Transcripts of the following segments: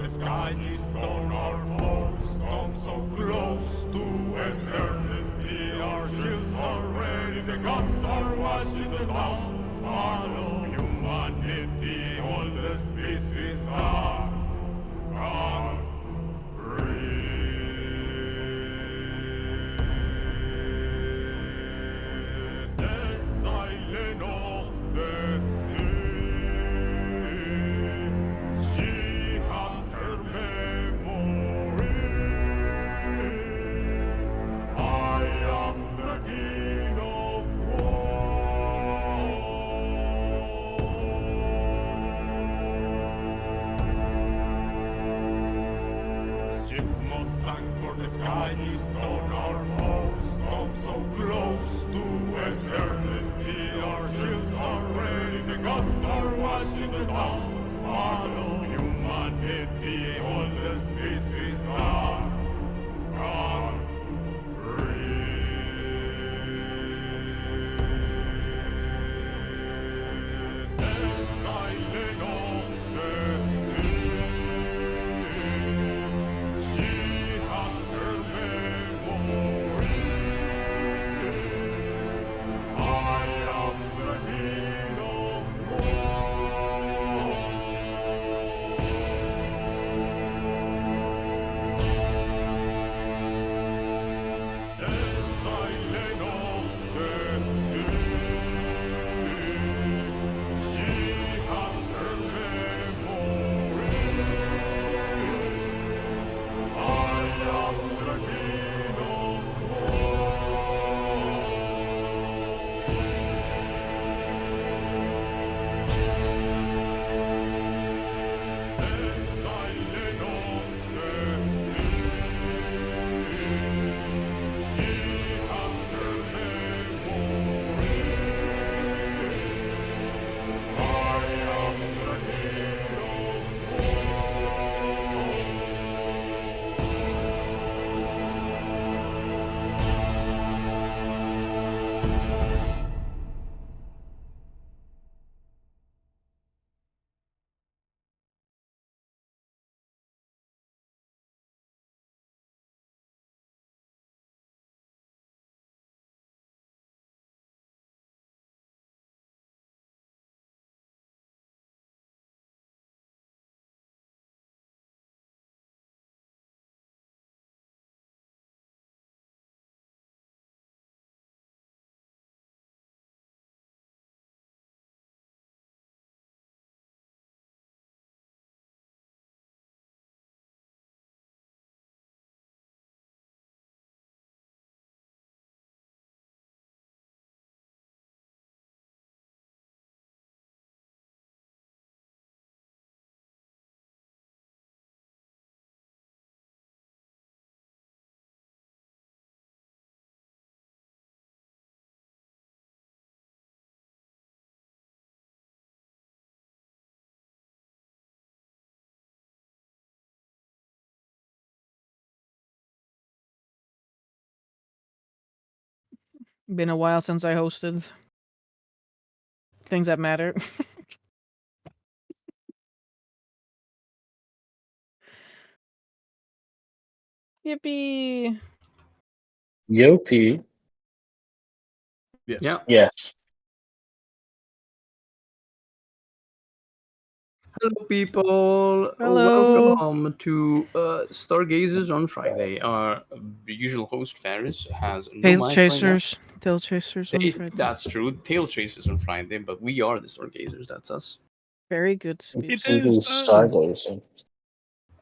the sky is on our foes. Come so close to eternity. Our shields are ready, the gods are watching the downfall of humanity. All the species are gone. The silent of the sea. She has her memory. I am the king of war. Ship must sink for the sky is on our foes. Come so close to eternity. Our shields are ready. The gods are watching the downfall of humanity. All the species are gone. The silent of the sea. She has her memory. I am the king of war. The silent of the sea. She has her memory. I am the king of war. The silent of the sea. She has her memory. I am the king of war. Been a while since I hosted things that matter. Yippee! Yopi. Yes. Yeah. Yes. Hello, people. Hello. Welcome to Stargazers on Friday. Our usual host, Ferris, has no mic right now. TaleChasers on Friday. That's true. TaleChasers on Friday, but we are the Stargazers. That's us. Very good It speech. is us. Stargazing.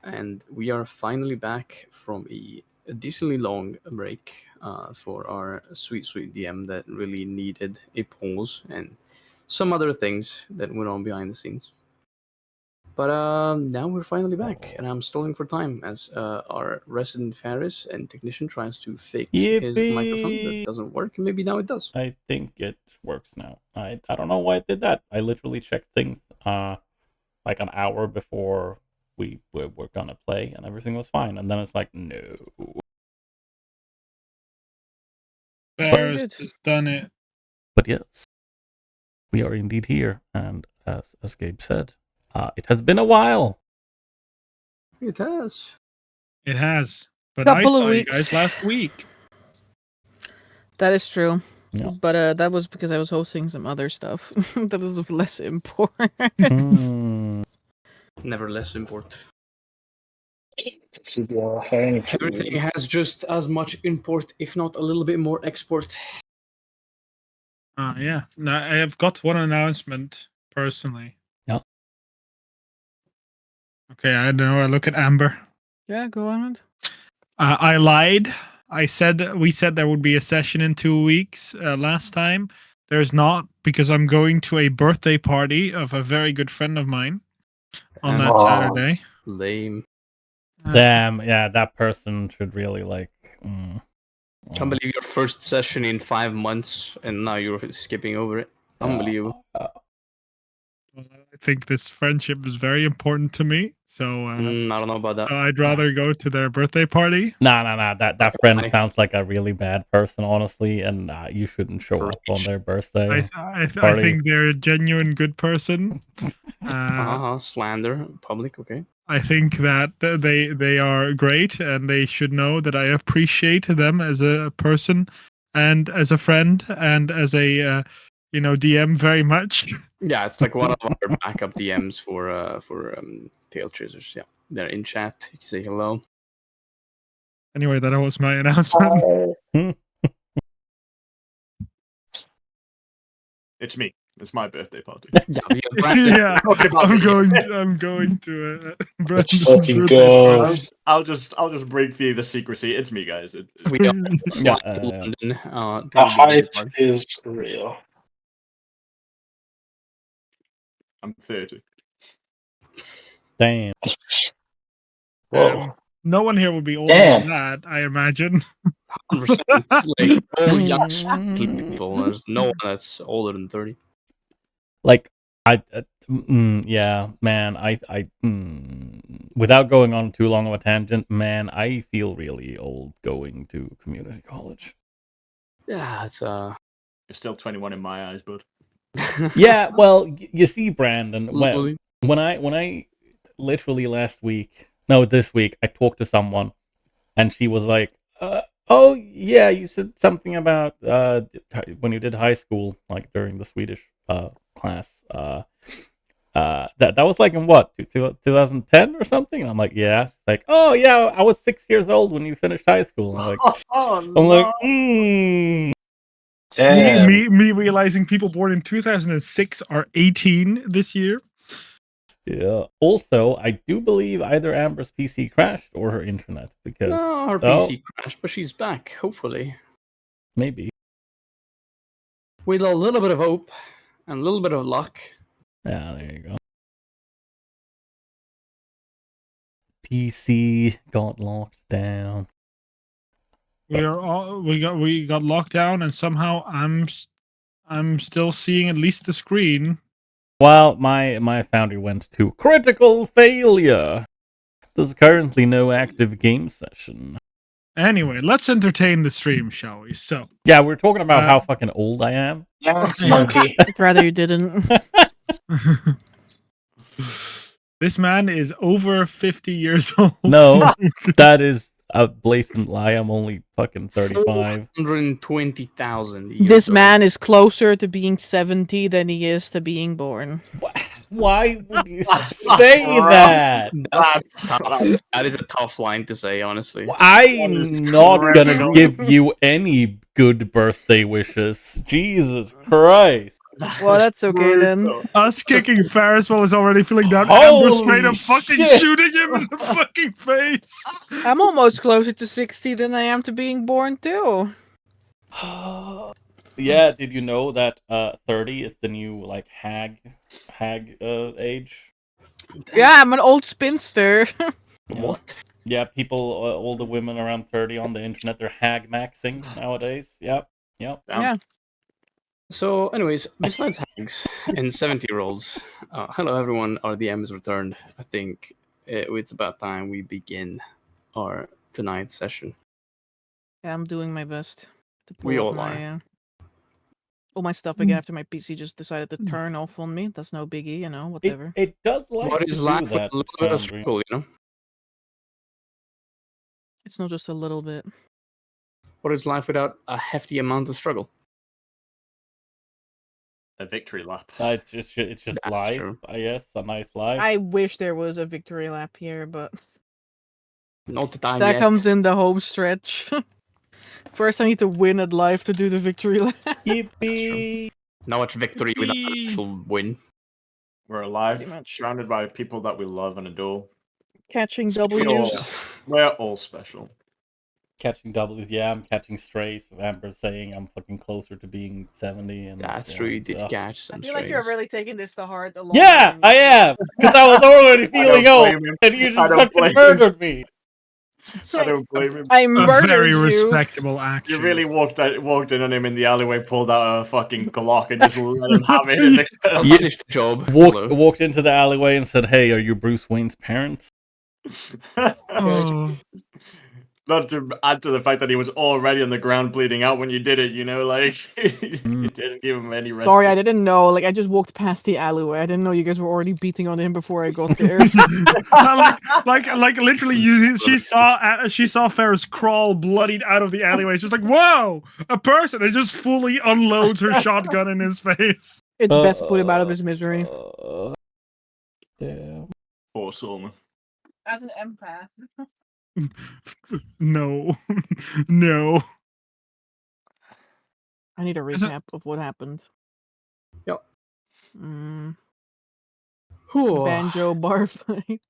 And we are finally back from a decently long break for our sweet, sweet DM that really needed a pause and some other things that went on behind the scenes. But now we're finally back, and I'm stalling for time as our resident Ferris and technician tries to fix his microphone. That Yippee! doesn't work. Maybe now it does. I think it works now. I don't know why it did that. I literally checked things like an hour before we were gonna play, and everything was fine. And then it's like, no. Ferris good. has done it. But yes, we are indeed here, and as Gabe said, it has been a while. It has. It has. But I Couple of saw you weeks. guys last week. That is true. Yeah. But that was because I was hosting some other stuff that is of less import. Hmm. Never less import. Should be fine. Everything has just as much import, if not a little bit more export. Yeah. Now, I have got one announcement personally. Yeah. Okay, I don't know. I look at Amber. Yeah, go on. I lied. We said there would be a session in 2 weeks last time. There's not, because I'm going to a birthday party of a very good friend of mine on that Oh. Saturday. Lame. Damn, yeah, that person should really like. Can't believe your first session in 5 months and now you're skipping over it. Unbelievable. I think this friendship is very important to me, so I don't know about that. I'd rather go to their birthday party. Nah. That friend Why? sounds like a really bad person, honestly, and you shouldn't show up on their birthday. I party. think they're a genuine good person. Slander, public, okay. I think that they are great, and they should know that I appreciate them as a person, and as a friend, and as a DM very much. Yeah, it's like one of our backup DMs for TaleChasers. Yeah, they're in chat. You can say hello. Anyway, that was my announcement. It's me. It's my birthday party. Yeah, I'm going to Let's Brandon's fucking birthday go. party. I'll just break through the secrecy. It's me, guys. we are Yeah, flying to London. The to hype party. is real. I'm 30. Damn. Whoa. No one here would be older Damn. than that, I imagine. 100%. Like all young people. There's no one that's older than 30. Like yeah, man. Without going on too long of a tangent, man, I feel really old going to community college. Yeah, it's You're still 21 in my eyes, bud. Yeah, well, you see, Brandon, Slowly. when I literally this week, I talked to someone, and she was like, "Oh yeah, you said something about when you did high school, like during the Swedish class. That was like in what 2010 or something." And I'm like, "Yeah." She's like, "Oh yeah, I was 6 years old when you finished high school." And I'm like, Damn. Me realizing people born in 2006 are 18 this year. Yeah. Also, I do believe either Amber's PC crashed or her internet because No, her PC crashed, but she's back, hopefully. Maybe. With a little bit of hope and a little bit of luck. Yeah, there you go. PC got locked down. We got locked down, and somehow I'm still seeing at least the screen. Well, my Foundry went to critical failure. There's currently no active game session. Anyway, let's entertain the stream, shall we? So Yeah, we're talking about how fucking old I am. Yeah, monkey. I'd rather you didn't. This man is over 50 years old. No, that is a blatant lie. I'm only fucking 35. 120,000. This man is closer to being 70 than he is to being born. Why would you say that? That's tough. That is a tough line to say, honestly. I'm not gonna give you any good birthday wishes. Jesus Christ. Well, that's okay then. Us kicking Ferris while he's already feeling down. Holy Amber straight up fucking shit. shooting him in the fucking face. I'm almost closer to 60 than I am to being born too. Yeah, did you know that 30 is the new like hag age? Yeah, I'm an old spinster. What? Yeah, people, all the women around 30 on the internet, they're hag maxing nowadays. Yep. Yeah. So, anyways, besides hags and 70-year-olds, hello everyone, our DM has returned. I think it's about time we begin our tonight's session. Yeah, I'm doing my best to pull We up all my all my stuff again after my PC just decided to turn off on me. That's no biggie, whatever. It does like What to is do life with that, a little bit of Foundry. struggle, It's not just a little bit. What is life without a hefty amount of struggle? A victory lap. It's just That's life, true. I guess. A nice life. I wish there was a victory lap here, but Not the time that yet. comes in the home stretch. First, I need to win at life to do the victory lap. Yippee! Not much victory without an Yippee! actual win. We're alive, Pretty much. surrounded by people that we love and adore. Catching Speaking W's. of- We're all special. Catching W's, yeah, I'm catching strays. Amber saying I'm fucking closer to being 70. And That's true, you did ugh. catch I some feel like you're strays. really taking this to heart. A lot Yeah, more than I you am! Because I was already feeling old, blame him. and you I just don't fucking blame him. murdered me. I don't blame him. I A murdered very you. respectable action. You really walked in on him in the alleyway, pulled out a fucking Glock, and just let him have it. In the I Yeah. finished the job. Walked into the alleyway and said, "Hey, are you Bruce Wayne's parents?" Oh. Not to add to the fact that he was already on the ground bleeding out when you did it, you know, like you didn't give him any rest. Sorry, I didn't know. Like, I just walked past the alleyway. I didn't know you guys were already beating on him before I got there. like literally, she saw Ferris crawl bloodied out of the alleyway. She's like, "Whoa, a person!" And just fully unloads her shotgun in his face. It's best to put him out of his misery. Damn. Poor Solomon. As an empath. No, no. I need a Is it- recap of what happened. Yep. Banjo bar fight.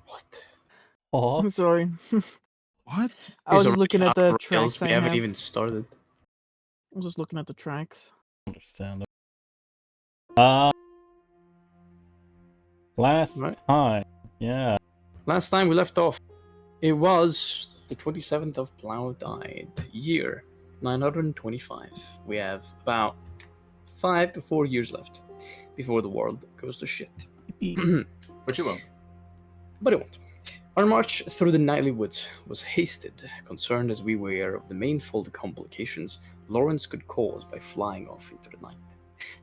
What? Oh, Sorry. What? I was He's just looking at the already off tracks rails. I We haven't have. even started. I was just looking at the tracks. understand. Last Right. time, yeah. Last time we left off, it was the 27th of Plow died, year 925. We have about 5 to 4 years left before the world goes to shit. But you won't. But it won't. Our march through the nightly woods was hasted, concerned as we were of the manifold complications Lawrence could cause by flying off into the night.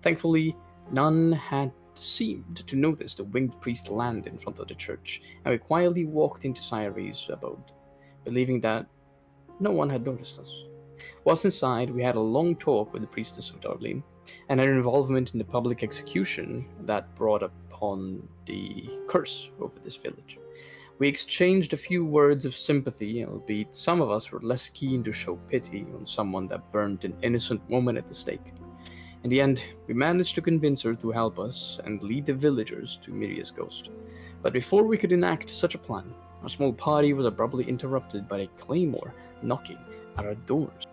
Thankfully, none had seemed to notice the winged priest land in front of the church, and we quietly walked into Cyrie's abode, believing that no one had noticed us. Once inside, we had a long talk with the priestess of Darlene, and her involvement in the public execution that brought upon the curse over this village. We exchanged a few words of sympathy, albeit some of us were less keen to show pity on someone that burned an innocent woman at the stake. In the end, we managed to convince her to help us and lead the villagers to Miria's ghost. But before we could enact such a plan, our small party was abruptly interrupted by a claymore knocking at our doors.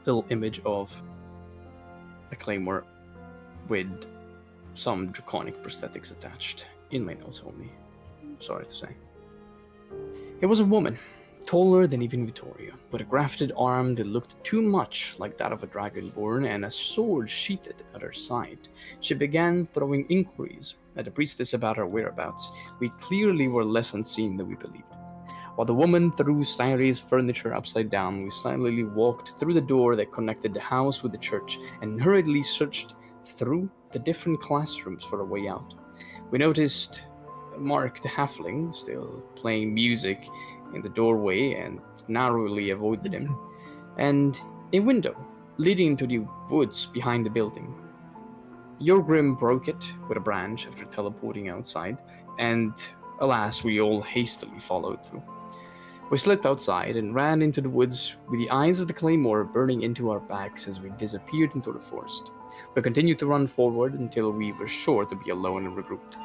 Little image of a claymore with some draconic prosthetics attached in my notes only. Sorry to say. It was a woman, taller than even Vittoria, with a grafted arm that looked too much like that of a dragonborn and a sword sheathed at her side. She began throwing inquiries at the priestess about her whereabouts. We clearly were less unseen than we believed. While the woman threw Cyrie's furniture upside down, we silently walked through the door that connected the house with the church and hurriedly searched through the different classrooms for a way out. We noticed Mark the halfling still playing music in the doorway and narrowly avoided him, and a window leading into the woods behind the building. Yorgrim broke it with a branch after teleporting outside, and alas, we all hastily followed through. We slipped outside and ran into the woods with the eyes of the claymore burning into our backs as we disappeared into the forest. We continued to run forward until we were sure to be alone and regrouped.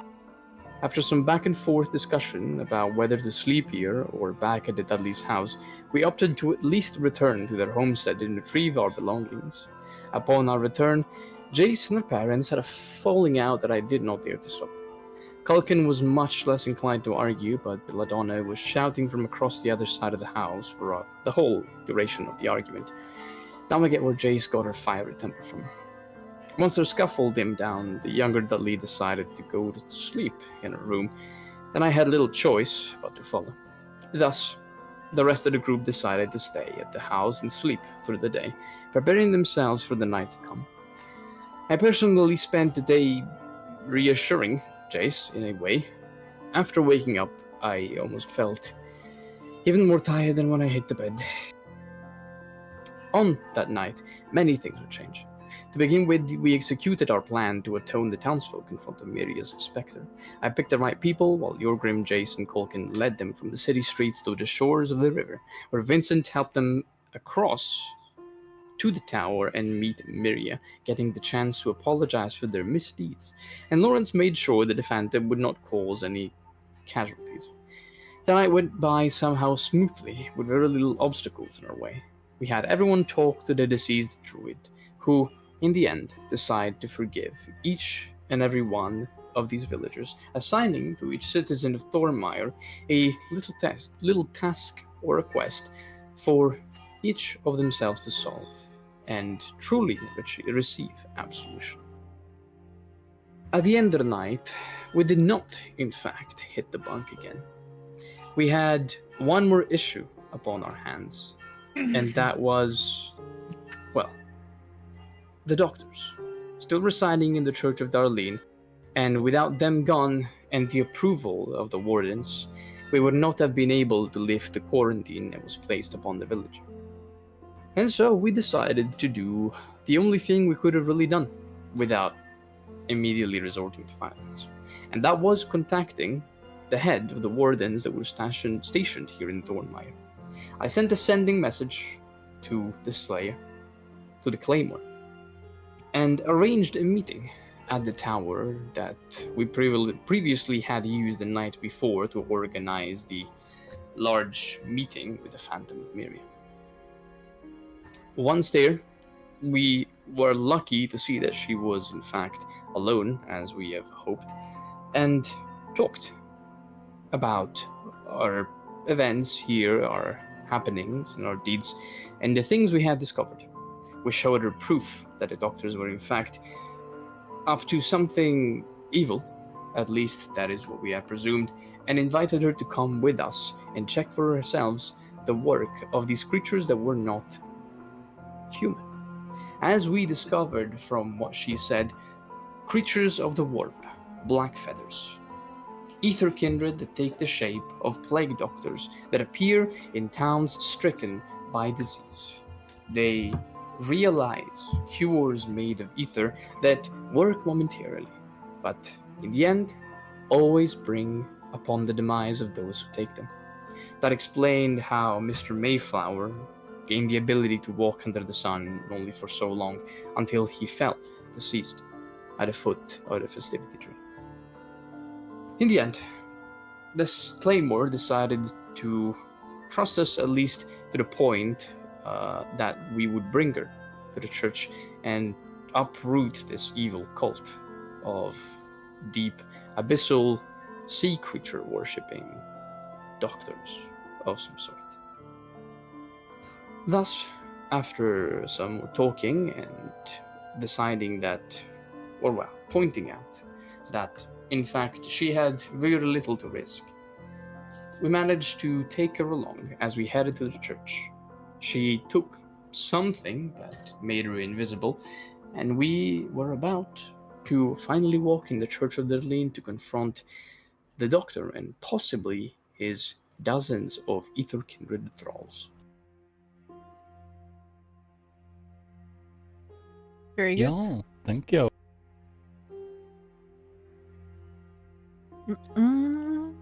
After some back and forth discussion about whether to sleep here or back at the Dudley's house, we opted to at least return to their homestead and retrieve our belongings. Upon our return, Jace and her parents had a falling out that I did not dare to stop. Culkin was much less inclined to argue, but Belladonna was shouting from across the other side of the house for the whole duration of the argument. Now I get where Jace got her fiery temper from. Once their scuffle dimmed down, the younger Dudley decided to go to sleep in her room, and I had little choice but to follow. Thus, the rest of the group decided to stay at the house and sleep through the day, preparing themselves for the night to come. I personally spent the day reassuring Jace in a way. After waking up, I almost felt even more tired than when I hit the bed. On that night, many things would change. To begin with, we executed our plan to atone the townsfolk in front of Miria's spectre. I picked the right people, while Jorgrim, Jace, and Colkin led them from the city streets to the shores of the river, where Vincent helped them across to the tower and meet Miria, getting the chance to apologize for their misdeeds, and Lawrence made sure that the Phantom would not cause any casualties. The night went by somehow smoothly, with very little obstacles in our way. We had everyone talk to the deceased druid, who, in the end, decided to forgive each and every one of these villagers, assigning to each citizen of Thornmire a little task or a quest for each of themselves to solve, and truly receive absolution. At the end of the night, we did not, in fact, hit the bunk again. We had one more issue upon our hands, and that was, well, the doctors, still residing in the Church of Darlene, and without them gone and the approval of the wardens, we would not have been able to lift the quarantine that was placed upon the village. And so we decided to do the only thing we could have really done without immediately resorting to violence, and that was contacting the head of the wardens that were stationed here in Thornmire. I sent a sending message to the Slayer, to the Claymore, and arranged a meeting at the tower that we previously had used the night before to organize the large meeting with the Phantom of Miriam. Once there, we were lucky to see that she was in fact alone, as we have hoped, and talked about our events here, our happenings and our deeds, and the things we had discovered. We showed her proof that the doctors were in fact up to something evil, at least that is what we had presumed, and invited her to come with us and check for ourselves the work of these creatures that were not human. As we discovered from what she said, creatures of the warp, black feathers, ether kindred that take the shape of plague doctors that appear in towns stricken by disease. They realize cures made of ether that work momentarily, but in the end, always bring upon the demise of those who take them. That explained how Mr. Mayflower gained the ability to walk under the sun only for so long until he fell deceased at the foot of the festivity tree. In the end, this Claymore decided to trust us at least to the point that we would bring her to the church and uproot this evil cult of deep, abyssal, sea creature worshipping doctors of some sort. Thus, after some more talking and deciding that, or well, pointing out that in fact she had very little to risk, we managed to take her along as we headed to the church. She took something that made her invisible, and we were about to finally walk in the Church of Darlene to confront the doctor and possibly his dozens of ether kindred thralls. Very good. Yeah, thank you. Mm-mm.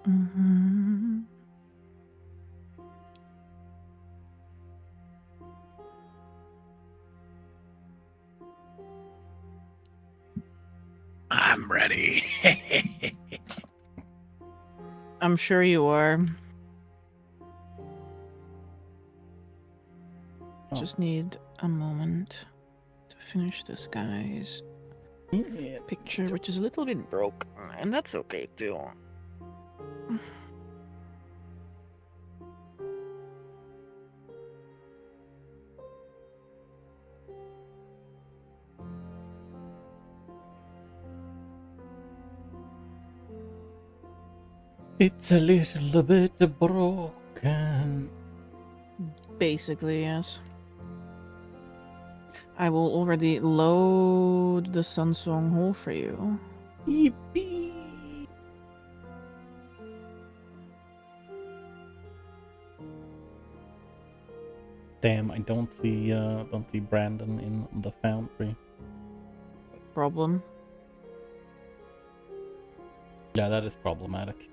Mhm. I'm ready. I'm sure you are. Oh. Just need a moment to finish this guy's Yeah. picture, which is a little bit broke, and that's okay too. It's a little bit broken. Basically, yes. I will already load the Sunsong hole for you. Yippee! Damn, I don't see Brandon in the foundry. Problem. Yeah, that is problematic.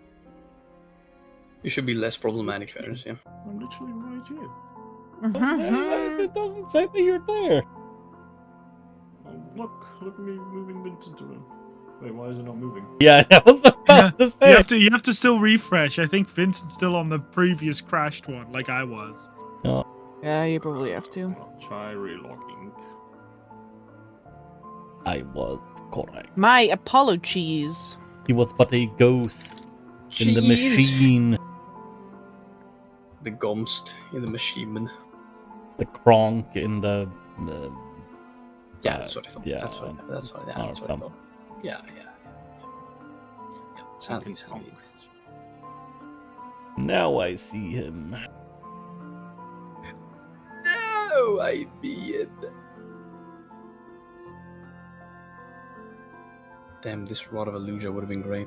You should be less problematic, Ferris, yeah. I'm literally right here. It doesn't say that you're there. Oh, look at me moving Vincent around. Wait, why is it not moving? Yeah, I was about to say. You have to still refresh. I think Vincent's still on the previous crashed one, like I was. Yeah, you probably have to. I'll try relogging. I was correct. My apologies. He was but a ghost in the Jeez. machine. The Gomst in the machine. The Kronk in the. Yeah, that's what I thought. yeah, That's what I something. thought. Yeah. Sadly. Now I see him. No, I be it. Damn, this Rod of Illusia would have been great.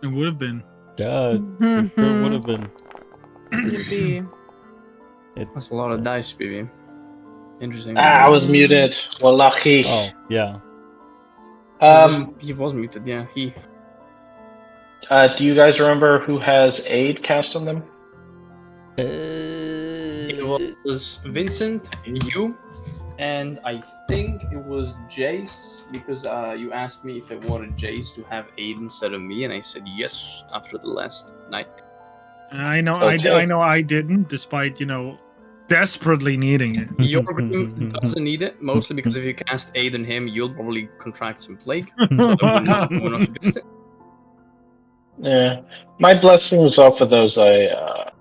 It would have been. Yeah, it sure would have been. Yippee. That's a lot of dice, baby. Interesting. I was muted. Wallahi. Oh, yeah. He was muted, yeah. Do you guys remember who has aid cast on them? It was Vincent, you, and I think it was Jace, because you asked me if I wanted Jace to have aid instead of me, and I said yes after the last night. I know. Okay. I know. I didn't, despite desperately needing it. Your group doesn't need it, mostly because if you cast aid on him, you'll probably contract some plague. So I would not suggest it. Yeah. My blessings are for those I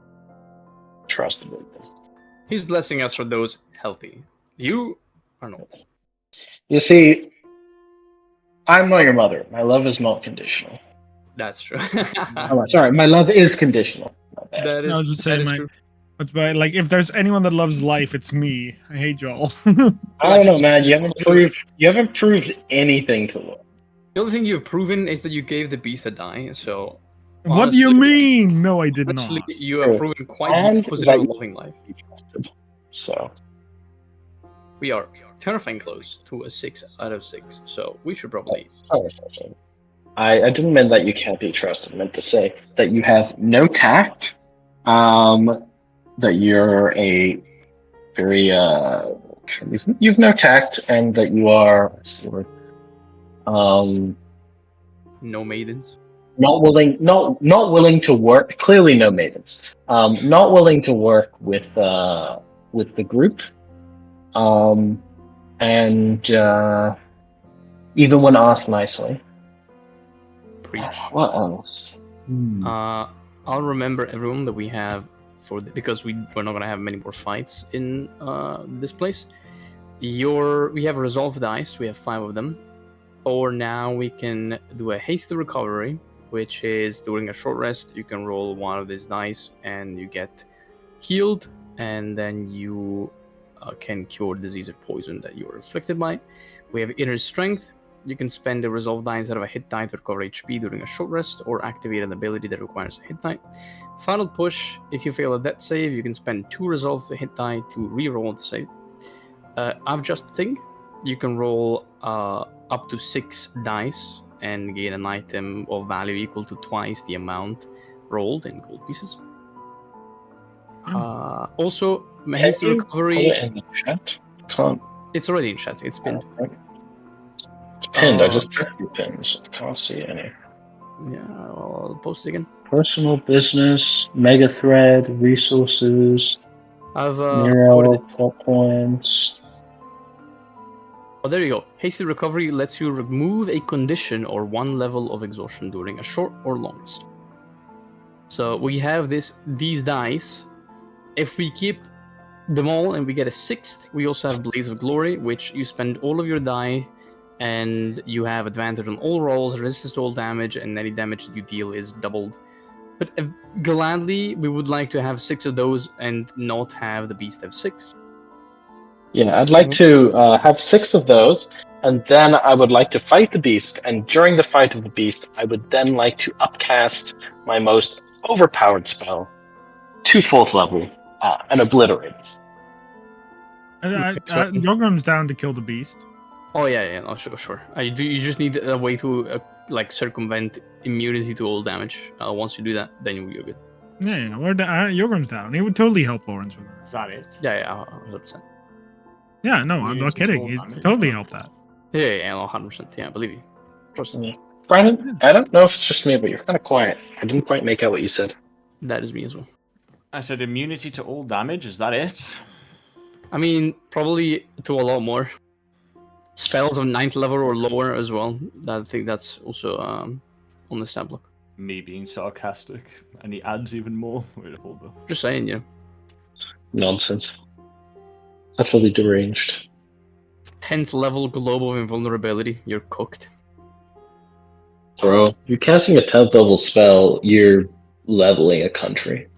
trusted. He's blessing us for those healthy. You are not. You see, I'm not your mother. My love is not conditional. That's true. Oh, sorry, my love is conditional. My bad. That is, I was just that saying, is true. like, if there's anyone that loves life, it's me. I hate y'all. I don't know, man. You haven't proved anything to love. The only thing you've proven is that you gave the beast a die, so... What do you honestly- mean? No, I did Honestly, not. you have proven quite And the opposite of that- loving life. You trusted. So We are terrifying close to a 6 out of 6, so we should probably... sorry. I didn't mean that you can't be trusted. I meant to say that you have no tact. That you're a very you've no tact, and that you are what's the word? No maidens. Not willing to work. Clearly, no maidens. Not willing to work with the group. And even when asked nicely. Preach. What else? I'll remember everyone that we have because we're not gonna have many more fights in this place. We have resolve dice. We have 5 of them. Or now we can do a hasty recovery, which is during a short rest you can roll one of these dice and you get healed, and then you can cure disease or poison that you were afflicted by. We have inner strength. You can spend a resolve die instead of a hit die to recover HP during a short rest, or activate an ability that requires a hit die. Final push, if you fail a death save, you can spend 2 resolve hit die to re-roll the save. Adjust thing, you can roll up to 6 dice and gain an item of value equal to twice the amount rolled in gold pieces. Also, hasty recovery. Put it in the chat? Can't. It's already in chat. It's pinned. It's pinned. I just checked your pins. I can't see any. Yeah, I'll post it again. Personal business, mega thread, resources, I've Nero, plot points. Oh, there you go. Hasty recovery lets you remove a condition or 1 level of exhaustion during a short or long rest. So we have these dice. If we keep them all and we get a 6th, we also have Blaze of Glory, which you spend all of your die and you have advantage on all rolls, resistance to all damage, and any damage that you deal is doubled. But gladly, we would like to have 6 of those and not have the beast have 6. Yeah, I'd like to have 6 of those, and then I would like to fight the beast, and during the fight of the beast, I would then like to upcast my most overpowered spell to 4th level, and obliterates. Yogram's down to kill the beast. Oh yeah, no, sure. You just need a way to like circumvent immunity to all damage. Once you do that, then you're good. Yeah, Yogram's down. He would totally help Lawrence with that. Is that it? Yeah, 100%. Yeah, no, I'm not kidding. He's totally helped that. Yeah, no, 100%. Yeah, believe me. Trust me. Brandon, I don't know if it's just me, but you're kind of quiet. I didn't quite make out what you said. That is me as well. I said immunity to all damage. Is that it? I mean, probably to a lot more. Spells of 9th level or lower as well. I think that's also on the stat block. Me being sarcastic, and he adds even more. Wait, hold up. Just saying, yeah. Nonsense. That's really deranged. 10th level globe of invulnerability. You're cooked. Bro, you're casting a 10th level spell, you're leveling a country.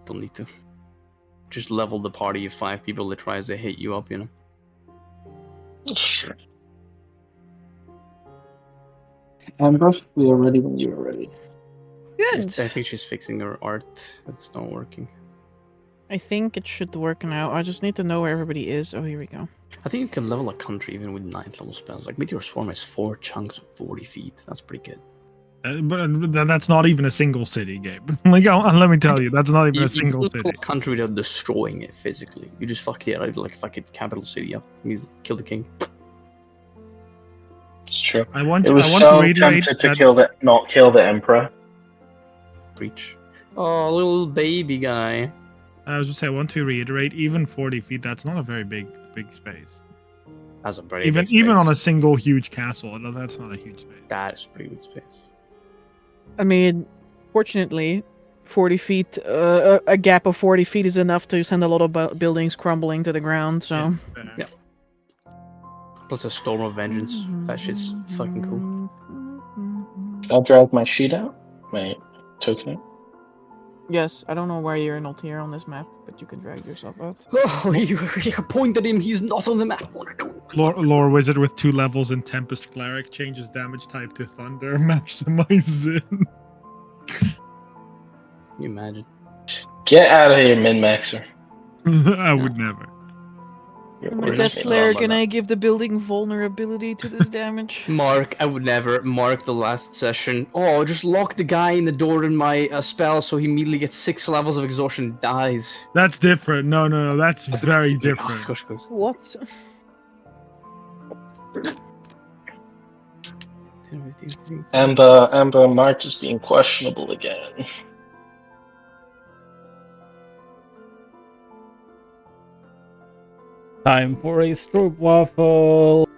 Don't need to. Just level the party of 5 people that tries to hit you up, you know. Sure. Amber, we are ready when you are ready. Good. I think she's fixing her art. That's not working. I think it should work now. I just need to know where everybody is. Oh, here we go. I think you can level a country even with 9th level spells. Like Meteor Swarm has 4 chunks of 40 feet. That's pretty good. But that's not even a single city, Gabe. Like, let me tell you, that's not even a single city. A country without destroying it physically. You just fuck it out, like fuck it, capital city up. You kill the king. It's true. I want It to was reiterate so tempted to that not kill the Emperor. Breach. Oh, little baby guy. I was just say I want to reiterate, even 40 feet, that's not a very big space. That's a pretty Even big space. even on a single huge castle, that's not a huge space. That is pretty big space. I mean, fortunately, 40 feet, a gap of 40 feet is enough to send a lot of buildings crumbling to the ground, so... Yeah. Plus a storm of vengeance. That shit's fucking cool. I'll drag my sheet out. My token out. Yes, I don't know why you're not here on this map, but you can drag yourself out. Oh, you pointed him. He's not on the map. Lore Wizard with 2 levels in Tempest Cleric changes damage type to Thunder, maximizes it. Can you imagine? Get out of here, min-maxer. I would never. You're I'm a worse death than- cleric and I give the building vulnerability to this damage. Mark, I would never mark the last session. Oh, just lock the guy in the door in my spell so he immediately gets 6 levels of exhaustion and dies. That's different. No, that's very Oh, different. of course. What? 10, 15, Amber March is being questionable again. Time for a stroop waffle.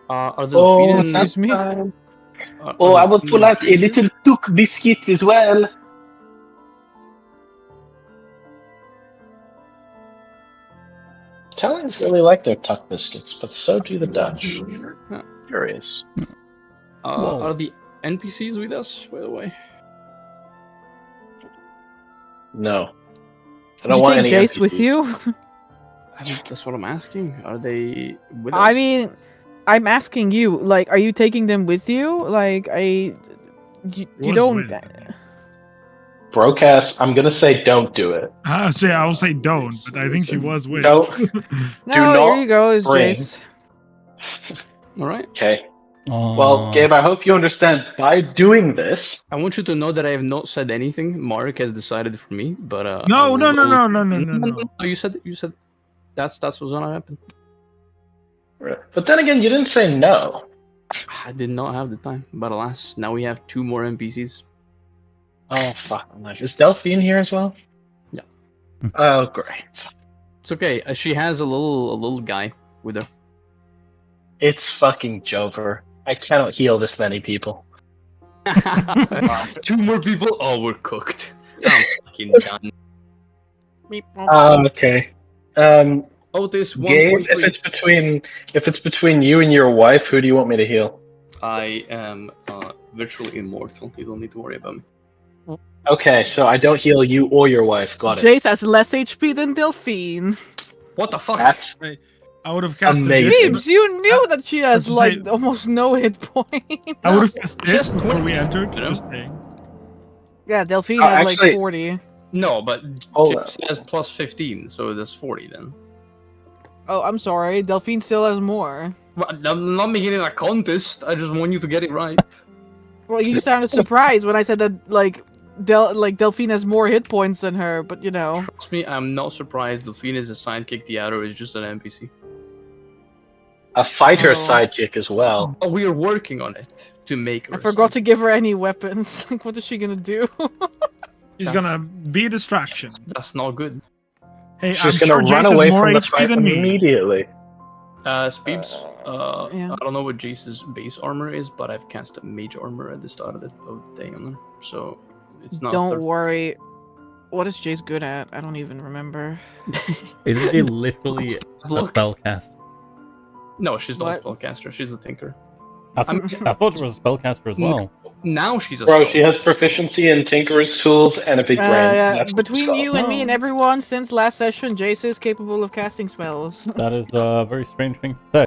Are the Oh, Delphinians- excuse me? are Oh, the I will pull out a Delphinians- little Took biscuit as well. Italians really like their Tuck biscuits, but so do the Dutch. Yeah. Curious. Whoa. Are the NPCs with us, by the way? No. I You don't want take any Jace with NPCs. you? That's what I'm asking. Are they with us? I mean, I'm asking you, like, are you taking them with you? Like, you Was don't... with. Broadcast, I'm gonna say don't do it. I will say don't, but I think she was with. Don't. No, not here you go, is bring- Jace. All right. Okay. Well, Gabe, I hope you understand. By doing this, I want you to know that I have not said anything. Mark has decided for me, but No. You said that's what's gonna happen. but then again, you didn't say no. I did not have the time, but alas, now we have 2 more NPCs. Oh fuck! Is Delphine here as well? Yeah. Oh great! It's okay. She has a little guy with her. It's fucking Jover. I cannot heal this many people. 2 more people. Oh, we're cooked. I'm fucking done. Okay. Oh, this Gabe, 1.3. if it's between you and your wife, who do you want me to heal? I am virtually immortal. You don't need to worry about me. Okay, so I don't heal you or your wife. Got it. Jace has less HP than Delphine. What the fuck? That's I would have cast Amazing. this. Bibs, you knew that she has, to like, say- almost no hit points. I would have cast this Just before we 20, entered. you know? Just saying. Yeah, Delphine Oh, has, actually- like, 40. No, but Oh, Jace has plus 15, so that's 40 then. Oh, I'm sorry. Delphine still has more. Well, I'm not making it a contest. I just want you to get it right. Well, you sounded surprised when I said that, like, Delphine has more hit points than her, but you know. Trust me, I'm not surprised. Delphine is a sidekick. The arrow is just an NPC. a fighter Oh. sidekick as well. Oh, we are working on it to make her. I forgot to give her any weapons. Like, what is she gonna do? He's That's- gonna be a distraction. That's not good. Hey, She's I'm gonna sure run Jace away has more from the HP fight than me. immediately. Speebs, yeah. I don't know what Jace's base armor is, but I've cast a mage armor at the start of the day on them, so it's not. Don't worry. What is Jace good at? I don't even remember. Isn't she literally a Look. spellcaster? No, she's not a What? spellcaster. She's a tinker. I thought she was a spellcaster as well. Now she's a. Bro, she has spellcaster. proficiency in Tinker's tools and a big brain. Yeah, That's between what's you up. and me and everyone, since last session, Jace is capable of casting spells. That is a very strange thing to say.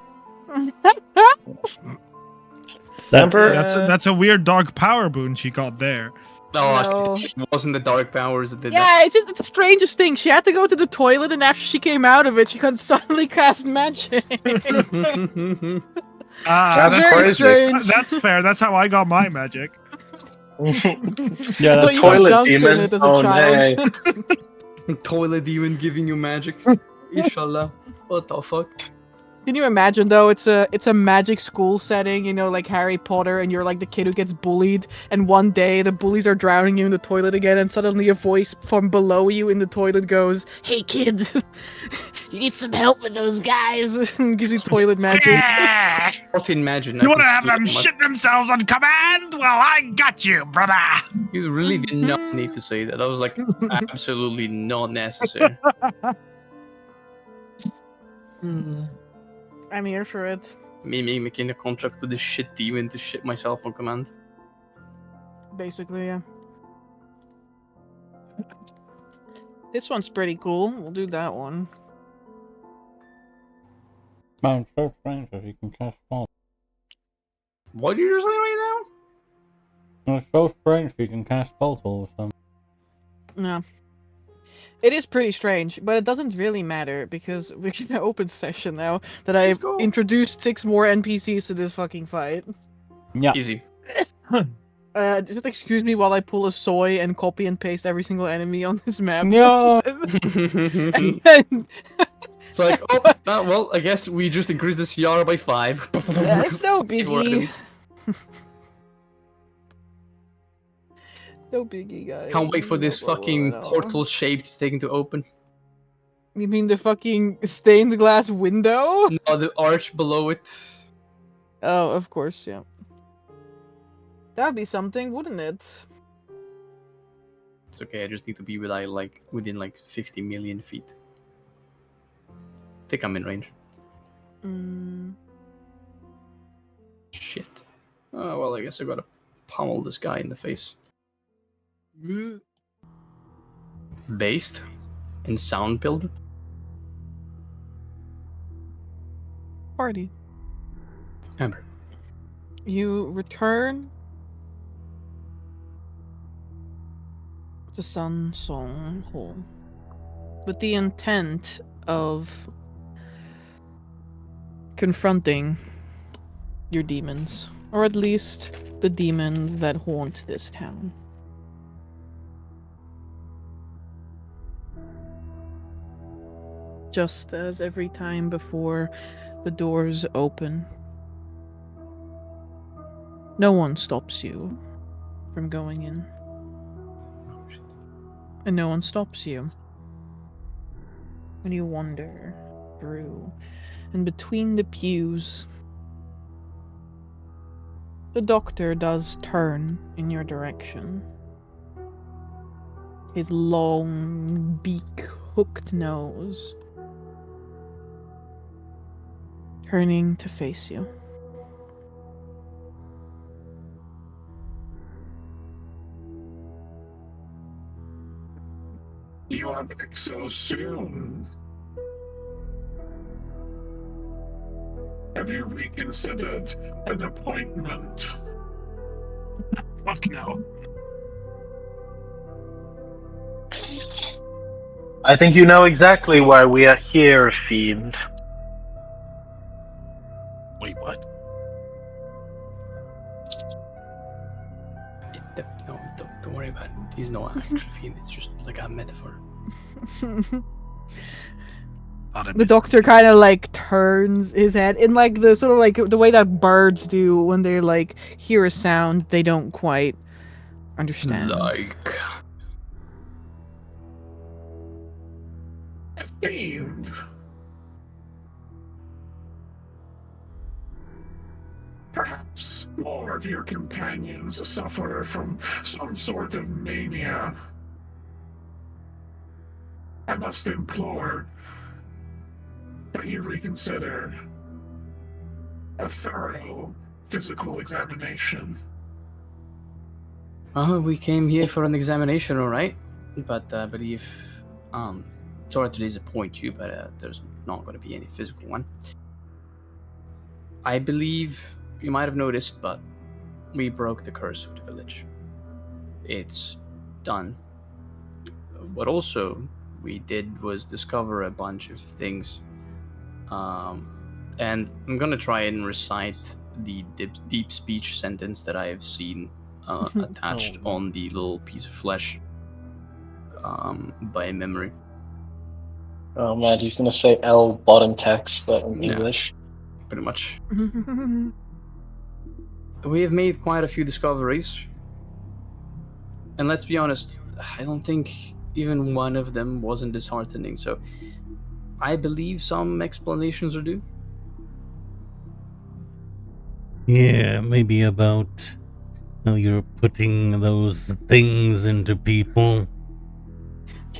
Remember? That's a weird dark power boon she got there. No, it wasn't the dark powers that did that. Yeah, it's the strangest thing. She had to go to the toilet, and after she came out of it, she could suddenly cast magic. Ah, That's Very crazy. strange. that's fair. That's how I got my magic. Yeah, Well, that's you got toilet dunked in demon? it as a Oh, child. Toilet demon giving you magic. Inshallah. What the fuck? Can you imagine though? It's a magic school setting, you know, like Harry Potter, and you're like the kid who gets bullied, and one day the bullies are drowning you in the toilet again, and suddenly a voice from below you in the toilet goes, "Hey kid, you need some help with those guys," and gives you toilet magic. Yeah! What imagine? You want to have them shit themselves on command? Well, I got you, brother. You really did not need to say that. That was like absolutely not necessary. I'm here for it. Me making a contract to this shit demon to shit myself on command. Basically, yeah. This one's pretty cool. We'll do that one. Man, so strange that you can cast spells. What did you just say right It's so strange that you can cast spells all of a sudden. No. It is pretty strange, but it doesn't really matter because we're in an open session now that Let's I've go. introduced 6 more NPCs to this fucking fight. Yeah. now? Easy. Just excuse me while I pull a soy and copy and paste every single enemy on this map. Yeah. And then, It's like, oh, well, I guess we just increased the CR by 5. it's no More biggie. enemies. No biggie, guys. Can't wait for this fucking No. portal-shaped thing to open. You mean the fucking stained glass window? No, the arch below it. Oh, of course, yeah. That'd be something, wouldn't it? It's okay, I just need to be within like 50 million feet. I think I'm in range. Mm. Shit. Oh, well, I guess I gotta pummel this guy in the face. Based in sound build. Party. Amber. You return to Sun Song Hall with the intent of confronting your demons, or at least the demons that haunt this town. Just as every time before the doors open, no one stops you from going in. And no one stops you when you wander through. And between the pews, the doctor does turn in your direction. His long, beak-hooked nose turning to face you. You are back so soon. Have you reconsidered an appointment? Fuck no. I think you know exactly why we are here, Fiend. Wait, what? No, don't worry about it. He's no actual fiend. It's just like a metaphor. Thought I The missed doctor something. kind of like turns his head in like the sort of like the way that birds do when they like hear a sound they don't quite understand. Like, A fiend. Perhaps more of your companions suffer from some sort of mania. I must implore that you reconsider a thorough physical examination. we came here for an examination, all right? But I believe, sorry to disappoint you, but there's not going to be any physical one. I believe you might have noticed, but we broke the curse of the village. It's done. What also we did was discover a bunch of things. And I'm gonna try and recite the deep speech sentence that I have seen attached Oh, no. on the little piece of flesh by memory. Oh man, he's gonna say L bottom text, but in Yeah. English. Pretty much. We have made quite a few discoveries. And let's be honest, I don't think even one of them wasn't disheartening, so I believe some explanations are due. Yeah, maybe about how you're putting those things into people.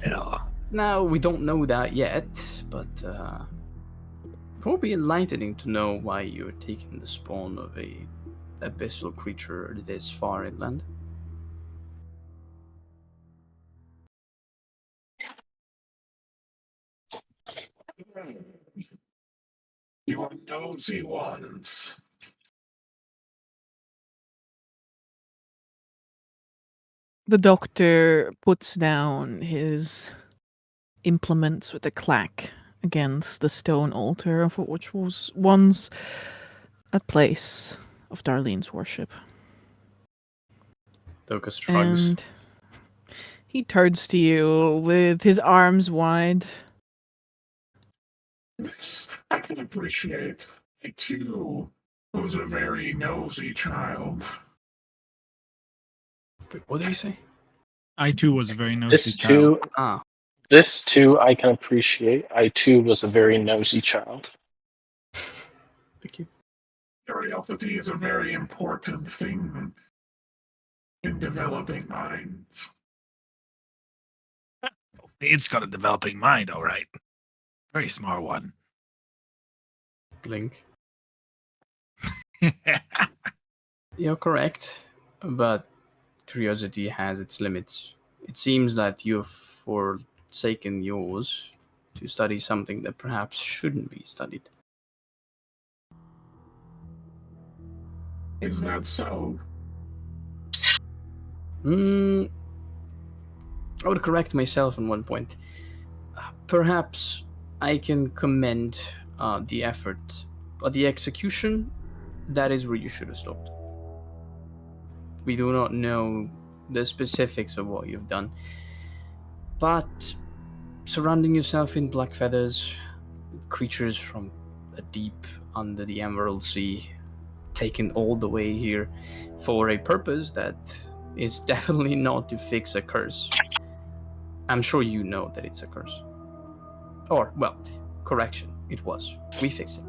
Yeah. Now, we don't know that yet, but it will be enlightening to know why you're taking the spawn of a abyssal creature this far inland. You are nosy ones. The doctor puts down his implements with a clack against the stone altar of which was once a place of Darlene's worship. Doka shrugs. And he turns to you with his arms wide. This I can appreciate. I too was a very nosy child. Wait, what did you say? I too was a very nosy This child. too, this too, I can appreciate. I too was a very nosy child. Thank you. Curiosity is a very important thing in developing minds. It's got a developing mind, all right. Very smart one. Blink. You're correct, but curiosity has its limits. It seems that you've forsaken yours to study something that perhaps shouldn't be studied. Is that so? I would correct myself on one point. Perhaps I can commend the effort, but the execution, that is where you should have stopped. We do not know the specifics of what you've done, but surrounding yourself in black feathers, creatures from a deep under the Emerald Sea, taken all the way here for a purpose that is definitely not to fix a curse. I'm sure you know that it's a curse. Or, well, correction, it was. We fixed it.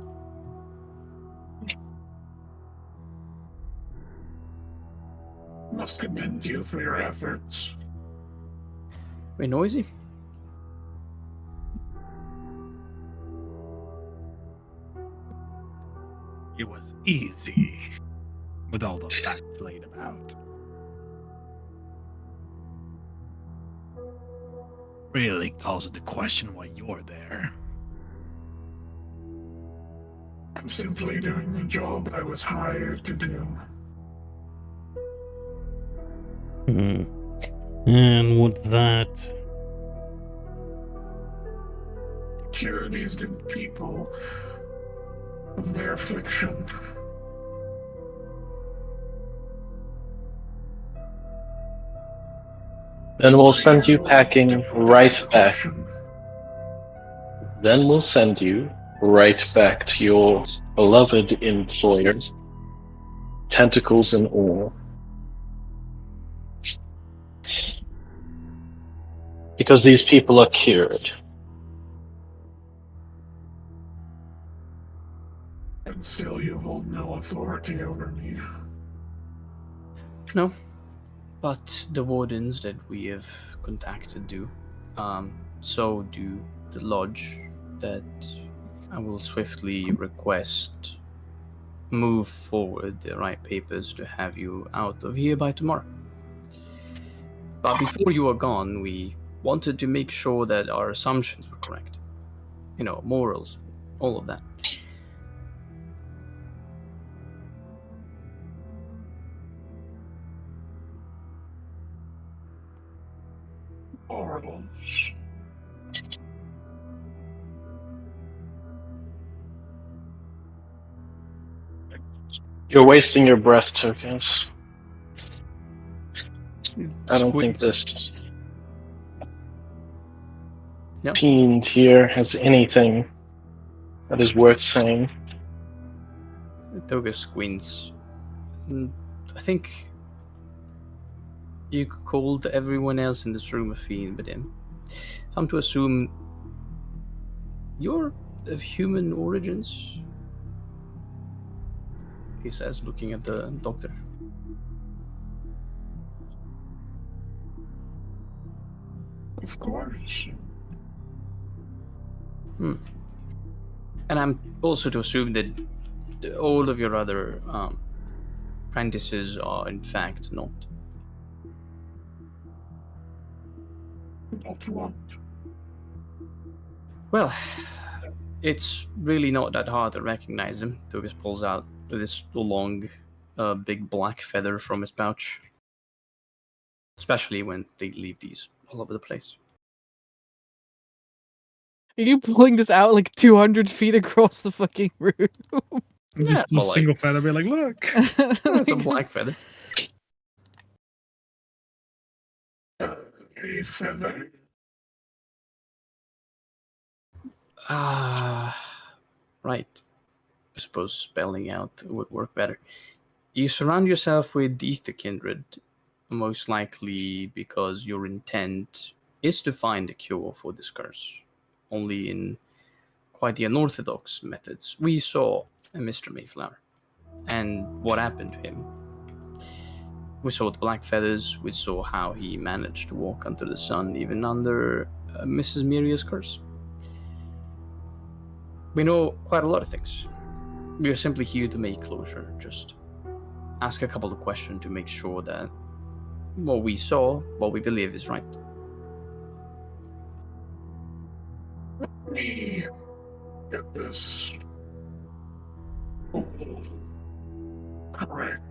Must commend you for your efforts. Very noisy. It was easy with all the facts laid about. Really calls into question why you're there. I'm simply doing the job I was hired to do. And what's that? cure these good people of their affliction. Then we'll send you packing right back. Then we'll send you right back to your beloved employer, tentacles and all. Because these people are cured. And still you hold no authority over me. No, but the wardens that we have contacted do. So do the lodge that I will swiftly request move forward the right papers to have you out of here by tomorrow. But before you are gone, we wanted to make sure that our assumptions were correct. You know, morals, all of that. Morals. You're wasting your breath, tokens. I don't think this Yep. fiend here has anything that is worth saying. Toga squints. I think you called everyone else in this room a fiend but him. I'm to assume you're of human origins, he says, looking at the doctor. Of course. And I'm also to assume that all of your other apprentices are in fact not. Not what? Well, it's really not that hard to recognize him. Togus pulls out this long, big black feather from his pouch. Especially when they leave these all over the place. Are you pulling this out like 200 feet across the fucking room? Just but a single feather, be like, look. It's a black feather. A feather. Right. I suppose spelling out would work better. You surround yourself with Ether kindred, most likely because your intent is to find a cure for this curse, only in quite the unorthodox methods. We saw Mr. Mayflower and what happened to him. We saw the black feathers, we saw how he managed to walk under the sun even under Mrs. Miria's curse. We know quite a lot of things. We are simply here to make closure, just ask a couple of questions to make sure that what we saw, what we believe is right. Let me get this all correct.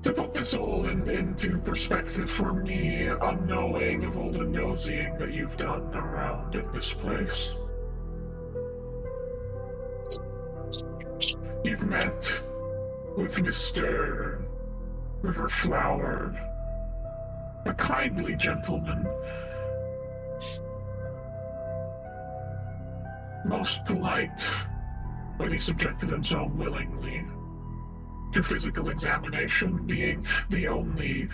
To put this all into perspective for me, unknowing of all the nosying that you've done around in this place. You've met with Mr. Riverflower, a kindly gentleman, most polite, but he subjected himself willingly to physical examination, being the only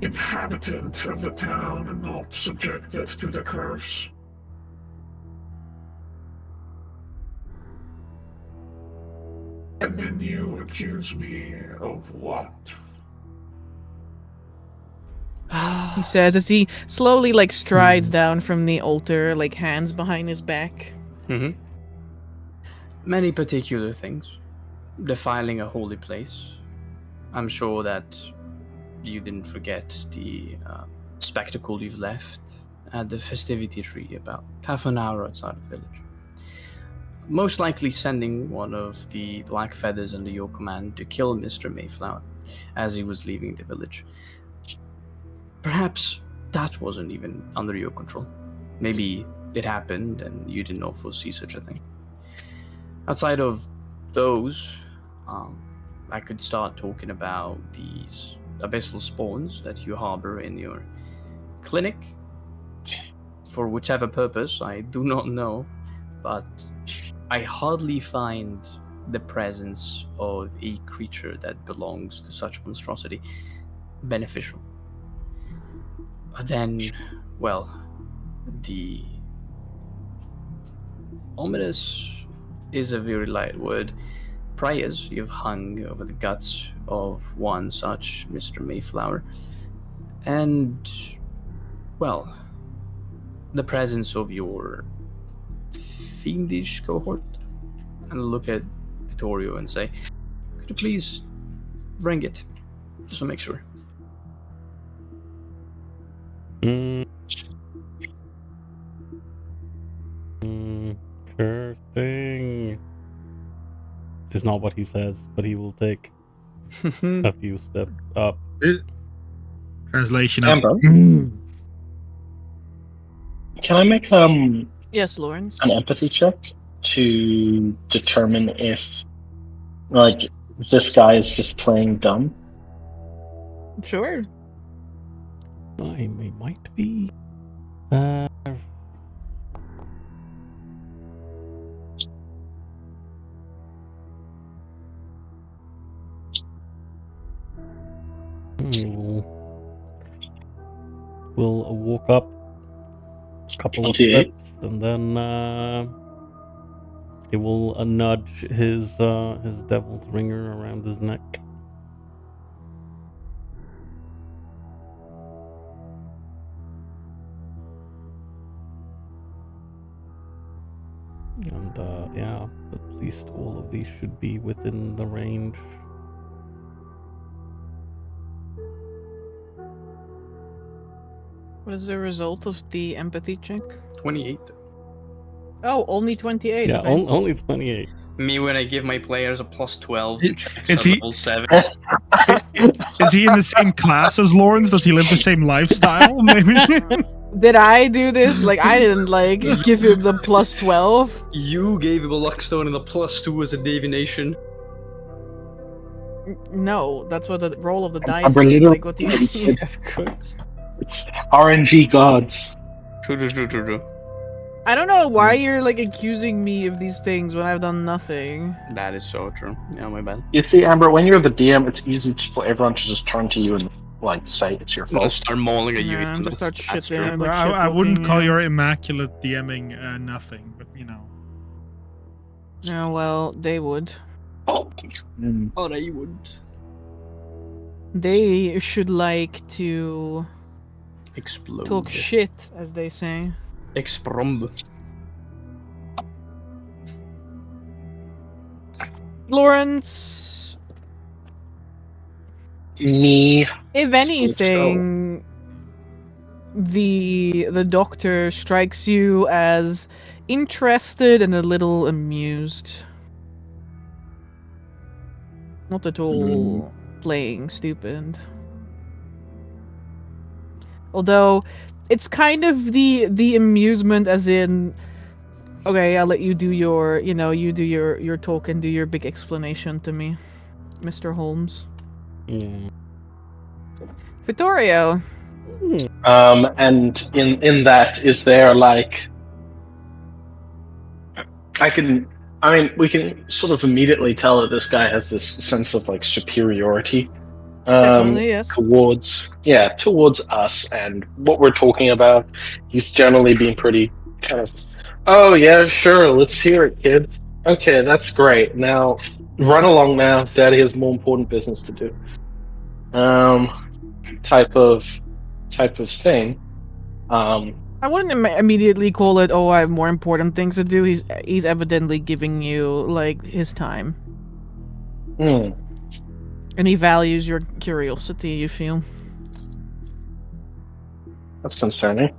inhabitant of the town and not subjected to the curse. And then you accuse me of what? He says as he slowly strides down from the altar, hands behind his back. Many particular things. Defiling a holy place. I'm sure that you didn't forget the spectacle you've left at the festivity tree about half an hour outside of the village. Most likely sending one of the black feathers under your command to kill Mr. Mayflower as he was leaving the village. perhaps that wasn't even under your control. Maybe it happened and you did not foresee such a thing. Outside of those, I could start talking about these abyssal spawns that you harbor in your clinic. For whichever purpose, I do not know, but I hardly find the presence of a creature that belongs to such monstrosity beneficial. Then, well, the ominous is a very light word. Prayers you've hung over the guts of one such, Mr. Mayflower. And, well, the presence of your fiendish cohort. And look at Vittorio and say, could you please bring it? Just to make sure. Sure thing. Is not what he says, but he will take a few steps up. Translation of Amber? Can I make Yes, Lawrence. an empathy check to determine if, like, this guy is just playing dumb? Sure. I might be. We'll walk up a couple of 28. steps, and then he will nudge his devil's ringer around his neck. And yeah, at least all of these should be within the range. What is the result of the empathy check? 28. Oh, only 28. Yeah, okay. only 28. Me when I give my players a plus 12 to checks Is at he- level 7. Is he in the same class as Lawrence? Does he live the same lifestyle? Maybe. Did I do this? Like, I didn't, like, give him the plus 12. You gave him a luckstone and a plus 2 as a divination. No, that's what the roll of the dice Amber, did. little- Like, what do you mean? It's RNG gods. True. I don't know why you're, like, accusing me of these things when I've done nothing. That is so true. Yeah, my bad. You see, Amber, when you're the DM, it's easy for everyone to just turn to you and, like, say it's your I'll fault. start mauling at you. Yeah, Ethan, just start that's shitting. true. Like, I wouldn't shit-talking, call yeah. your immaculate DMing nothing, but you know. Oh, well, they would. Mm. Oh, they would. They should like to Explode. talk shit, as they say. Expromb. Lawrence, Me. if anything, the doctor strikes you as interested and a little amused. Not at all playing stupid. Although it's kind of the amusement as in, okay, I'll let you do your, you do your talk and do your big explanation to me, Mr. Holmes. Yeah. Vittorio. And in that, is there, like... we can sort of immediately tell that this guy has this sense of, like, superiority. Definitely, yes. Towards us and what we're talking about. He's generally been pretty kind of, oh yeah, sure, let's hear it, kids. Okay, that's great. Now, run along now. Daddy has more important business to do. Type of thing. I wouldn't immediately call it, oh, I have more important things to do. He's evidently giving you, like, his time. And he values your curiosity, you feel. That's concerning.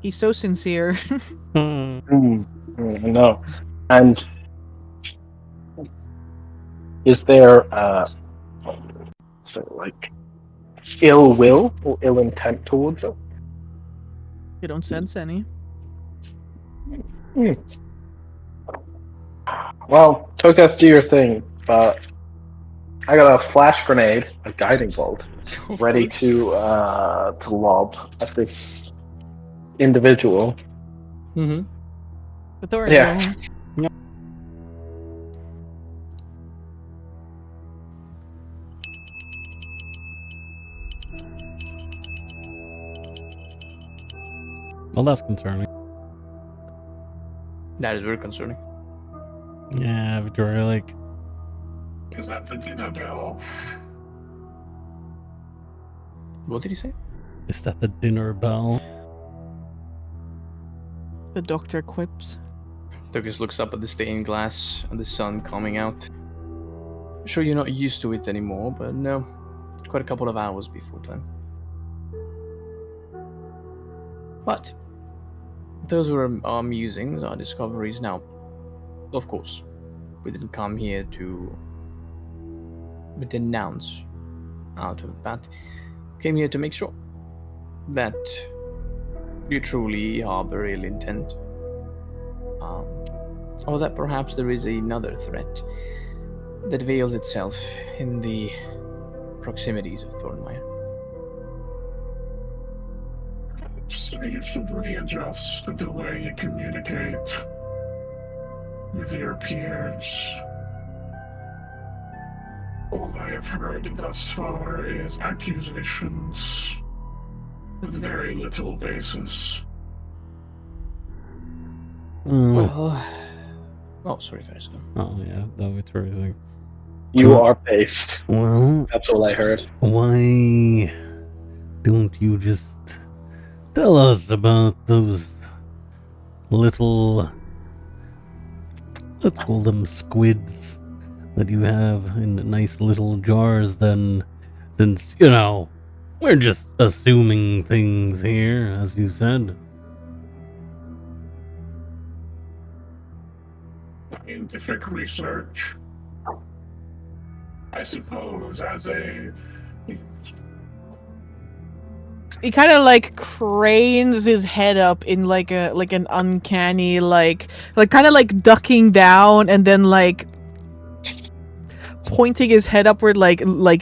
He's so sincere. No. And is there like ill will or ill intent towards it. You don't sense any. Well, Tokas, do your thing, but I got a flash grenade, a guiding bolt, Of ready course. to lob at this individual. Mm-hmm. The door Yeah. Well, that's concerning. That is very concerning. Yeah, Victoria, like, Is that the dinner bell? What did he say? is that the dinner bell? The doctor quips. Douglas looks up at the stained glass and the sun coming out. Sure, you're not used to it anymore, but no, quite a couple of hours before time. But those were our musings, our discoveries. Now, of course, we didn't come here to denounce out of that. Came here to make sure that you truly harbor ill intent. Or that perhaps there is another threat that veils itself in the proximities of Thornmire. So you should readjust the way you communicate with your peers. All I have heard thus far is accusations with very little basis. Well, oh, sorry, Ferris. Oh, yeah, that was terrific. You are based. Well, That's all I heard. why don't you just tell us about those little, let's call them squids, that you have in nice little jars then, since, you know, we're just assuming things here, as you said. Scientific research, I suppose, as a He kind of like cranes his head up in like an uncanny like kind of like ducking down and then like pointing his head upward like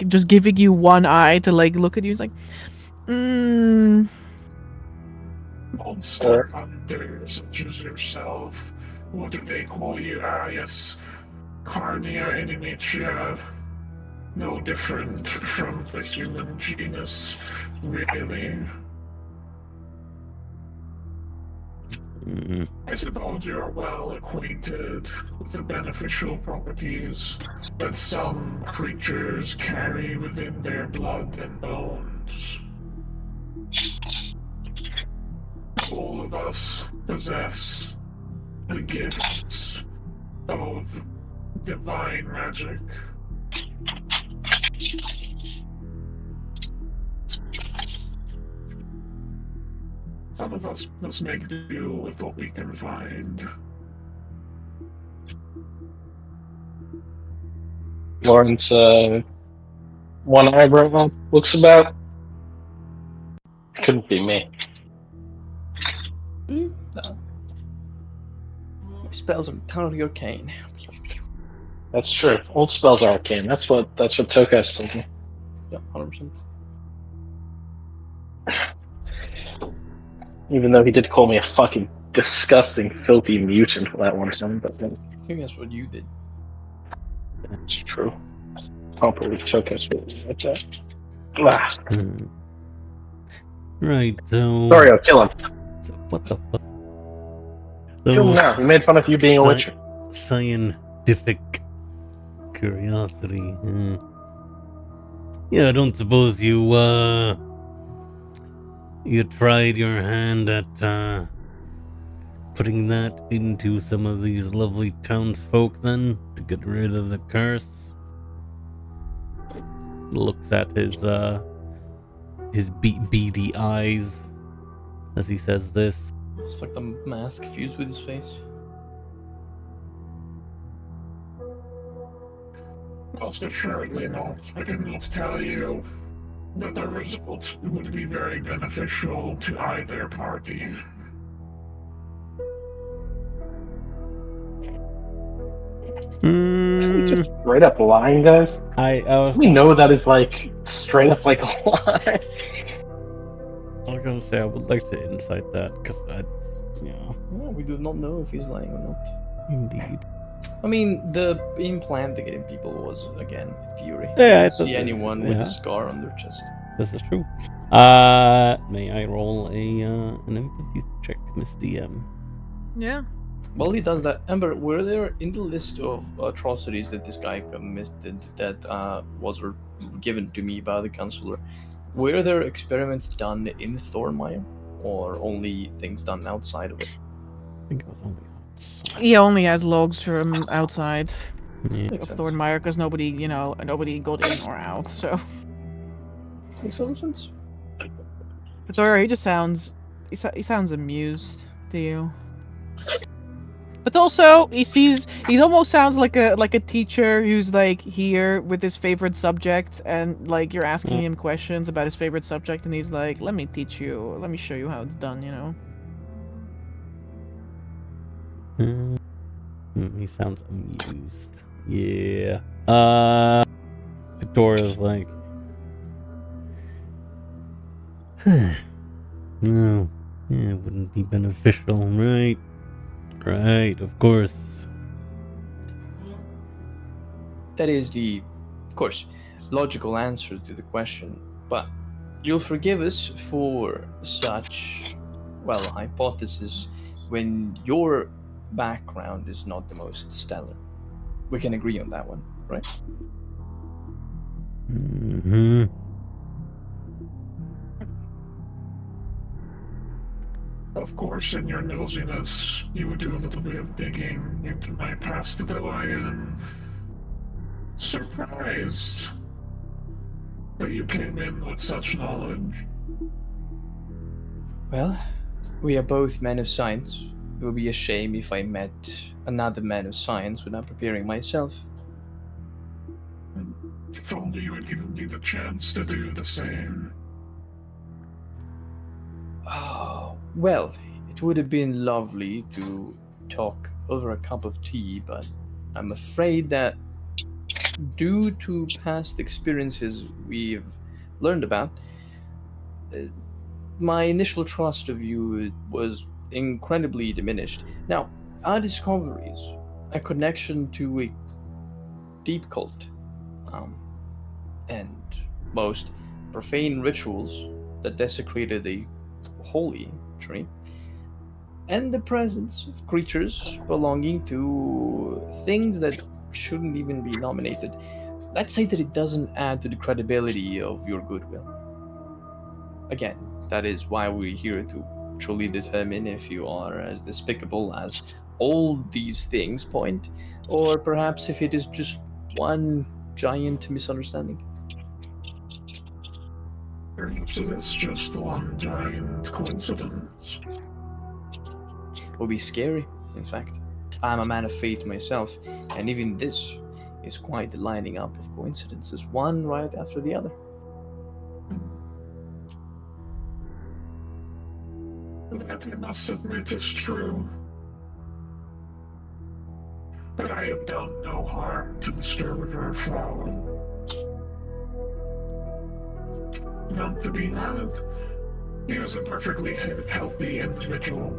just giving you one eye to like look at you. He's like, monster hunter such as yourself. What do they call you? Ah, yes, Carnia Inimicia. No different from the human genus, really. I suppose you're well acquainted with the beneficial properties that some creatures carry within their blood and bones. All of us possess the gifts of divine magic. Some of us must make do with what we can find. Lawrence, one eyebrow looks about. Couldn't be me. No. My spells are totally arcane. That's true. Old spells are arcane. That's what Tokas told me. Yeah, 100%. Even though he did call me a fucking disgusting, filthy mutant for that one time, but then I think that's what you did. it's true. Can't believe Tokas was like that. Ah, Right, so... sorry, I'll kill him. So what the fuck? Kill him now. He made fun of you being a witcher. Scientific curiosity. Yeah, I don't suppose you, you tried your hand at, putting that into some of these lovely townsfolk then, to get rid of the curse? Looks at his beady eyes as he says this. It's like the mask fused with his face. Most assuredly not. I did not tell you But the result would be very beneficial to either party. Just straight up lying, guys. I was We know that is like straight up like a lie. I was gonna say I would like to insight that because Well, we do not know if he's lying or not. indeed. I mean, the implant they gave people was, again, theory. Yeah, I don't it's a- see anyone with yeah. a scar on their chest. This is true. May I roll an empathy check, Miss DM? Yeah. While he does that, Amber, were there in the list of atrocities that this guy committed that was given to me by the counselor, were there experiments done in Thornmire, or only things done outside of it? I think it was only outside. He only has logs from outside Yeah. Makes of sense. Thornmire because nobody got in or out. So, Makes some sense. but Dora, he just sounds he sounds amused to you. But also, he almost sounds like a teacher who's like here with his favorite subject, and like you're asking him questions about his favorite subject, and he's like, "Let me teach you. Let me show you how it's done." You know. He sounds amused. Yeah. Victoria's like, no, yeah, it wouldn't be beneficial, right? Right, of course. That is the, of course, logical answer to the question, but you'll forgive us for such, well, hypothesis when your background is not the most stellar. We can agree on that one, right? Mm-hmm. Of course, in your nosiness, you would do a little bit of digging into my past, though I am surprised that you came in with such knowledge. Well, we are both men of science. It would be a shame if I met another man of science without preparing myself. If only you had given me the chance to do the same. Oh, well, it would have been lovely to talk over a cup of tea, but I'm afraid that due to past experiences we've learned about, my initial trust of you was incredibly diminished. Now, our discoveries, a connection to a deep cult, and most profane rituals that desecrated a holy tree, and the presence of creatures belonging to things that shouldn't even be nominated. Let's say that it doesn't add to the credibility of your goodwill. Again, that is why we're here to truly determine if you are as despicable as all these things point, or perhaps if it is just one giant misunderstanding. Perhaps it is just one giant coincidence. It would be scary, in fact. I'm a man of fate myself, and even this is quite the lining up of coincidences, one right after the other. That I must admit is true. But I have done no harm to Mr. Riverflower. Not to be mad. He is a perfectly healthy individual.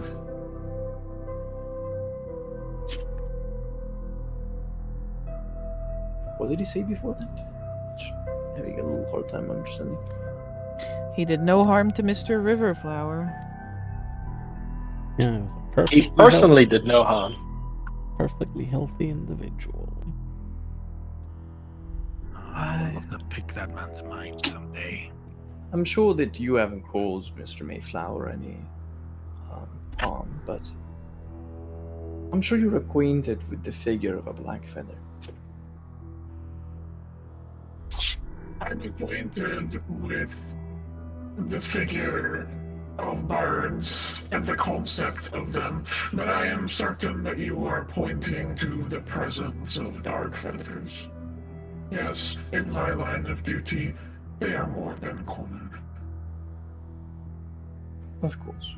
What did he say before that? Just having a little hard time understanding. He did no harm to Mr. Riverflower. Yeah, it was a He perfectly personally did no harm. perfectly healthy individual. I would love to pick that man's mind someday. I'm sure that you haven't caused Mr. Mayflower any harm, but I'm sure you're acquainted with the figure of a black feather. I'm acquainted with the figure of birds and the concept of them, but I am certain that you are pointing to the presence of dark feathers. Yes, in my line of duty, They are more than common. Of course.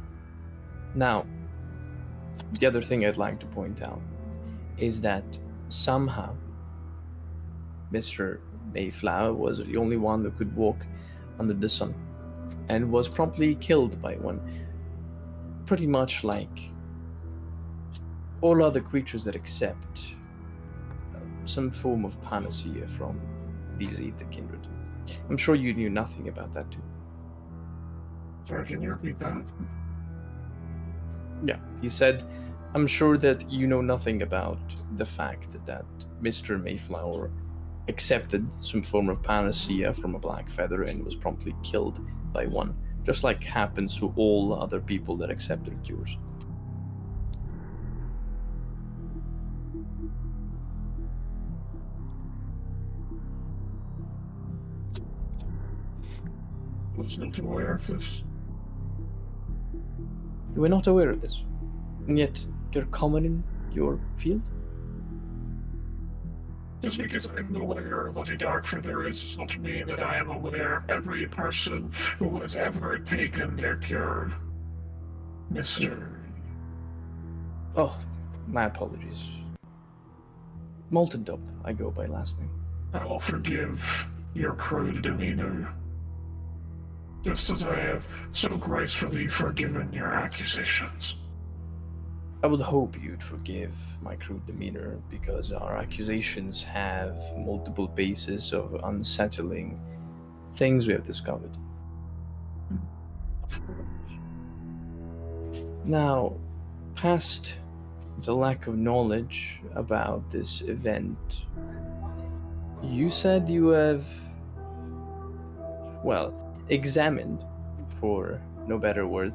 Now, the other thing I'd like to point out is that somehow Mr. Mayflower was the only one who could walk under the sun and was promptly killed by one. Pretty much like all other creatures that accept some form of panacea from these ether kindred. I'm sure you knew nothing about that too. Sorry, can you repeat that? Yeah, he said, I'm sure that you know nothing about the fact that Mr. Mayflower accepted some form of panacea from a black feather and was promptly killed by one, just like happens to all other people that accept their cures. I was not aware of this. You were not aware of this, and yet they're common in your field? Just because I am aware of what a dark feather is does not mean that I am aware of every person who has ever taken their cure. Mr. Oh, my apologies. Molten Top, I go by last name. I will forgive your crude demeanor, just as I have so gracefully forgiven your accusations. I would hope you'd forgive my crude demeanor, because our accusations have multiple bases of unsettling things we have discovered. Now, past the lack of knowledge about this event, you said you have, well, examined, for no better word,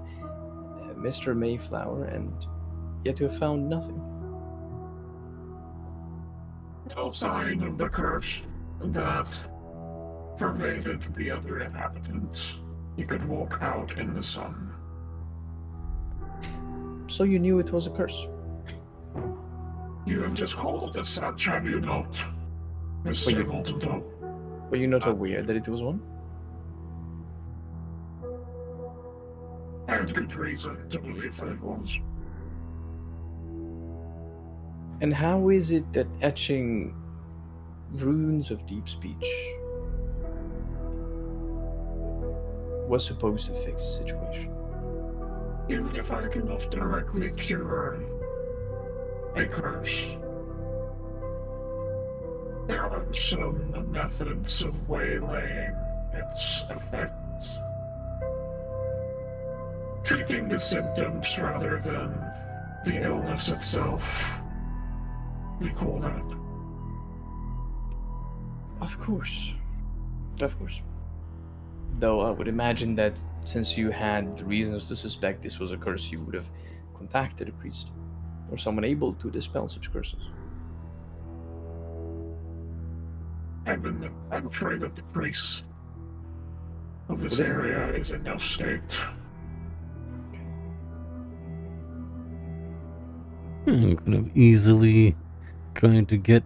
Mr. Mayflower, and yet you have found nothing. No sign of the curse that pervaded the other inhabitants. You could walk out in the sun. So you knew it was a curse? You have just called it as such, have you not, Mr. Molten? Were you not aware that it was one? I had good reason to believe that it was. And how is it that etching runes of deep speech was supposed to fix the situation? Even if I cannot directly cure a curse, there are some methods of waylaying its effects. Treating the symptoms rather than the illness itself. We call that. Of course. Of course. Though I would imagine that since you had reasons to suspect this was a curse, you would have contacted a priest or someone able to dispel such curses. I'm afraid that the priest of this area is in no state. I'm kind of easily trying to get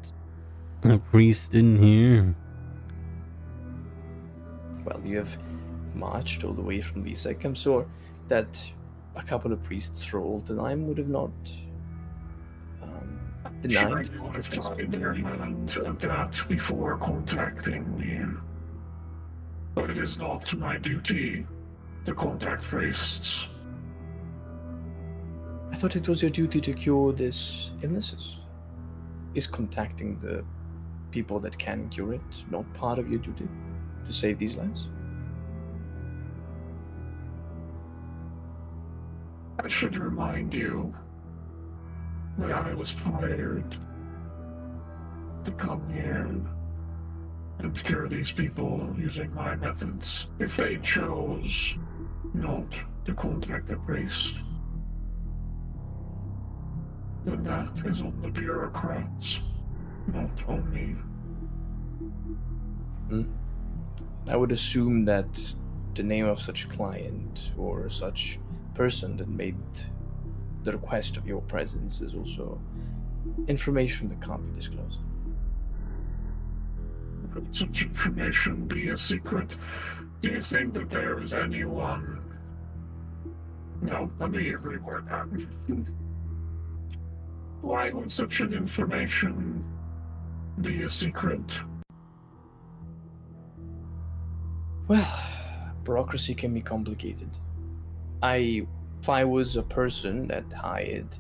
a priest in here. Well, you have marched all the way from Visek. I'm sure that a couple of priests for all time would have not denied. Sure, you would have tried their hand at that before contacting me. But it is not my duty to contact priests. I thought it was your duty to cure these illnesses. Is contacting the people that can cure it not part of your duty to save these lives? I should remind you that I was hired to come here and cure these people using my methods. If they chose not to contact the priest, then that is on the bureaucrats, not on me. I would assume that the name of such client or such person that made the request of your presence is also information that can't be disclosed. could such information be a secret? Do you think that there is anyone... No, let me reword that. Why would such an information be a secret? Well, bureaucracy can be complicated. If I was a person that hired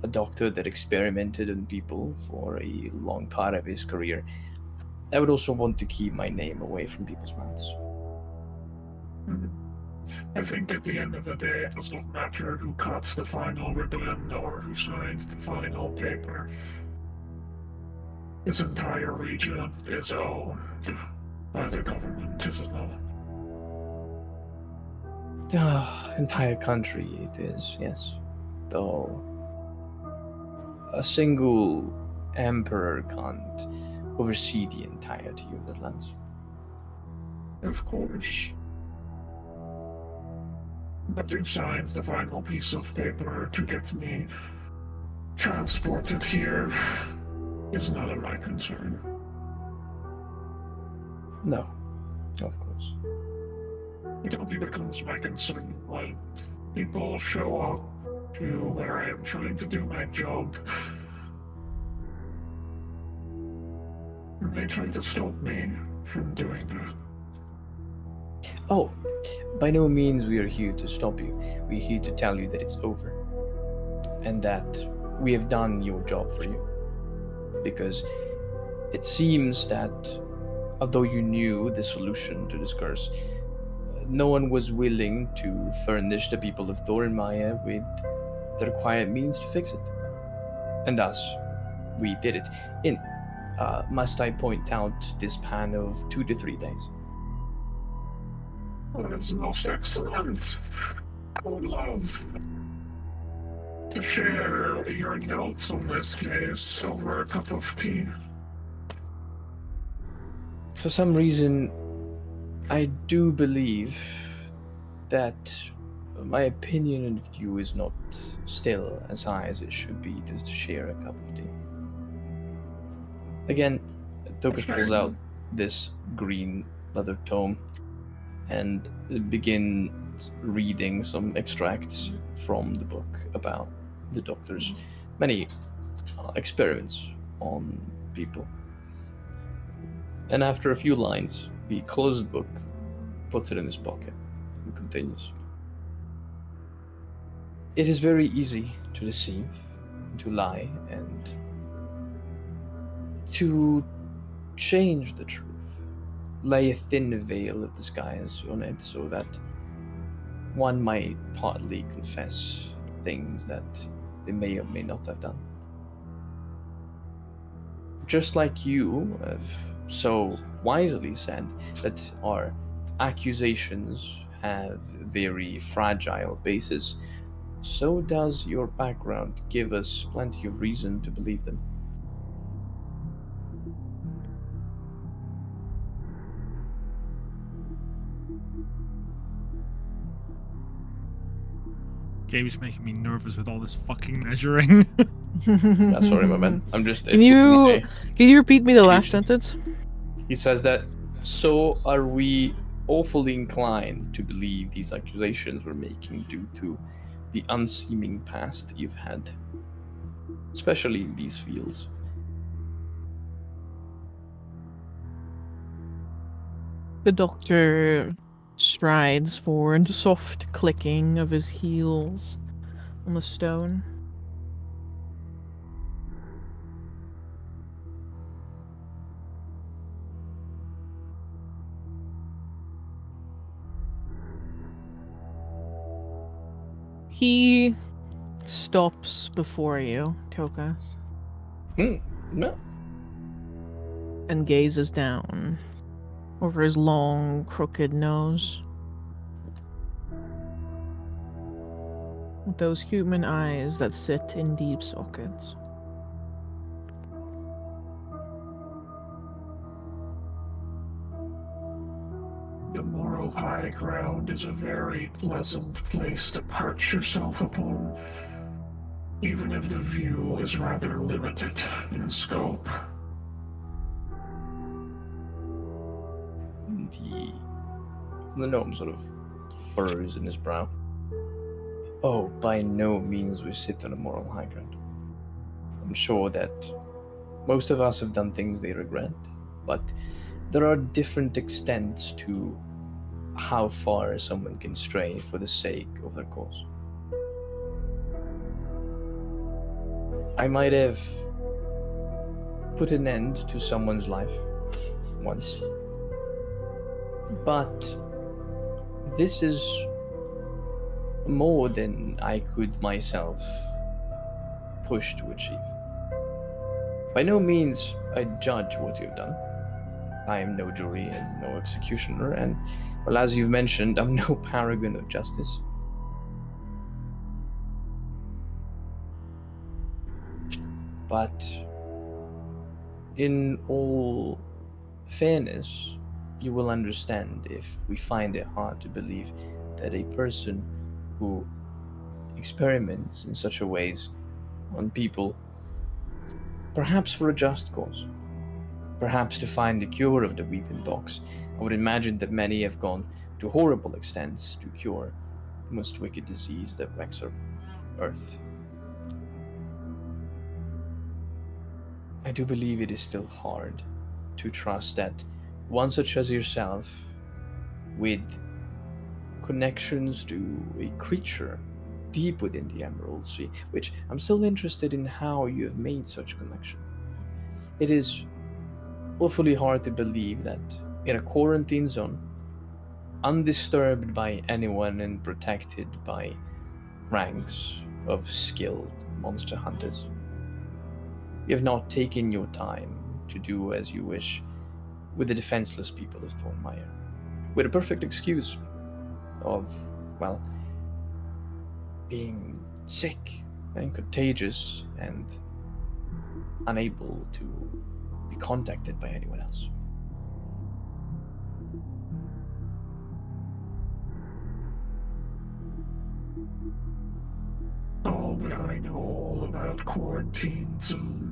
a doctor that experimented on people for a long part of his career, I would also want to keep my name away from people's mouths. I think at the end of the day, it does not matter who cuts the final ribbon or who signs the final paper. This entire region is owned by the government, is it not? The entire country it is, yes. Though a single emperor can't oversee the entirety of the lands. Of course. But who signs the final piece of paper to get me transported here is none of my concern. No, of course. It only becomes my concern when people show up to where I am trying to do my job. And they try to stop me from doing that. Oh, by no means we are here to stop you. We're here to tell you that it's over. And that we have done your job for you. Because it seems that, although you knew the solution to this curse, no one was willing to furnish the people of Thorinmaya with the required means to fix it. And thus, we did it in, must I point out, this span of 2 to 3 days. Oh, that's most excellent. I would love to share your notes on this case over a cup of tea. For some reason, I do believe that my opinion and view is not still as high as it should be to share a cup of tea. Again, Tokus pulls out this green leather tome and begins reading some extracts from the book about the doctor's many experiments on people. And after a few lines, he closes the book, puts it in his pocket, and continues. It is very easy to deceive, to lie, and to change the truth. Lay a thin veil of disguise on it so that one might partly confess things that they may or may not have done. Just like you have so wisely said that our accusations have very fragile basis, so does your background give us plenty of reason to believe them. Gabe's making me nervous with all this fucking measuring. Sorry, my man. I'm just. Can you repeat me the last sentence? He says that, so are we awfully inclined to believe these accusations we're making due to the unseeming past you've had, especially in these fields. The doctor strides forward, soft clicking of his heels on the stone. He stops before you, Tokas, No. and gazes down over his long, crooked nose. With those human eyes that sit in deep sockets. The moral high ground is a very pleasant place to perch yourself upon, even if the view is rather limited in scope. The gnome sort of furrows in his brow. Oh, by no means we sit on a moral high ground. I'm sure that most of us have done things they regret, but there are different extents to how far someone can stray for the sake of their cause. I might have put an end to someone's life once, but this is more than I could myself push to achieve. By no means I judge what you've done. I am no jury and no executioner, and, well, as you've mentioned, I'm no paragon of justice. But in all fairness, you will understand if we find it hard to believe that a person who experiments in such a ways on people, perhaps for a just cause, perhaps to find the cure of the weeping box. I would imagine that many have gone to horrible extents to cure the most wicked disease that wrecks our earth. I do believe it is still hard to trust that one such as yourself, with connections to a creature deep within the Emerald Sea, which I'm still interested in how you have made such connection. It is awfully hard to believe that in a quarantine zone, undisturbed by anyone and protected by ranks of skilled monster hunters, you have not taken your time to do as you wish with the defenseless people of Thornmire, with a perfect excuse of, well, being sick and contagious and unable to be contacted by anyone else. Oh, but I know all about quarantine zones.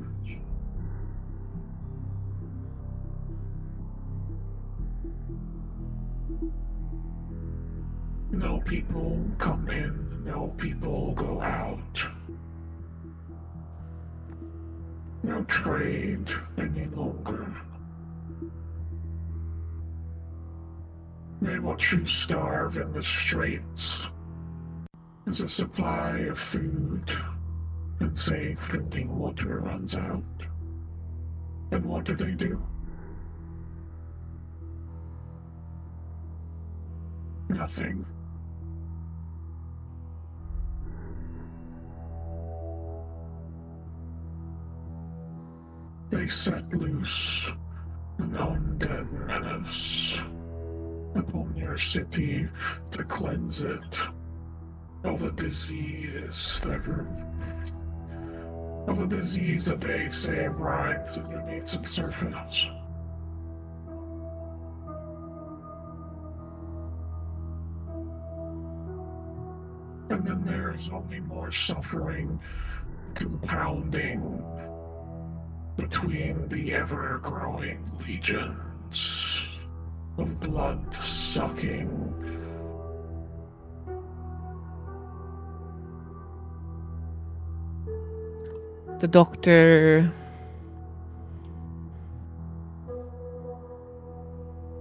No people come in, no people go out. No trade any longer. They watch you starve in the streets as the supply of food and safe drinking water runs out. And what do? Nothing. They set loose an undead menace upon your city to cleanse it of a disease that they say rides underneath its surface. And then there's only more suffering compounding between the ever-growing legions of blood-sucking The doctor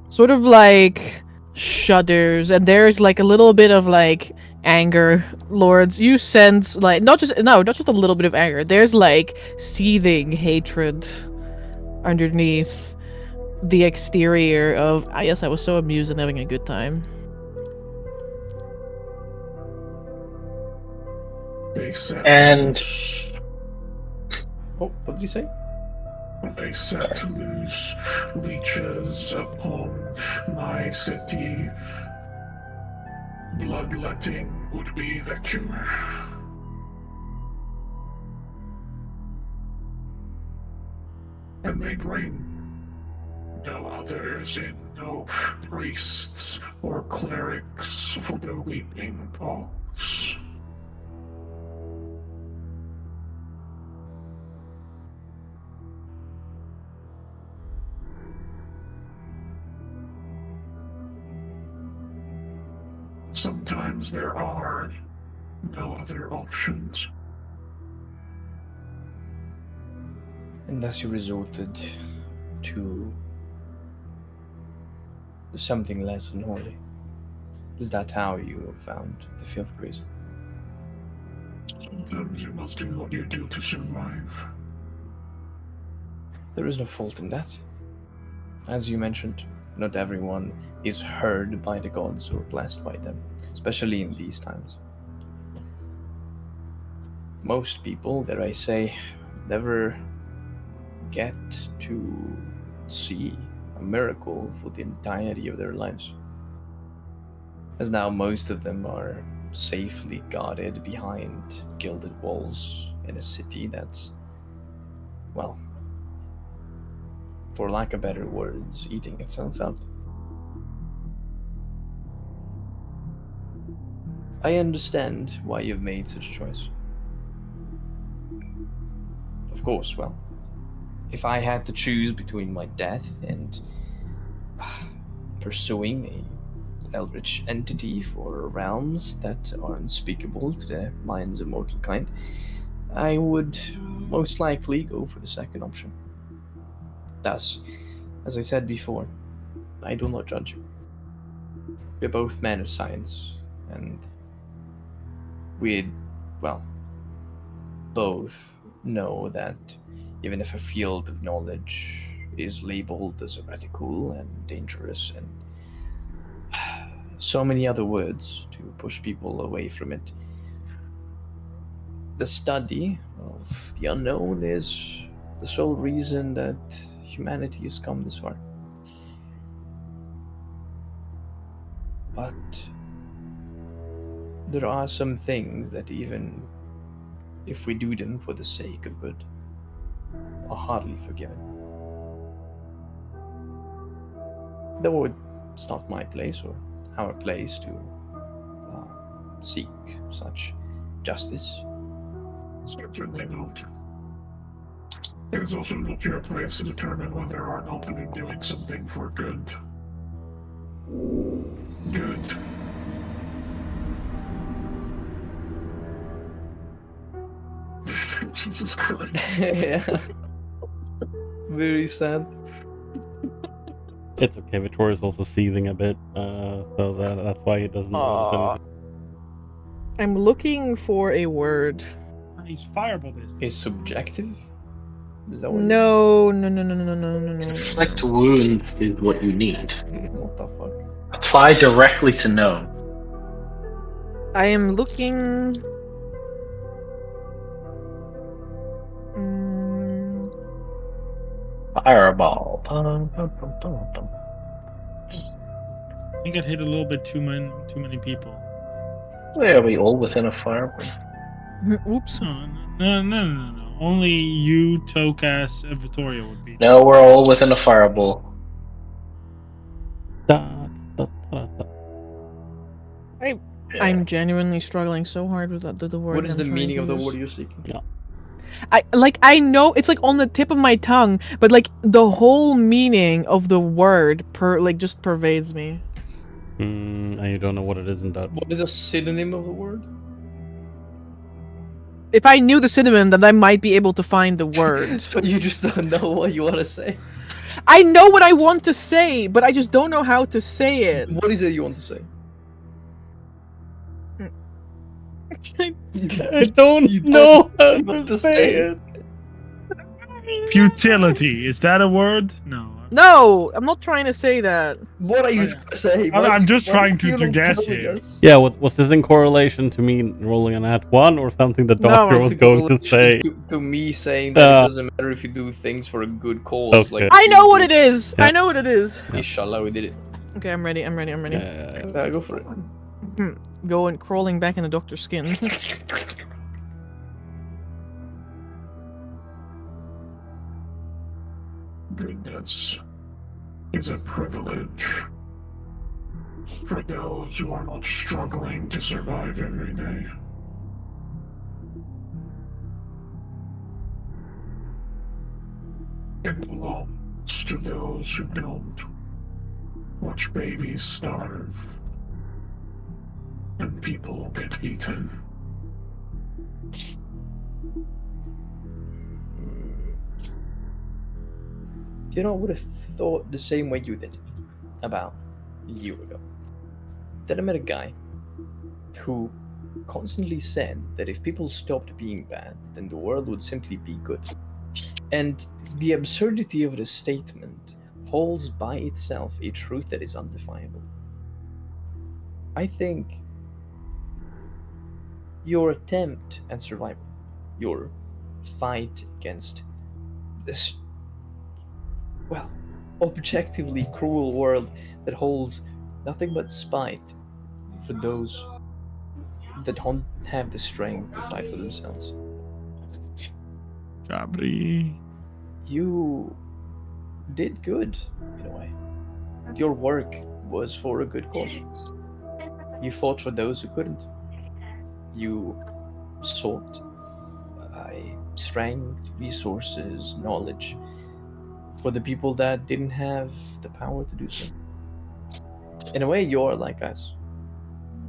sort of like shudders, and there's like a little bit of like anger. Lords, you sense like not just a little bit of anger. There's like seething hatred underneath the exterior of, I guess I was so amused and having a good time. And Oh, what did you say? They set loose leeches upon my city. Bloodletting would be the cure. And they bring no others in, no priests or clerics for the weeping pox. sometimes there are no other options. And thus you resorted to something less unholy. Is that how you found the fifth reason? Sometimes you must do what you do to survive. There is no fault in that. As you mentioned, not everyone is heard by the gods or blessed by them, especially in these times. Most people, dare I say, never get to see a miracle for the entirety of their lives. As now most of them are safely guarded behind gilded walls in a city that's, well, for lack of better words, eating itself out. I understand why you've made such a choice. Of course, well, if I had to choose between my death and pursuing a eldritch entity for realms that are unspeakable to the minds of mortal kind, I would most likely go for the second option. Thus, as I said before, I do not judge you. We're both men of science, and we, well, both know that even if a field of knowledge is labeled as heretical and dangerous and so many other words to push people away from it, the study of the unknown is the sole reason that humanity has come this far. But there are some things that even if we do them for the sake of good, are hardly forgiven. Though it's not my place or our place to seek such justice. Certainly not. It is also not your place to determine whether or not we are doing something for good. Good. Jesus Christ. Yeah. Very sad. It's okay. Vittoria's also seething a bit, so that's why he doesn't notice anything. I'm looking for a word. He's fireball this. Is subjective? Is that what No. Inflict wounds is what you need. What the fuck? Apply directly to know. I am looking. Fireball. Bum, bum, bum, bum, bum. I think I'd hit a little bit too many people. Are we all within a fireball? Oops. No. Only you, Tokas, and Vittoria would be. No, we're all within a fireball. I'm genuinely struggling so hard with the word. What is I'm the trying meaning to of the use. word you're seeking? Yeah. I know it's like on the tip of my tongue, but like the whole meaning of the word just pervades me. And you don't know what it is in Dutch. What is a synonym of the word? If I knew the synonym, then I might be able to find the word. So you just don't know what you want to say? I know what I want to say, but I just don't know how to say it. What is it you want to say? I don't know how to say it. Futility. Is that a word? No. No, I'm not trying to say that. What are you trying to say? I'm just Why trying are you to not guess telling here. us? Yeah, was this in correlation to me rolling an at one or something the doctor it's was in going to say? To me saying that it doesn't matter if you do things for a good cause. Okay. Like I know what it is. Yeah. I know what it is. Inshallah, we did it. Okay, I'm ready. Yeah. Go for it. Going crawling back in the doctor's skin. Goodness is a privilege for those who are not struggling to survive every day. It belongs to those who don't watch babies starve and people get eaten. You know, I would have thought the same way you did about a year ago. Then I met a guy who constantly said that if people stopped being bad, then the world would simply be good. And the absurdity of the statement holds by itself a truth that is undefinable. I think your attempt at survival, your fight against this, well, objectively cruel world that holds nothing but spite for those that don't have the strength to fight for themselves. Jabri. You did good, in a way. Your work was for a good cause. You fought for those who couldn't. You sought strength, resources, knowledge for the people that didn't have the power to do so. In a way, you're like us.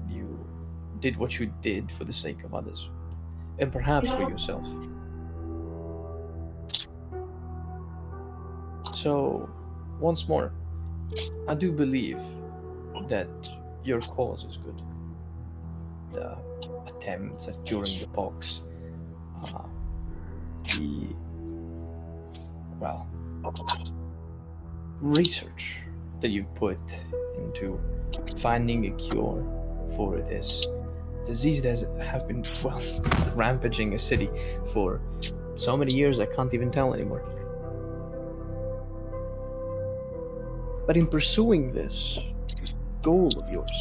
You did what you did for the sake of others, and perhaps for yourself. So, once more, I do believe that your cause is good. The attempts at curing the pox, uh, the, well, research that you've put into finding a cure for this disease that have been, well, rampaging a city for so many years I can't even tell anymore. But in pursuing this goal of yours,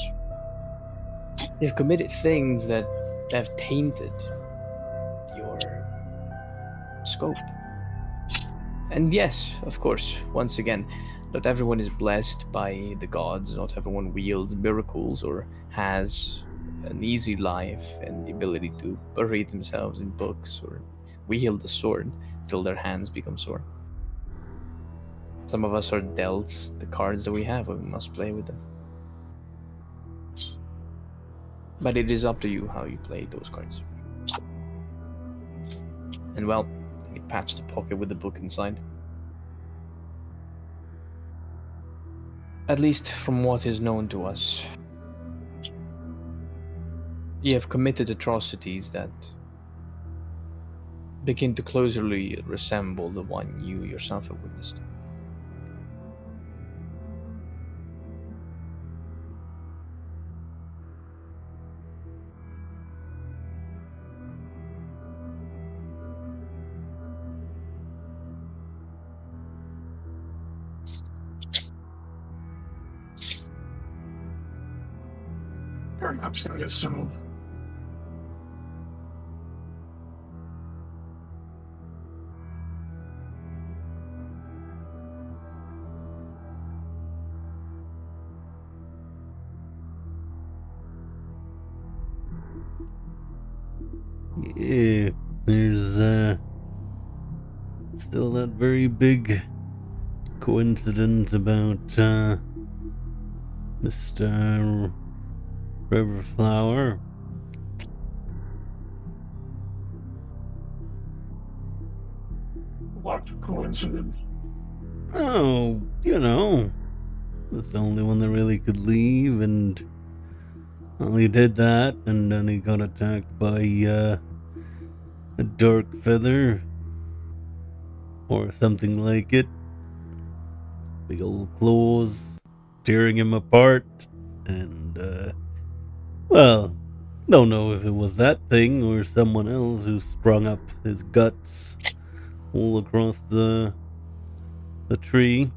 you've committed things that have tainted your scope. And yes, of course, once again, not everyone is blessed by the gods, not everyone wields miracles or has an easy life and the ability to bury themselves in books or wield a sword till their hands become sore. Some of us are dealt the cards that we have and we must play with them. But it is up to you how you play those cards. And well, he pats the pocket with the book inside. At least from what is known to us, you have committed atrocities that begin to closely resemble the one you yourself have witnessed. Perhaps that is so. Yeah, there's still that very big coincidence about Mr. Riverflower. What coincidence? Oh, you know, that's the only one that really could leave, and well, he did that, and then he got attacked by a dark feather or something like it. Big old claws tearing him apart, and well, don't know if it was that thing or someone else who sprung up his guts all across the tree.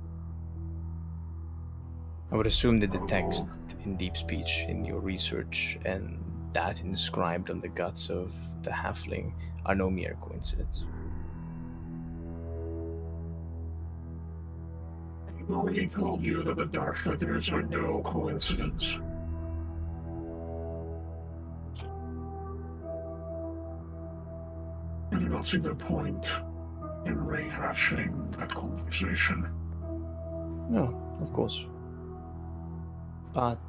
I would assume that the text in deep speech in your research and that inscribed on the guts of the halfling are no mere coincidence. I've already told you that the Dark Feathers are no coincidence. I do not see the point in rehashing that conversation. No, of course. But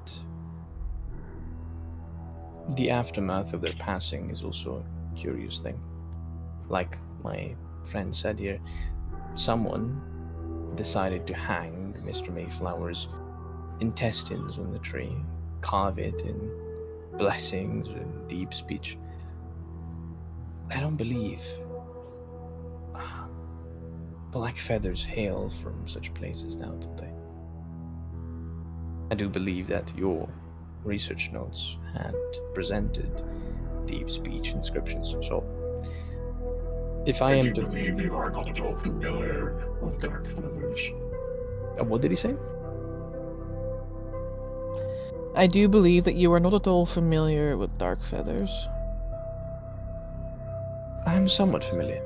the aftermath of their passing is also a curious thing. Like my friend said here, someone decided to hang Mr. Mayflower's intestines on the tree, carve it in blessings and deep speech. I don't believe black feathers hail from such places now, do they? I do believe that your research notes had presented deep speech inscriptions, so if I am do to... believe you are not at all familiar with dark feathers. What did he say? I do believe that you are not at all familiar with dark feathers. I'm somewhat familiar.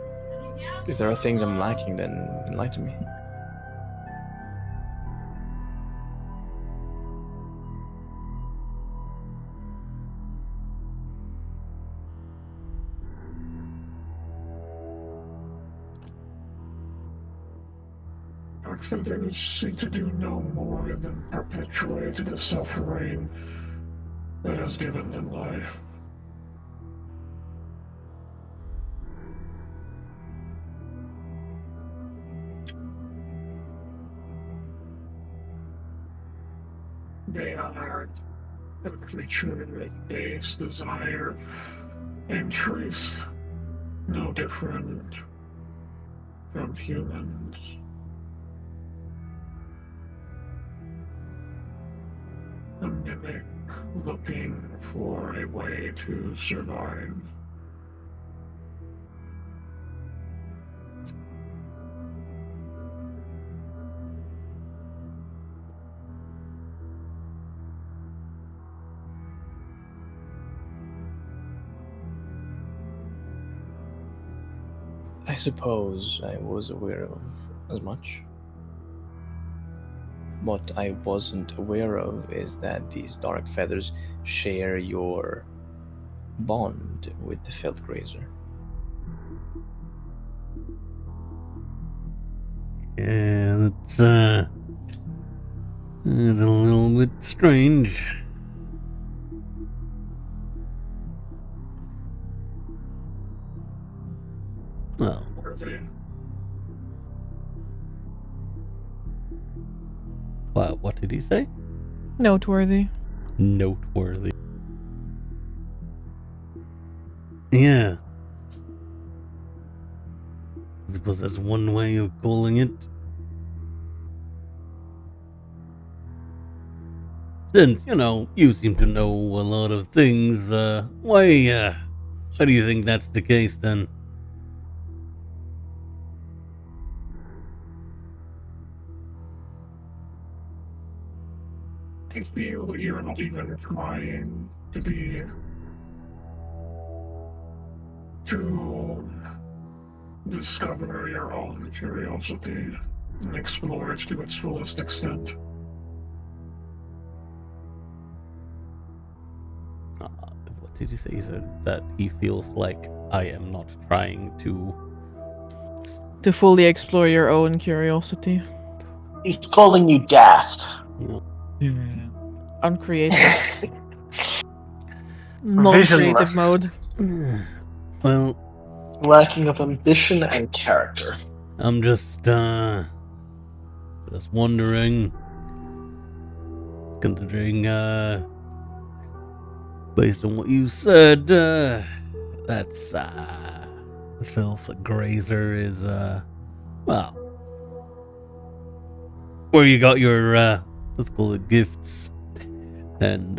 If there are things I'm lacking, then enlighten me. Dark feathers seem to do no more than perpetuate the suffering that has given them life. They are a creature with base desire and truth, no different from humans. A mimic looking for a way to survive. I suppose I was aware of as much. What I wasn't aware of is that these dark feathers share your bond with the Filthgrazer. Yeah, that's it's a little bit strange. Well, what did he say? Noteworthy. Noteworthy. Yeah. I suppose that's one way of calling it. Since, you seem to know a lot of things, why do you think that's the case then? I feel that you're not even trying to discover your own curiosity and explore it to its fullest extent. What did he say? He said that he feels like I am not trying to... To fully explore your own curiosity. He's calling you daft. Yeah. Uncreative. Non-creative Visionless. mode. Well, Lacking of ambition and character. I'm just wondering, considering, based on what you said, that's, Filthgrazer is, well, where you got your, let's call it gifts, and,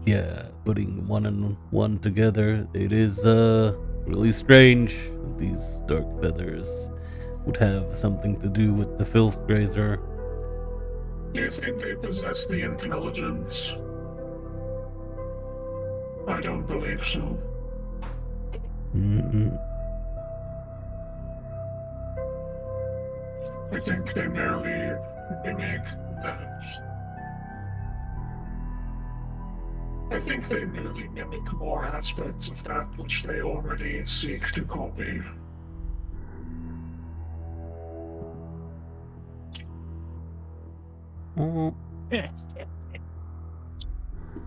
yeah, putting one and one together, it is, really strange that these dark feathers would have something to do with the Filthgrazer. Do you think they possess the intelligence? I don't believe so. I think they merely mimic that. I think they merely mimic more aspects of that which they already seek to copy.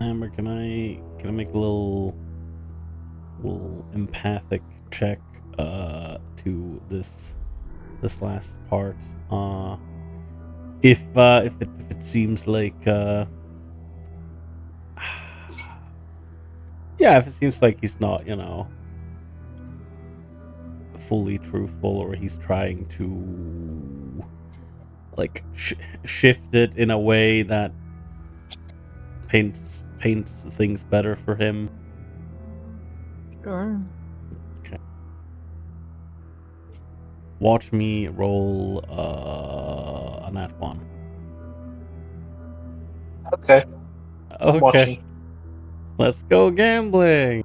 Amber, can I make a little empathic check to this last part? If it seems like yeah, if it seems like he's not, fully truthful, or he's trying to like shift it in a way that paints things better for him. Sure. Okay. Watch me roll a nat 1. Okay. Okay. Watching. Let's go gambling.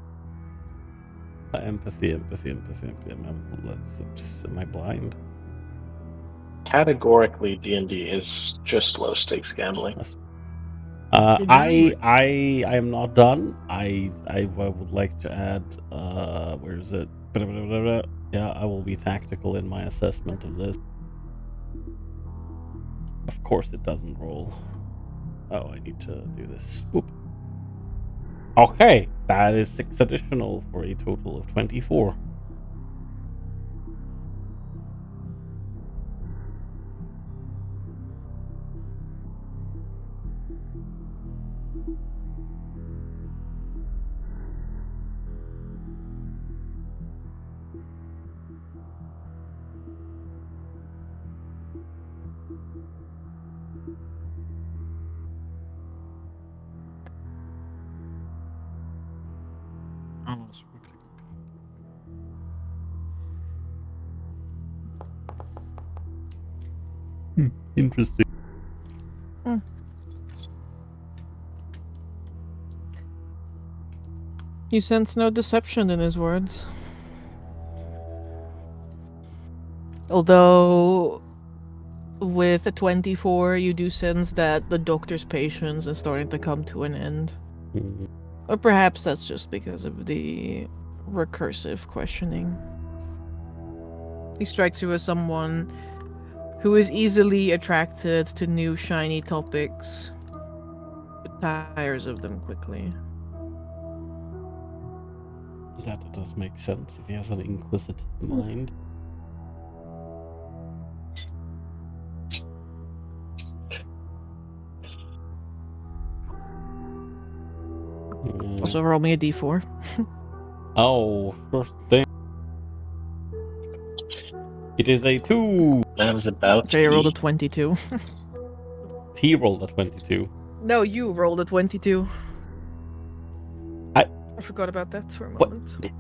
Empathy. Am I blind? Categorically, D&D is just low stakes gambling. I am not done. I would like to add. Where is it? Yeah, I will be tactical in my assessment of this. Of course, it doesn't roll. Oh, I need to do this. Oop. Okay, that is 6 additional for a total of 24. Oh, so quickly. Interesting. You sense no deception in his words. Although, with a 24, you do sense that the doctor's patience is starting to come to an end. Mhm. Or perhaps that's just because of the recursive questioning. He strikes you as someone who is easily attracted to new shiny topics, but tires of them quickly. That does make sense if he has an inquisitive mind. Also, roll me a d4. Oh, first thing. It is a 2. I was about Okay, you rolled a to 22. He rolled a 22. No, you rolled a 22. I forgot about that for a What? moment.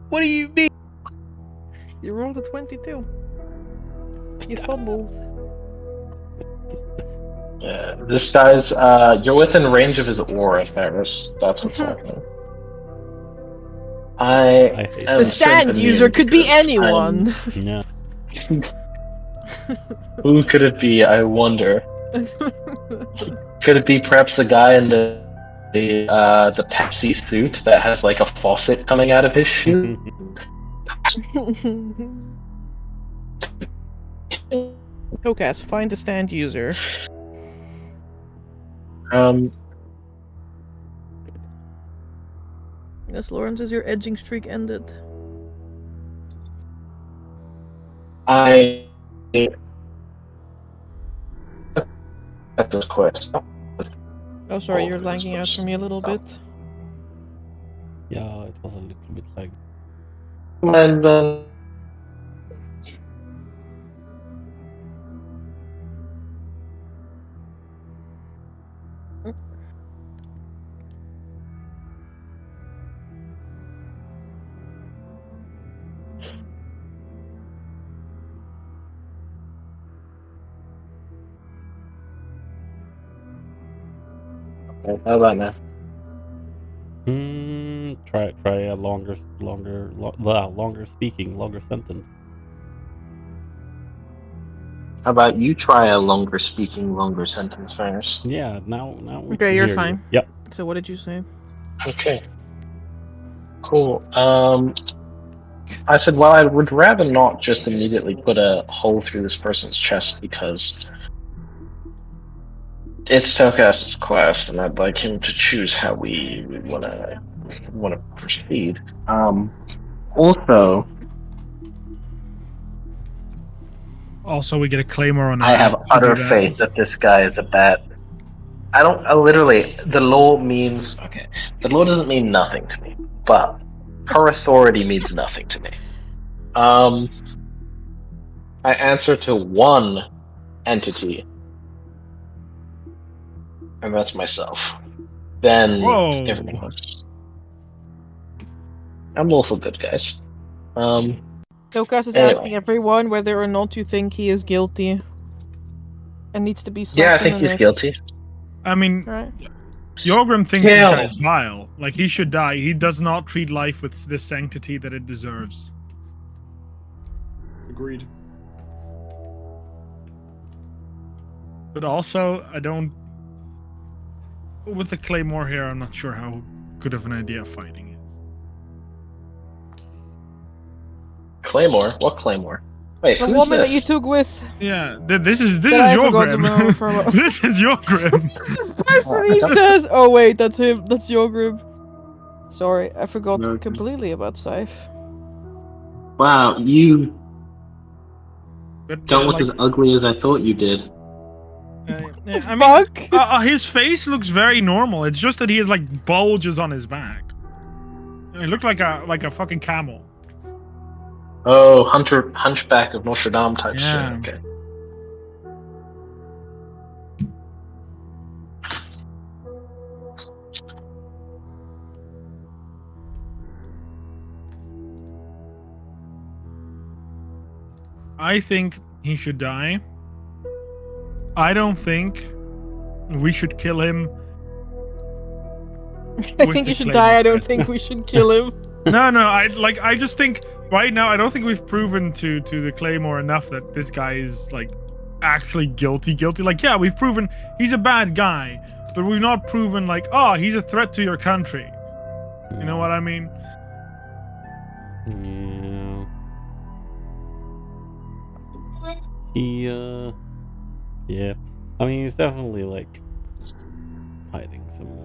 What do you mean? You rolled a 22. You fumbled. Yeah, this guy's, you're within range of his aura, Etharis. That's what's happening. I hate am The stand certain user could be because anyone. Yeah. Who could it be, I wonder? Could it be perhaps the guy in the Pepsi suit that has like a faucet coming out of his shoe? Kokas, find the stand user. Yes, Lawrence, is your edging streak ended? That's a quest. Oh, sorry, you're lagging out for me a little bit. Yeah, it was a little bit like. And how about now? Try a longer speaking, longer sentence. How about you try a longer speaking, longer sentence first? Yeah, now we Okay, can you're hear fine. you. Yep. So what did you say? Okay. Cool. I said, well, I would rather not just immediately put a hole through this person's chest because It's TaleCasers' quest, and I'd like him to choose how we wanna proceed. Also, Also, we get a claymore on our I have ass if we do utter that. faith that this guy is a bat. I literally, the law means, okay, the law doesn't mean nothing to me, but her authority means nothing to me. I answer to one entity, and that's myself. Then Whoa. everything else. I'm lawful good, guys. Tokas is Anyway. asking everyone whether or not you think he is guilty. And needs to be Yeah, slapped I think in the he's neck. guilty. I mean, Right. Yorgrim thinks Kill. this guy's vile. Like, he should die. He does not treat life with the sanctity that it deserves. Agreed. But also, I don't... With the claymore here, I'm not sure how good of an idea fighting is. Claymore? What Claymore? Wait, The who's woman this? that you took with. Yeah, this is I forgot to Yorgrim. remember from- This is Yorgrim. This person, he says. Oh wait, that's him. That's your group. Sorry, I forgot Okay. completely about Scythe. Wow, you But, don't look like, as ugly as I thought you did. yeah, I mean, Fuck. his face looks very normal. It's just that he has like bulges on his back. He looked like a fucking camel. Oh, Hunchback of Notre Dame type Yeah. shit. Okay. I think he should die. I don't think we should kill him. I with think the you should claymore die. I don't threat. think we should kill him. No, I just think right now I don't think we've proven to the Claymore enough that this guy is like actually guilty. Like, yeah, we've proven he's a bad guy, but we've not proven like, oh, he's a threat to your country. You know what I mean? Yeah. Yeah. I mean, he's definitely like hiding some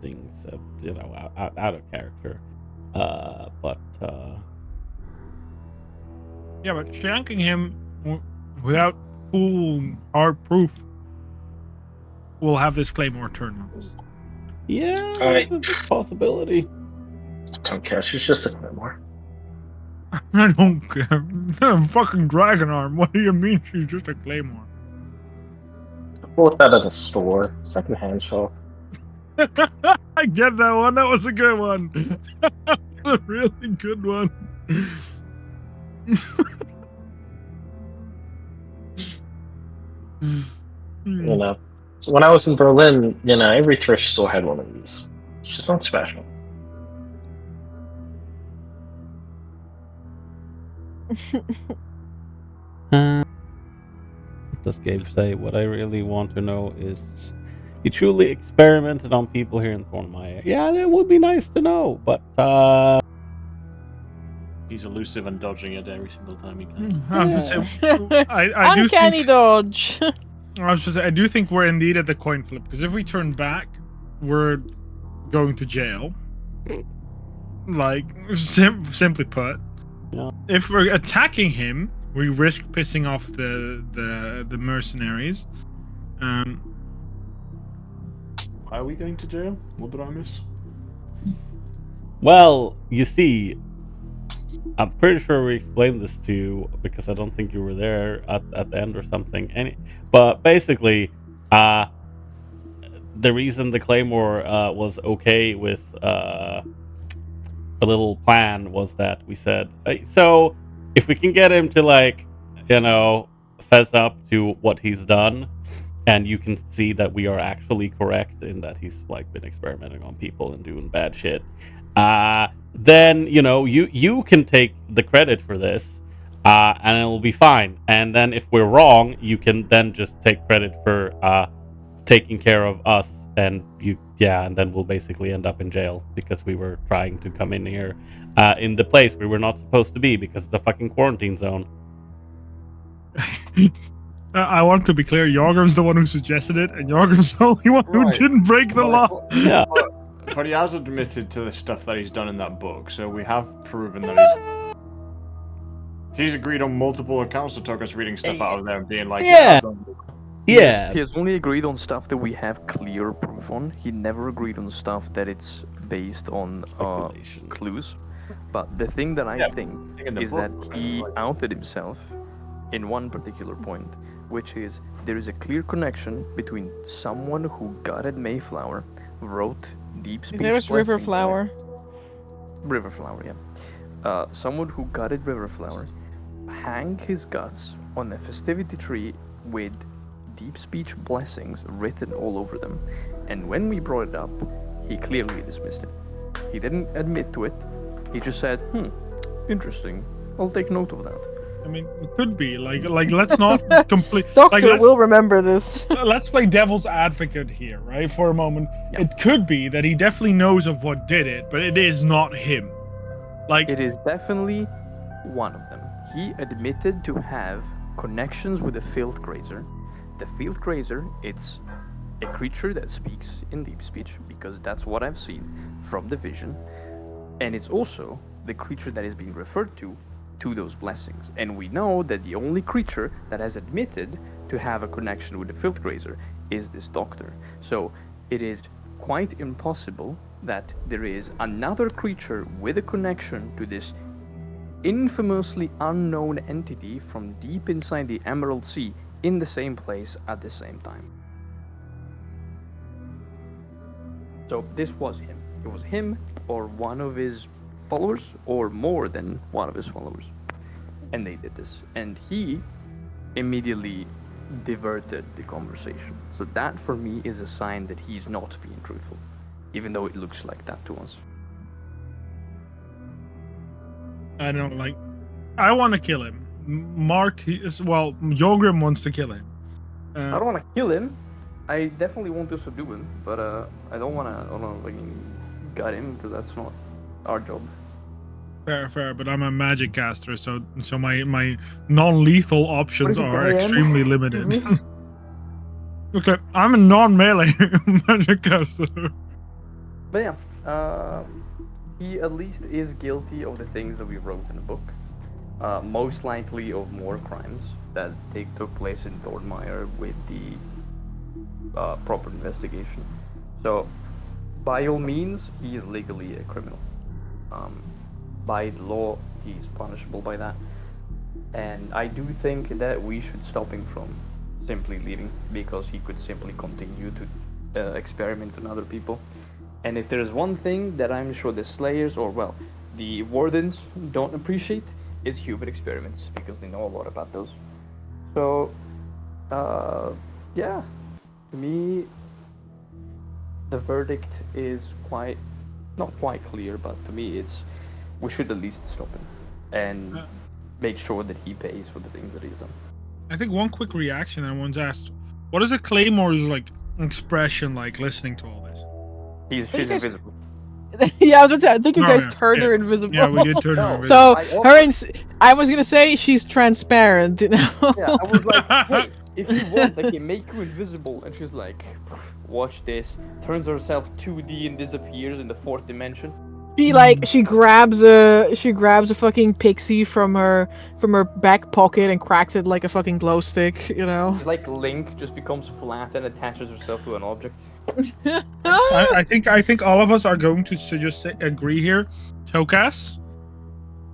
things, out of character. But Yeah, but shanking him without full hard proof will have this Claymore turn on us. yeah, Alright. that's a big possibility. Don't care. She's just a Claymore. I don't care. A fucking dragon arm. What do you mean she's just a Claymore? I bought that at a store. Secondhand shop. I get that one. That was a good one. That was a really good one. You know. So when I was in Berlin, every thrift store had one of these. It's just not special. Does Gabe say, what I really want to know is, you truly experimented on people here in Thornmire? Yeah, that would be nice to know, but He's elusive and dodging it every single time he can. I was gonna say, I do Uncanny think, dodge. I was gonna say, I do think we're indeed at the coin flip, because if we turn back, we're going to jail. Like, simply put. Yeah. If we're attacking him, we risk pissing off the mercenaries. Why are we going to jail? What did I miss? well, you see, I'm pretty sure we explained this to you because I don't think you were there at the end or something. But basically, the reason the Claymore was okay with a little plan was that we said, so if we can get him to fess up to what he's done, and you can see that we are actually correct in that he's been experimenting on people and doing bad shit, then you can take the credit for this, and it'll be fine. And then if we're wrong, you can then just take credit for taking care of us, and then we'll basically end up in jail because we were trying to come in here in the place we were not supposed to be because it's a fucking quarantine zone. I want to be clear. Jorgrim's the one who suggested it, and Jorgrim's the only one who Right. didn't break the law. Yeah. But he has admitted to the stuff that he's done in that book, so we have proven that he's agreed on multiple accounts to talk us reading stuff out of there and being like, Yeah. I've done it." Yeah. He has only agreed on stuff that we have clear proof on. He never agreed on stuff that it's based on Speculation. clues. But the thing that I Yeah. think In the is that book, he like- outed himself in one particular point, which is there is a clear connection between someone who gutted Mayflower, wrote deep speech. His name was blessings on it- Riverflower. Riverflower, yeah. Someone who gutted Riverflower, hang his guts on a festivity tree with deep speech blessings written all over them. And when we brought it up, he clearly dismissed it. He didn't admit to it. He just said, interesting. I'll take note of that. I mean, it could be like let's not complete. Doctor Like, let's, will remember this. let's play devil's advocate here, right? For a moment, Yeah. it could be that he definitely knows of what did it, but it is not him. Like, It is definitely one of them. He admitted to have connections with the field grazer. The field grazer, it's a creature that speaks in deep speech, because that's what I've seen from the vision. And it's also the creature that is being referred to those blessings. And we know that the only creature that has admitted to have a connection with the field grazer is this doctor. So it is quite impossible that there is another creature with a connection to this infamously unknown entity from deep inside the Emerald Sea in the same place at the same time. So this was him. It was him or one of his followers, or more than one of his followers. And they did this. And he immediately diverted the conversation. So that for me is a sign that he's not being truthful, even though it looks like that to us. I don't know, like, I want to kill him. Mark, Jorgrim wants to kill him. I don't want to kill him. I definitely want to subdue him, but I don't want to gut him, because that's not our job. Fair, but I'm a magic caster, so my non-lethal options What is it, are I am? extremely limited. Excuse Okay, I'm a non-melee magic caster. But yeah, he at least is guilty of the things that we wrote in the book. Most likely of more crimes that took place in Thornmire with the proper investigation. So, by all means, he is legally a criminal. By the law, he's punishable by that. And I do think that we should stop him from simply leaving, because he could simply continue to experiment on other people. And if there's one thing that I'm sure the Slayers, or well, the Wardens don't appreciate, is human experiments, because they know a lot about those. So, yeah, to me, the verdict is not quite clear, but to me it's, we should at least stop him and make sure that he pays for the things that he's done. I think one quick reaction I once asked, what is a Claymore's like expression like listening to all this? She's invisible. Yeah, I was about to say, I think you No, guys yeah, turned yeah. her invisible. Yeah, we did turn her invisible. So I I was gonna say she's transparent, you know. Yeah, I was like, hey, if you want, I can make you invisible. And she's like, watch this. Turns herself 2D and disappears in the 4th dimension. She grabs a fucking pixie from her back pocket and cracks it like a fucking glow stick, you know. It's like Link just becomes flat and attaches herself to an object. I think all of us are going to just agree here. Tokas,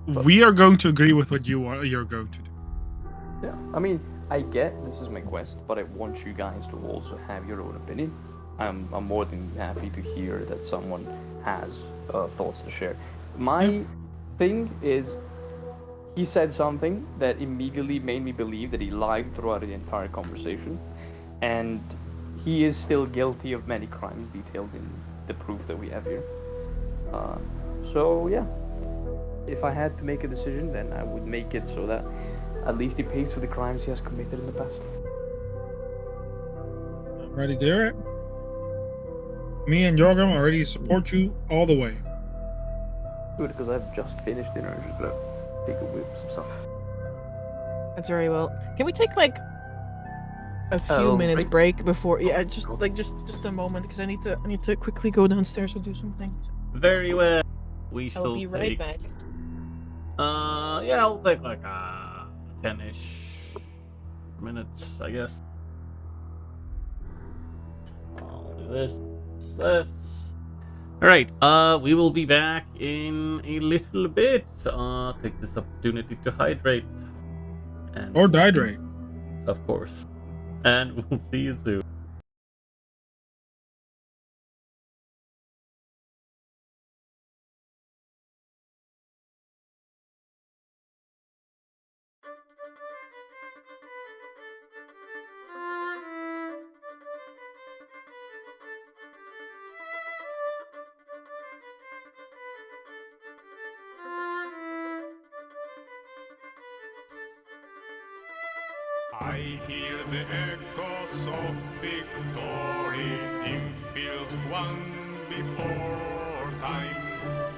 we are going to agree with what you're going to do. Yeah, I mean, I get this is my quest, but I want you guys to also have your own opinion. I'm more than happy to hear that someone has thoughts to share. My thing is, he said something that immediately made me believe that he lied throughout the entire conversation, and he is still guilty of many crimes detailed in the proof that we have here. So yeah, if I had to make a decision, then I would make it so that at least he pays for the crimes he has committed in the past. I'm ready to hear it. Me and Jorgrim already support you all the way. Good, because I've just finished dinner. I'm just gonna take a whip some stuff. That's very well. Can we take like a few minutes break. break before. Yeah, just a moment because I need to quickly go downstairs and do some things. Very well. We I'll shall be right take. back. Yeah, I'll take like 10-ish minutes, I guess. I'll do this. All right. We will be back in a little bit. Take this opportunity to hydrate. And Or dehydrate. of course. And we'll see you soon. I hear the echoes of victory in fields won before time,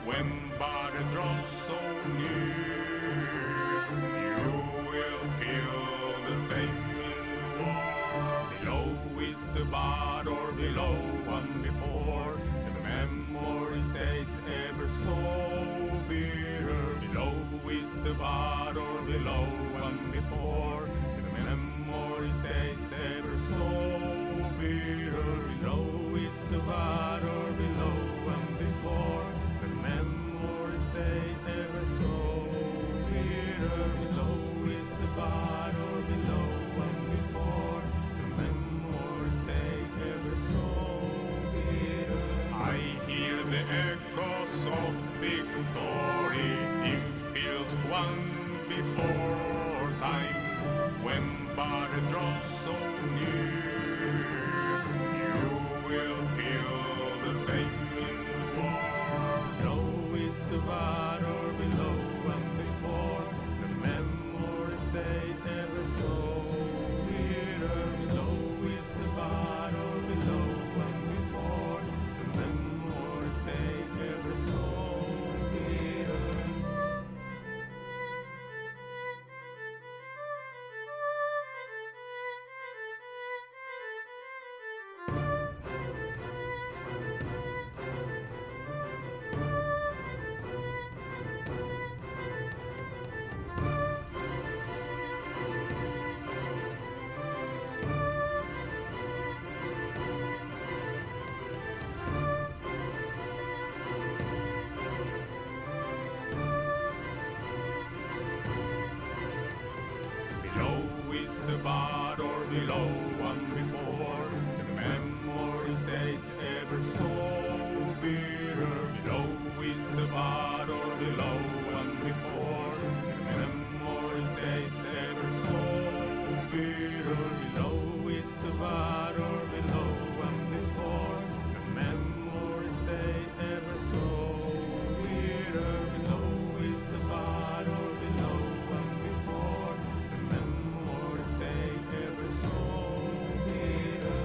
when battles draw so near. You will feel the same in war. Below is the battle, below one before. The memory stays ever so bitter. Below is the battle, below one before. Memory stays ever so bitter. Below is the battle, below and before. The memory stays ever so bitter. Below is the battle, below and before. The memory stays ever so bitter. I hear the echoes of victory in fields won before time, when battles draw so near. You will feel the same in war. Below is the battle, below and before. The memory stays ever so bitter. Below is the battle, below and before. The memory stays ever so bitter. Below is the battle, below one before. The memory stays ever so bitter. Below is the battle, below one before. The memory stays ever so bitter. Below is the battle, below one before. The memory stays ever so bitter. Below is the battle, below one before. The memory stays ever so bitter.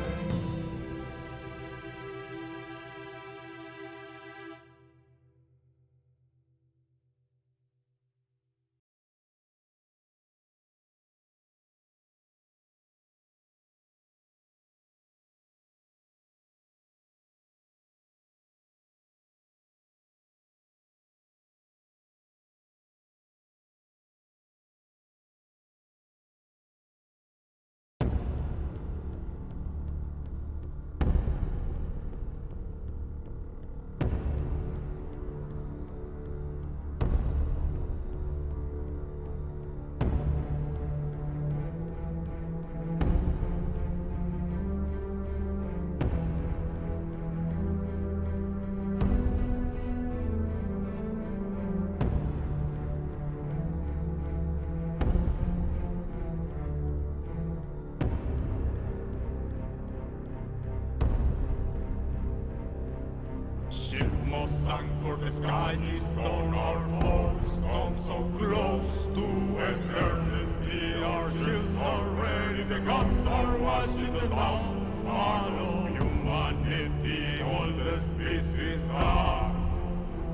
Ship must anchor, the sky is on our foes. Come so close to eternity, our shields are ready, the guns are watching the downfall of humanity. All the species are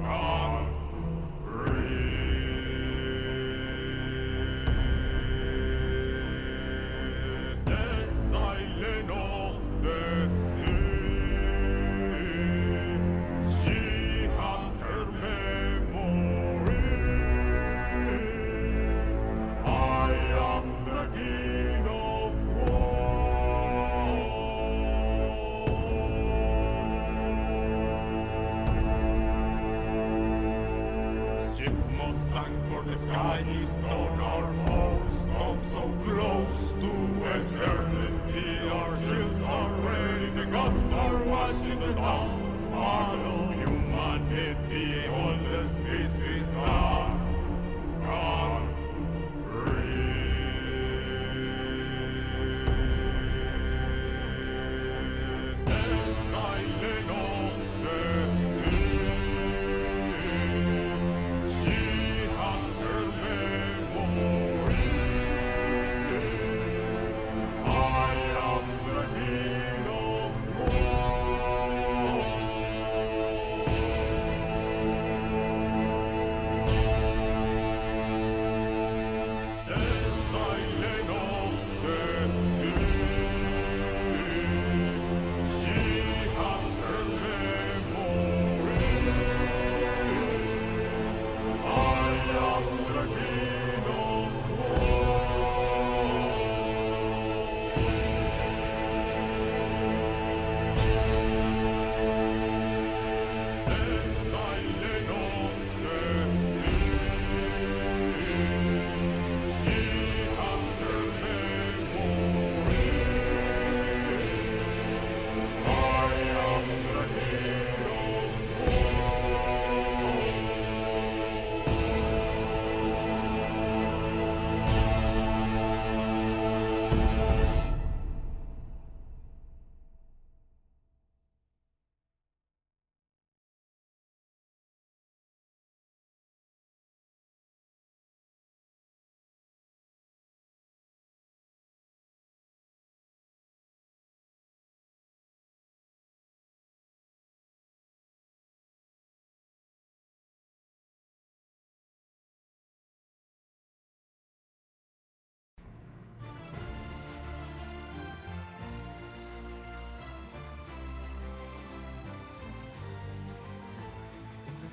gone free. Yes, I skies on our foes come so close to eternity. Our shields are ready, the gods are watching the downfall of humanity. All the species are gone.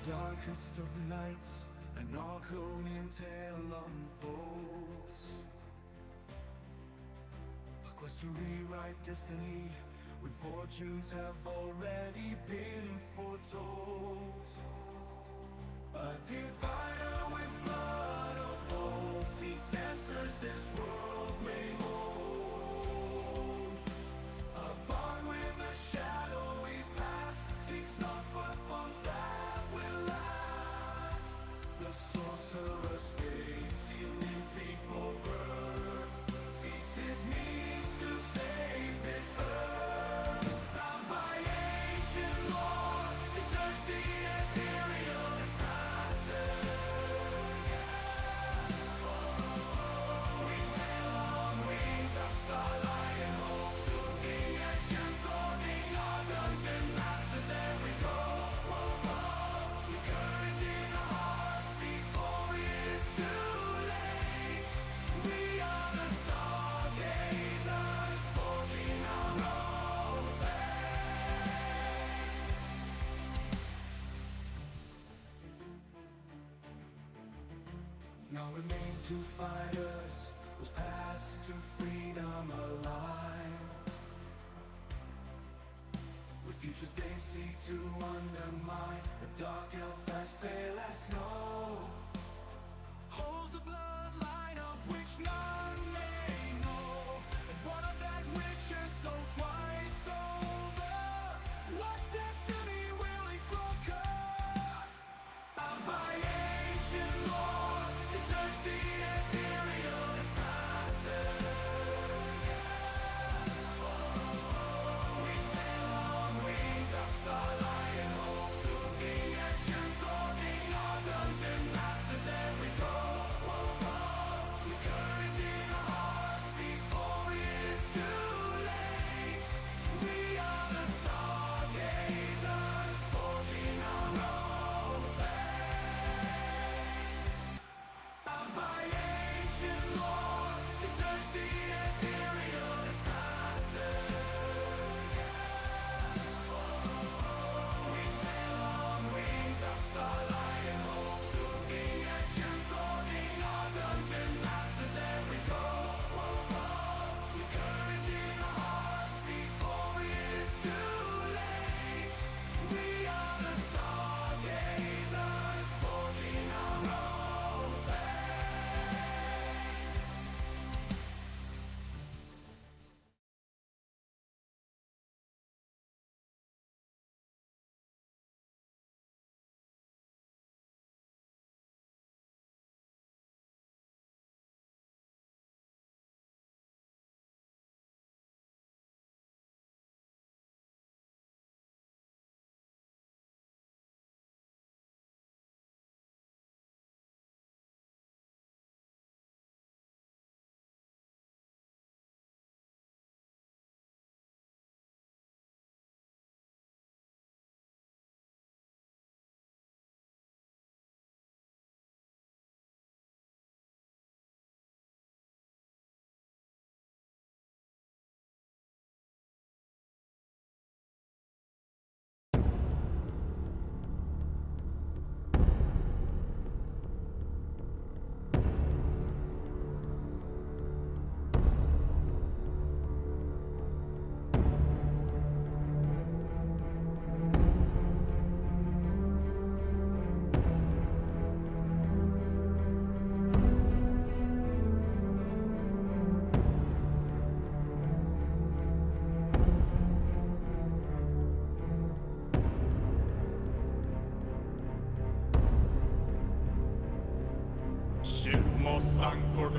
Darkest of nights, an Arkhonian tale unfolds. A quest to rewrite destiny, when fortunes have already been foretold. A divider with blood of old seeks answers this world may hold. A bond with a shadowy past seeks naught but bonds that will last. The sorcerer's fate, sealed before birth, seeks his means to save this earth. Bound by ancient lore, they search the ethereal expanses. We sail on wings of starlight and hope, soothing ancient clothing, our dungeon masters every door. With courage in our hearts before it is too late. We are the Stargazers, forging our own fate. Now remain two fighters, whose paths to freedom align. With futures they seek to undermine, the dark elf as pale as snow holds a bloodline of which none may know, and one of that which is so twice over. What destiny will he conquer? Bound by ancient lore, they search the ethereal expanses. We sail on wings of starlight and hope, soothing ancient clothing, our dungeon masters every door. With courage in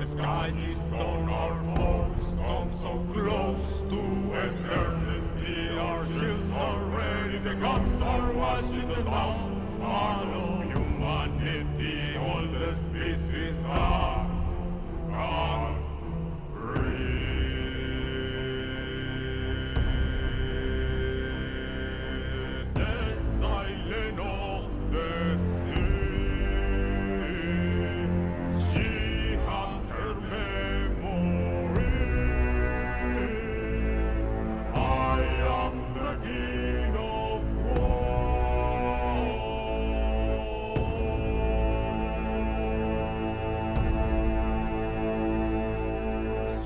the sky is on our foes. Come so close to eternity. Our shields are ready, the gods are watching the dawn. Follow humanity, all the species are gone. The silent of the sea. She has her memory. I am the king of war.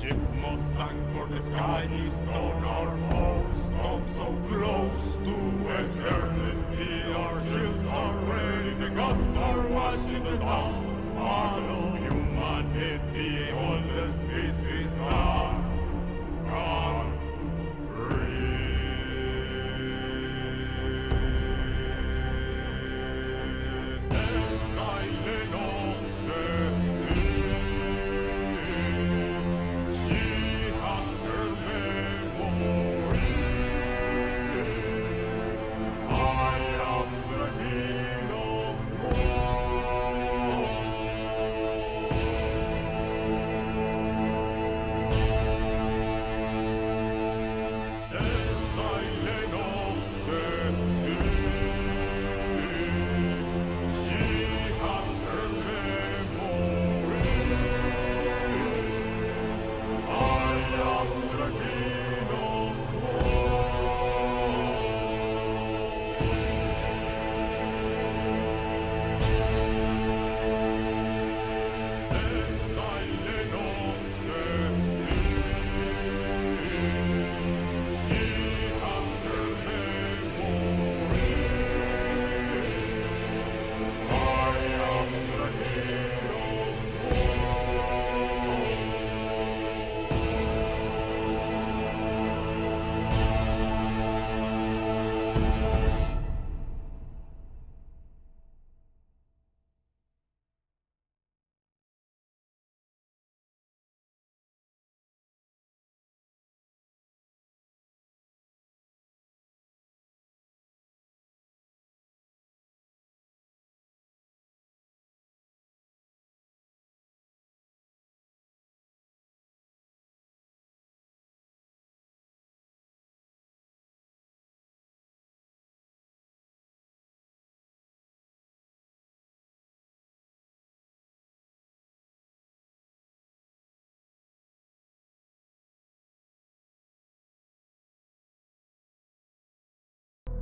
Ship must sank for the sky is on our foes. Come so close to eternity. Our shields are ready, the gods are watching the dawn. Follow humanity, all the species are gone. The silent of the sea. She has her memory. I am the king of war. The silent of the sea. She has her memory. I am the king of war. The silent of the sea. She has her memory. I am the king of war.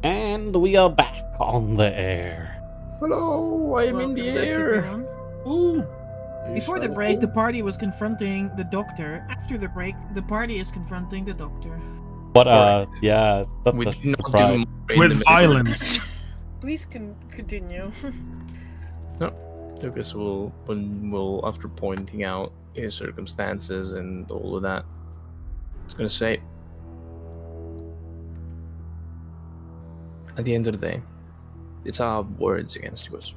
And we are back on the air. Hello, I'm in the Welcome back, air. everyone. Before the break, the party was confronting the doctor. After the break, the party is confronting the doctor. What? Correct. Yeah, that's, We that's did not right. do more in the With middle. violence. Please continue. Lucas will, after pointing out his circumstances and all of that, it's gonna say, at the end of the day, it's our words against yours.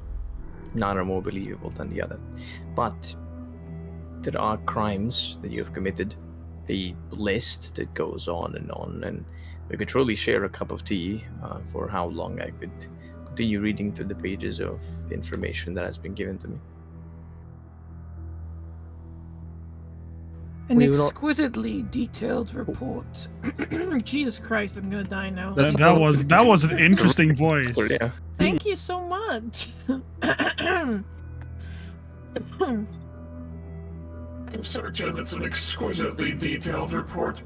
None are more believable than the other. But there are crimes that you have committed, the list that goes on, and we could truly share a cup of tea for how long I could continue reading through the pages of the information that has been given to me. An We will not- exquisitely detailed report. Jesus Christ, I'm gonna die now. That was an interesting voice. Well, yeah. Thank you so much. I'm certain it's an exquisitely detailed report.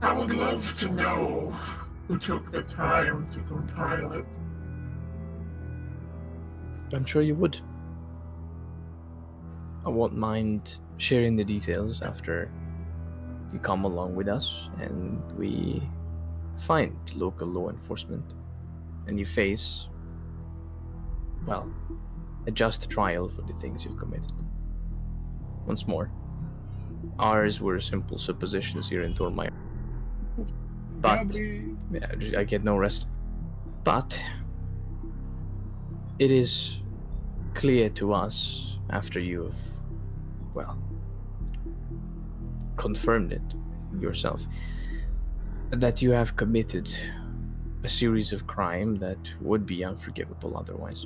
I would love to know who took the time to compile it. I'm sure you would. I won't mind sharing the details after you come along with us and we find local law enforcement and you face, well, a just trial for the things you've committed. Once more, ours were simple suppositions here in Thormeyer. But I get no rest. But it is clear to us after you've well, confirmed it yourself, that you have committed a series of crime that would be unforgivable otherwise.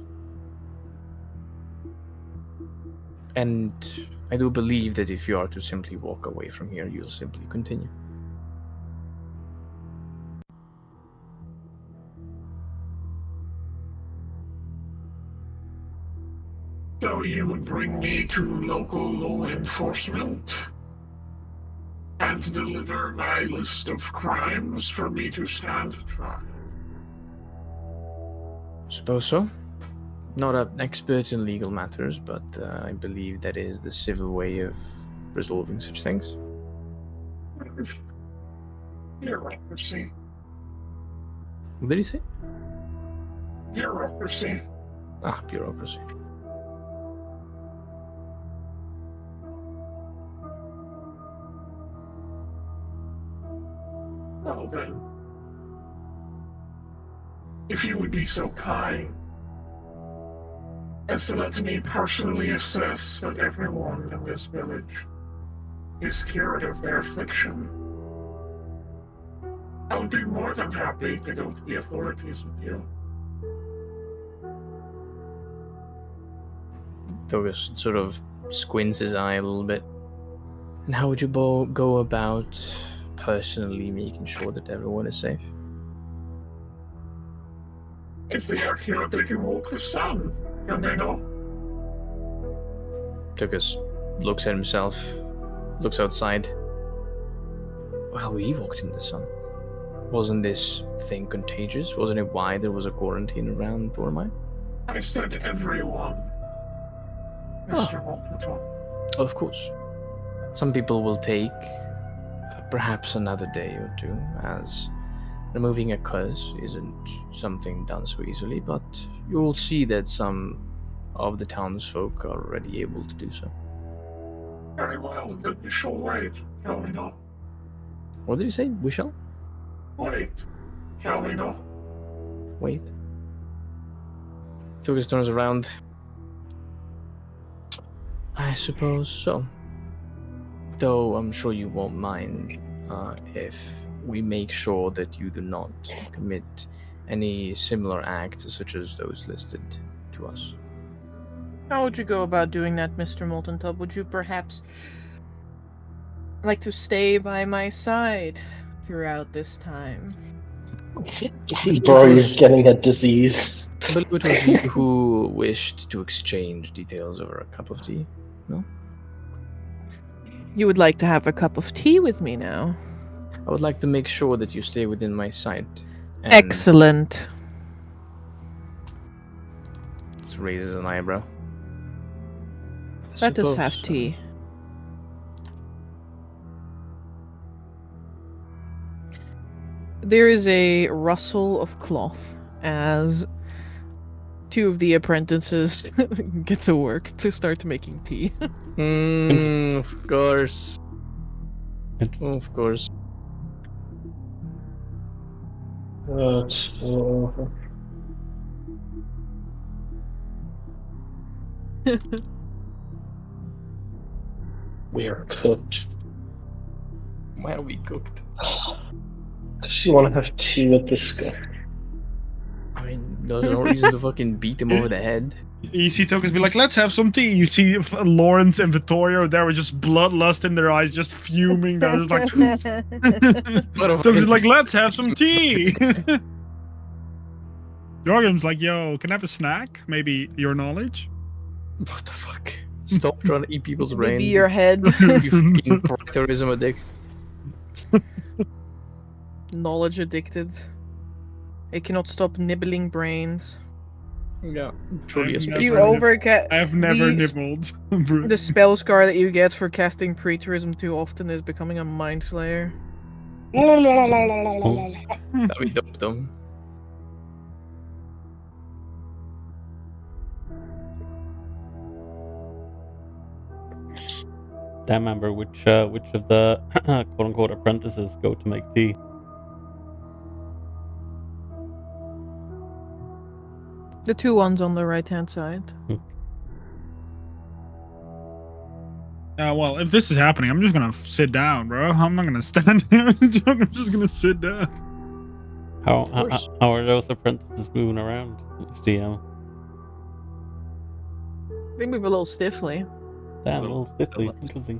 And I do believe that if you are to simply walk away from here, you'll simply continue. So you would bring me to local law enforcement and deliver my list of crimes for me to stand trial. Suppose so. Not an expert in legal matters, but I believe that is the civil way of resolving such things. Bureaucracy. What did he say? Bureaucracy. Ah, bureaucracy. Well then, if you would be so kind as to let me personally assess that everyone in this village is cured of their affliction, I would be more than happy to go to the authorities with you. Togus sort of squints his eye a little bit. And how would you go about personally making sure that everyone is safe? If they are cured, they can walk the sun, can they not? Togus looks at himself, looks outside. Well, we walked in the sun. Wasn't this thing contagious? Wasn't it why there was a quarantine around Thormai? I said everyone, Mr. Maltentop. Of course. Some people will take perhaps another day or two, as removing a curse isn't something done so easily, but you'll see that some of the townsfolk are already able to do so. Very well, but we shall wait, shall we not? What did he say? We shall? Wait, shall we not? Wait. Togus turns around. I suppose so. Though I'm sure you won't mind if we make sure that you do not commit any similar acts such as those listed to us. How would you go about doing that, Mr. Moltentub? Would you perhaps like to stay by my side throughout this time? Bro, you're getting a disease. I believe it was you who wished to exchange details over a cup of tea, no? You would like to have a cup of tea with me now? I would like to make sure that you stay within my sight. And Excellent. This raises an eyebrow. Let us Suppose have so. tea. There is a rustle of cloth as two of the apprentices get to work to start making tea. Of course. Of course. We are cooked. Why are we cooked? Because you want to have tea with this guy. I mean, there's no reason to fucking beat him over the head. You see Tokus be like, let's have some tea. You see Lawrence and Vittorio there with just bloodlust in their eyes, just fuming. They're just like, Tokus is like, let's have some tea. Jorgen's like, yo, can I have a snack? Maybe your knowledge? What the fuck? Stop trying to eat people's brains. Maybe your head. You fucking proctorism addict. Knowledge addicted. It cannot stop nibbling brains. Yeah, truly a I've space If you never marine. overcast I've never the nibbled. the spell scar that you get for casting preterism too often is becoming a mind flayer. That'd be dope though. Can't remember which of the quote unquote apprentices go to make tea. The two ones on the right hand side. Well, if this is happening, I'm just gonna sit down, bro. I'm not gonna stand here. I'm just gonna sit down. How course. how are those apprentices moving around, DM? They move a little stiffly. Damn, a little stiffly. Interesting.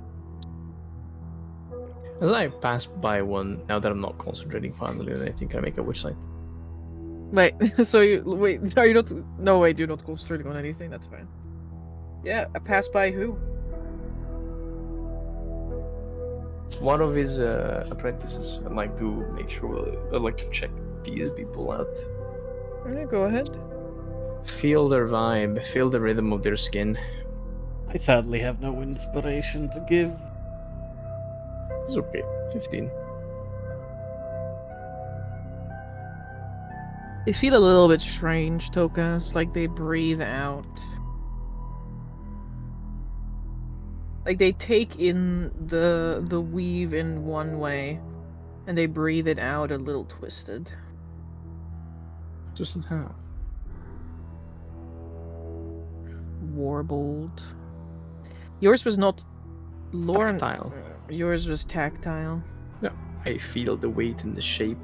As I pass by one, now that I'm not concentrating finally, I think I make a witch sight. Wait, so you wait? Are you not? No, wait, you're not concentrating on anything. That's fine. Yeah, I passed by who? One of his apprentices. I'd like to make sure. I'd like to check these people out. Yeah, go ahead. Feel their vibe. Feel the rhythm of their skin. I sadly have no inspiration to give. It's okay. 15. They feel a little bit strange, Tokas, like they breathe out. Like they take in the weave in one way, and they breathe it out a little twisted. Just as how? Warbled. Yours was not Lorne. Tactile. Yours was tactile. Yeah. I feel the weight and the shape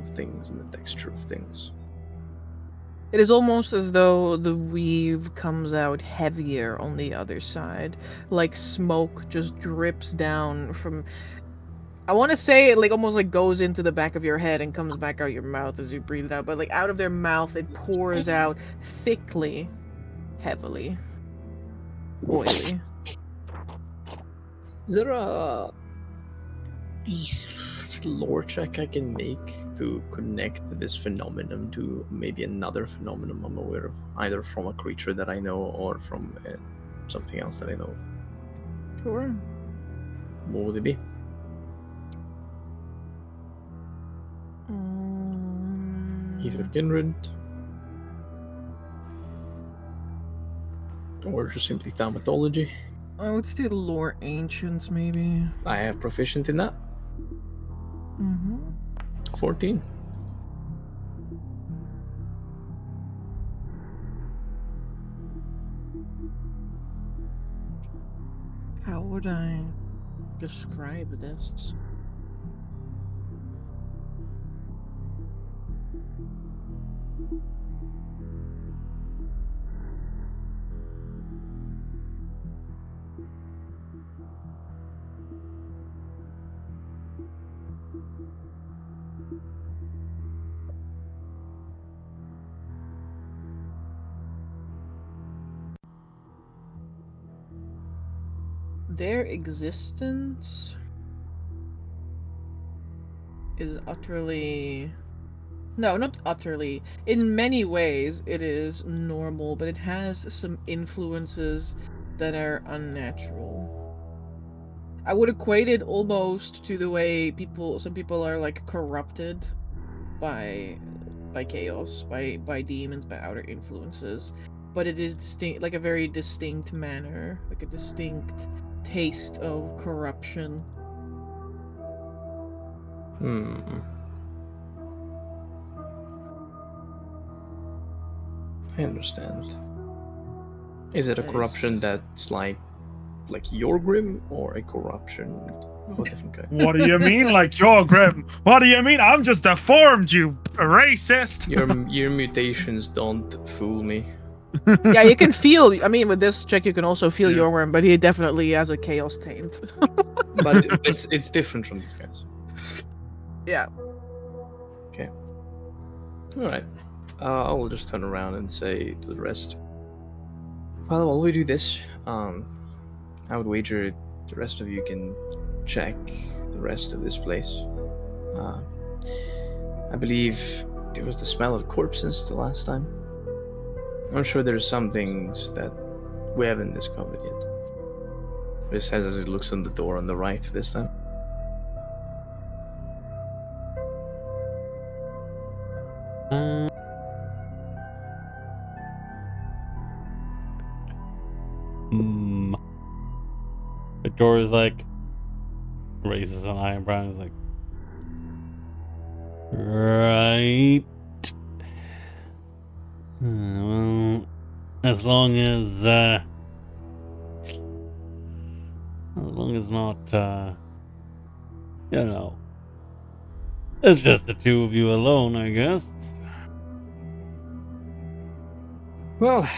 of things and the texture of things. It is almost as though the weave comes out heavier on the other side, like smoke just drips down from. I want to say it like almost like goes into the back of your head and comes back out your mouth as you breathe it out, but like out of their mouth it pours out thickly, heavily, oily. Is there a lore check I can make to connect this phenomenon to maybe another phenomenon I'm aware of, either from a creature that I know or from something else that I know of? Sure. What would it be? Either kindred or just simply thaumatology. I would say lore ancients, maybe. I have proficient in that. Mm-hmm. 14. How would I describe this? Their existence is utterly... No, not utterly. In many ways, it is normal, but it has some influences that are unnatural. I would equate it almost to the way some people are like corrupted by chaos, by demons, by outer influences. But it is distinct, like a very distinct manner, like a distinct taste of corruption. I understand. Is it a corruption that's like your grim, or a corruption of a different kind? What do you mean, like your grim? What do you mean? I'm just deformed, you racist. Your mutations don't fool me. Yeah, you can feel. I mean, with this check, you can also feel Yorworm, but he definitely has a chaos taint. But it's different from these guys. Yeah. Okay. All right. I will just turn around and say to the rest. Well, while we do this, I would wager the rest of you can check the rest of this place. I believe there was the smell of corpses the last time. I'm sure there's some things that we haven't discovered yet. This says as it looks on the door on the right this time. The door is like raises an eyebrow and is like, right. Well, as long as long as not, you know, it's just the two of you alone, I guess. Well,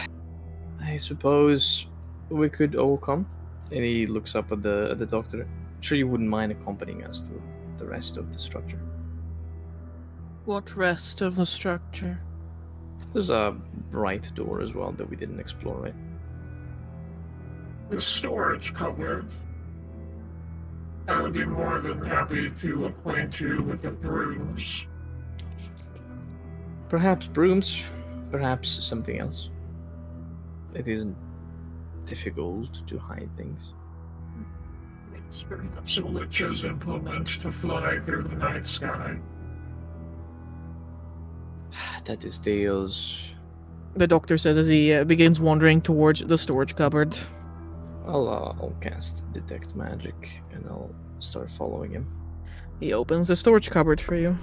I suppose we could all come. And he looks up at the doctor. Sure, you wouldn't mind accompanying us to the rest of the structure. What rest of the structure? There's a right door as well that we didn't explore, right? The storage cupboard. I would be more than happy to acquaint you with the brooms. Perhaps brooms, perhaps something else. It isn't difficult to hide things. It's perhaps a witch's implement to fly through the night sky. That is Dale's. The doctor says as he begins wandering towards the storage cupboard. I'll cast detect magic and I'll start following him. He opens the storage cupboard for you.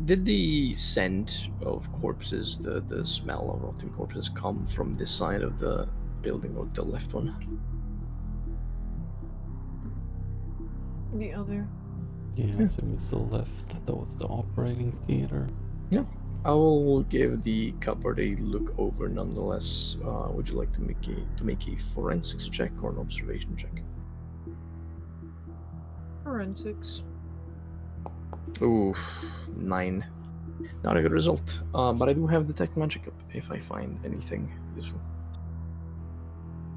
Did the scent of corpses, the smell of rotting corpses, come from this side of the building or the left one? The other. Yeah, so it's the left. That was the operating theater. I will give the cupboard a look over nonetheless. Would you like to make a forensics check or an observation check? Forensics. Oof, 9. Not a good result. But I do have detect magic up if I find anything useful.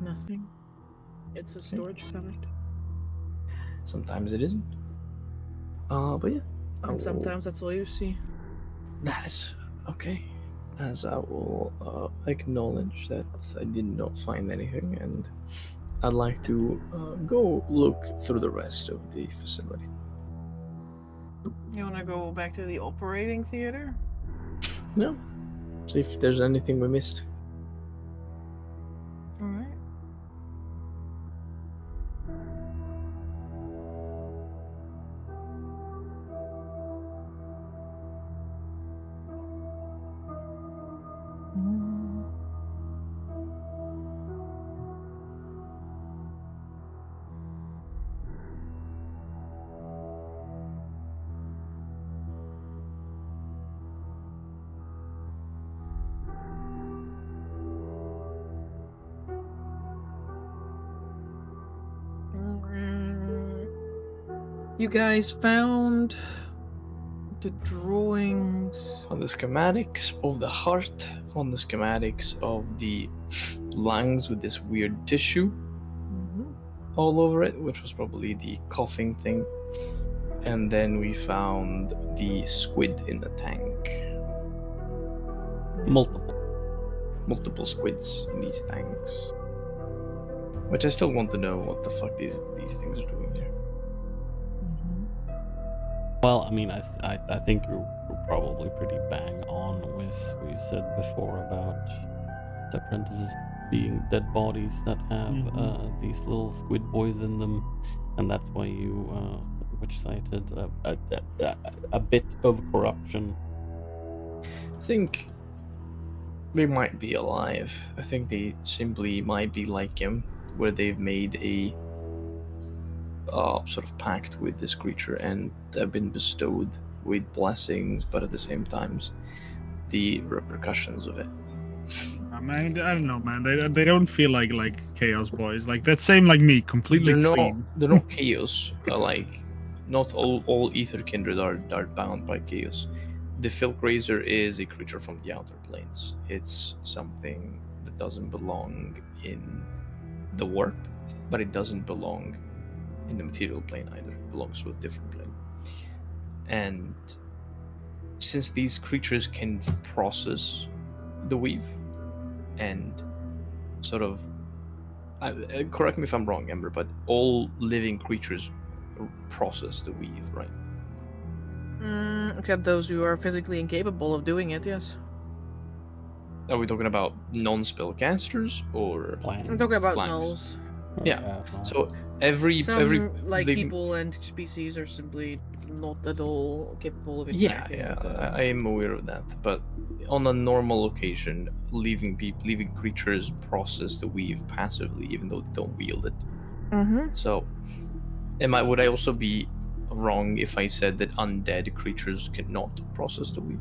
Nothing. It's a storage cupboard. Sometimes it isn't. But yeah. I will- And sometimes that's all you see. That is okay. As I will acknowledge that I did not find anything, and I'd like to go look through the rest of the facility. You wanna go back to the operating theater? No. See if there's anything we missed. Alright. You guys found the drawings. On the schematics of the heart, on the schematics of the lungs with this weird tissue all over it, which was probably the coughing thing. And then we found the squid in the tank. Multiple squids in these tanks. Which I still want to know what the fuck these things are doing here. Well, I mean, I think you're probably pretty bang on with what you said before about the apprentices being dead bodies that have these little squid boys in them, and that's why you which cited a bit of corruption. I think they might be alive. I think they simply might be like him, where they've made a sort of pact with this creature and have been bestowed with blessings, but at the same time, the repercussions of it. I mean, I don't know, man. They don't feel like chaos boys. Like that same like me, completely clean. They're not chaos. Like not all ether kindred are bound by chaos. The Filkraiser is a creature from the outer planes. It's something that doesn't belong in the warp, but it doesn't belong in the material plane either. It belongs to a different plane. And since these creatures can process the weave and sort of correct me if I'm wrong, Ember, but all living creatures process the weave, right? Except those who are physically incapable of doing it, yes. Are we talking about non-spellcasters or I'm talking about flanks? gnolls. Yeah. So every like living- people and species are simply not at all capable of Yeah, interacting yeah, with them. I am aware of that. But on a normal occasion, living creatures process the weave passively, even though they don't wield it. Mm-hmm. So, would I also be wrong if I said that undead creatures cannot process the weave?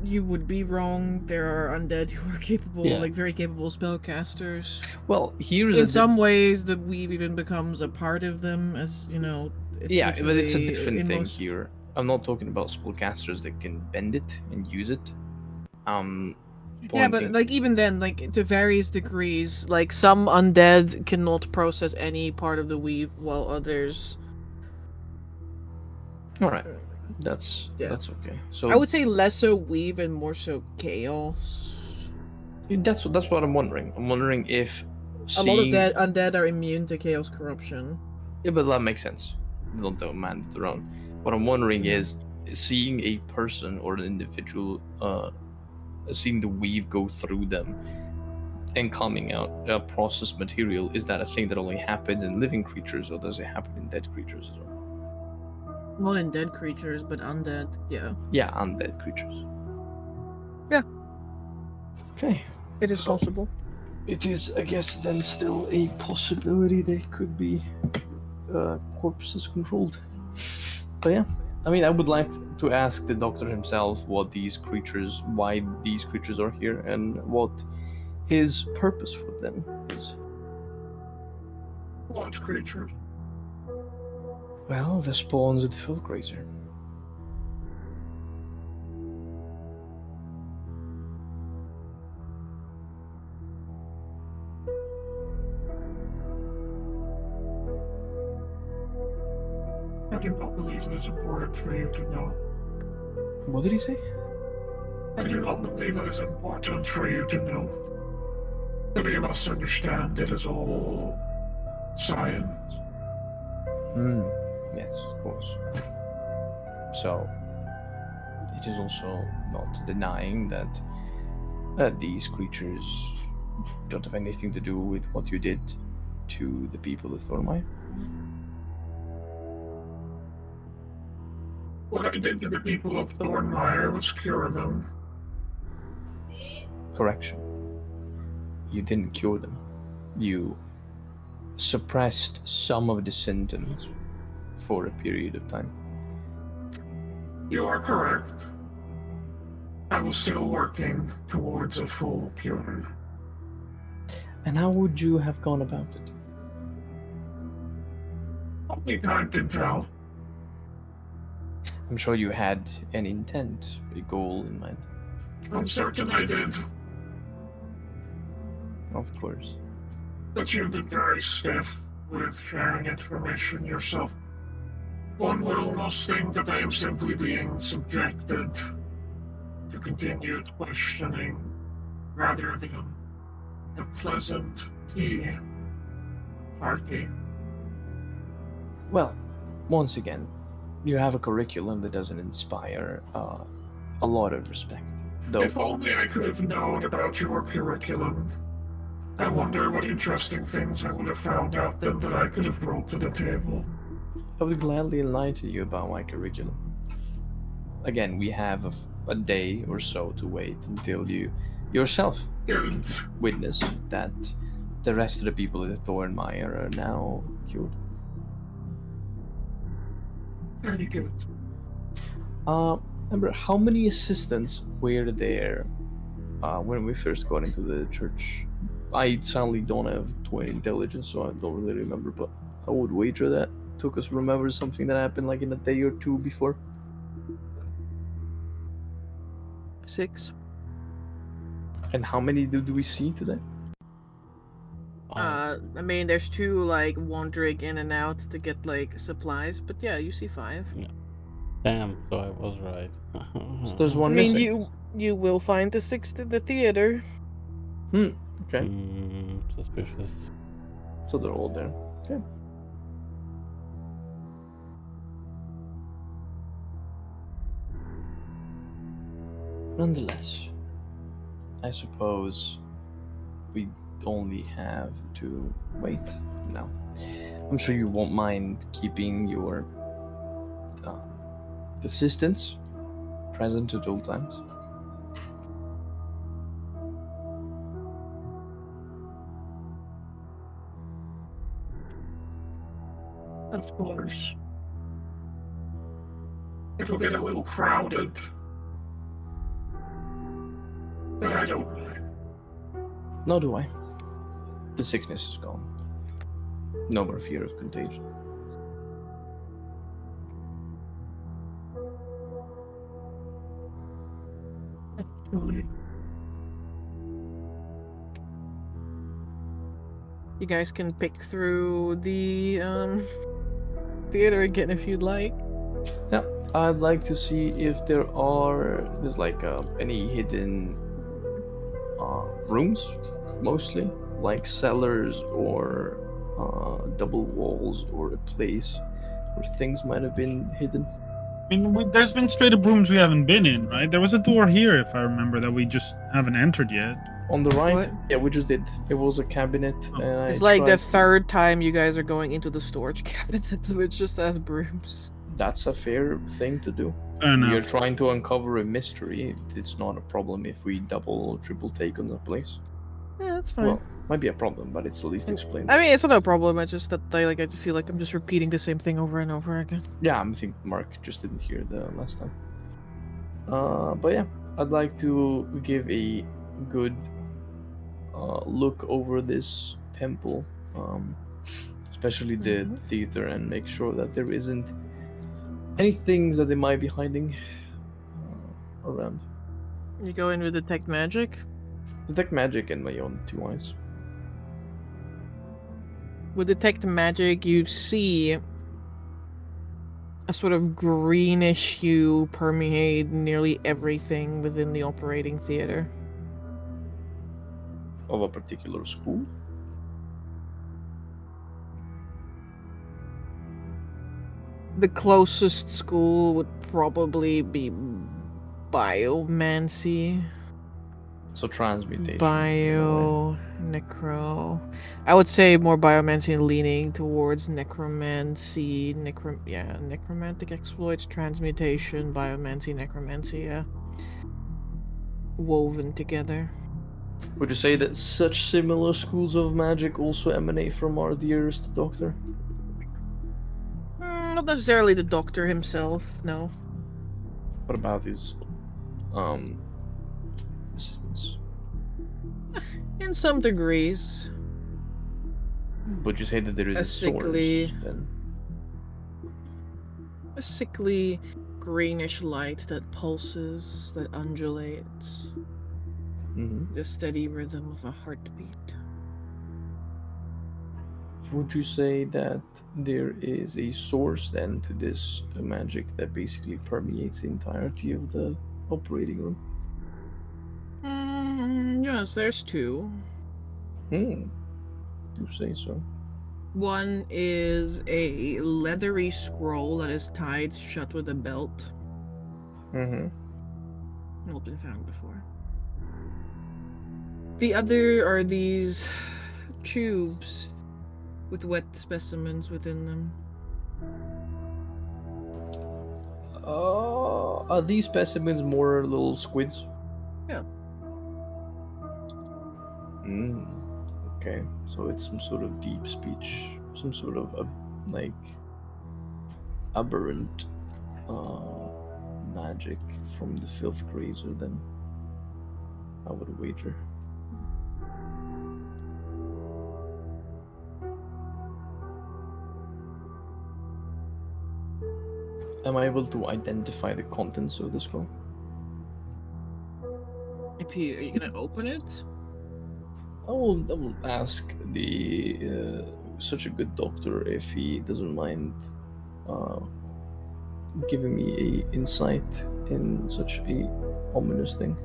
You would be wrong. There are undead who are capable, Yeah. like very capable spellcasters. Well, here's In some ways, the weave even becomes a part of them, as you know. It's yeah, but it's a literally different in thing most- here. I'm not talking about spellcasters that can bend it and use it. Yeah, but Pointing- like even then, like to various degrees, like some undead cannot process any part of the weave, while others. all right, that's Yeah. okay. So I would say less so weave and more so chaos. that's what I'm wondering. I'm wondering if A lot of seeing- undead are immune to chaos corruption. Yeah, but that makes sense. They don't have a man of their own. What I'm wondering is seeing a person or an individual, seeing the weave go through them and coming out processed material. Is that a thing that only happens in living creatures, or does it happen in dead creatures as well? Not in dead creatures, but undead. Yeah. Yeah, undead creatures. Yeah. Okay. It is So- possible. It is, I guess, then still a possibility they could be corpses controlled. But yeah, I mean, I would like to ask the doctor himself why these creatures are here, and what his purpose for them is. What creature? Well, the spawns of the Filgrazer. I do not believe it is important for you to know. What did he say? I do not believe it is important for you to know. But you must understand it is all science. Yes, of course. So, it is also not denying that these creatures don't have anything to do with what you did to the people of Thormire. What I did to the people of Thornmire was cure them. Correction. You didn't cure them. You suppressed some of the symptoms for a period of time. You are correct. I was still working towards a full cure. And how would you have gone about it? Only time can tell. I'm sure you had an intent, a goal in mind. I'm certain I did, Of course. but you've been very stiff with sharing information yourself. One would almost think that I am simply being subjected to continued questioning rather than a pleasant tea party. Well, once again, you have a curriculum that doesn't inspire a lot of respect. Though, If only I could have known about your curriculum. I wonder what interesting things I would have found out then that I could have brought to the table. I would gladly enlighten you about my curriculum. Again, we have a day or so to wait until you yourself Good. witness that the rest of the people of the Thornmire are now cured. Very good. Remember, how many assistants were there when we first got into the church? I sadly don't have 20 intelligence, so I don't really remember, but I would wager that took us remember something that happened like in a day or two before. 6. And how many do we see today? I mean, there's 2 like wandering in and out to get like supplies, but yeah, you see 5. Damn, so I was right. So there's I one mean, missing. you will find the 6th in the theater. Okay, Suspicious. so they're all there. Okay. Nonetheless, I suppose we only have to wait now. I'm sure you won't mind keeping your assistants present at all times. Of course. It'll get a little crowded. But I don't mind. Nor do I. The sickness is gone. No more fear of contagion. Truly. You guys can pick through the theater again if you'd like. Yeah, I'd like to see if there's like any hidden rooms, mostly like cellars or double walls or a place where things might have been hidden. I mean, there's been straight up rooms we haven't been in, right? There was a door here, if I remember, that we just haven't entered yet. On the right, What? yeah, we just did. It was a cabinet, Oh. and It's I like the tried- third time you guys are going into the storage cabinet, which just has brooms. That's a fair thing to do. Fair enough. You're trying to uncover a mystery. It's not a problem if we double or triple take on the place. Yeah, that's fine. Well, might be a problem, but it's at least explained. I mean, it's no problem. It's just that I just feel like I'm just repeating the same thing over and over again. Yeah, I think Mark just didn't hear the last time. But yeah, I'd like to give a good look over this temple, especially the theater, and make sure that there isn't any things that they might be hiding around. You go in with detect magic. Detect magic and my own 2 eyes. With detect magic, you see a sort of greenish hue permeate nearly everything within the operating theater. Of a particular school. The closest school would probably be biomancy. So transmutation. Bio, necro. I would say more biomancy leaning towards necromancy, necromantic exploits, transmutation, biomancy, necromancy, yeah. Woven together. Would you say that such similar schools of magic also emanate from our dearest doctor? Not necessarily the doctor himself, no. What about his assistants? In some degrees. Would you say that there is A a sickly- source then? A sickly greenish light that pulses, that undulates. Mm-hmm. The steady rhythm of a heartbeat. Would you say that there is a source then to this magic that basically permeates the entirety of the operating room? Yes, there's two. You say so. One is a leathery scroll that is tied shut with a belt. Mm-hmm. Not been found before. The other are these tubes with wet specimens within them. Are these specimens more little squids? Yeah. Okay, so it's some sort of deep speech, some sort of aberrant magic from the filth grazer. Then I would wager. Am I able to identify the contents of the scroll? Are you gonna open it? I will ask the such a good doctor if he doesn't mind giving me a insight in such a ominous thing.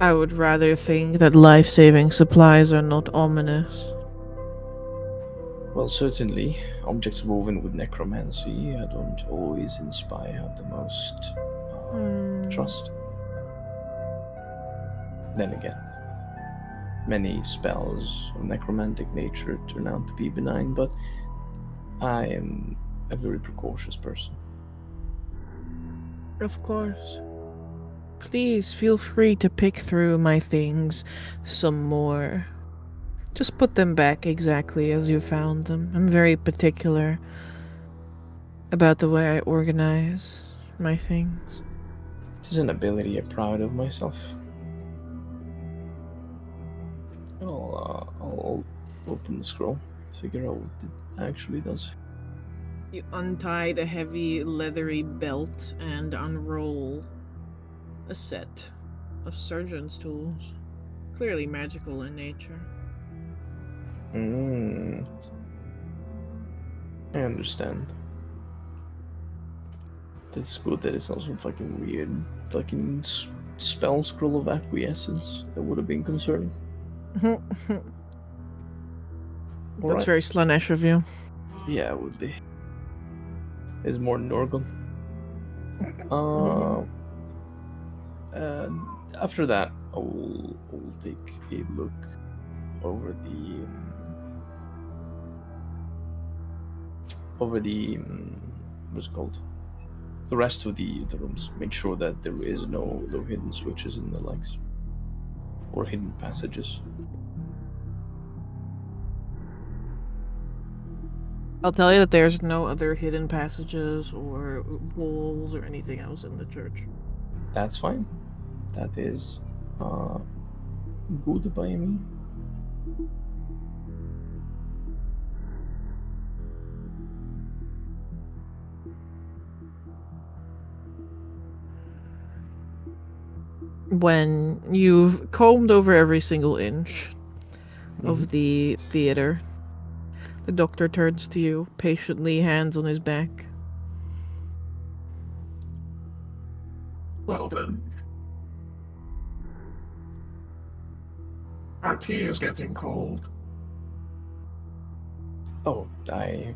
I would rather think that life-saving supplies are not ominous. Well, certainly, objects woven with necromancy don't always inspire the most trust. Then again, many spells of necromantic nature turn out to be benign, but I am a very precautious person. Of course. Please feel free to pick through my things some more. Just put them back exactly as you found them. I'm very particular about the way I organize my things. It is an ability I'm proud of myself. I'll open the scroll, figure out what it actually does. You untie the heavy leathery belt and unroll a set of surgeon's tools, clearly magical in nature. I understand. That's good that it's also fucking weird. Fucking spell scroll of acquiescence. That would have been concerning. That's Alright. very Slanesh of you. Yeah, it would be. It's more Norgon. After that, I'll take a look over the what's it called? The rest of the rooms. Make sure that there is no hidden switches and the likes, or hidden passages. I'll tell you that there's no other hidden passages or walls or anything else in the church. That's fine. That is good by me. When you've combed over every single inch of the theater, the doctor turns to you, patiently, hands on his back. Well then. Our tea is getting cold. Oh, I'm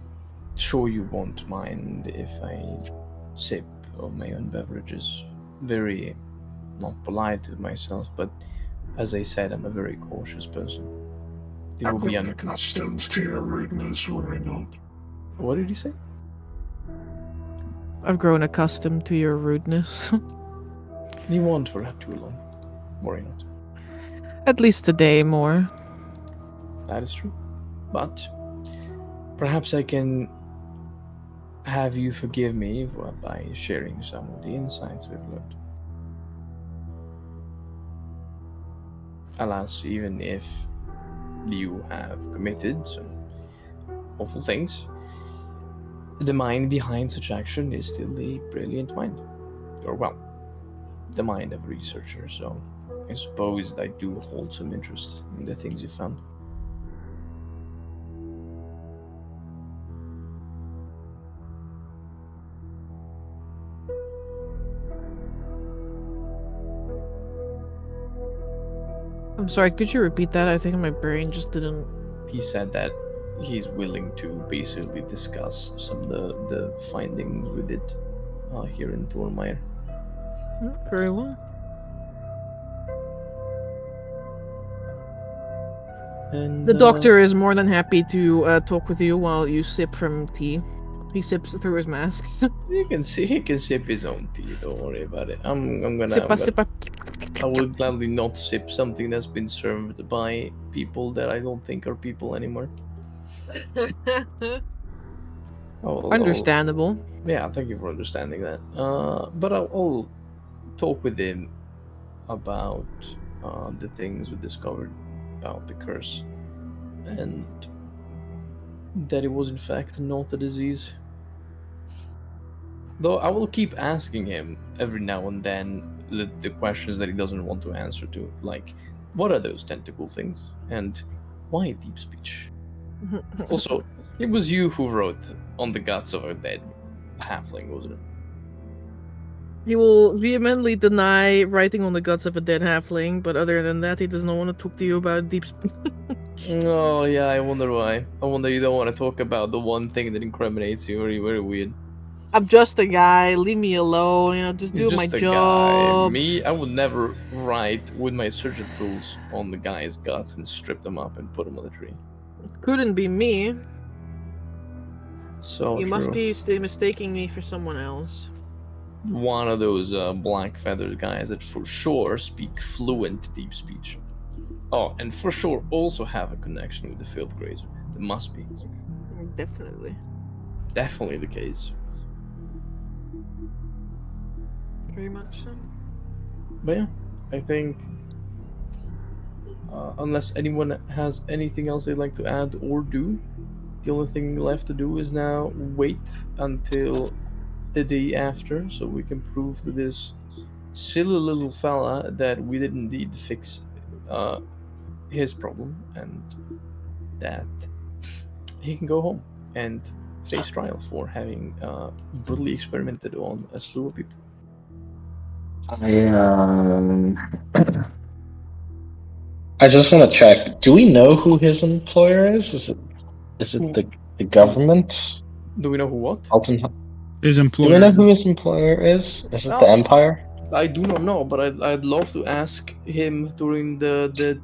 sure you won't mind if I sip of my own beverages. Very not polite of myself, but as I said, I'm a very cautious person. It will be accustomed to your rudeness, were we not? What did you say? I've grown accustomed to your rudeness. You won't for too long. Worry not. At least a day more. That is true. But perhaps I can have you forgive me by sharing some of the insights we've learned. Alas, even if you have committed some awful things, the mind behind such action is still a brilliant mind. Or, well, the mind of a researcher, so I suppose I do hold some interest in the things you found. I'm sorry, could you repeat that? I think my brain just didn't... He said that he's willing to basically discuss some of the findings we did here in Tormire. Very well. And The doctor is more than happy to talk with you while you sip from tea. He sips through his mask. you can see he can sip his own tea. Don't worry about it. I'm gonna. Sippa. I will gladly not sip something that's been served by people that I don't think are people anymore. Understandable. Yeah, thank you for understanding that. But I'll talk with him about the things we discovered about the curse, and that it was in fact not a disease. Though I will keep asking him every now and then the questions that he doesn't want to answer to, like, what are those tentacle things, and why deep speech? Also, it was you who wrote on the guts of a dead halfling, wasn't it? He will vehemently deny writing on the guts of a dead halfling, but other than that, he does not want to talk to you about deep speech. Oh yeah, I wonder why. I wonder you don't want to talk about the one thing that incriminates you. Very, very weird. I'm just a guy. Leave me alone. Just He's do just my a job. guy. Me, I would never write with my surgeon tools on the guy's guts and strip them up and put them on the tree. Couldn't be me. So You true. must be mistaking me for someone else. One of those black feathered guys that for sure speak fluent deep speech. Oh, and for sure also have a connection with the filth grazer. It must be. Definitely. Definitely the case. Very much so. But yeah, I think unless anyone has anything else they'd like to add or do, the only thing left to do is now wait until the day after so we can prove to this silly little fella that we did indeed fix his problem and that he can go home and face trial for having brutally experimented on a slew of people. I just want to check. Do we know who his employer is? Is it the government? Do we know who what? Alton. His Do we employer. know who his employer is? Is it Oh. the Empire? I do not know, but I'd love to ask him during the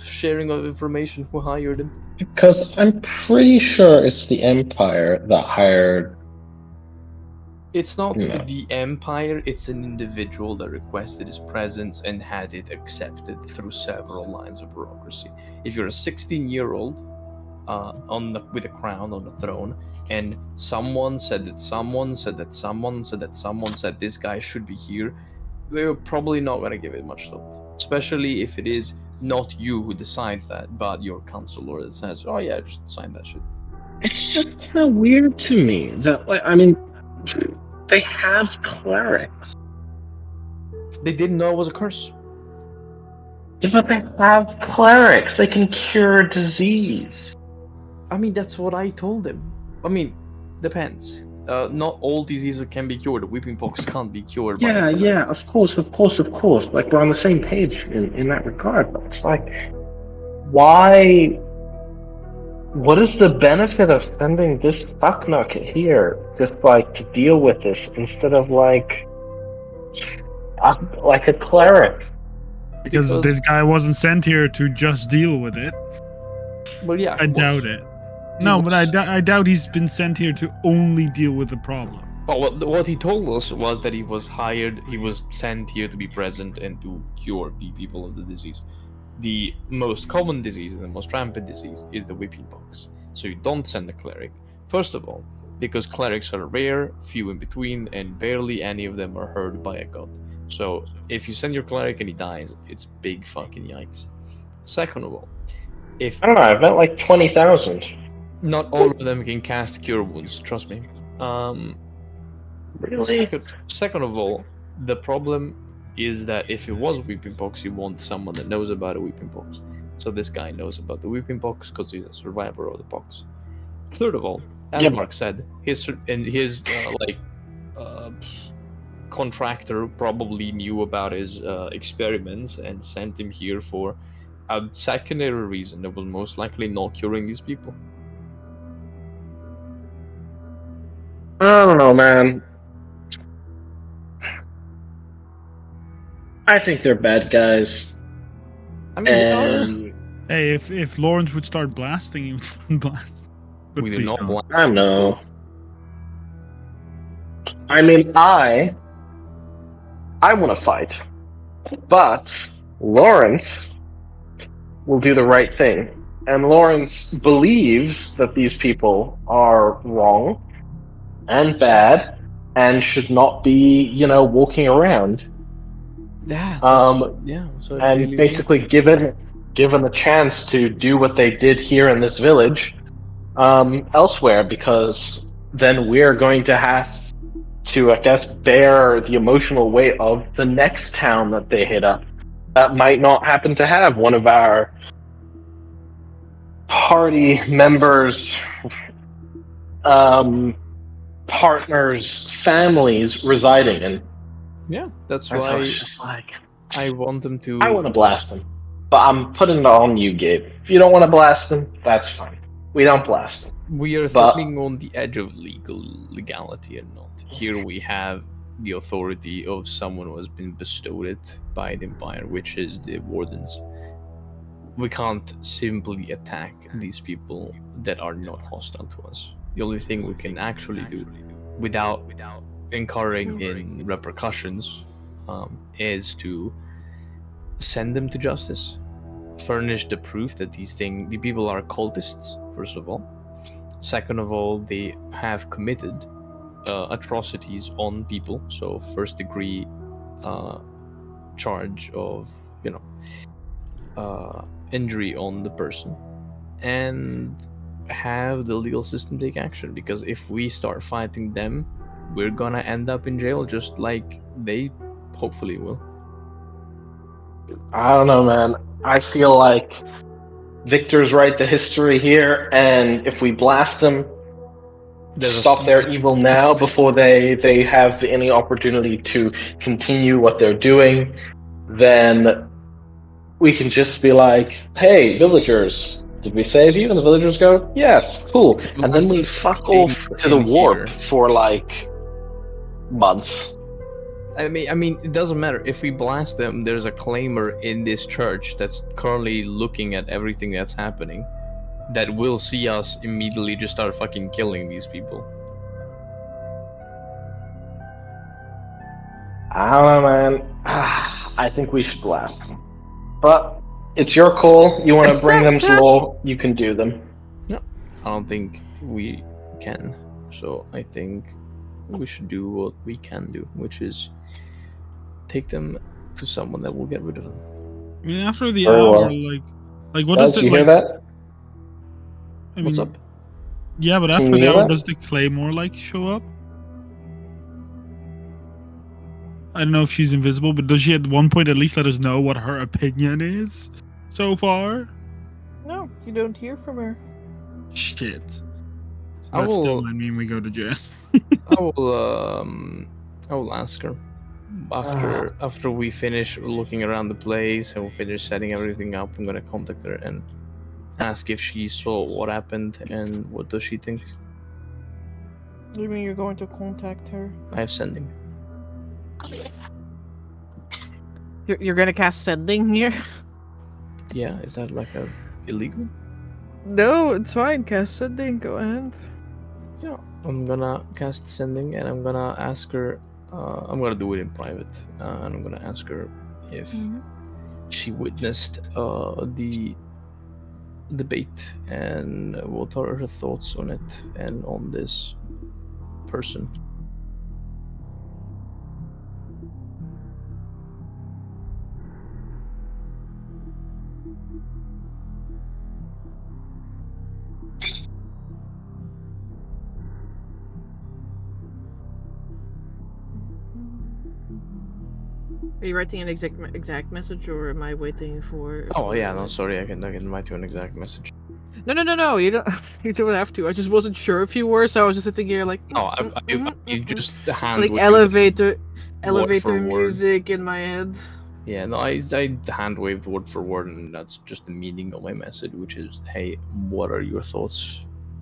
sharing of information who hired him. Because I'm pretty sure it's the Empire that hired. It's not No. the Empire, it's an individual that requested his presence and had it accepted through several lines of bureaucracy. If you're a 16-year-old with a crown on the throne, and someone said that someone said that someone said that someone said this guy should be here, we're probably not going to give it much thought. Especially if it is not you who decides that, but your counselor that says, oh yeah, just sign that shit. It's just kind of weird to me that, like, I mean, they have clerics. They didn't know it was a curse. Yeah, but they have clerics. They can cure disease. I mean, that's what I told him. I mean, depends. Not all diseases can be cured. Weeping pox can't be cured. by a cleric. Yeah, of course. Like, we're on the same page in that regard. But it's like, why? What is the benefit of sending this fucknut here just, like, to deal with this instead of, like a cleric? Because this guy wasn't sent here to just deal with it. Well, yeah. I doubt it. No, but I doubt he's been sent here to only deal with the problem. Well, what he told us was that he was sent here to be present and to cure the people of the disease. The most common disease and the most rampant disease is the whipping pox. So you don't send a cleric. First of all, because clerics are rare, few in between, and barely any of them are heard by a god. So if you send your cleric and he dies, it's big fucking yikes. Second of all, I don't know, I bet like 20,000. Not all of them can cast cure wounds, trust me. Really? Second of all, the problem is that if it was weeping pox, you want someone that knows about a weeping pox. So this guy knows about the weeping pox because he's a survivor of the pox. Third of all, as Mark said, his contractor probably knew about his experiments and sent him here for a secondary reason that was most likely not curing these people. I don't know, man. I think they're bad guys. I mean, they are. Hey, if Lawrence would start blasting, he would start blasting. But We do please not don't. blast. I know. I mean, I want to fight, but Lawrence will do the right thing, and Lawrence believes that these people are wrong and bad and should not be, walking around. Yeah. So And basically given a chance to do what they did here in this village, elsewhere, because then we're going to have to, I guess, bear the emotional weight of the next town that they hit up. That might not happen to have one of our party members, partners, families residing in. Yeah, that's So why it's just like, I want them to. I want to blast them. But I'm putting it on you, Gabe. If you don't want to blast him, that's fine. We don't blast him. We are But- threading on the edge of legality and not. Here we have the authority of someone who has been bestowed it by the Empire, which is the Wardens. We can't simply attack these people that are not hostile to us. The only thing we can actually do, without incurring in repercussions, is to send them to justice. Furnish the proof that the people are cultists, first of all. Second of all, they have committed atrocities on people, so first degree charge of injury on the person, and have the legal system take action, because if we start fighting them, we're gonna end up in jail just like they hopefully will. I don't know, man. I feel like Victor's write the history here, and if we blast them, stop their evil now before they have any opportunity to continue what they're doing, then we can just be like, hey, villagers, did we save you? And the villagers go, yes, cool. And then we fuck off to the warp for like months. I mean, it doesn't matter. If we blast them, there's a claimer in this church that's currently looking at everything that's happening that will see us immediately just start fucking killing these people. I don't know, man. I think we should blast them. But it's your call. You want to bring them to law, you can do them. No, I don't think we can. So I think we should do what we can do, which is take them to someone that will get rid of them. I mean, after the Very hour, well. like what Guys, does it you like? hear that? I What's mean, up? Yeah, but Can after you the hear hour, that? does the Claymore like show up? I don't know if she's invisible, but does she at one point at least let us know what her opinion is so far? No, you don't hear from her. Shit. So I that still will- might mean we go to jail. I will ask her after we finish looking around the place and we'll finish setting everything up. I'm gonna contact her and ask if she saw what happened and what does she think. What do you mean you're going to contact her? I have sending. You're gonna cast sending here? Yeah, is that like a illegal? No, it's fine. Cast sending. Go ahead. Yeah, I'm gonna cast sending and I'm gonna ask her. I'm gonna do it in private, and I'm gonna ask her if she witnessed the debate and what are her thoughts on it and on this person. Are you writing an exact message, or am I waiting for? Oh yeah, no, sorry, I can write you an exact message. No. You don't. You don't have to. I just wasn't sure if you were, so I was just sitting here like. Oh, you just hand like waved elevator word. music in my head. Yeah, no, I hand waved word for word, and that's just the meaning of my message, which is, hey, what are your thoughts?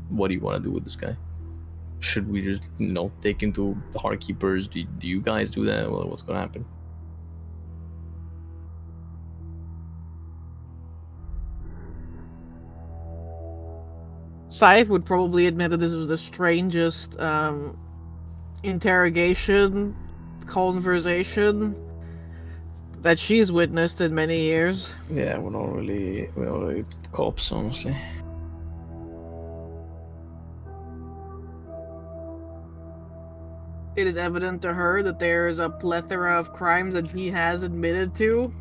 What do you want to do with this guy? Should we just, take him to the Heartkeepers? Do you guys do that? Well, what's gonna happen? Scythe would probably admit that this was the strangest interrogation conversation that she's witnessed in many years. Yeah, we're not really cops, honestly. It is evident to her that there is a plethora of crimes that he has admitted to.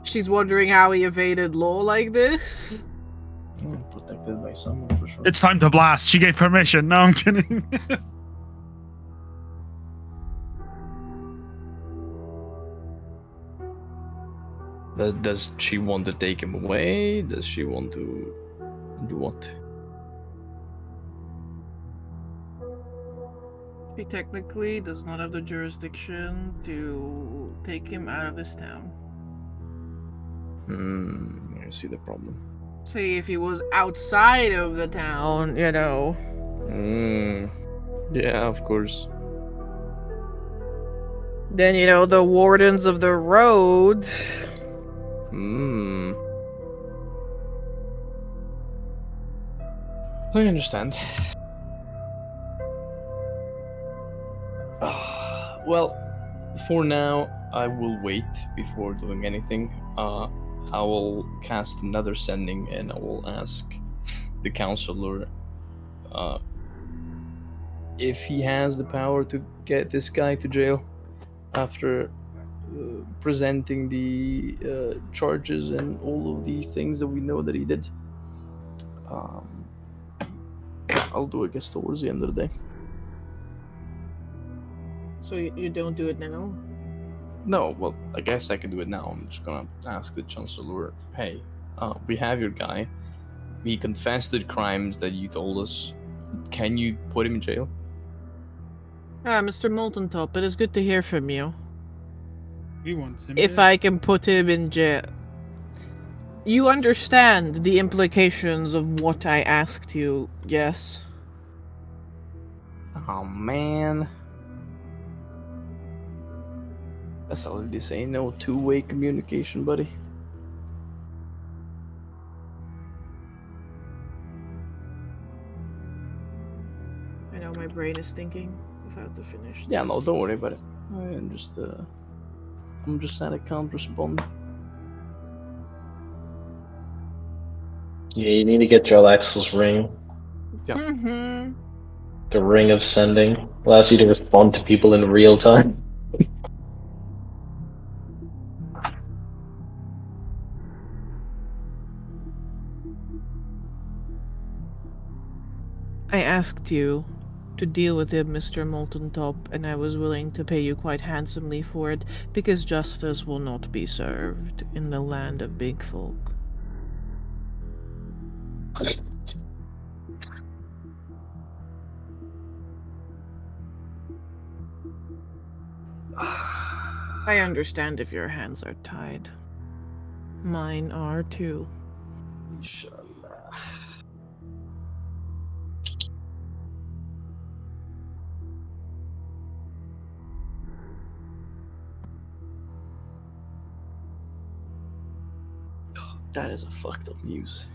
She's wondering how he evaded law like this. Protected by someone for sure. It's time to blast. She gave permission. No, I'm kidding. Does she want to take him away? Does she want to do what? He technically does not have the jurisdiction to take him out of his town. I see the problem. See, if he was outside of the town, you know. Yeah, of course. Then, you know, the wardens of the road. I understand. Well, for now, I will wait before doing anything. I will cast another sending and I will ask the counselor if he has the power to get this guy to jail after presenting the charges and all of the things that we know that he did. I'll do it, I guess, towards the end of the day. So you don't do it now? No, well, I guess I can do it now. I'm just gonna ask the chancellor, hey, we have your guy. He confessed to the crimes that you told us. Can you put him in jail? Mr. Molten Top, it is good to hear from you. He wants him. If dead. I can put him in jail. You understand the implications of what I asked you, yes? Oh, man. That's all they say, no two-way communication, buddy. I know my brain is thinking if I have to finish this. Yeah, no, don't worry about it. I'm just sad I can't respond. Yeah, you need to get Jarlaxle's ring. Yeah. Mm-hmm. The ring of sending allows you to respond to people in real time. I asked you to deal with him, Mr. Molten Top, and I was willing to pay you quite handsomely for it, because justice will not be served in the land of big folk. I understand if your hands are tied. Mine are too. Inshallah. That is a fucked up news.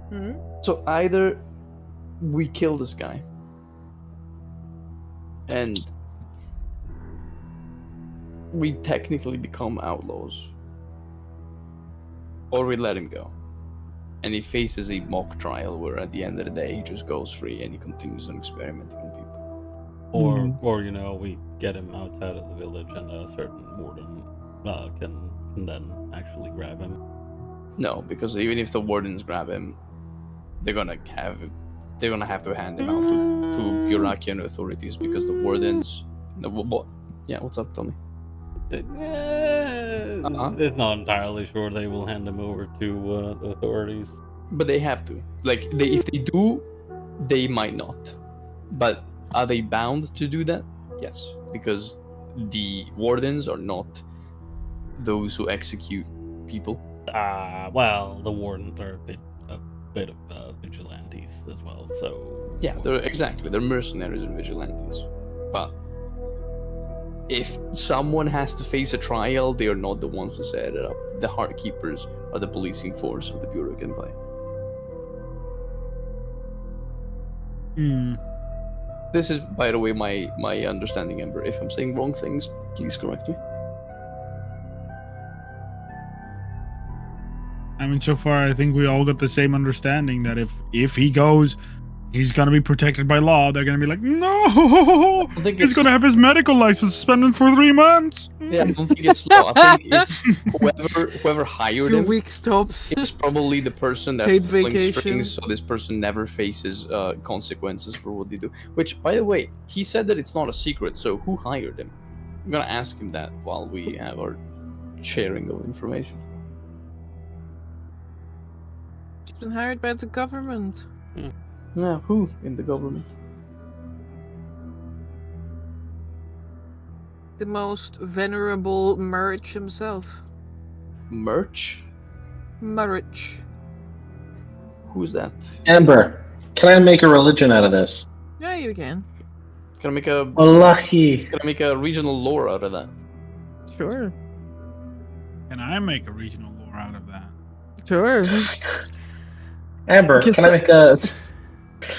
Hmm? So either we kill this guy and we technically become outlaws, or we let him go and he faces a mock trial where at the end of the day he just goes free and he continues on experimenting on people. Or you know, we get him outside of the village and a certain warden can then actually grab him. No, because even if the wardens grab him, they're gonna have to hand him out to Burakian authorities because the wardens. No, what? Yeah, what's up? Tell me. It's not entirely sure they will hand him over to the authorities. But they have to. Like, if they do, they might not. But are they bound to do that? Yes, because the wardens are not those who execute people. Well, the wardens are a bit of vigilantes as well. So Yeah, they're mercenaries and vigilantes. But if someone has to face a trial, they are not the ones who set it up. The Heart Keepers are the policing force of the Bureau Empire. This is, by the way, my understanding, Ember. If I'm saying wrong things, please correct me. I mean, so far, I think we all got the same understanding that if he goes, he's gonna be protected by law. They're gonna be like, no, he's gonna have his medical license suspended for 3 months. Yeah, I don't think it's law. I think it's whoever hired 2 him. week stops. It's probably the person that's Paid pulling vacation. strings, so this person never faces consequences for what they do. Which, by the way, he said that it's not a secret. So who hired him? I'm gonna ask him that while we have our sharing of information. It's been hired by the government. Yeah, who in the government? The most venerable Murch himself. Merch? Marriage. Who's that? Amber, can I make a religion out of this? Yeah, you can. Can I make a Wallahi. regional lore out of that? Sure. Can I make a regional lore out of that? Sure. Amber, Yes, can I make a...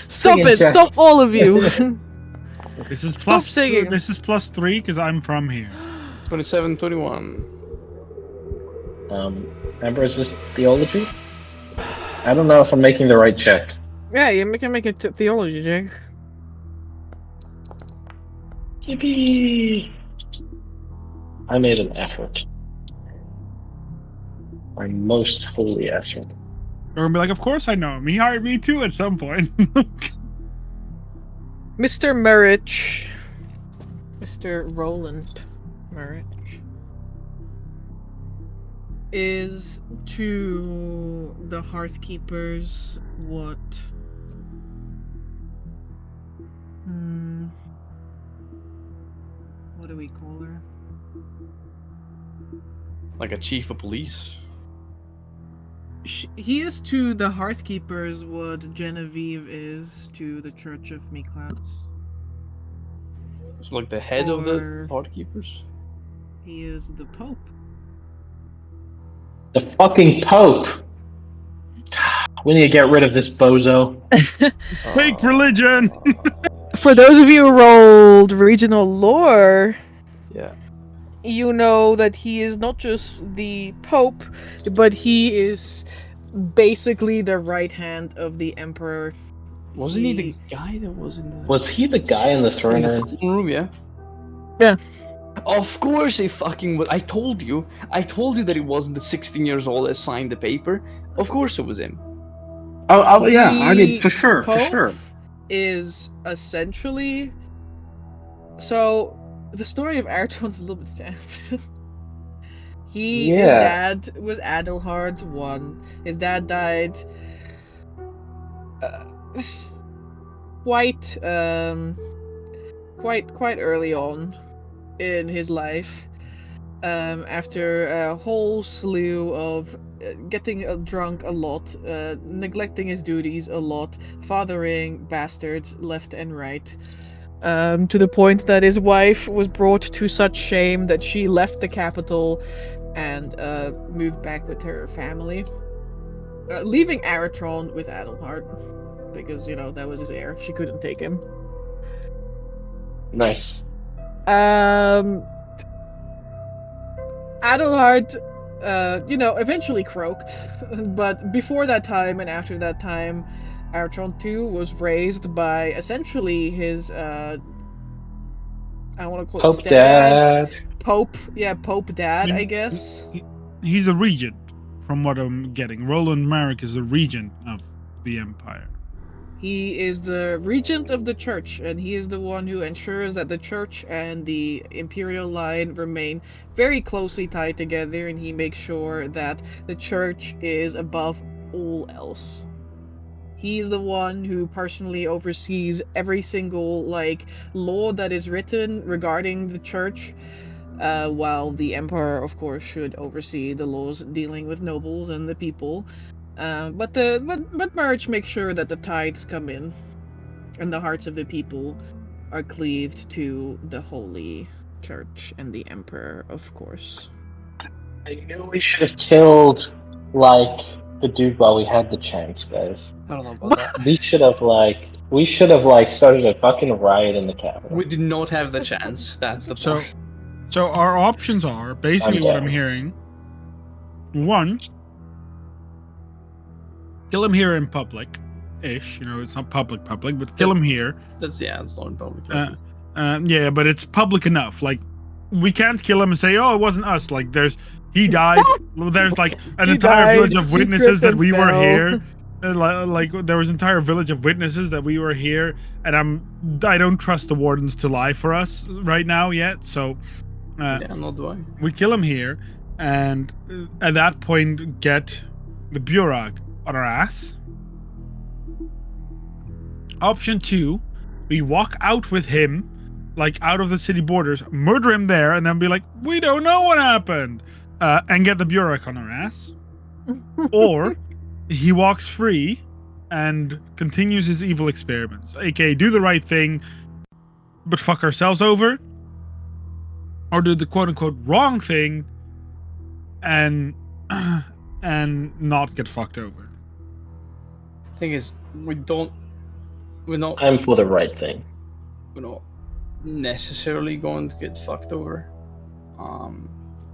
Stop Singing it! Jack. Stop all of you! This is Stop plus. singing. This is +3 because I'm from here. 27, 21. Amber, is this theology? I don't know if I'm making the right check. Yeah, you can make a theology, Jake. Yippee! I made an effort. My most holy effort. They're gonna be like, of course I know him. He hired me too at some point. Mr. Marriage. Mr. Roland Marriage. Is to the Hearthkeepers what? What do we call her? Like a chief of police? He is to the Hearthkeepers what Genevieve is to the Church of Meatclouds. So like the head of the Or- Heartkeepers? He is the Pope. The fucking Pope! We need to get rid of this bozo. Fake religion. For those of you who rolled regional lore, Yeah. you know that he is not just the Pope, but he is basically the right hand of the Emperor. Wasn't he the guy that was in the Was he the guy in the throne room? room? Yeah. Yeah. Of course he fucking was. I told you that he wasn't the 16 years old that signed the paper. Of course it was him. Oh yeah, I mean, The for sure, for Pope sure. is essentially... So, the story of Airton's a little bit sad. His dad was Adelhard I. His dad died quite early on in his life. After a whole slew of getting drunk a lot, neglecting his duties a lot, fathering bastards left and right. To the point that his wife was brought to such shame that she left the capital and moved back with her family, leaving Aratron with Adelhard because that was his heir. She couldn't take him. Nice. Adelhard, eventually croaked, but before that time and after that time, Aratron II was raised by essentially his, I want to call Pope it Dad. Pope Dad, I mean, guess. He's a regent, from what I'm getting. Roland Marek is the regent of the Empire. He is the regent of the church, and he is the one who ensures that the church and the imperial line remain very closely tied together, and he makes sure that the church is above all else. He's the one who personally oversees every single law that is written regarding the church, while the emperor, of course, should oversee the laws dealing with nobles and the people. But March makes sure that the tithes come in, and the hearts of the people are cleaved to the holy church and the emperor, of course. I knew we should have killed, the dude while we had the chance, guys. I don't know about that. We should have, started a fucking riot in the capital. We did not have the chance. That's the So, point. so our options are basically what I'm down. hearing. One, kill him here in public-ish. It's not public, but kill him here. It's not in public. Yeah, but it's public enough. We can't kill him and say, "Oh, it wasn't us." He died. There's an He entire died, village of secret witnesses that and we were fell. here. There was an entire village of witnesses that we were here, and I don't trust the wardens to lie for us right now yet. So, Yeah, not do I. we kill him here, and at that point get the Burag on our ass. Option 2, we walk out with him, out of the city borders, murder him there, and then be like, we don't know what happened. and get the Burek on our ass, or he walks free and continues his evil experiments, aka do the right thing but fuck ourselves over, or do the quote-unquote wrong thing and not get fucked over. Thing is, we're not I'm for the right thing. necessarily going to get fucked over.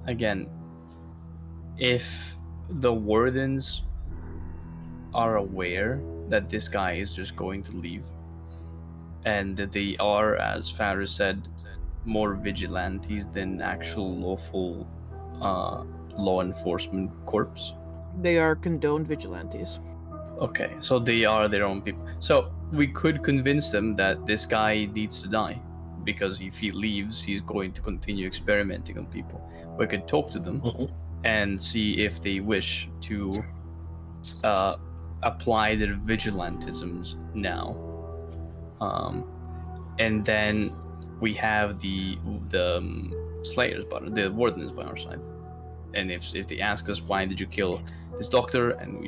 Again, if the wardens are aware that this guy is just going to leave, and that they are, as Faris said, more vigilantes than actual lawful law enforcement corps. They are condoned vigilantes. Okay, so they are their own people. So we could convince them that this guy needs to die, because if he leaves, he's going to continue experimenting on people. We could talk to them and see if they wish to apply their vigilantisms now. And then we have the slayers, but the wardens by our side. And if they ask us, why did you kill this doctor, and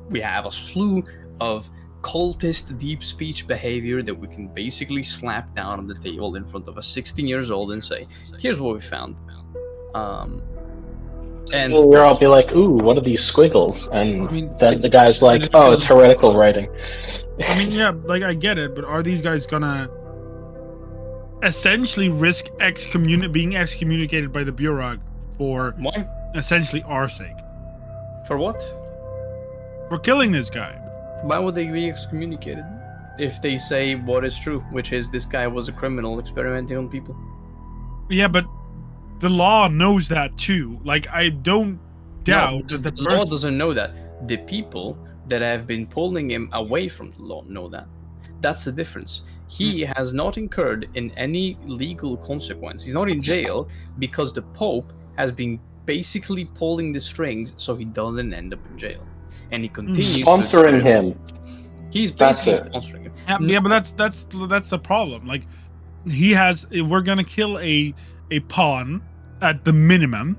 we have a slew of cultist deep speech behavior that we can basically slap down on the table in front of a 16 years old and say, here's what we found. And we'll all be like, ooh, what are these squiggles? And I mean, then the guy's like, oh, it's heretical writing. I mean, yeah, like I get it, but are these guys gonna essentially risk being excommunicated by the Bureau for why? Essentially our sake? For what? For killing this guy. Why would they be excommunicated if they say what is true, which is this guy was a criminal experimenting on people? Yeah, but the law knows that too. Like, I don't doubt that the law doesn't know that. The people that have been pulling him away from the law know that. That's the difference. He has not incurred in any legal consequence. He's not in jail because the Pope has been basically pulling the strings so he doesn't end up in jail. And he continues sponsoring him. He's basically sponsoring him. Yeah, but that's the problem. Like, we're gonna kill a pawn at the minimum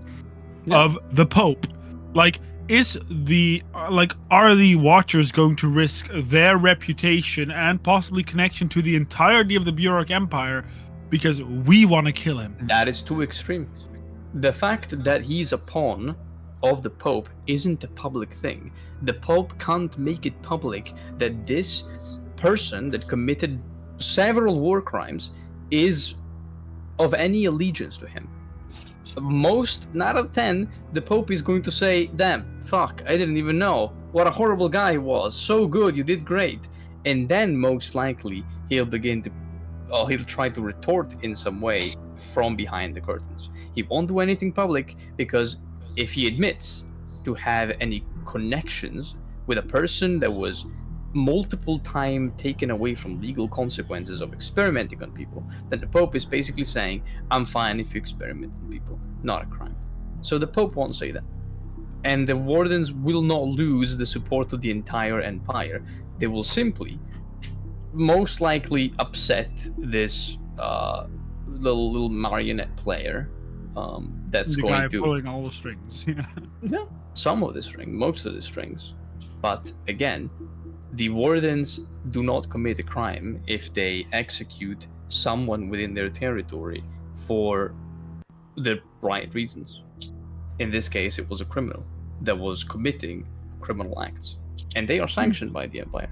of the Pope. Like, are the Watchers going to risk their reputation and possibly connection to the entirety of the Burek Empire because we want to kill him? That is too extreme. The fact that he's a pawn of the Pope isn't a public thing. The Pope can't make it public that this person that committed several war crimes is of any allegiance to him. Most, 9 out of 10, the Pope is going to say, damn, fuck, I didn't even know. What a horrible guy he was. So good, you did great. And then most likely he'll try to retort in some way from behind the curtains. He won't do anything public because if he admits to have any connections with a person that was multiple time taken away from legal consequences of experimenting on people, then the Pope is basically saying, I'm fine if you experiment on people, not a crime. So the Pope won't say that. And the Wardens will not lose the support of the entire Empire. They will simply, most likely, upset this little marionette player that's the going guy to... pulling all the strings. Yeah, some of the strings, most of the strings. But again, the Wardens do not commit a crime if they execute someone within their territory for the right reasons. In this case, it was a criminal that was committing criminal acts. And they are sanctioned by the Empire.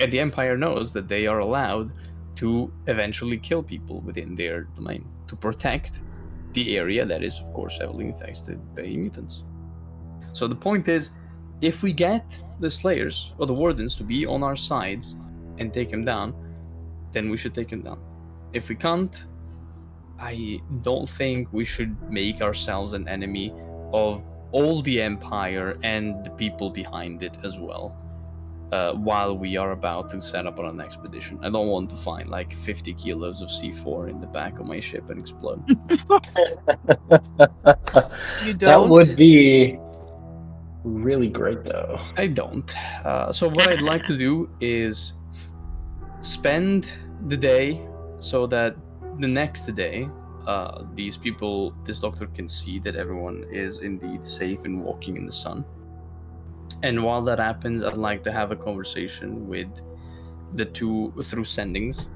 And the Empire knows that they are allowed to eventually kill people within their domain to protect the area that is, of course, heavily infested by mutants. So the point is, if we get the Slayers or the Wardens to be on our side and take him down, then we should take him down. If we can't, I don't think we should make ourselves an enemy of all the Empire and the people behind it as well, while we are about to set up on an expedition. I don't want to find like 50 kilos of C4 in the back of my ship and explode. You don't? That would be really great, though. I don't. So what I'd like to do is spend the day so that the next day these people, this doctor can see that everyone is indeed safe and walking in the sun. And while that happens, I'd like to have a conversation with the two through sendings,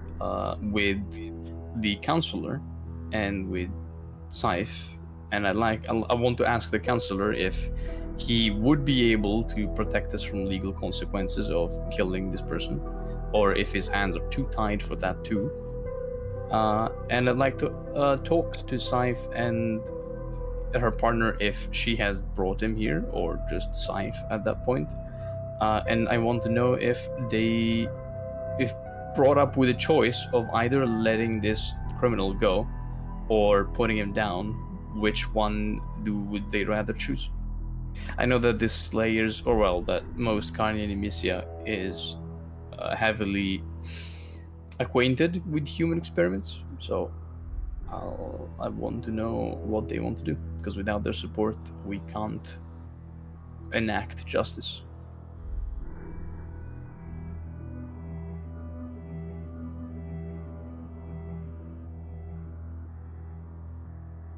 with the counselor and with Scythe. And I want to ask the counselor if he would be able to protect us from legal consequences of killing this person, or if his hands are too tied for that too. And I'd like to talk to Scythe and her partner if she has brought him here or just Scythe at that point. And I want to know if brought up with a choice of either letting this criminal go or putting him down, which one would they rather choose? I know that this Slayers, or well, that most Carnian Nemesia is heavily acquainted with human experiments, so I want to know what they want to do, because without their support, we can't enact justice.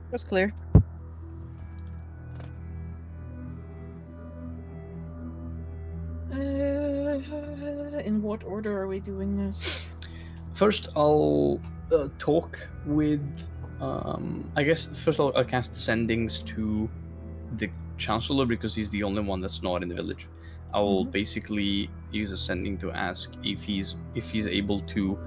That's clear. In what order are we doing this? First, I'll talk with. I guess first I'll cast sendings to the Chancellor because he's the only one that's not in the village. I will basically use a sending to ask if he's able to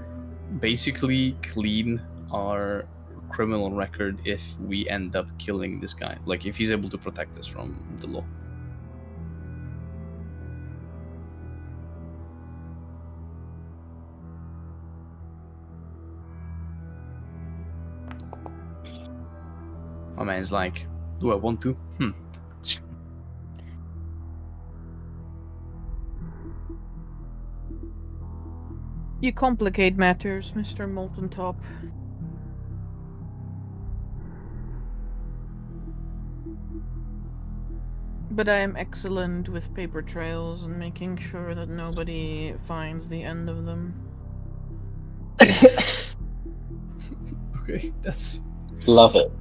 basically clean our criminal record if we end up killing this guy. Like if he's able to protect us from the law. My man's like, do I want to? You complicate matters, Mr. Molten Top. But I am excellent with paper trails and making sure that nobody finds the end of them. Okay, that's Love it.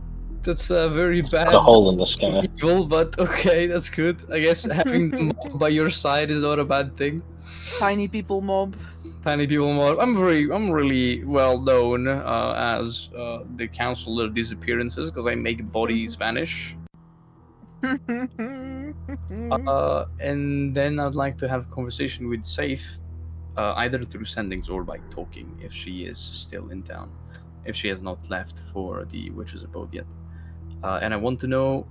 That's very bad. Put a hole in the That's sky. evil, but okay, that's good. I guess having the mob by your side is not a bad thing. Tiny people mob. Tiny people mob. I'm really well known as the counselor of disappearances because I make bodies vanish. And then I'd like to have a conversation with Safe, either through sendings or by talking if she is still in town, if she has not left for the witch's abode yet. And I want to know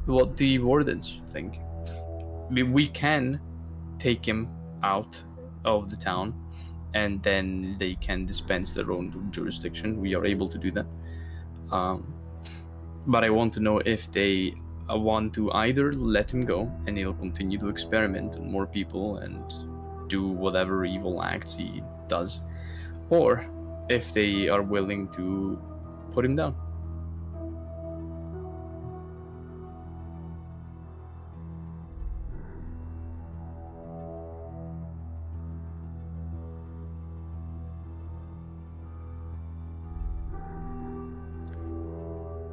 what the wardens think. We can take him out of the town, and then they can dispense their own jurisdiction. We are able to do that. But I want to know if they want to either let him go and he'll continue to experiment on more people and do whatever evil acts he does, or if they are willing to put him down.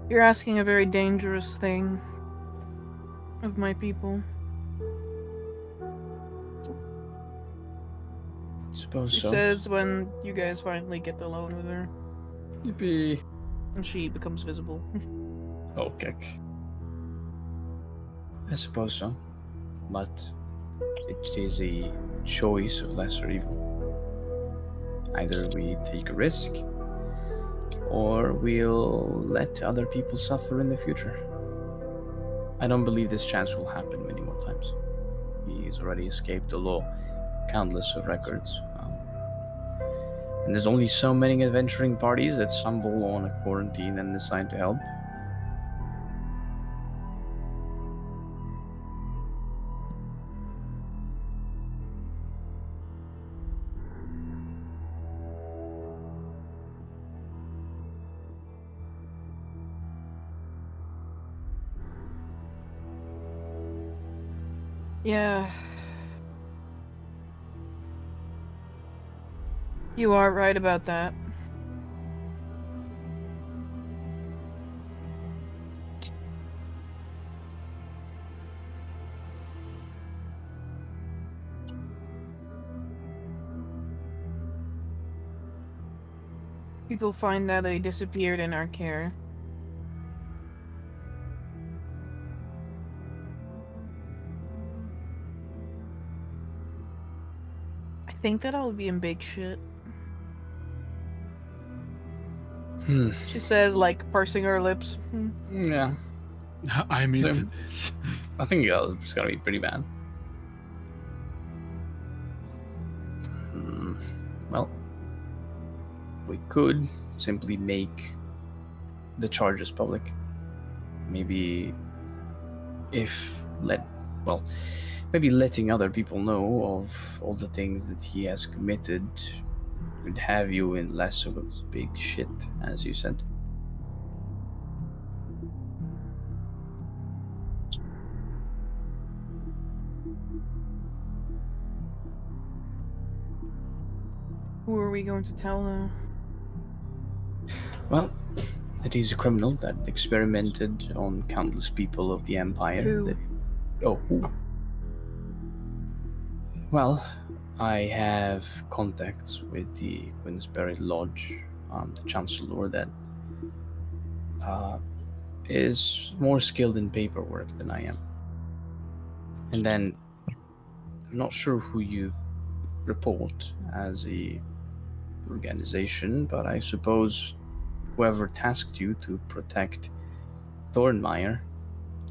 You're asking a very dangerous thing of my people. Suppose She so. says when you guys finally get alone with her. Yippee. And she becomes visible. Okay. I suppose so. But it is a choice of lesser evil. Either we take a risk, or we'll let other people suffer in the future. I don't believe this chance will happen many more times. He's already escaped the law, countless of records. And there's only so many adventuring parties that stumble on a quarantine and decide to help. Yeah. You are right about that. People find out they disappeared in our care. I think that I'll be in big shit. She says, like, pursing her lips. Yeah, I'm So- into this. I think it's gonna be pretty bad. Well, we could simply make the charges public. Maybe maybe letting other people know of all the things that he has committed would have you in less of a big shit, as you said. Who are we going to tell now? Well, that he's a criminal that experimented on countless people of the Empire. Who? Who? Well, I have contacts with the Queensberry Lodge, the Chancellor, that is more skilled in paperwork than I am. And then, I'm not sure who you report as a organization, but I suppose whoever tasked you to protect Thornmire,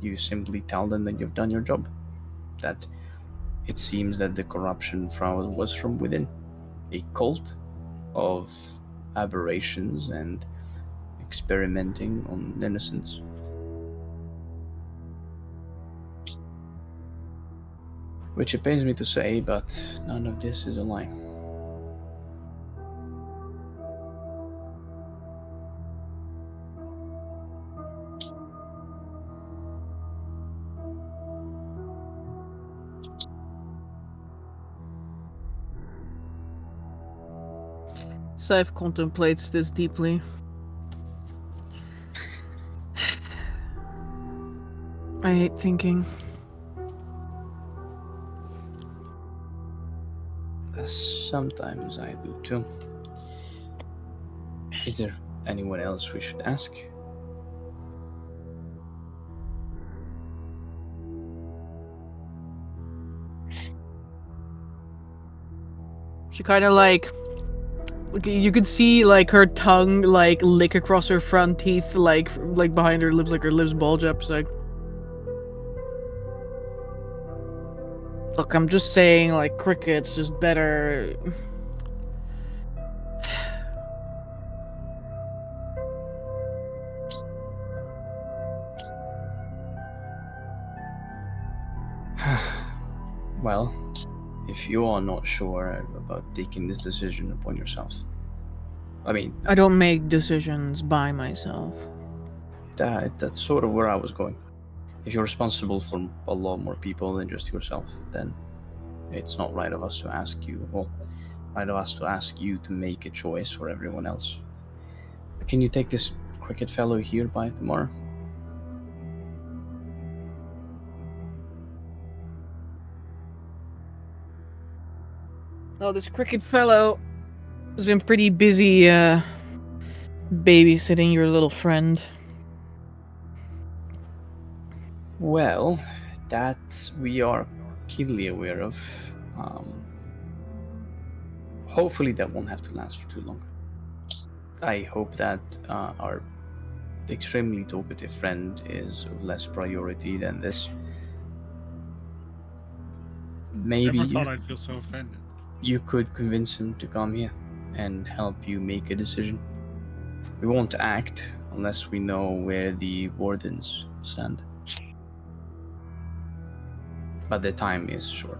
you simply tell them that you've done your job. That it seems that the corruption was from within. A cult of aberrations and experimenting on innocents. Which it pains me to say, but none of this is a lie. Scythe contemplates this deeply. I hate thinking. Sometimes I do too. Is there anyone else we should ask? She kind of like you could see like her tongue like lick across her front teeth, like behind her lips, like her lips bulge up. She's like, look, I'm just saying, like, cricket's just better. Well, if you are not sure about taking this decision upon yourself, I mean, I don't make decisions by myself. that's sort of where I was going. If you're responsible for a lot more people than just yourself, then it's not right of us to ask you, well, right of us to ask you to make a choice for everyone else. Can you take this cricket fellow here by tomorrow? Oh, this cricket fellow has been pretty busy babysitting your little friend. Well, that we are keenly aware of. Hopefully that won't have to last for too long. I hope that our extremely talkative friend is of less priority than this. Maybe Never thought I'd feel so offended. you could convince him to come here and help you make a decision. We won't act unless we know where the wardens stand. But the time is short.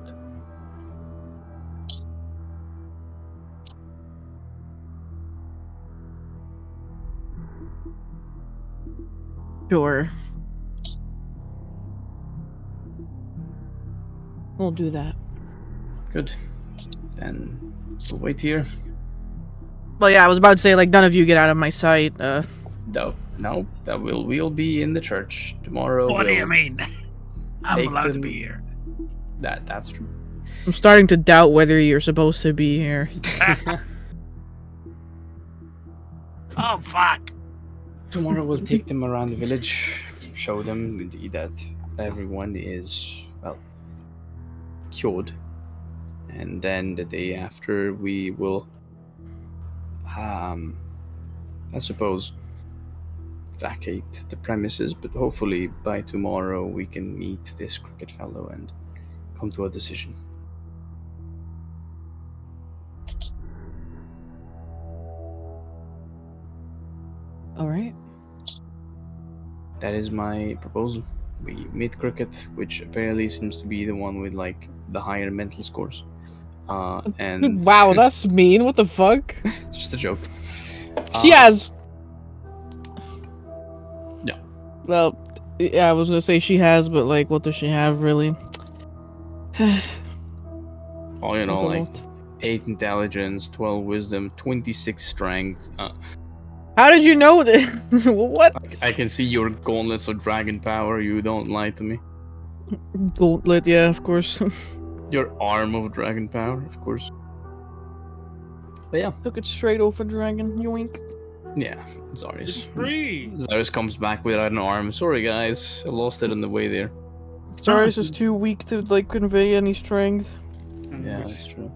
Sure. We'll do that. Good. Then we'll wait here. Well, yeah, I was about to say, like, none of you get out of my sight. No, that we'll be in the church tomorrow. What do you we'll mean? I'm take allowed to them- be here. That's true. I'm starting to doubt whether you're supposed to be here. Oh, fuck. Tomorrow we'll take them around the village, show them indeed that everyone is, well, cured. And then the day after we will, I suppose, vacate the premises, but hopefully by tomorrow we can meet this cricket fellow and come to a decision. All right. That is my proposal. We meet cricket, which apparently seems to be the one with like the higher mental scores. And Wow, that's mean. What the fuck? it's just a joke. She has. Yeah. Well, yeah, I was gonna say she has, but like, what does she have really? All in Not all, a like lot. 8 intelligence, 12 wisdom, 26 strength. How did you know that? What? I can see your gauntlets of dragon power. You don't lie to me. Gauntlet, yeah, of course. Your arm of dragon power, of course. But yeah, Took it straight over dragon. Yoink. yeah. It's Zarys. free. Zarys comes back without an arm. Sorry, guys. I lost it on the way there. Jarvis is too weak to like convey any strength. Yeah, that's true.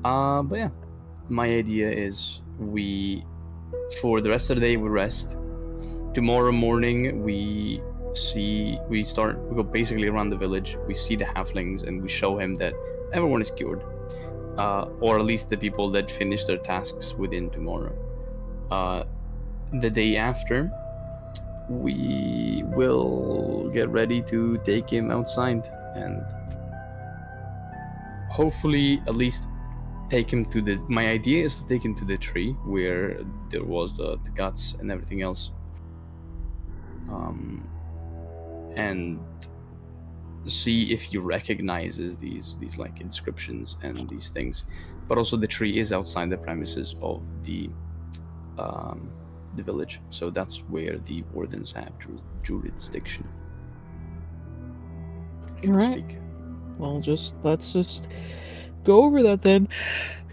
But yeah, my idea is for the rest of the day, we rest. Tomorrow morning, we go basically around the village. We see the halflings and we show him that everyone is cured. Or at least the people that finish their tasks within tomorrow. The day after, we will get ready to take him outside and hopefully at least take him to my idea is to take him to the tree where there was the guts and everything else, and see if he recognizes these like inscriptions and these things. But also the tree is outside the premises of the village, so that's where the wardens have jurisdiction. Alright. Well, let's just go over that then.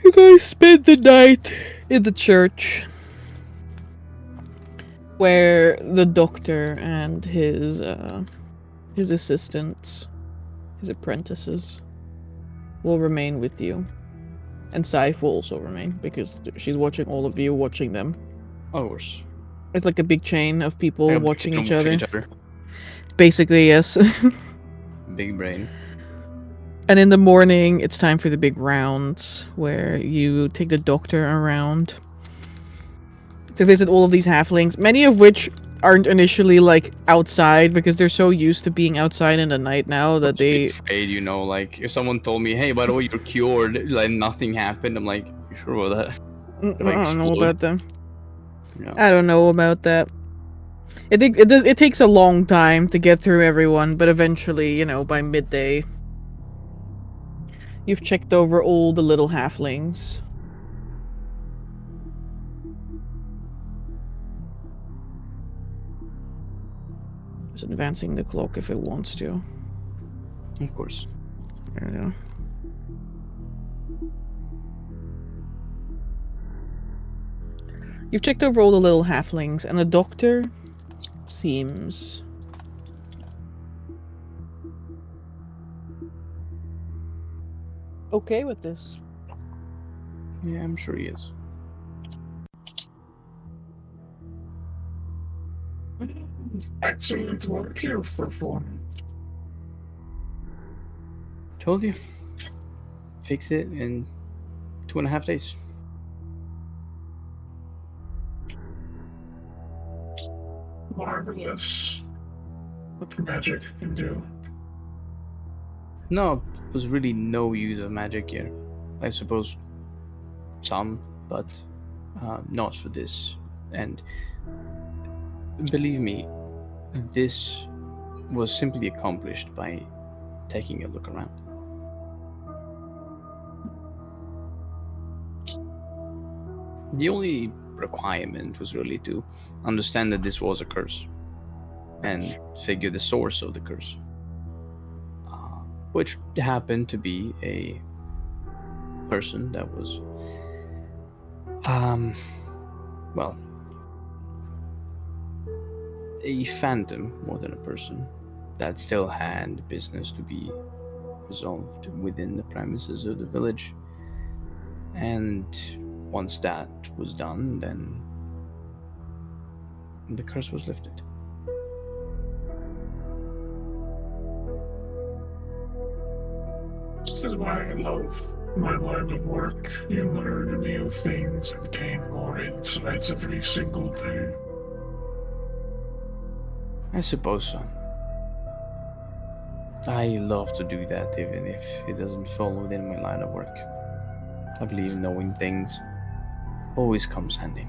You guys spend the night in the church, where the doctor and his assistants, his apprentices, will remain with you, and Saif will also remain because she's watching all of you, watching them. Of course. It's like a big chain of people Yeah, watching watching each other. Basically, yes. Big brain. And in the morning, it's time for the big rounds, where you take the doctor around to visit all of these halflings, many of which aren't initially, like, outside, because they're so used to being outside in the night now that they... Afraid, like, if someone told me, hey, by the way, you're cured, like, nothing happened, I'm like, you sure about that? I don't know about them. Yeah. I don't know about that. It takes a long time to get through everyone, but eventually, by midday, you've checked over all the little halflings. Just advancing the clock if it wants to. Of course. There we go. You've checked over all the little halflings, and the doctor seems okay with this. Yeah, I'm sure he is. Excellent work you've performed. Told you. Fix it in 2.5 days. Marvelous. What magic can do. No, it was really no use of magic here. I suppose some, but not for this. And believe me, this was simply accomplished by taking a look around. The only requirement was really to understand that this was a curse and figure the source of the curse, which happened to be a person that was well, a phantom more than a person that still had business to be resolved within the premises of the village. And once that was done, then the curse was lifted. This is why I love my line of work. You learn new things and gain more insights every single day. I suppose so. I love to do that even if it doesn't fall within my line of work. I believe knowing things always comes handy.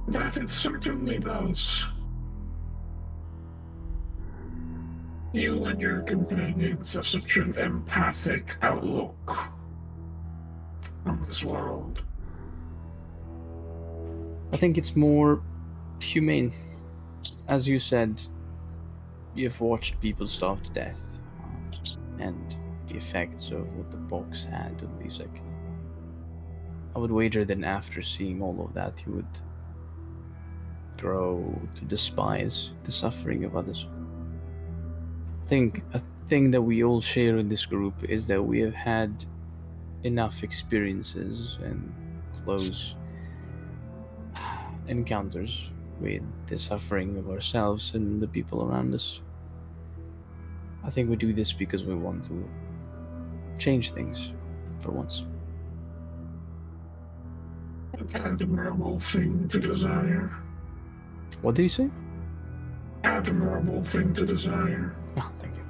That it certainly does. You and your companions have such an empathic outlook on this world. I think it's more humane. As you said, you've watched people starve to death, and the effects of what the box had on Lizak. I would wager that after seeing all of that, you would grow to despise the suffering of others. I think a thing that we all share in this group is that we have had enough experiences and close encounters with the suffering of ourselves and the people around us. I think we do this because we want to change things for once. An admirable thing to desire. What did you say? Admirable thing to desire. Ah, thank you.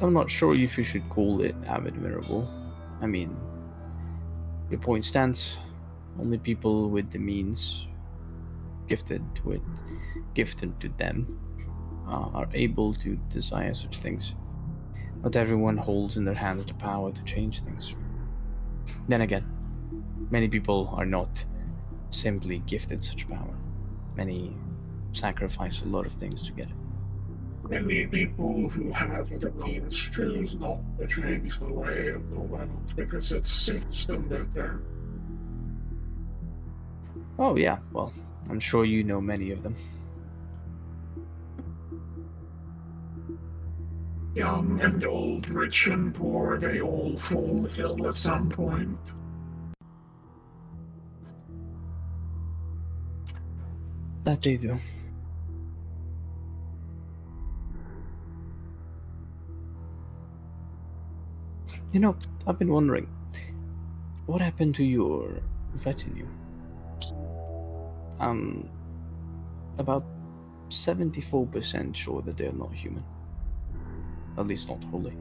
I'm not sure if you should call it admirable. I mean, your point stands. Only people with the means, gifted to them, are able to desire such things. Not everyone holds in their hands the power to change things. Then again, many people are not simply gifted such power. Many sacrifice a lot of things to get it. Many people who have the means choose not to change the way of the world because it suits them better. Oh yeah, well, I'm sure you know many of them. Young and old, rich and poor, they all fall ill at some point. That they do. You know, I've been wondering, what happened to your retinue? I'm about 74% sure that they're not human. At least not wholly.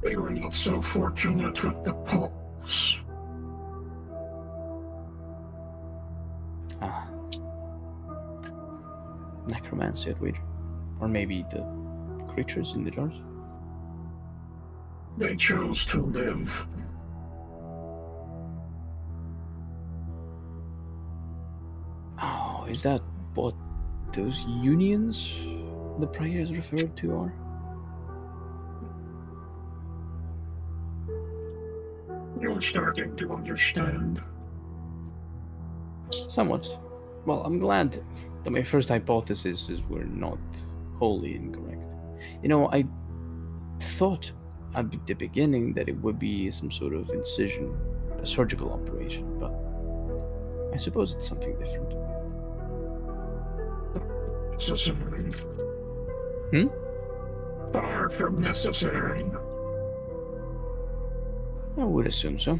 They were not so fortunate with the pox. Ah. Necromancy, I'd wager. Or maybe the creatures in the jars? They chose to live. Oh, is that what those unions the prayers referred to are? You're starting to understand. Somewhat. Well, I'm glad that my first hypotheses were not wholly incorrect. You know, I thought at the beginning that it would be some sort of incision, a surgical operation, but I suppose it's something different. Necessary. Far from necessary. I would assume so.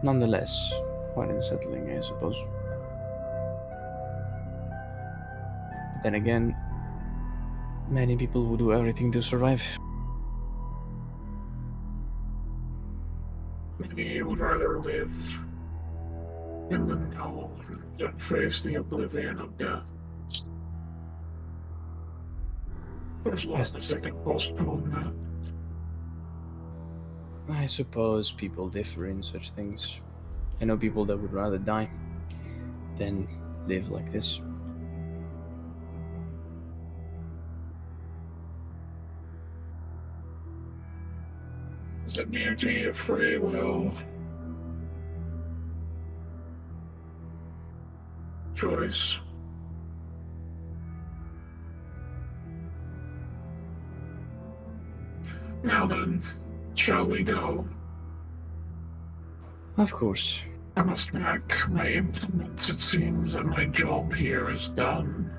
Nonetheless, quite unsettling, I suppose. But then again, many people would do everything to survive. Many would rather live in the known than face the oblivion of death. As long as they can postpone that. I suppose people differ in such things. I know people that would rather die than live like this. It's a beauty of free will. Choice. Now then, shall we go? Of course. I must pack my implements. It seems that my job here is done.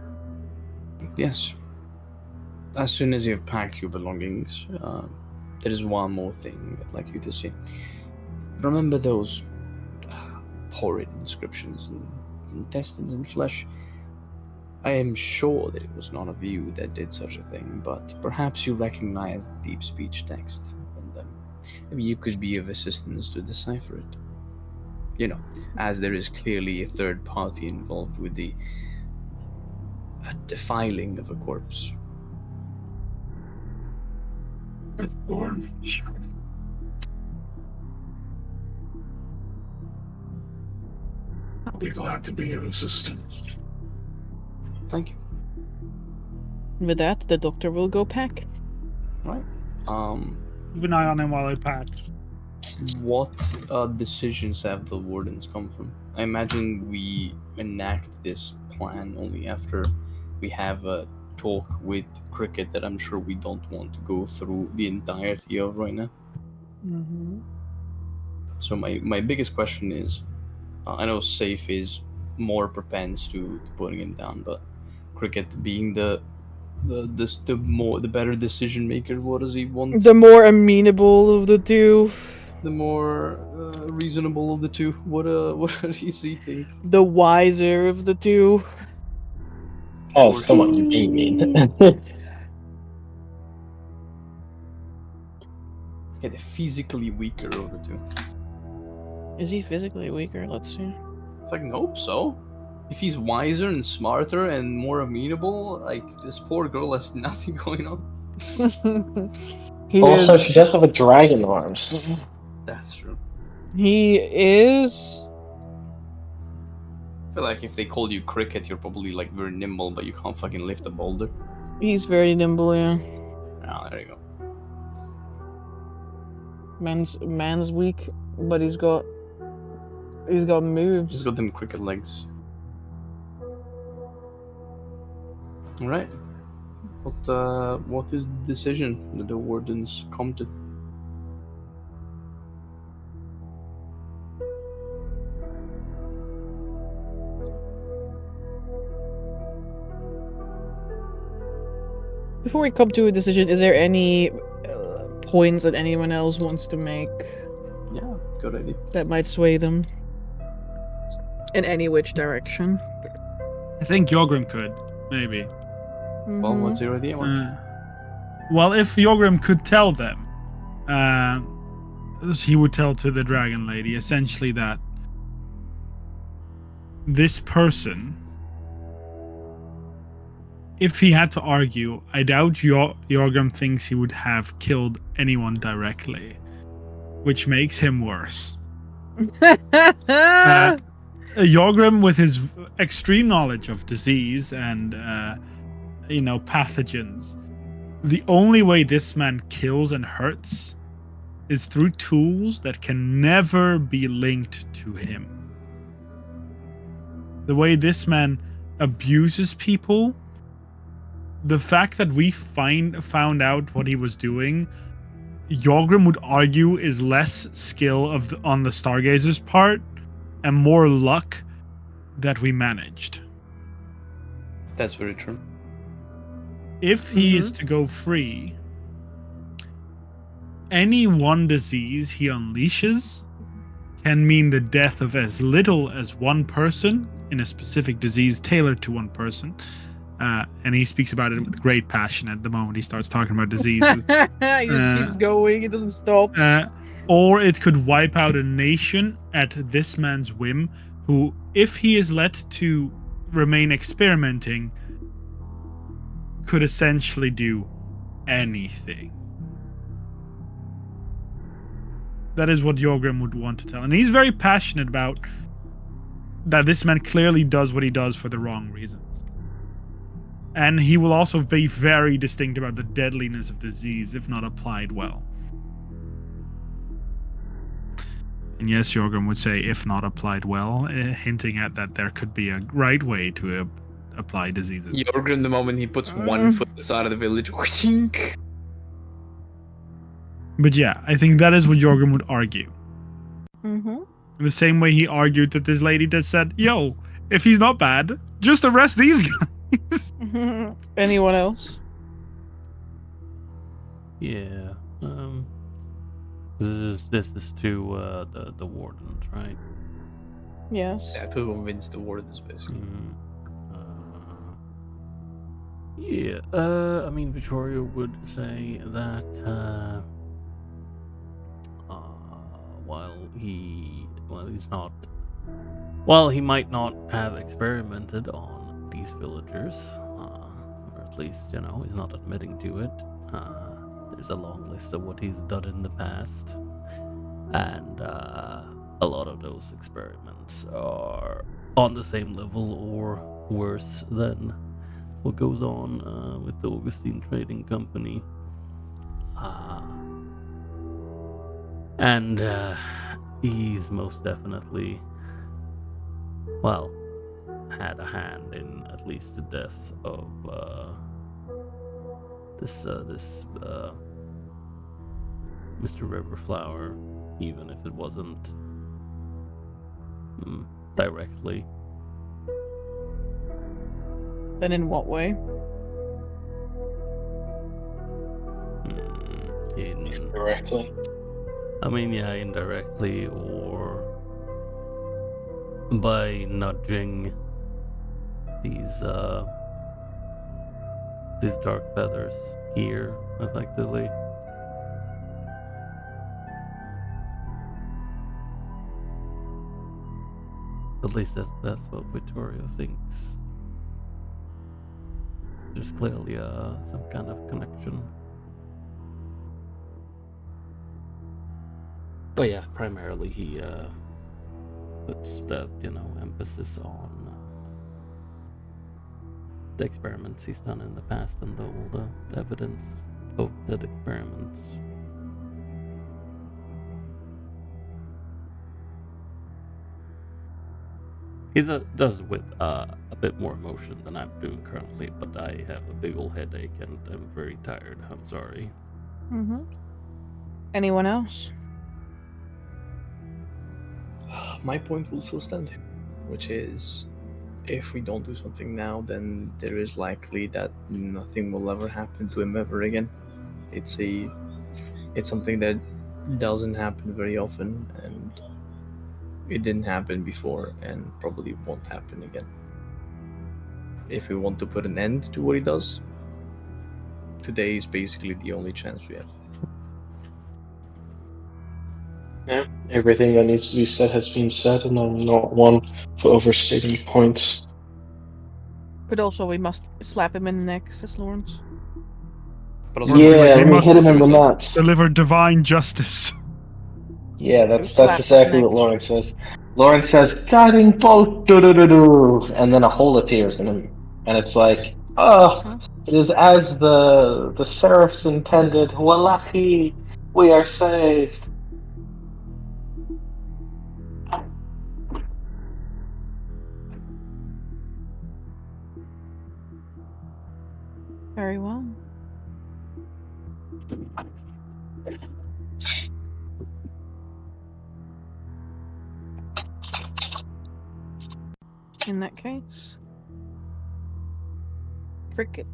Yes. As soon as you've packed your belongings, there is one more thing I'd like you to see. Remember those horrid inscriptions in intestines and flesh? I am sure that it was none of you that did such a thing, but perhaps you recognize the deep speech text on them. Maybe you could be of assistance to decipher it. You know, as there is clearly a third party involved with the defiling of a corpse. Of course. I'll be glad to be of assistance. Thank you. With that, the doctor will go pack. Right. Keep an eye on him while I pack. What decisions have the wardens come from? I imagine we enact this plan only after we have a talk with Cricket that I'm sure we don't want to go through the entirety of right now. Mm-hmm. So my biggest question is, I know Safe is more propense to putting him down, but Cricket being the better decision maker, what does he want? The more amenable of the two. The more reasonable of the two. What does he think? The wiser of the two. Oh, For come on, sure. you're being mean. Yeah, the physically weaker of the two. Is he physically weaker? Let's see. I fucking hope so. If he's wiser and smarter and more amenable, like, this poor girl has nothing going on. He Also, is. she does have a dragon arms. That's true. He is. I feel like if they called you Cricket, you're probably like very nimble, but you can't fucking lift a boulder. He's very nimble, yeah. Ah, there you go. Man's weak, but he's got moves. He's got them cricket legs. Alright. What is the decision that the wardens come to? Before we come to a decision, is there any points that anyone else wants to make Yeah, good idea. that might sway them in any which direction? I think Jorgrim could, maybe. Well, Mhm. what's your idea? Well, if Jorgrim could tell them, he would tell to the dragon lady essentially that this person, if he had to argue, I doubt Jorgrim thinks he would have killed anyone directly, which makes him worse. Jorgrim, with his extreme knowledge of disease and pathogens, the only way this man kills and hurts is through tools that can never be linked to him. The way this man abuses people, the fact that we found out what he was doing, Jorgrim would argue is less skill on the Stargazers' part and more luck that we managed. That's very true. If he is to go free, any one disease he unleashes can mean the death of as little as one person in a specific disease tailored to one person. And he speaks about it with great passion at the moment he starts talking about diseases. He just keeps going, it doesn't stop. Or it could wipe out a nation at this man's whim, who, if he is let to remain experimenting, could essentially do anything. That is what Jorgrim would want to tell. And he's very passionate about that this man clearly does what he does for the wrong reasons. And he will also be very distinct about the deadliness of disease if not applied well. And yes, Jorgen would say, if not applied well, hinting at that there could be a right way to apply diseases. Jorgen, the moment he puts one foot inside of the village, whink. But yeah, I think that is what Jorgen would argue. Mm-hmm. In the same way he argued that this lady just said, yo, if he's not bad, just arrest these guys. Anyone else? Yeah. This is to the wardens, right? Yes. Yeah, to convince the wardens, basically. Yeah. I mean, Vittorio would say that while he might not have experimented on these villagers, or at least he's not admitting to it. There's a long list of what he's done in the past, and a lot of those experiments are on the same level or worse than what goes on with the Augustine Trading Company. And he's most definitely, had a hand in at least the death of this Mr. Riverflower, even if it wasn't directly. Then in what way? Indirectly. I mean, yeah, indirectly, or by nudging these dark feathers here, effectively. At least that's what Vittorio thinks. There's clearly some kind of connection. But yeah, primarily he puts the emphasis on the experiments he's done in the past and all the evidence of that experiments. He does it with a bit more emotion than I'm doing currently, but I have a big old headache and I'm very tired. I'm sorry. Mm-hmm. Anyone else? My point will still stand, which is, if we don't do something now, then there is likely that nothing will ever happen to him ever again. It's something that doesn't happen very often, and it didn't happen before, and probably won't happen again. If we want to put an end to what he does, today is basically the only chance we have. Yeah, everything that needs to be said has been said, and I'm not one for overstating points. But also we must slap him in the neck, says Lawrence. But also, Yeah, we let me must hit him in the nuts. deliver divine justice. Yeah, that's slap exactly his what neck. Lawrence says. Lawrence says, "Guiding bolt, do," and then a hole appears in him, and it's like, oh, Huh? it is as the seraphs intended. Wallahi, we are saved. Very well. In that case, Cricket.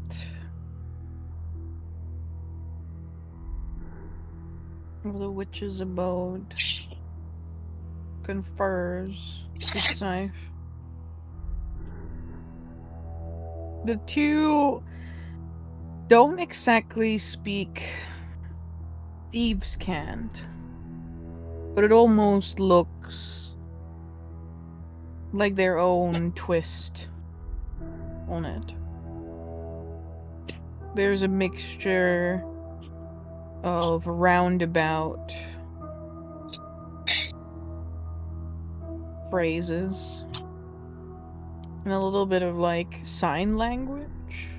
Of the witch's abode confers with Scythe. The two don't exactly speak thieves' cant, but it almost looks like their own twist on it. There's a mixture of roundabout phrases and a little bit of like sign language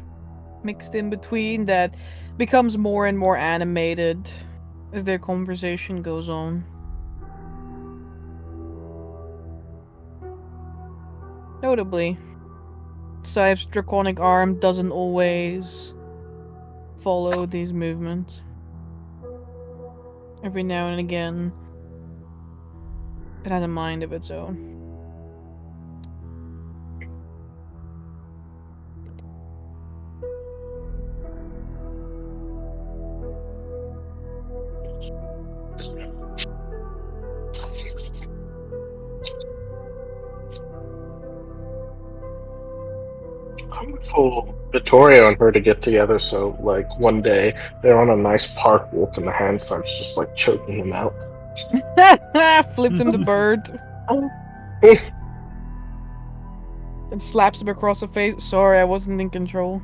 mixed in between that becomes more and more animated as their conversation goes on. Notably, Scythe's draconic arm doesn't always follow these movements. Every now and again, it has a mind of its own. I'm for Vittoria and her to get together, so like one day they're on a nice park walk and the hand starts just like choking him out. Flipped him the bird. And slaps him across the face. Sorry, I wasn't in control.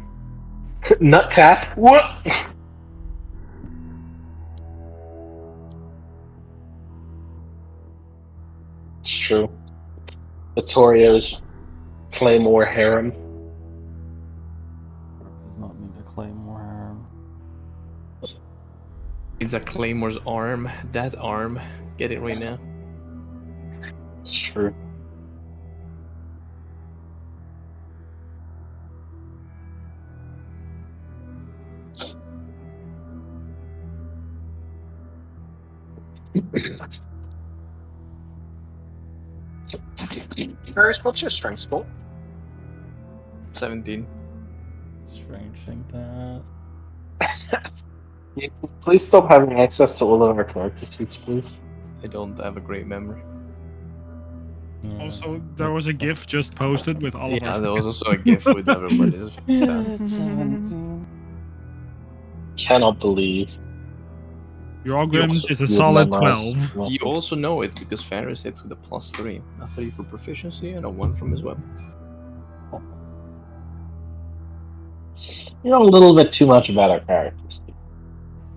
Nutcap. What? It's true. Vittoria's Claymore harem. Does not need a claymore harem. It's a Claymore's arm. That arm. Get it right now. It's true. Paris, what's your strength score? 17. Strange thing that. Please stop having access to all of our character sheets, please. I don't have a great memory. Yeah. Also, there was a GIF just posted with all of Yeah, us. there was also a GIF with everybody's stats. 17. Cannot believe. Jorgrim's is a You solid memorized- 12. You also know it because Ferris hits with a +3, a 3 for proficiency, and a 1 from his weapon. You know a little bit too much about our characters.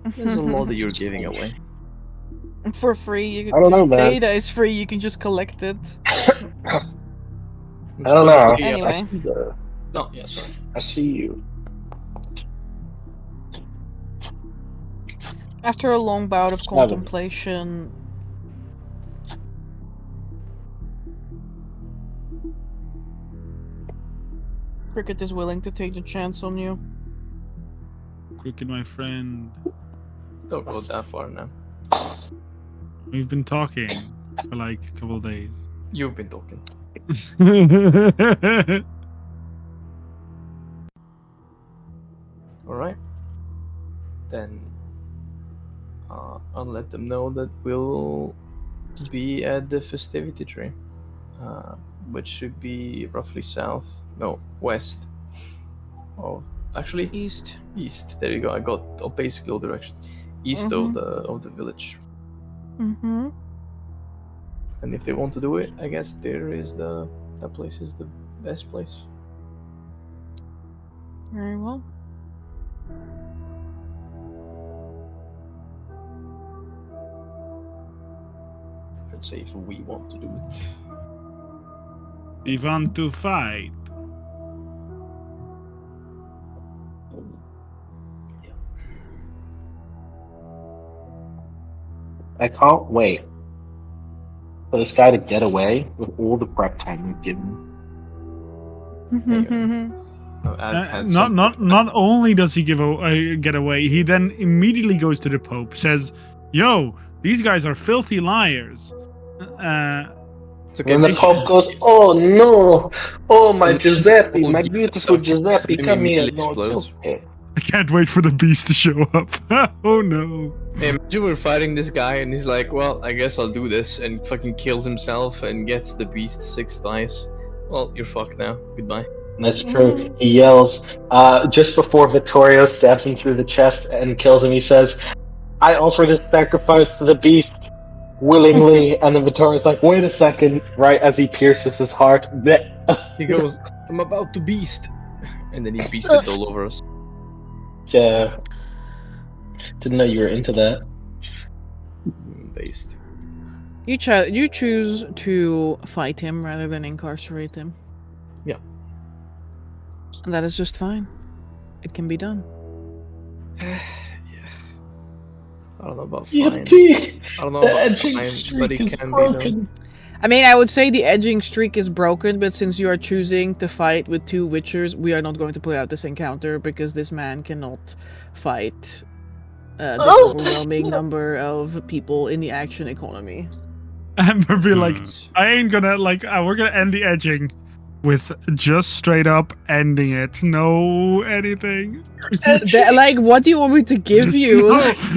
There's a lot that you're giving away. For free, you I don't know, man. data is free, you can just collect it. I don't know. Anyway. No, yeah, sorry. I see you. After a long bout of contemplation, Cricket is willing to take the chance on you. Cricket, my friend. Don't go that far now. We've been talking for like a couple of days. You've been talking. Alright. Then I'll let them know that we'll be at the festivity tree. Which should be roughly west of actually East. east. There you go. I got basically all directions. East of the village. Mm-hmm. And if they want to do it, I guess that place is the best place. Very well. Let's say if we want to do it. We want to fight. I can't wait for this guy to get away with all the prep time we've given. Not only does he get away, he then immediately goes to the Pope, says, "Yo, these guys are filthy liars." And the Pope goes, "Oh no! Oh my Giuseppe, my beautiful Giuseppe, come here!" No, it's okay. I can't wait for the beast to show up. Oh no. Hey, imagine we're fighting this guy and he's like, well, I guess I'll do this, and fucking kills himself and gets the beast 6 dice. Well, you're fucked now. Goodbye. That's true. He yells, just before Vittorio stabs him through the chest and kills him, he says, "I offer this sacrifice to the beast willingly." And then Vittorio's like, "Wait a second," right as he pierces his heart. He goes, "I'm about to beast." And then he beasted all over us. Yeah. Didn't know you were into that. Based. You choose to fight him rather than incarcerate him. Yeah. And that is just fine. It can be done. Yeah. I don't know about You fine. pee! I don't know The about edging fine, streak but it is can be broken. done. I mean, I would say the edging streak is broken, but since you are choosing to fight with 2 Witchers, we are not going to play out this encounter because this man cannot fight this overwhelming number of people in the action economy. Amber be like, I ain't gonna we're gonna end the edging with just straight up ending it. No anything. Like, what do you want me to give you?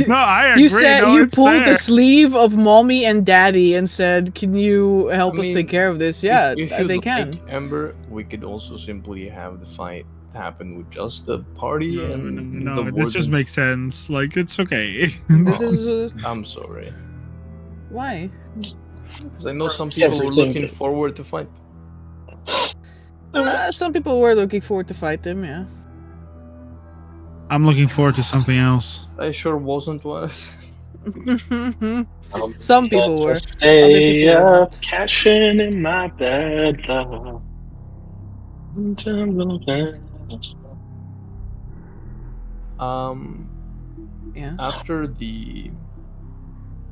No, I agree. You said no, you it's pulled fair. the sleeve of mommy and daddy and said, "Can you help us mean, take care of this?" Yeah, if you they like, can. Amber, we could also simply have the fight happen with just the party and No, the this just warden. makes sense. Like, it's okay. This is I'm sorry, why. because I know some people were looking forward to fight. Some people were looking forward to fight them. Yeah. I'm looking forward to something else. I sure wasn't one. Some people were. Stay Other people were up, not. cashing in my bed, love. Yeah. After the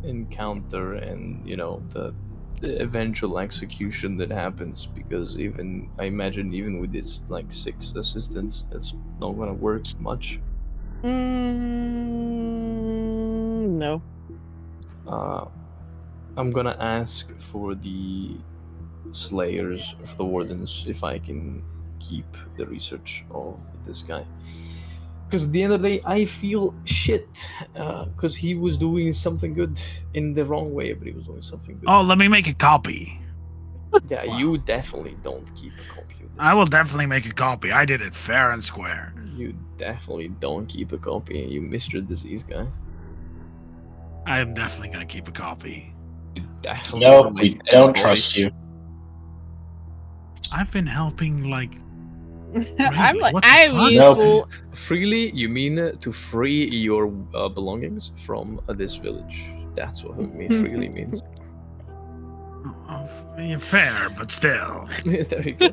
encounter and the eventual execution that happens, because I imagine even with this like 6 assistants, that's not gonna work much. No. I'm gonna ask for the slayers, for the wardens, if I can keep the research of this guy. Because at the end of the day, I feel shit. Because he was doing something good in the wrong way, but he was doing something good. Oh, let me make a copy. Yeah, you definitely don't keep a copy of this. I will definitely make a copy. I did it fair and square. You definitely don't keep a copy, you Mr. Disease guy. I am definitely gonna keep a copy. You definitely No, don't we like don't anybody. trust you. I've been helping like. I'm like, what the I'm fuck? useful. Freely, you mean to free your belongings from this village. That's what freely means. Yeah, fair, but still. There you go.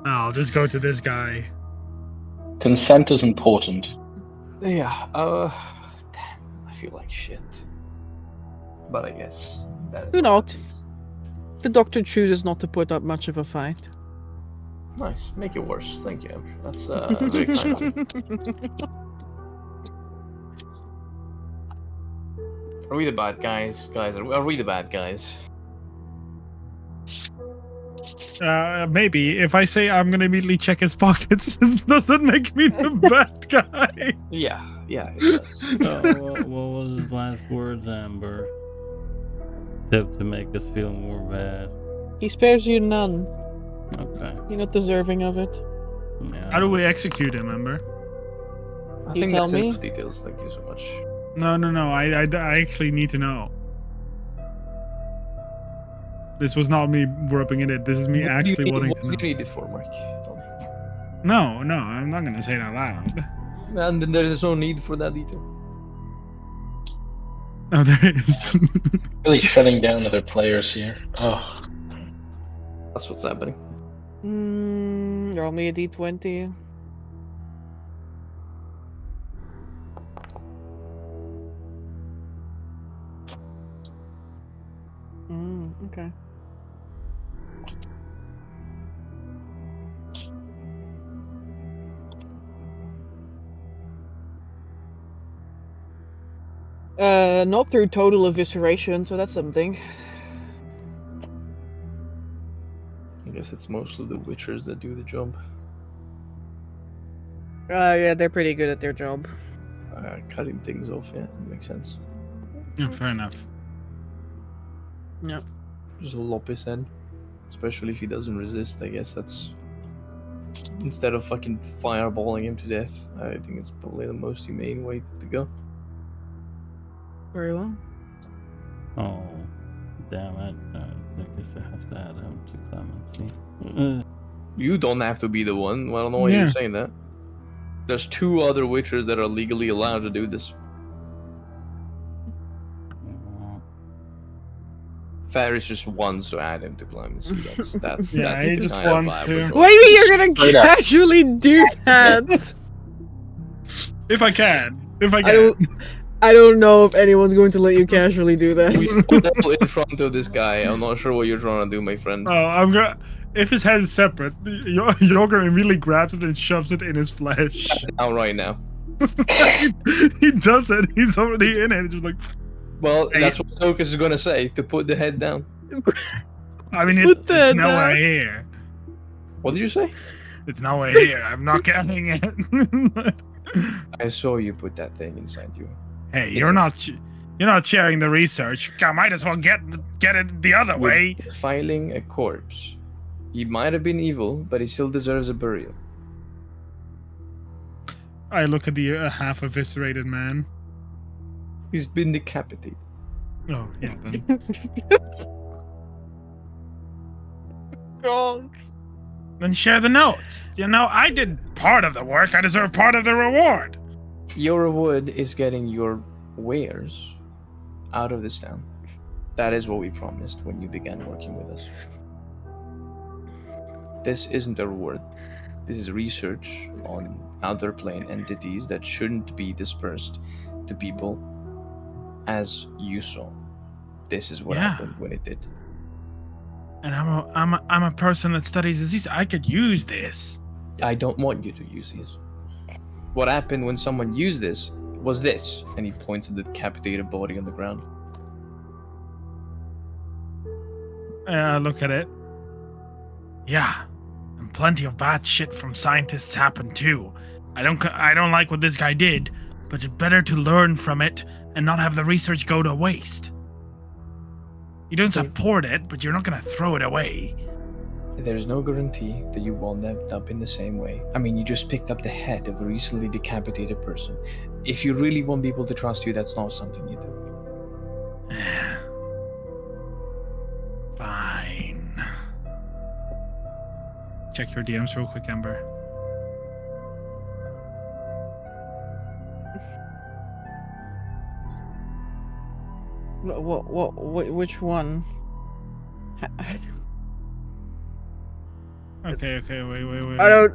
I'll just go to this guy. Consent is important. Yeah, damn, I feel like shit. But I guess that is Do what not. happens. The doctor chooses not to put up much of a fight. Nice, make it worse. Thank you, Amber. That's very kind of you. Are we the bad guys? Guys, are we the bad guys? Maybe if I say I'm gonna immediately check his pockets, this doesn't make me the bad guy. Yeah, it does. What was his last words, Amber? To make us feel more bad. He spares you none. Okay. You're not deserving of it. Yeah. How do we execute him, Amber? I You think tell that's me? enough details. Thank you so much. No. I actually need to know. This was not me rubbing it in. This is me What do you actually need- wanting what to do know. you need it for, Mark? Tell me. No, I'm not gonna say it out loud. And then there is no need for that detail. Oh, there is. Really shutting down other players here. Oh, That's what's happening. Roll me a d20. Okay. Not through total evisceration, so that's something. I guess it's mostly the Witchers that do the job. Yeah, they're pretty good at their job. Cutting things off, yeah, that makes sense. Yeah, fair enough. Yep. Just lop his head. Especially if he doesn't resist, I guess that's... Instead of fucking fireballing him to death, I think it's probably the most humane way to go. Very well. Oh, damn it. I guess I have to add him to clemency. You don't have to be the one. Well, I don't know why Yeah. you're saying that. There's 2 other Witchers that are legally allowed to do this. Ferris just wants to add him to clemency. That's Yeah, that's he the just kind of wants vibe to. we're going What do you mean you're Straight gonna up. casually do that? If I can. I I don't know if anyone's going to let you casually do that. We all in front of this guy. I'm not sure what you're trying to do, my friend. Oh, I'm gonna. If his head is separate, Yoga immediately grabs it and shoves it in his flesh. Out right now. he does it. He's already in it. It's just like, Well, Hey. that's what Tokus is gonna say, to put the head down. I mean, Put it's that nowhere down. here. What did you say? It's nowhere here. I'm not getting it. I saw you put that thing inside you. Hey, It's you're a- not sharing the research. I might as well get it the other way. With filing a corpse. He might have been evil, but he still deserves a burial. I look at the half eviscerated man. He's been decapitated. Oh yeah. Then. Wrong. Then share the notes. You know, I did part of the work. I deserve part of the reward. Your reward is getting your wares out of this town. That is what we promised when you began working with us. This isn't a reward. This is research on outer plane entities that shouldn't be dispersed to people as you saw. This is what Yeah. happened when it did. And I'm a person that studies disease. I could use this. I don't want you to use these. What happened when someone used this was this, and he points at the decapitated body on the ground. Look at it. Yeah, and plenty of bad shit from scientists happen too. I don't like what this guy did, but it's better to learn from it and not have the research go to waste. You don't support it, but you're not gonna throw it away. There's no guarantee that you won't end up in the same way. I mean, you just picked up the head of a recently decapitated person. If you really want people to trust you, that's not something you do. Fine. Check your DMs real quick, Ember. Which one? Okay, wait. I don't.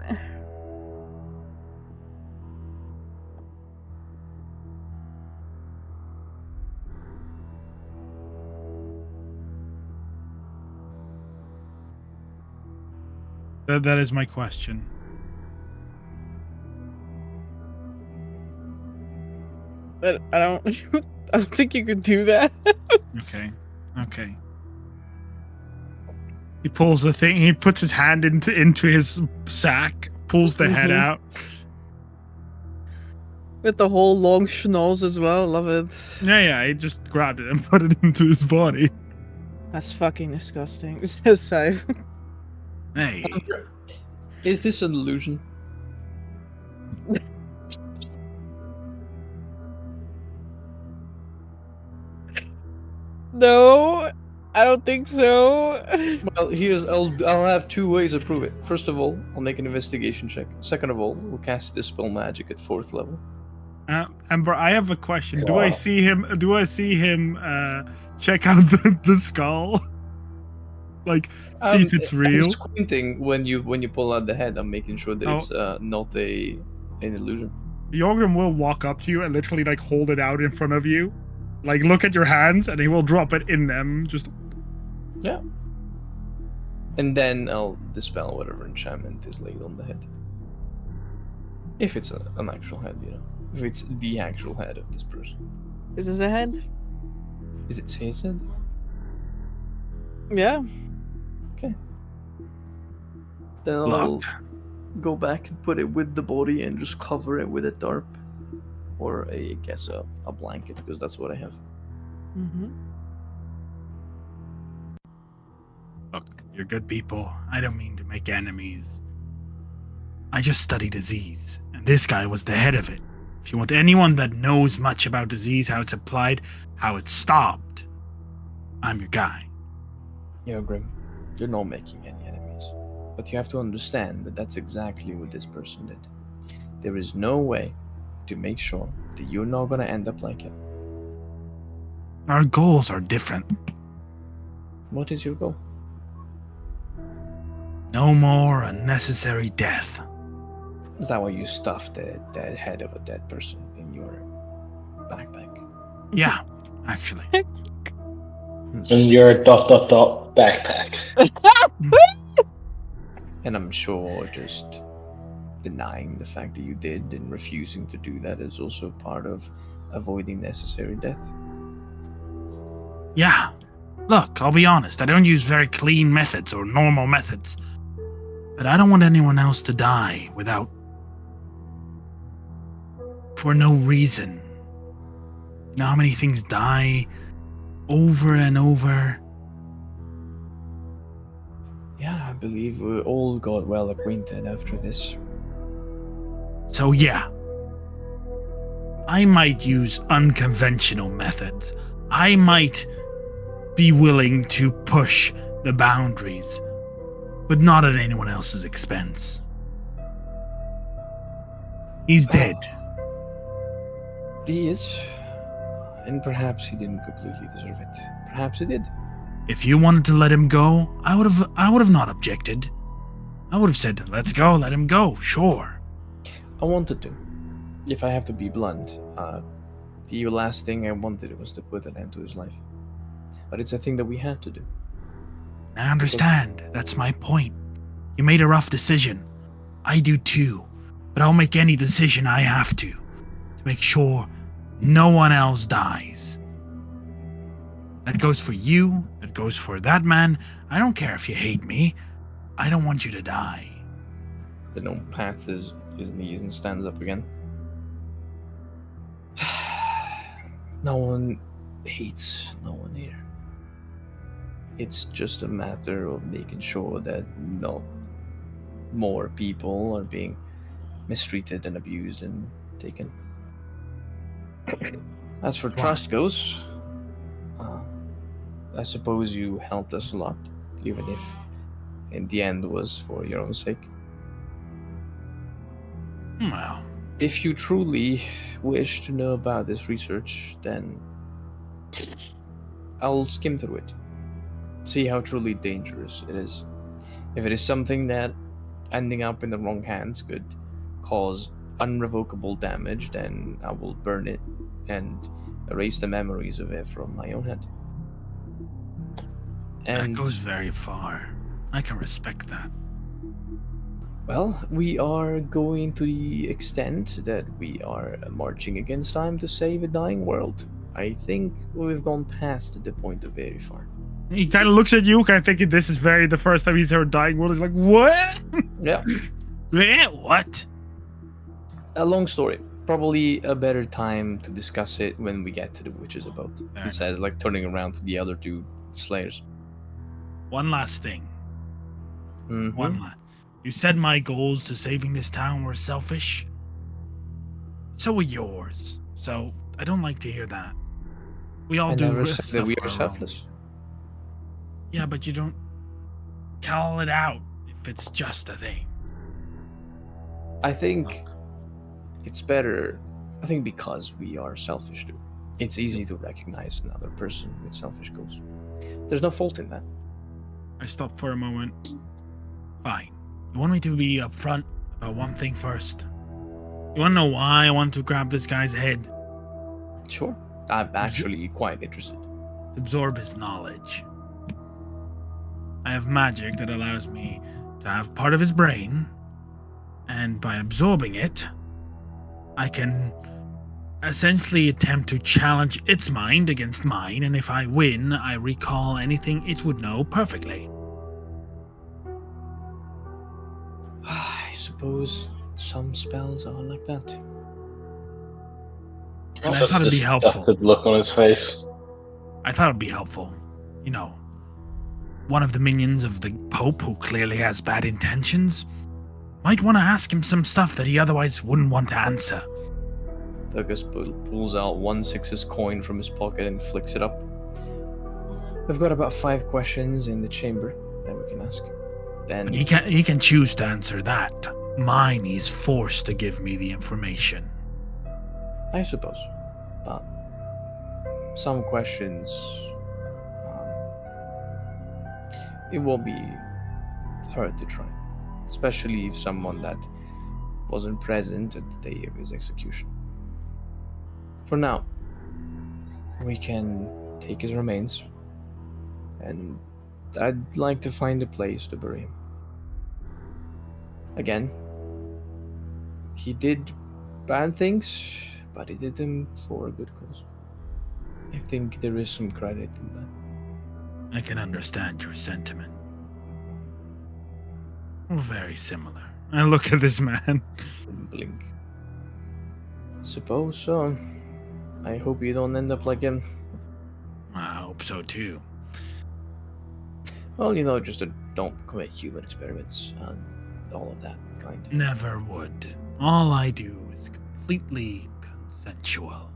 That is my question. I don't. I don't think you could do that. Okay. He pulls the thing. He puts his hand into his sack, pulls the head Mhm. out. With the whole long schnoz as well. Love it. Yeah. He just grabbed it and put it into his body. That's fucking disgusting. Says Scythe. Hey, Is this an illusion? No, I don't think so. Well, I'll have two ways to prove it. First of all, I'll make an investigation check. Second of all, we'll cast Dispel Magic at 4th level. Amber, I have a question. Do I see him check out the skull? Like, see if it's I'm real? squinting when you pull out the head. I'm making sure that it's not an illusion. The Ogrim will walk up to you and literally like hold it out in front of you. Like, look at your hands, and he will drop it in them. Just Yeah. And then I'll dispel whatever enchantment is laid on the head. If it's an actual head, you know. If it's the actual head of this person. Is this a head? Is it his head? Yeah. Then I'll Look. go back and put it with the body and just cover it with a tarp. Or I guess a blanket, because that's what I have. Mm-hmm. Look, you're good people. I don't mean to make enemies. I just study disease, and this guy was the head of it. If you want anyone that knows much about disease, how it's applied, how it's stopped, I'm your guy. You know, Grim, you're not making any enemies. But you have to understand that that's exactly what this person did. There is no way to make sure that you're not going to end up like him. Our goals are different. What is your goal? No more unnecessary death. Is that why you stuffed the head of a dead person in your backpack. Yeah, actually. In your ... backpack. And I'm sure just denying the fact that you did and refusing to do that is also part of avoiding necessary death. Yeah. Look, I'll be honest. I don't use very clean methods or normal methods. But I don't want anyone else to die without... for no reason. You know how many things die over and over? Yeah, I believe we all got well acquainted after this. So yeah. I might use unconventional methods. I might be willing to push the boundaries, but not at anyone else's expense. He's dead. He is. And perhaps he didn't completely deserve it. Perhaps he did. If you wanted to let him go, I would have not objected. I would have said, let's go, let him go, sure. I wanted to. If I have to be blunt, the last thing I wanted was to put an end to his life. But it's a thing that we had to do. I understand. That's my point. You made a rough decision. I do too. But I'll make any decision I have to make sure no one else dies. That goes for you. That goes for that man. I don't care if you hate me. I don't want you to die. The gnome pats his knees and stands up again. No one hates no one here. It's just a matter of making sure that no more people are being mistreated and abused and taken. As for trust goes, I suppose you helped us a lot, even if in the end was for your own sake. Well, if you truly wish to know about this research, then I'll skim through it. See how truly dangerous it is. If it is something that ending up in the wrong hands could cause unrevocable damage, then I will burn it and erase the memories of it from my own head. And that goes very far. I can respect that. Well, we are going to the extent that we are marching against time to save a dying world. I think we've gone past the point of very far. He kind of looks at you, kind of thinking this is the first time he's heard dying world. He's like, what? Yeah. Yeah, what? A long story. Probably a better time to discuss it when we get to the witch's abode. He says, like turning around to the other two slayers. One last thing. Mm-hmm. You said my goals to saving this town were selfish. So were yours. So I don't like to hear that. We all do never stuff said that we for are our selfless. own. Yeah, but you don't call it out if it's just a thing. I think it's better. I think because we are selfish too. It's easy to recognize another person with selfish goals. There's no fault in that. I stopped for a moment. Fine. You want me to be upfront about one thing first? You want to know why I want to grab this guy's head? Sure. I'm actually quite interested. To absorb his knowledge. I have magic that allows me to have part of his brain, and by absorbing it, I can essentially attempt to challenge its mind against mine, and if I win, I recall anything it would know perfectly. I suppose some spells are like that. And I thought it'd be helpful. The look on his face. I thought it'd be helpful. You know, one of the minions of the Pope, who clearly has bad intentions, might want to ask him some stuff that he otherwise wouldn't want to answer. Douglas pulls out 1/6's coin from his pocket and flicks it up. We've got about 5 questions in the chamber that we can ask. Then But he can choose to answer that. Mine, he's forced to give me the information. I suppose. But some questions, it won't be hard to try. Especially if someone that wasn't present at the day of his execution. For now, we can take his remains, and I'd like to find a place to bury him. Again, he did bad things, but he did them for a good cause. I think there is some credit in that. I can understand your sentiment. Very similar. I look at this man. Blink. Suppose so. I hope you don't end up like him. I hope so too. Well, just don't commit human experiments and all of that kind. Never would. All I do is completely consensual.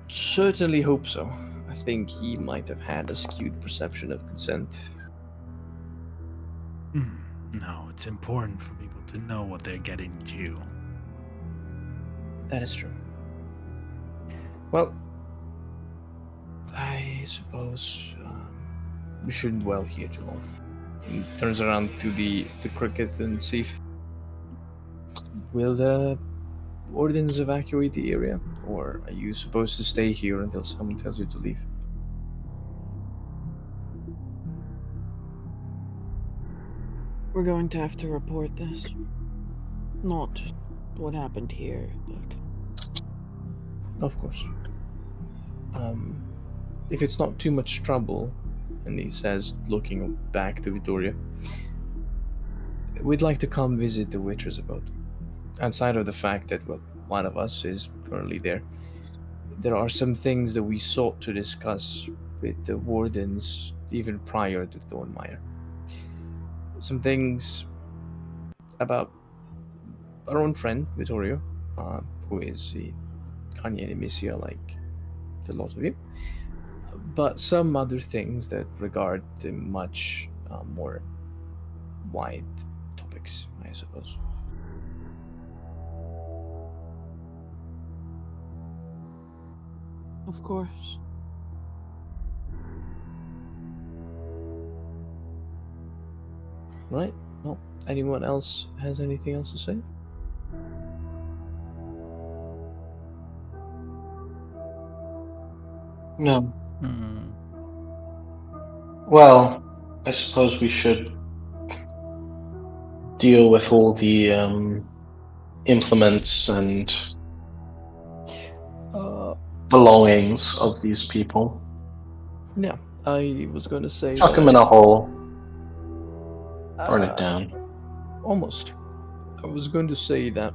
Certainly hope so. I think he might have had a skewed perception of consent. No, it's important for people to know what they're getting to. That is true. Well, I suppose we shouldn't dwell here too long. He turns around to the cricket and see if will the wardens evacuate the area, or are you supposed to stay here until someone tells you to leave? We're going to have to report this. Not what happened here, but... Of course. If it's not too much trouble, and he says, looking back to Vittoria, we'd like to come visit the Witcher's abode. Outside of the fact that, well, one of us is currently there, there are some things that we sought to discuss with the wardens even prior to Thornmire. Some things about our own friend, Vittorio, who is a Kanye Nemesia like the lot of you, but some other things that regard the much more wide topics, I suppose. Of course. Right? Well, anyone else has anything else to say? No. Hmm. Well, I suppose we should deal with all the implements and belongings of these people. Yeah, I was going to say Chuck them in a hole. Burn it down. Almost. I was going to say that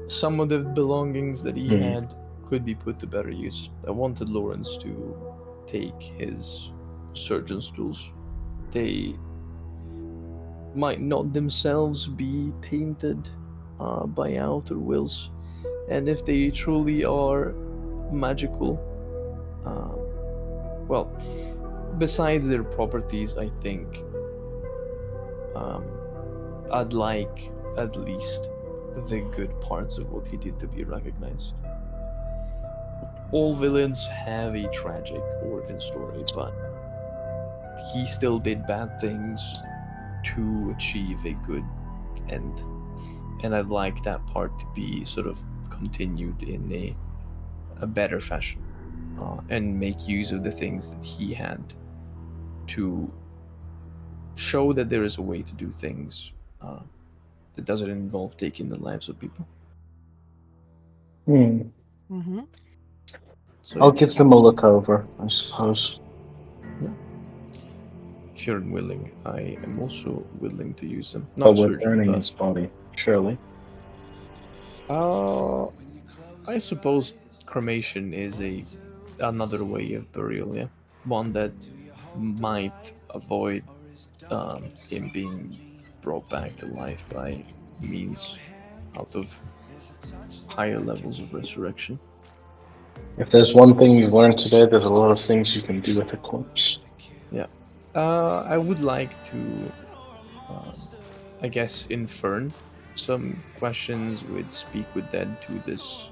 some of the belongings that he had could be put to better use. I wanted Lawrence to take his surgeon's tools. They might not themselves be tainted by outer wills, and if they truly are magical, well, besides their properties, I think I'd like at least the good parts of what he did to be recognized. All villains have a tragic origin story, but he still did bad things to achieve a good end. And I'd like that part to be sort of continued in a better fashion, and make use of the things that he had to show that there is a way to do things that doesn't involve taking the lives of people. Mm-hmm. So I'll give them a look over, I suppose. if you're willing, I am also willing to use them. But Not we're surgery, burning but his body, surely. I suppose cremation is another way of burial, yeah. One that might avoid him being brought back to life by means out of higher levels of resurrection. If there's one thing you've learned today, there's a lot of things you can do with a corpse. Yeah. I would like to, I guess, infern some questions with Speak with Dead to this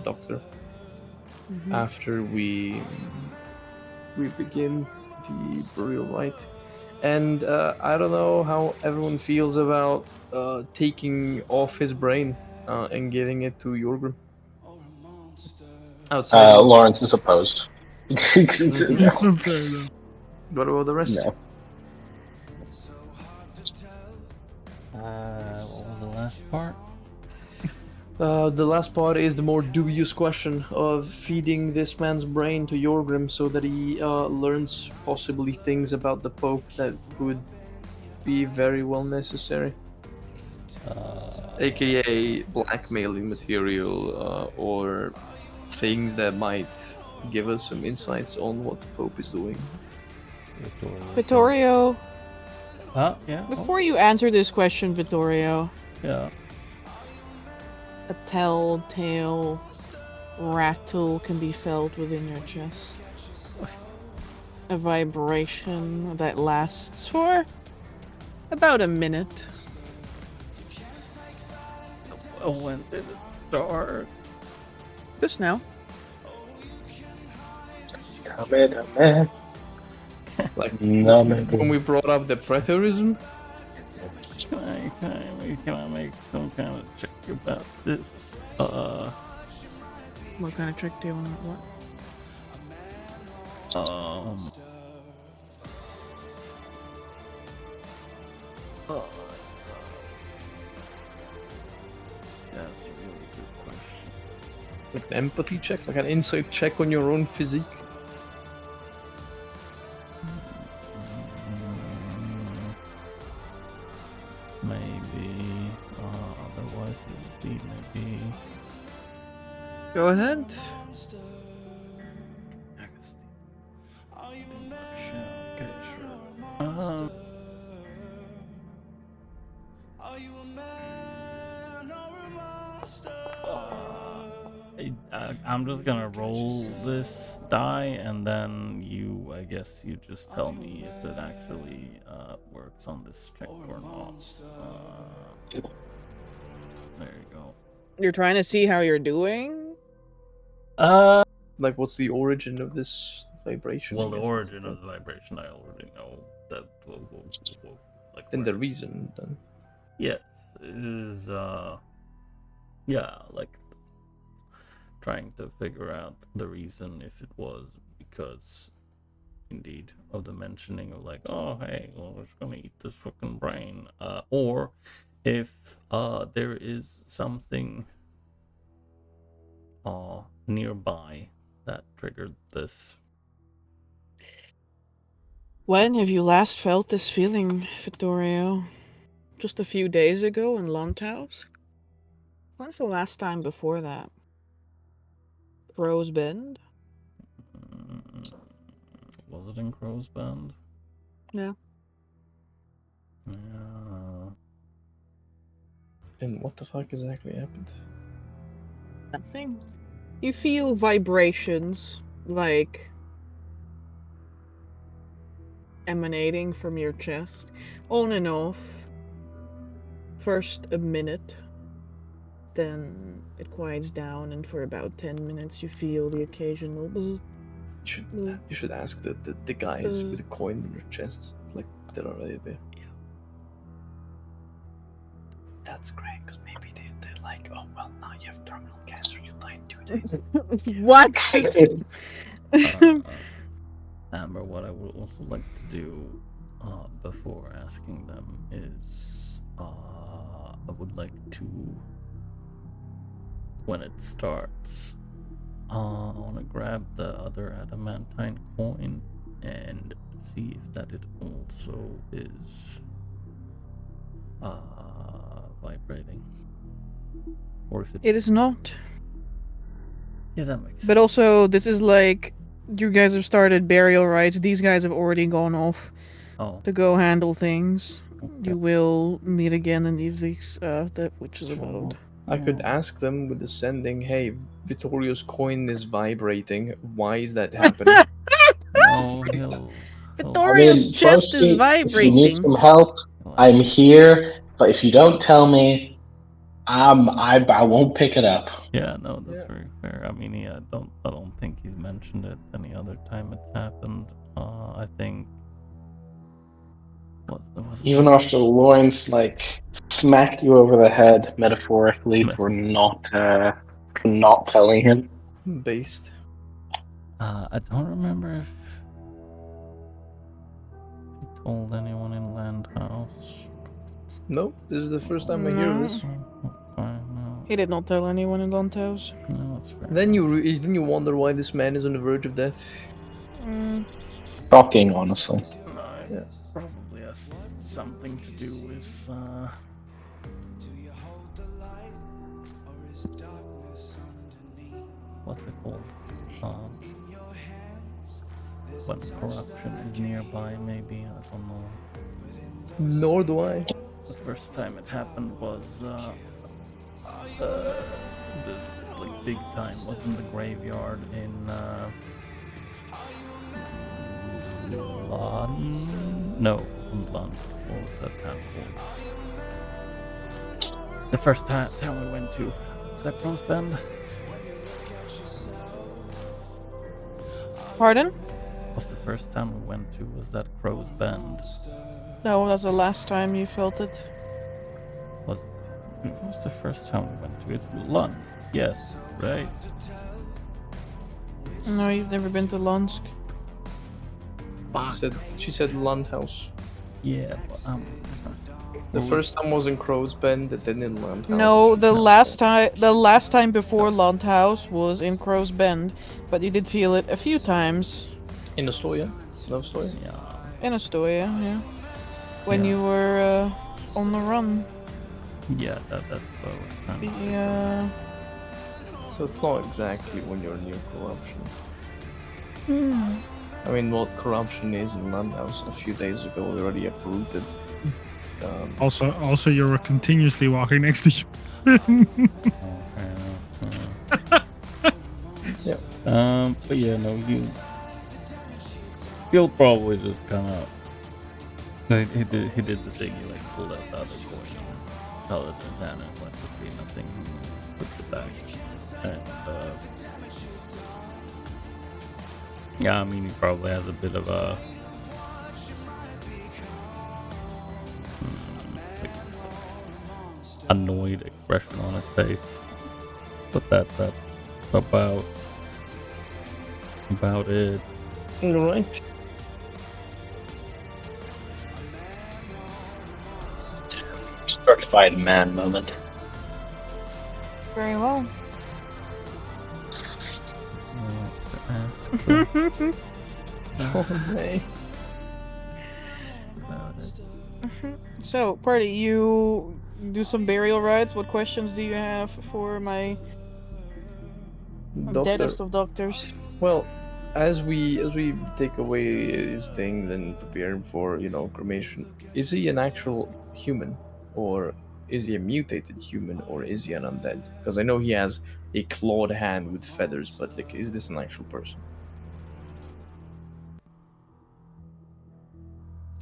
doctor after we begin the burial rite. And I don't know how everyone feels about taking off his brain and giving it to Jorgrim. Outside of Lawrence is opposed. No. Fair enough. what about the rest? No. What was the last part? The last part is the more dubious question of feeding this man's brain to Yorgrim so that he learns possibly things about the Pope that would be very well necessary. AKA blackmailing material or things that might give us some insights on what the Pope is doing. Vittorio, Yeah. before you answer this question, Vittorio, Yeah. a telltale rattle can be felt within your chest. A vibration that lasts for about a minute. When did it start? Just now. Like No, when we brought up the preterism. Can I make some kind of check about this? What kind of trick do you want? What? That's a really good question. Like an empathy check, like an insight check on your own physique. Maybe. Otherwise, it would be maybe. Go ahead. Okay, sure. I'm just gonna roll this die, and then I guess you just tell me if it actually works on this check or not. There you go. You're trying to see how you're doing? Like, what's the origin of this vibration? Well, I the guess origin that's- of the vibration, I already know that. Like, Then the reason, then. yes, it is. Yeah, like trying to figure out the reason if it was because, indeed, of the mentioning of like, oh hey, well, we're just gonna eat this fucking brain, or if there is something nearby that triggered this. When have you last felt this feeling, Vittorio? Just a few days ago in Longhouse? When's the last time before that? Crow's Bend? Was it in Crow's Bend? Yeah. Yeah. And what the fuck exactly happened? Nothing. You feel vibrations, like emanating from your chest, on and off. First a minute, then it quiets down, and for about 10 minutes you feel the occasional buzz. You should ask the guys with the coin in their chests, like they're already there. Yeah. That's great, because maybe they're like, oh well, now you have terminal cancer, you die in 2 days. What? Amber, what I would also like to do before asking them is I would like to, when it starts, I want to grab the other adamantine coin and see if that it also is vibrating, or if It is not. Yeah, that makes sense. But also, this is like, you guys have started burial rites. These guys have already gone off to go handle things. Okay. You will meet again in evenings, that which is about. I could ask them with the sending, hey, Vittorio's coin is vibrating. Why is that happening? No, he'll Vittorio's chest is If you need vibrating. some help, I'm here. But if you don't tell me, I won't pick it up. Yeah, no, that's very fair. I mean, I don't think he's mentioned it any other time it's happened. I think. Even after Lawrence smacked you over the head metaphorically for not telling him. based? I don't remember if he told anyone in Land House. No, this is the first time I hear No. this. Okay, no, He did not tell anyone in Lantos. no, that's fair. Then you wonder why this man is on the verge of death. Shocking, honestly. Yeah. Probably has something to do with what's it called? When corruption is nearby, maybe, I don't know. Nor do I. The first time it happened was the like big time was in the graveyard in Lund? No, in Lund. What was that town called? The first town we went to. Was that Crow's Bend? Pardon? Was the first town we went to? Was that Crow's Bend? No, that's the last time you felt it. What was the first town we went to? It's Lund. Yes, right. No, you've never been to Lunsk. She said Landhouse. Yeah, but The first time was in Crow's Bend, and then in Landhouse. No, the last time before Landhouse was in Crow's Bend, but you did feel it a few times In Astoria. No Astoria. yeah, in Astoria, yeah. When Yeah. you were on the run. yeah, that's what I was trying to say. Yeah. So it's not exactly when you're near corruption. I mean, what corruption is in Landhouse a few days ago we already uprooted. Also, you were continuously walking next to you. But yeah, no, he'll probably just kind of. He did the thing. He like pulled out the other coin and held it in his hand and went between nothing and just puts it back. And yeah, I mean, he probably has a bit of a like, annoyed expression on his face, but that's about it. Alright. Certified man moment. Very well. Oh, man. About it. So, party, you do some burial rites. What questions do you have for my Doctor. deadest of doctors? Well, as we take away his things and prepare him for, cremation, is he an actual human? Or is he a mutated human? Or is he an undead? Because I know he has a clawed hand with feathers, but like, is this an actual person?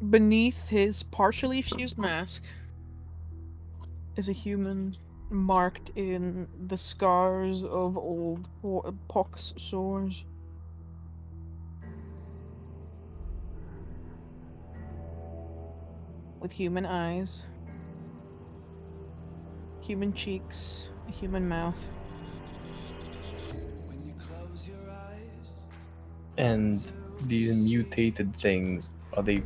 Beneath his partially fused mask is a human marked in the scars of old pox sores. With human eyes, human cheeks, a human mouth. And these mutated things, are they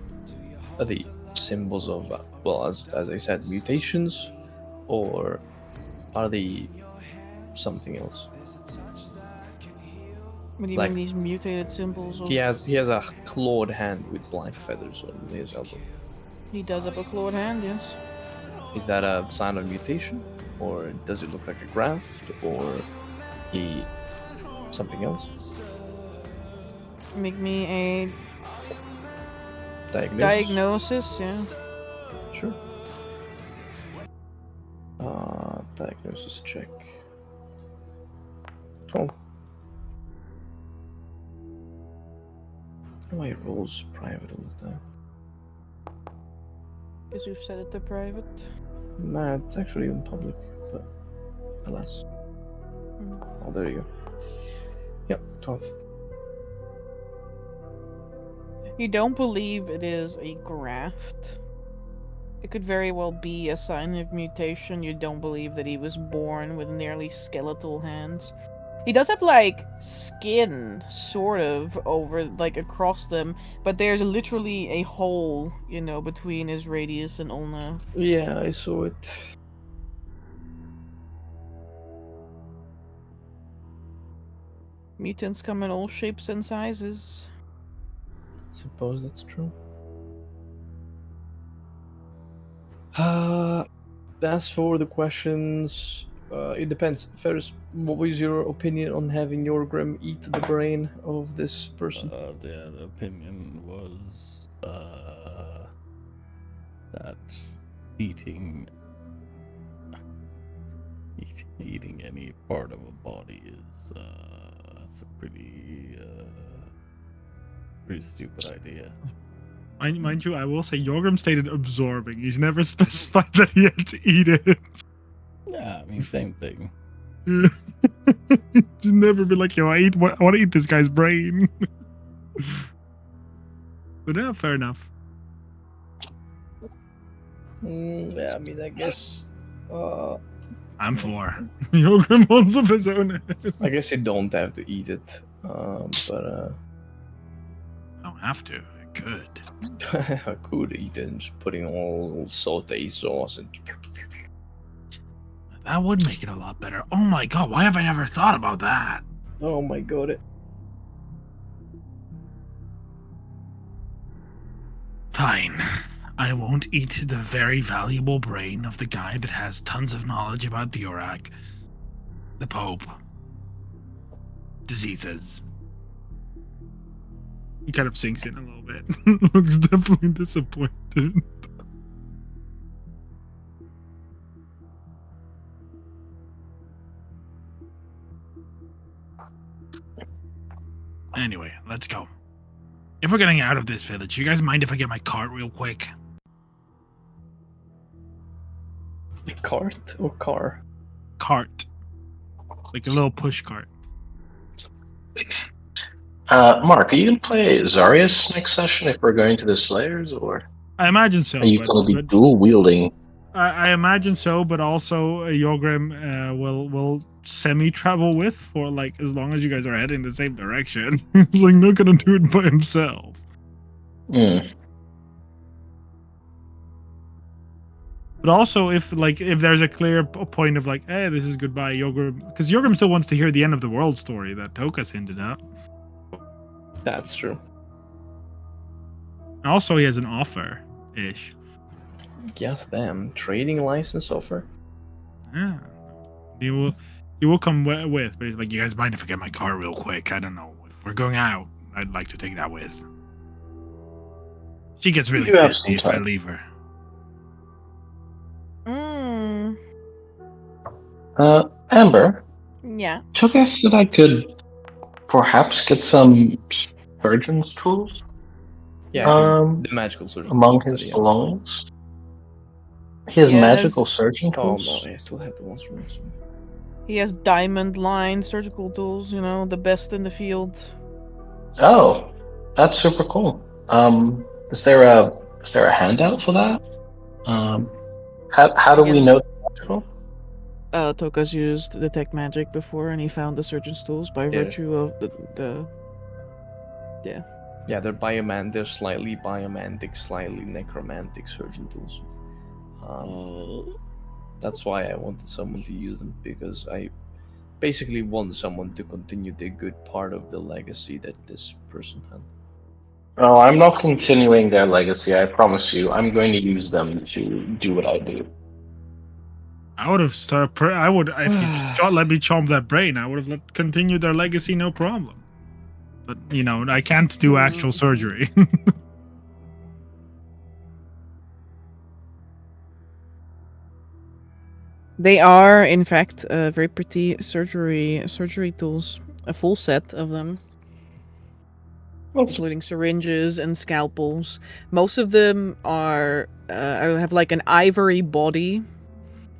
symbols of, as I said, mutations, or are they something else? What do you Like- mean these mutated symbols? Of... He has a clawed hand with black feathers on his elbow. He does have a clawed hand, yes. Is that a sign of mutation, or does it look like a graft, or something else? Make me a Diagnosis. diagnosis, yeah. Sure. Diagnosis check. 12. Why it rolls private all the time? Because you've set it to private. Nah, it's actually in public, but alas. Oh, there you go. Yep, 12. You don't believe it is a graft. It could very well be a sign of mutation. You don't believe that he was born with nearly skeletal hands. He does have like skin, sort of, over like across them, but there's literally a hole, you know, between his radius and ulna. Yeah, I saw it. Mutants come in all shapes and sizes. Suppose that's true. As for the questions, it depends. Ferris, what was your opinion on having Yorgrim eat the brain of this person? The opinion was that eating any part of a body is that's a pretty stupid idea. Mind you, I will say Yorgrim stated absorbing. He's never specified that he had to eat it. Yeah, I mean, same thing. Just never be like, yo, I want to eat this guy's brain. But yeah, fair enough. Yeah, I mean, I guess. I'm for. Yorgrim wants of his own head. I guess you don't have to eat it, but I don't have to. I could. I could eat it and just putting all saute sauce and. That would make it a lot better. Oh my god, why have I never thought about that? Oh my god! Fine. I won't eat the very valuable brain of the guy that has tons of knowledge about Burak, the Pope, diseases. He kind of sinks in a little bit. Looks definitely disappointed. Anyway, let's go. If we're getting out of this village, you guys mind if I get my cart real quick? A cart or car? Cart. Like a little push cart. Mark, are you gonna play Zarius next session if we're going to the Slayers, or I imagine so. are you gonna be dual wielding? I imagine so, but also Yorgrim will semi-travel with for like as long as you guys are heading the same direction. He's like not gonna do it by himself. Hmm. But also, if there's a clear point of like, hey, this is goodbye, Yorgrim, because Yorgrim still wants to hear the end of the world story that Toka's hinted at. That's true. Also, he has an offer-ish. Yes, damn. Trading license offer? Yeah. He will come with, but he's like, you guys mind if I get my car real quick? I don't know. If we're going out, I'd like to take that with. She gets really You have pissed some if I time. leave her. Amber, Yeah. Toka said I could perhaps get some surgeon's tools Yeah, the magical surgeon. among tools his that he has. belongings. He has Yes. magical surgeon Oh tools. no, I still have the ones from this one. He has diamond-lined surgical tools, you know, the best in the field. Oh, that's super cool. Is there a handout for that? How do we Yeah. know it's magical? Toka's used detect magic before, and he found the surgeon's tools by Yeah. virtue of the Yeah, they're slightly biomantic, slightly necromantic surgeon tools. That's why I wanted someone to use them, because I basically want someone to continue the good part of the legacy that this person had. Oh, I'm not continuing their legacy. I promise you. I'm going to use them to do what I do. I would have started. I would if you just let me chomp that brain. I would have continued their legacy, no problem. But you know, I can't do actual surgery. They are, in fact, very pretty surgery tools. A full set of them, including syringes and scalpels. Most of them are have like an ivory body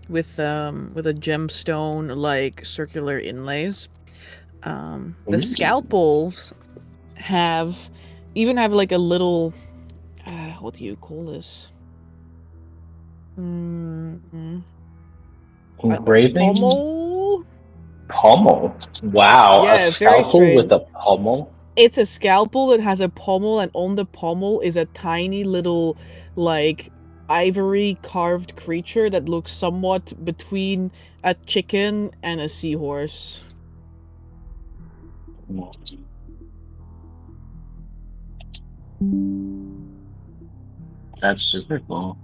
with a gemstone like circular inlays. The scalpels have like a little what do you call this? Engraving? Pommel? pommel. Wow, Yeah, a very scalpel with strange. a pommel. It's a scalpel that has a pommel, and on the pommel is a tiny little, like, ivory carved creature that looks somewhat between a chicken and a seahorse. That's super cool.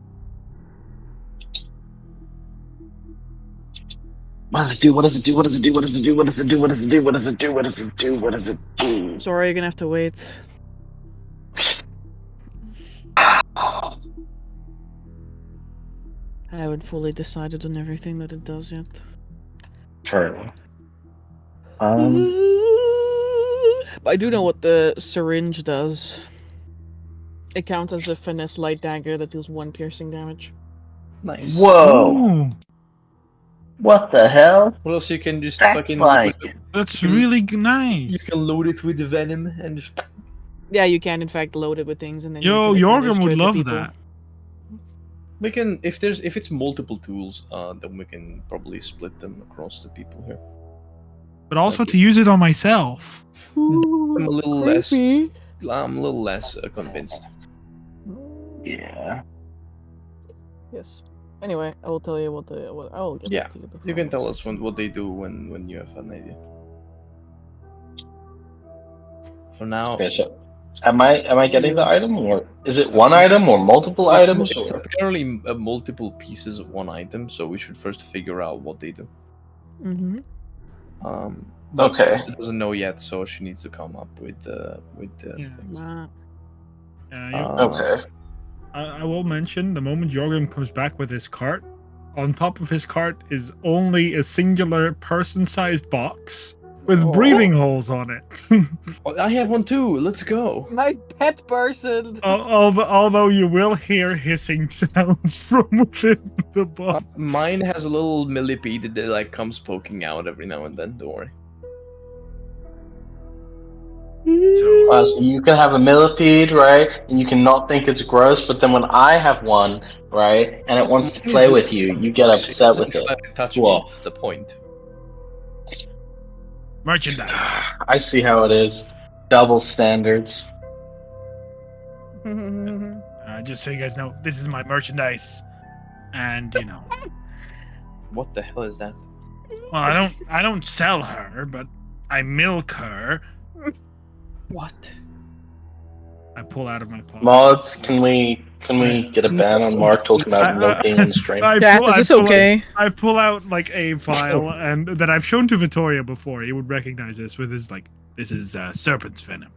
What does it do? What does it do? What does it do? What does it do? What does it do? What does it do? What does it do? What does it do? What does it do? Sorry, you're gonna have to wait. I haven't fully decided on everything that it does yet. Turn. But I do know what the syringe does. It counts as a finesse light dagger that deals 1 piercing damage. Nice. Whoa! Ooh, What the hell? Well, also you can just That's fucking like- that's You can- really you nice. can load it with the venom and just... Yeah, you can in fact load it with things and then Yo, you can Jorgen administer would it to love people. that. We can, if it's multiple tools, then we can probably split them across the people here. But also to use it on myself. I'm a little less. Creepy. I'm a little less convinced. Yeah. Yes. Anyway, I will tell you what I will get Yeah, back to you. before You can I tell say us what they do when you have an idea. For now, Okay, so am I getting the item, or is it one item or multiple items? it's Or? apparently multiple pieces of one item, so we should first figure out what they do. Mm-hmm. But Okay. she doesn't know yet, so she needs to come up with the Yeah. things. Okay. I will mention the moment Jorgen comes back with his cart, on top of his cart is only a singular person-sized box with Oh. breathing holes on it. Oh, I have one too. Let's go. My pet person. Although you will hear hissing sounds from within the box. Mine has a little millipede that like comes poking out every now and then. Don't worry. So you can have a millipede, right? And you can not think it's gross, but then when I have one, right, and it wants to play with you, you get upset with it. Touch Whoa. me. That's the point. Merchandise. I see how it is. Double standards. Just so you guys know, this is my merchandise, and you know, What the hell is that? well, I don't sell her, but I milk her. What? I pull out of my pocket. Mods, can we get a ban on Mark talking about milking on stream? Chat, is this okay? I pull out like a vial and that I've shown to Vittoria before. He would recognize this with his like, this is serpent's venom.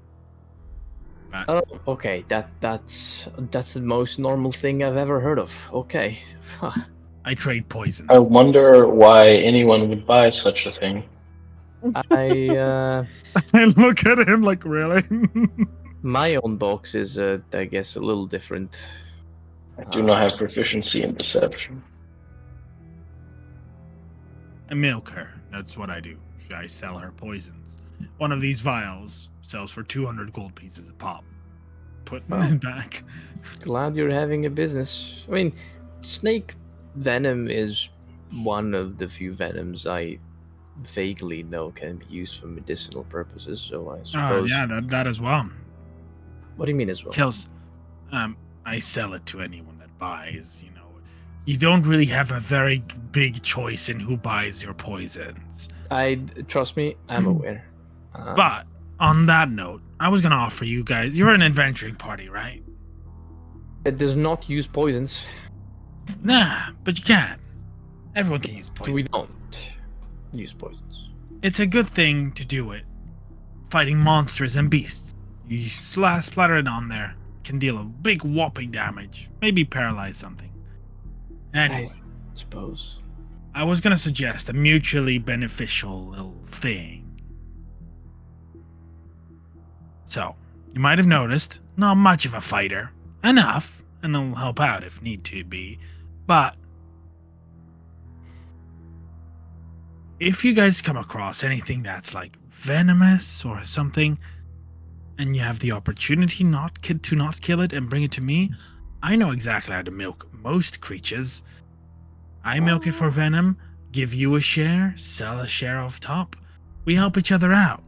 Oh, okay. That's the most normal thing I've ever heard of. Okay. I trade poisons. I wonder why anyone would buy such a thing. I I look at him like, really? my own box is I guess a little different. I do not have proficiency in deception. I milk her. That's what I do. I sell her poisons. One of these vials sells for 200 gold pieces a pop. Put it back. Glad you're having a business. I mean, snake venom is one of the few venoms I vaguely know can be used for medicinal purposes. So I Oh, suppose. yeah, that as well. What do you mean as well? Kills. I sell it to anyone that buys. You know, you don't really have a very big choice in who buys your poisons. Trust me, I'm aware. But on that note, I was gonna offer you guys. You're an adventuring party, right? It does not use poisons. Nah, but you can. Everyone can use poison. We don't use poisons. It's a good thing to do it. Fighting monsters and beasts. You splatter it on there. Can deal a big whopping damage. Maybe paralyze something. Anyway, I suppose. I was gonna suggest a mutually beneficial little thing. So, you might have noticed, not much of a fighter. Enough, and I'll help out if need to be. But if you guys come across anything that's like venomous or something, and you have the opportunity to not kill it and bring it to me, I know exactly how to milk most creatures. I milk it for venom, give you a share, sell a share off top. We help each other out.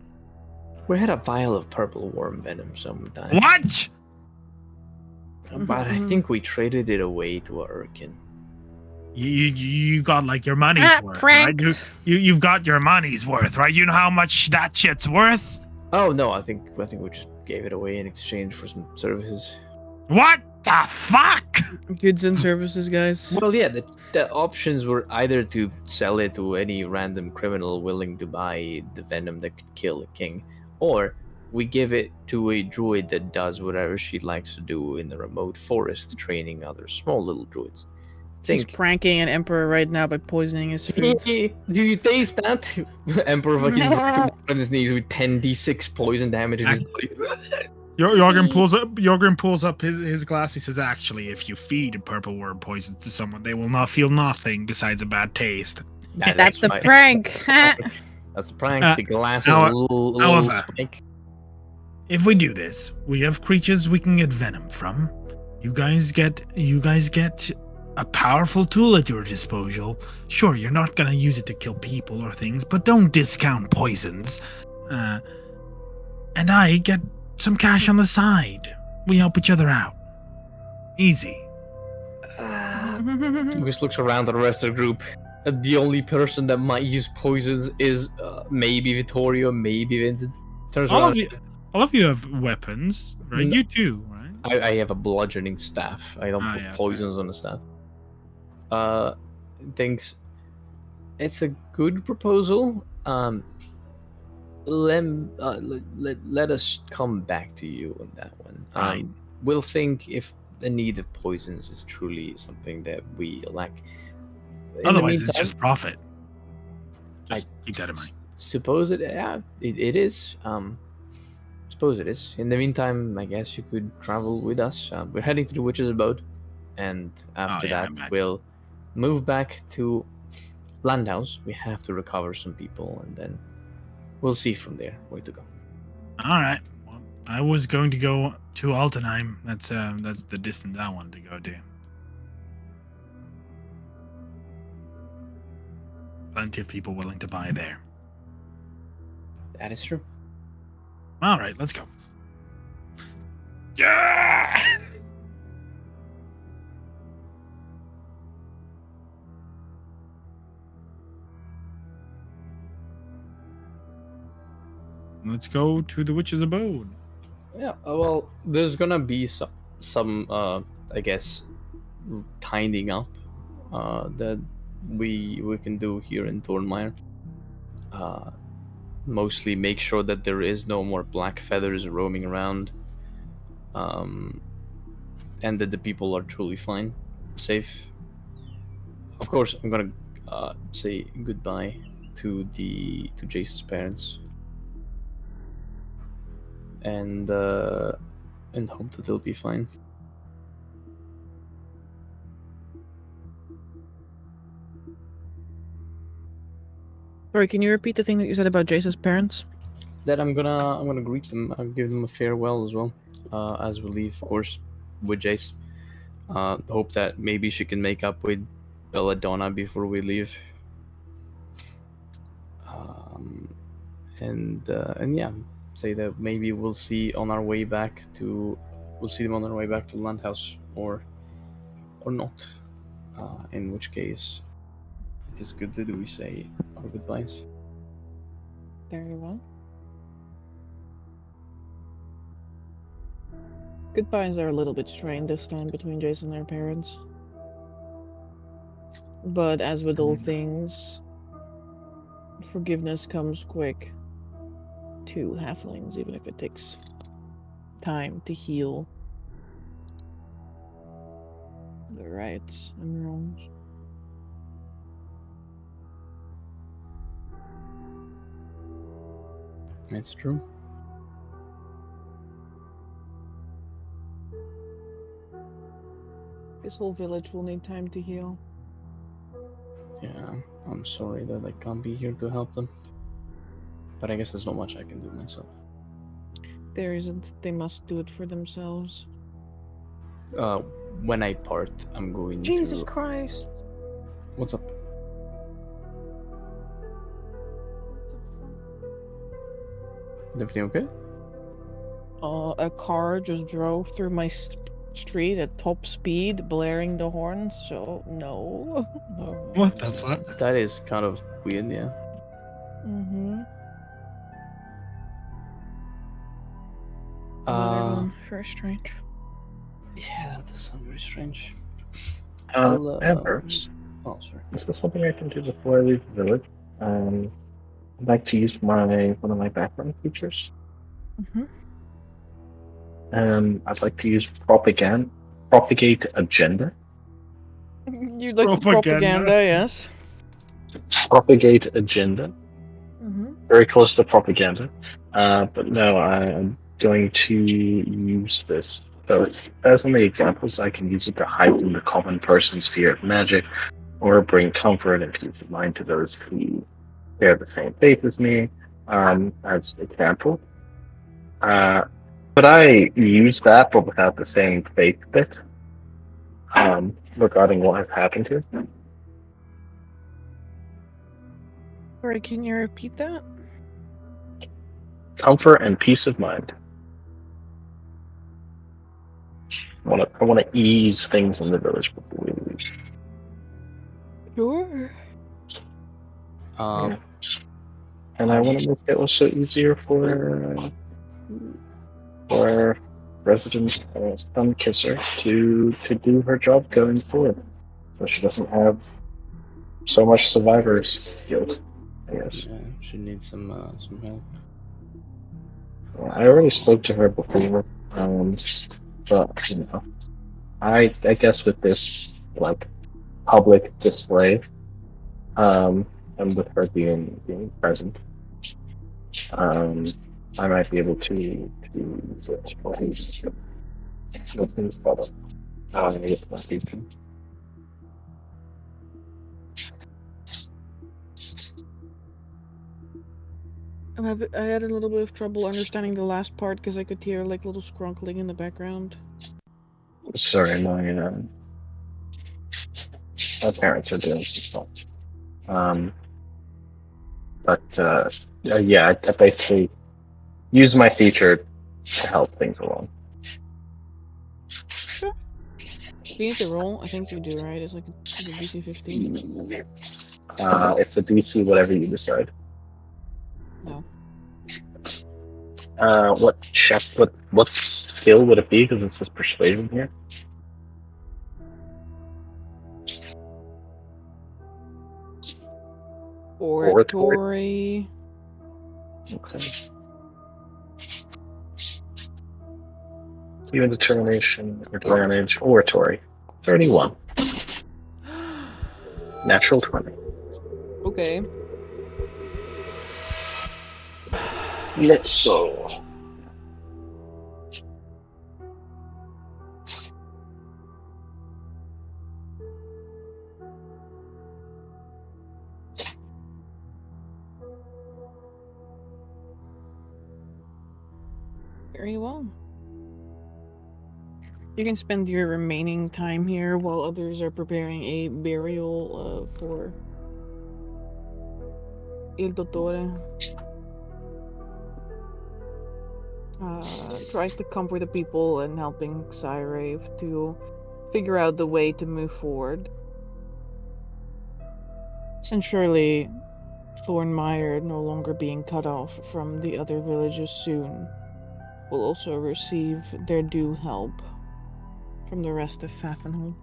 We had a vial of purple worm venom sometime. What? But I think we traded it away to Urkin. You got like your money's worth, pranked. right? You've got your money's worth, right? You know how much that shit's worth? Oh no, I think we just gave it away in exchange for some services. What the fuck? Goods and services, guys. Well, yeah, the options were either to sell it to any random criminal willing to buy the venom that could kill a king, or we give it to a druid that does whatever she likes to do in the remote forest, training other small little druids. He's pranking an emperor right now by poisoning his food. Do you taste that? Emperor fucking on his knees with 10d6 poison damage in his body. Jorgen pulls up his glass. He says, "Actually, if you feed a purple worm poison to someone, they will not feel nothing besides a bad taste." That's the prank. That's the prank. The glass is a little however, spike. If we do this, we have creatures we can get venom from. You guys get a powerful tool at your disposal. Sure, you're not gonna use it to kill people or things, but don't discount poisons. And I get some cash on the side. We help each other out. Easy. Lucas looks around at the rest of the group. The only person that might use poisons is maybe Vittorio, maybe Vincent. Turns All around. of you have weapons, right? No. You too, right? I have a bludgeoning staff. I don't put poisons on the staff. Thinks it's a good proposal. Let us come back to you on that one. Fine. We'll think if the need of poisons is truly something that we lack. In the Otherwise, it's meantime, just profit. I Keep that in mind. suppose it is. Suppose it is. In the meantime, I guess you could travel with us. We're heading to the Witch's Abode, and after I that, imagine. we'll move back to Landhouse. We have to recover some people, and then we'll see from there where to go. All right. Well, I was going to go to Altenheim. That's the distance I wanted to go to. Plenty of people willing to buy there. That is true. All right, let's go. Yeah. Let's go to the witch's abode. Yeah. Well, there's gonna be some I guess, tidying up that we can do here in Thornmire. Mostly make sure that there is no more black feathers roaming around, and that the people are truly fine, safe. Of course, I'm gonna say goodbye to Jace's parents, and hope that they'll be fine. Sorry, can you repeat the thing that you said about Jace's parents? That I'm gonna greet them. I'll give them a farewell as well, as we leave, of course, with Jace. Hope that maybe she can make up with Belladonna before we leave. And yeah, say that maybe we'll see them on our way back to Landhouse, or not. In which case, it is good that we say our goodbyes. Very well. Goodbyes are a little bit strained this time between Jace and their parents. But as with all things, forgiveness comes quick to halflings, even if it takes time to heal the rights and wrongs. That's true. This whole village will need time to heal. Yeah, I'm sorry that I can't be here to help them. But I guess there's not much I can do myself. There isn't. They must do it for themselves. When I part, I'm going Jesus to... Christ. What's up? Everything okay? A car just drove through my street at top speed, blaring the horns. So no. What the fuck? That is kind of weird, yeah. Mm-hmm. Very strange. Yeah, that does sound very strange. I'll, Amherst, Oh, sorry. is there something I can do before I leave the village? I'd like to use one of my background features. Mm-hmm. I'd like to use propagate agenda. You like propaganda, yes. Propagate agenda. Mm-hmm. Very close to propaganda. But no, I'm going to use this. So, as many examples, I can use it to heighten the common person's fear of magic, or bring comfort and peace of mind to those who share the same faith as me, as example. But I use that, but without the same faith bit, regarding what has happened here. Sorry, can you repeat that? Comfort and peace of mind. I want to ease things in the village before we leave. Sure. Yeah. And I want to make it also easier for resident Sunkisser to do her job going forward, so she doesn't have so much survivor's guilt. I guess. Yeah, she needs some help. I already spoke to her before, but you know, I guess with this like public display, and with her being present, I might be able to things better. With my future. I had a little bit of trouble understanding the last part because I could hear like little scrunkling in the background. Sorry, my parents are doing some stuff. But yeah, I basically use my feature to help things along. Sure. Do you need to roll? I think you do, right? It's like it's a DC 15. It's a DC, whatever you decide. No. What skill would it be? Because it says persuasion here. Oratory. Okay. Human determination, advantage, oratory. 31. Natural 20. Okay. Let's go. Very well. You can spend your remaining time here while others are preparing a burial for Il Dottore. Trying to comfort the people and helping Cyrave to figure out the way to move forward. And surely Thornmire no longer being cut off from the other villages soon will also receive their due help from the rest of Pfaffenhold.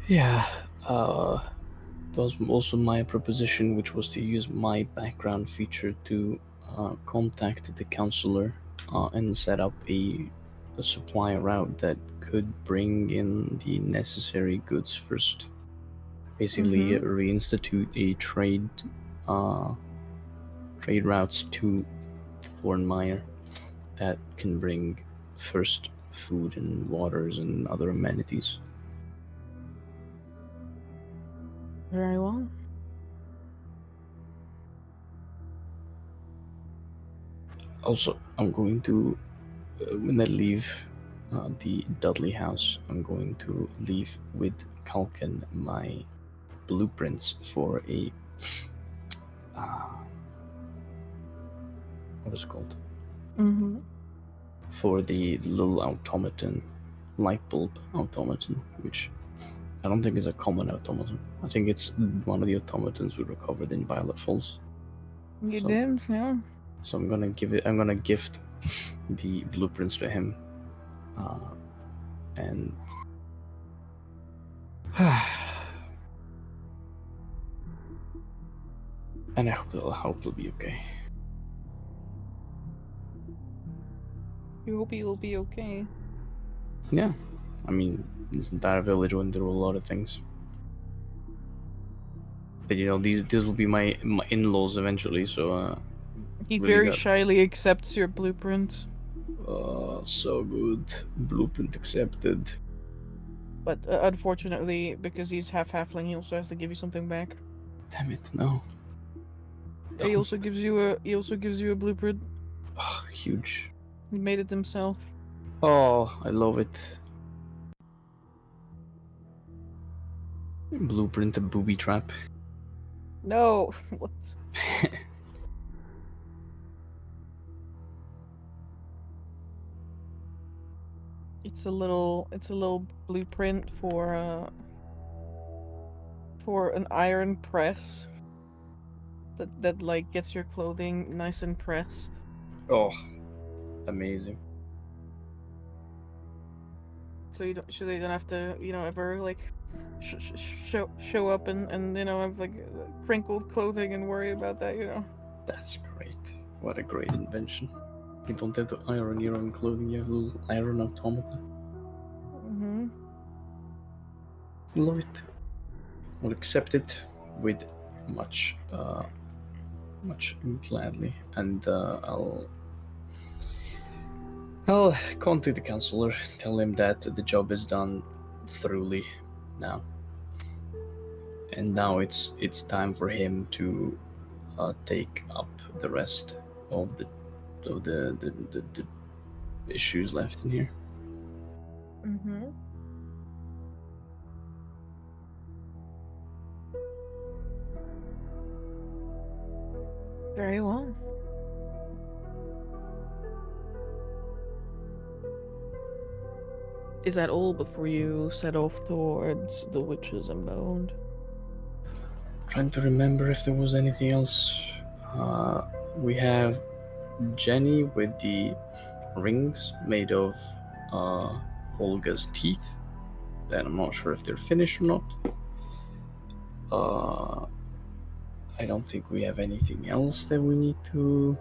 Yeah, that was also my proposition, which was to use my background feature to contact the counselor and set up a supply route that could bring in the necessary goods first. Basically, reinstitute a trade routes to Thornmire that can bring first food and waters and other amenities. Very well. Also, I'm going to, when I leave the Dudley house, I'm going to leave with Kalkin my blueprints for a what is it called? Mm-hmm. For the little automaton, light bulb automaton, which I don't think is a common automaton. I think it's one of the automatons we recovered in Violet Falls. You So- did, yeah. So I'm gonna gift the blueprints to him, and and I hope it'll be okay. You hope you'll be okay. Yeah, I mean, this entire village went through a lot of things, but you know, these will be my in-laws eventually. So He Really very good. shyly accepts your blueprint, so good. Blueprint accepted. but unfortunately, because he's half halfling, he also has to give you something back. Damn it, no. He also gives you a blueprint. Oh, huge. He made it himself. Oh, I love it. Blueprint a booby trap. No, what? It's a little blueprint for an iron press that like gets your clothing nice and pressed. Oh, amazing. So they don't have to ever like show up and have like crinkled clothing and worry about that. That's great. What a great invention. You don't have to iron your own clothing, you have a little iron automata. Mm-hmm. Love it. I'll accept it with much gladly, and I'll contact the counselor, tell him that the job is done thoroughly now, and now it's time for him to take up the rest of the issues left in here. Mm-hmm. Very well. Is that all before you set off towards the Witches and Bone? Trying to remember if there was anything else. We have Jenny with the rings made of Olga's teeth. That I'm not sure if they're finished or not. I don't think we have anything else that we need to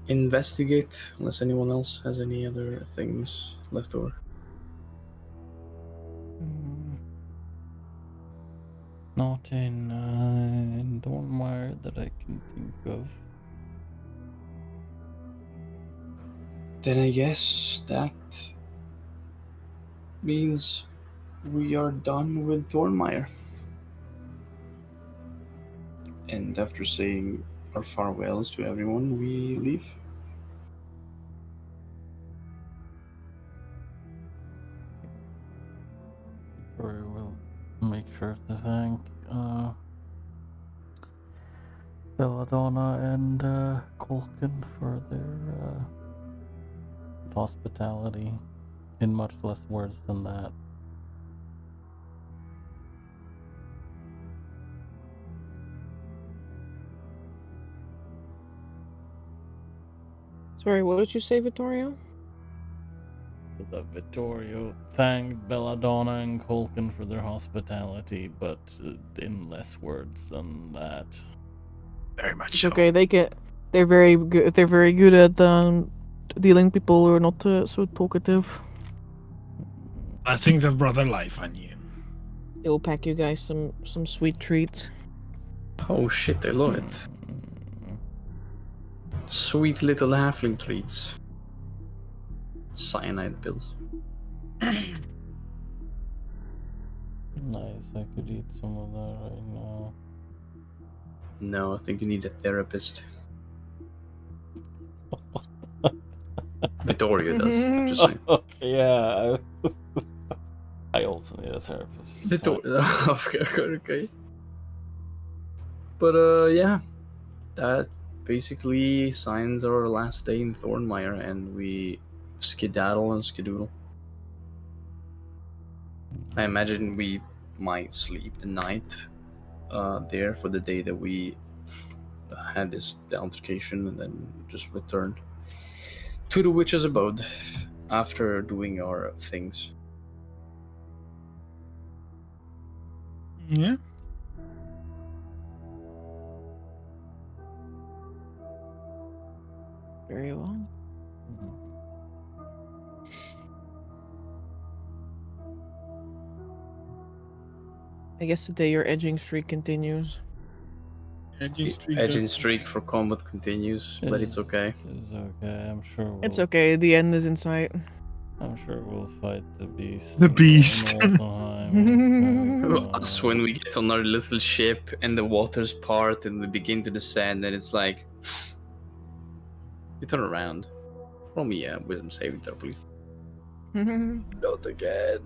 investigate, unless anyone else has any other things left over. Not in Dornmire that I can think of. Then I guess that means we are done with Thornmire. And after saying our farewells to everyone, we leave. Very well. Make sure to thank Belladonna and Colkin for their hospitality in much less words than that. Sorry, what did you say, Vittorio? The Vittorio thanked Belladonna and Colkin for their hospitality, but in less words than that. Very much It's so. okay. They're very good. They're very good at dealing with people who are not so talkative. Blessings of brother life on you. They will pack you guys some sweet treats. Oh shit, I love it. Sweet little halfling treats. Cyanide pills. Nice, I could eat some of that right now. No, I think you need a therapist. Vittorio does. Just saying. Yeah. I also need a therapist. Vittorio. Okay. But yeah, that basically signs our last day in Thornmire, and we skedaddle and skedoodle. I imagine we might sleep the night there for the day that we had this altercation, and then just return to the witch's abode after doing our things. Yeah. Very well. I guess today your edging streak continues. Edging streak for combat continues, but it's okay. It's okay. I'm sure. It's okay. The end is in sight. I'm sure we'll fight the beast. The in beast. Niflheim. Us when we get on our little ship and the waters part and we begin to descend, and it's like you turn around. Roll me a wisdom saving throw, please. Not again.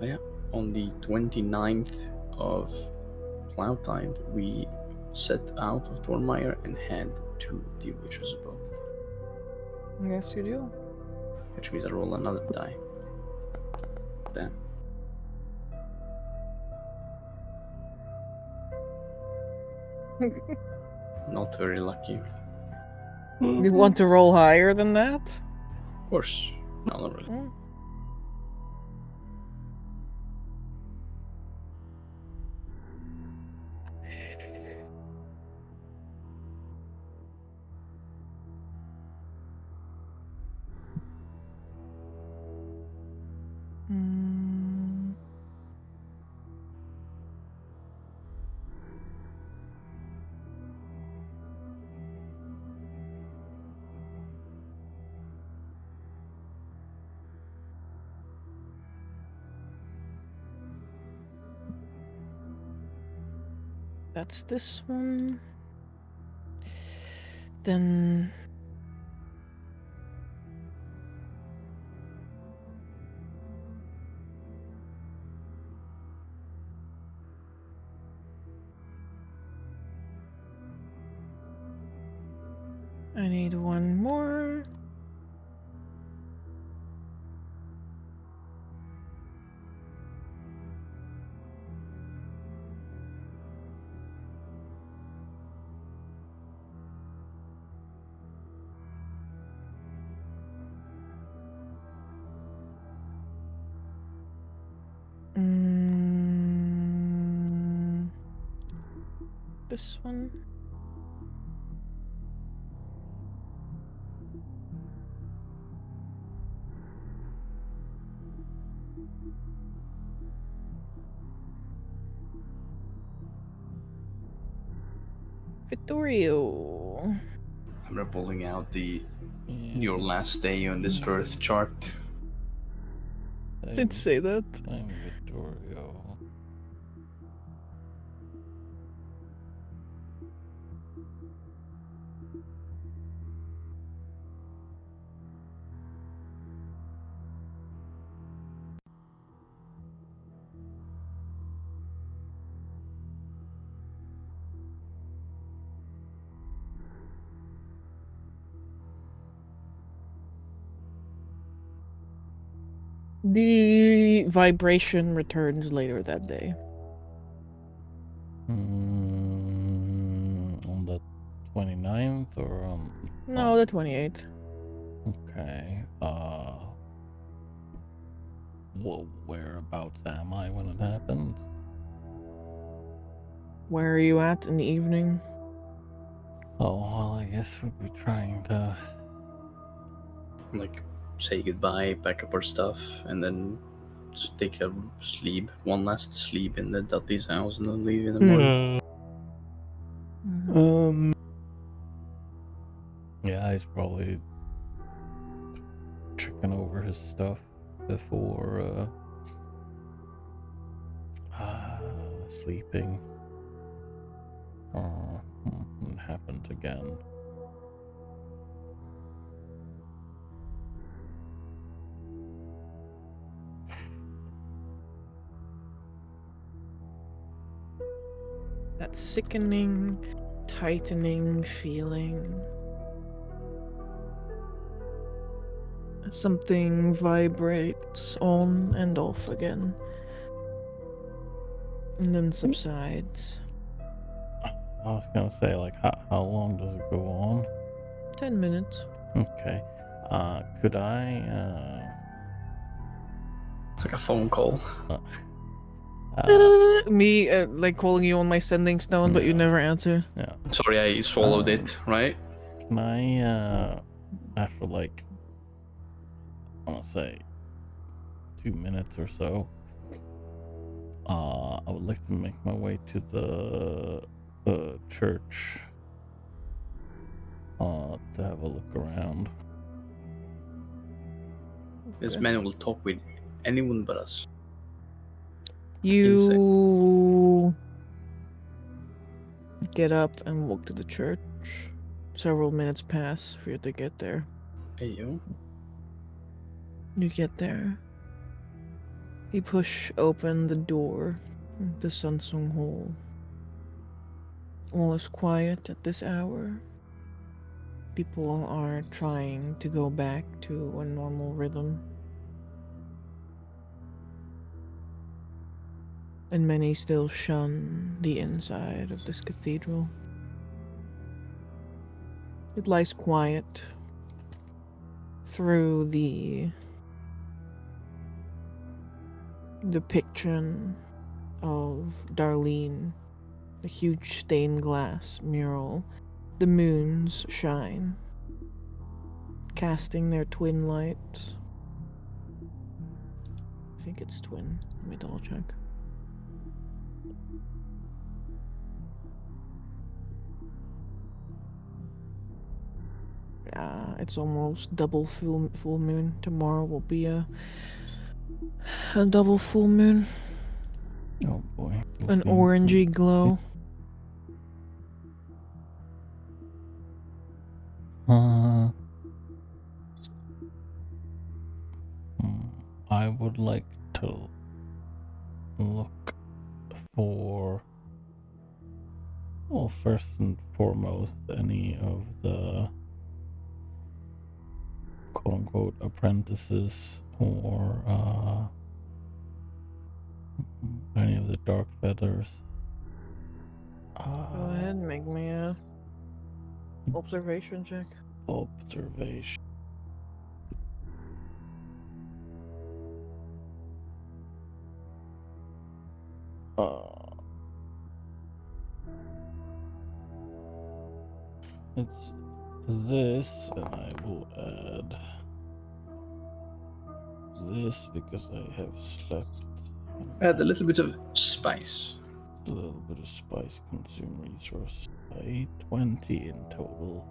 Yeah. On the 29th of Cloudtide, we set out of Thornmire and head to the Witcher's Abode. Yes, you do. Which means I roll another die. Damn. Not very lucky. You want to roll higher than that? Of course. No, not really. Mm. Mm. That's this one. Then I need one more. Mm, this one. Vittorio. I'm pulling out your last day on this Earth chart. Didn't say that. I'm Vittorio. The vibration returns later that day. On the 29th or No, the 28th. Okay. Whereabouts am I when it happened? Where are you at in the evening? Oh, well, I guess we'd be trying to. Like, say goodbye, pack up our stuff, and then just take a sleep, one last sleep in the Dudley's house, and then leave in the morning. Yeah, he's probably checking over his stuff before sleeping. It happened again. That sickening, tightening feeling. Something vibrates on and off again. And then subsides. I was gonna say, like, how long does it go on? 10 minutes. Okay. Could I, It's like a phone call. Me, like, calling you on my sending stone, but you Yeah. never answer. yeah. Sorry, I swallowed it, right? Can I, after, like, I wanna say 2 minutes or so, I would like to make my way to the church, to have a look around. This Okay. man will talk with anyone but us. You get up and walk to the church. Several minutes pass for you to get there. Hey, yo. You get there. You push open the door of the Sunsung Hall. All is quiet at this hour. People are trying to go back to a normal rhythm. And many still shun the inside of this cathedral. It lies quiet through the depiction of Darlene, a huge stained glass mural. The moons shine, casting their twin lights. I think it's twin. Let me double check. It's almost double full moon. Tomorrow will be a double full moon. Oh boy. We'll An see. orangey glow. I would like to look for, well, first and foremost, any of the quote-unquote apprentices or any of the dark feathers. Go ahead and make me a observation check. Observation. It's this, and I will add this because I have slept. Add a little bit of spice. A little bit of spice, consume resource. 20 in total.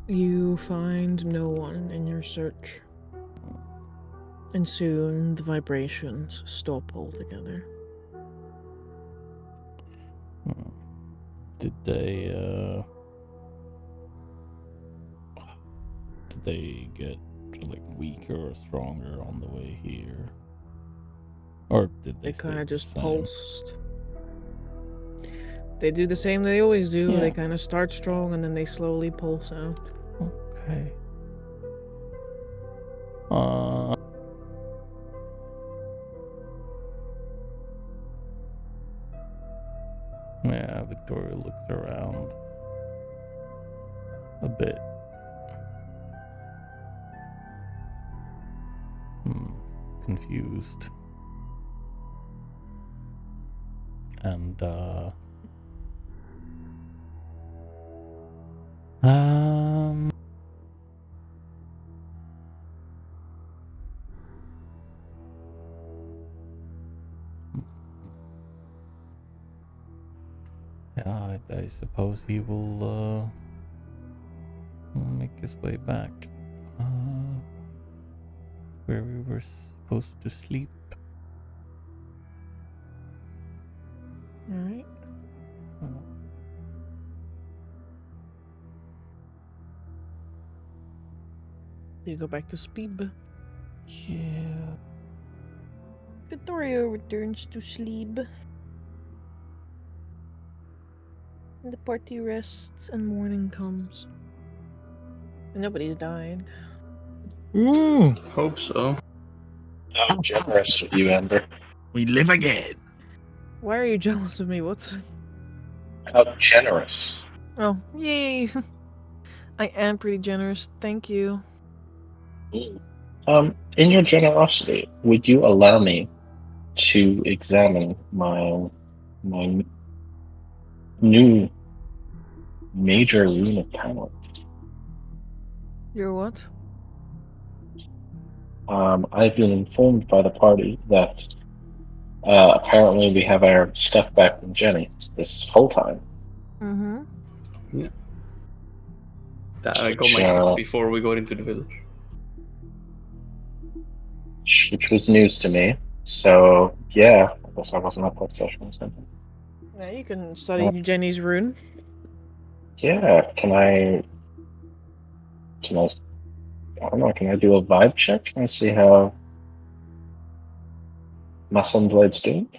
You find no one in your search. And soon the vibrations stop altogether. Did they get like weaker or stronger on the way here? Or did they They kind stay of the just same? pulsed. They do the same they always do. Yeah. They kind of start strong and then they slowly pulse out. Okay. Yeah, Victoria looks around a bit. Confused. And yeah, I suppose he will make his way back where we were supposed to sleep. Alright. You go back to Speedba. Yeah. Vittorio returns to sleep. And the party rests and morning comes. And nobody's died. Ooh, Hope so. How generous of you, Amber. we live again. Why are you jealous of me? What? How generous. Oh, yay! I am pretty generous, thank you. In your generosity, would you allow me to examine my new major rune of power? You're what? I've been informed by the party that apparently we have our stuff back from Jenny this whole time. Mm-hmm. Yeah. That I got Which, my stuff before we got into the village. which was news to me. So yeah, I guess I wasn't at that session or something. Yeah, you can study Jenny's rune. Yeah, I don't know, can I do a vibe check? Can I see how my Sunblade's doing?